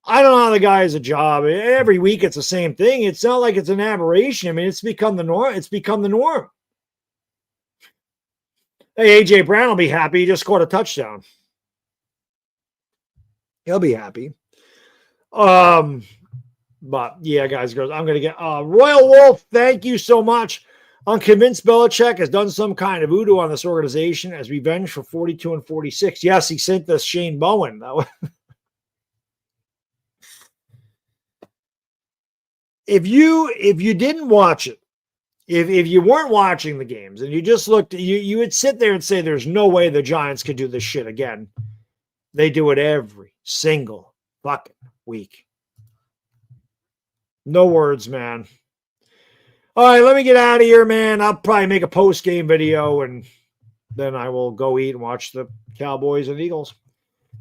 I don't know how the guy has a job. Every week it's the same thing. It's not like it's an aberration. I mean, it's become the norm. It's become the norm. Hey, A.J. Brown will be happy. He just scored a touchdown. He'll be happy. But yeah, guys, girls, I'm going to get Royal Wolf. Thank you so much. I'm convinced Belichick has done some kind of voodoo on this organization as revenge for 42 and 46. Yes, he sent us Shane Bowen. If you didn't watch it, if you weren't watching the games and you just looked, you would sit there and say, there's no way the Giants could do this shit again. They do it every single fucking week. No words, man. All right, let me get out of here, man. I'll probably make a post-game video and then I will go eat and watch the Cowboys and Eagles.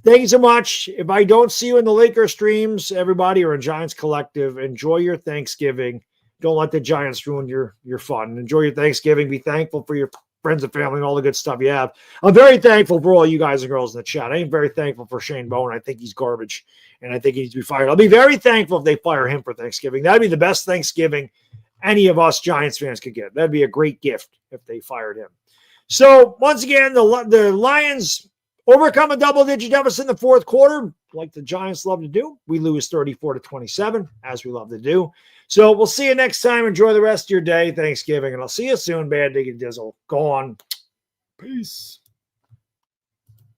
Thank you so much. If I don't see you in the Lakers streams, everybody, or in Giants Collective, enjoy your Thanksgiving. Don't let the Giants ruin your fun. Enjoy your Thanksgiving. Be thankful for your friends and family and all the good stuff you have. I'm very thankful for all you guys and girls in the chat. I am very thankful for Shane Bowen. I think he's garbage, and I think he needs to be fired. I'll be very thankful if they fire him for Thanksgiving. That'd be the best Thanksgiving any of us Giants fans could get. That'd be a great gift if they fired him. So, once again, the Lions overcome a double-digit deficit in the fourth quarter, like the Giants love to do. We lose 34-27, as we love to do. So we'll see you next time. Enjoy the rest of your day, Thanksgiving, and I'll see you soon. Bad Diggy Dizzle. Go on. Peace.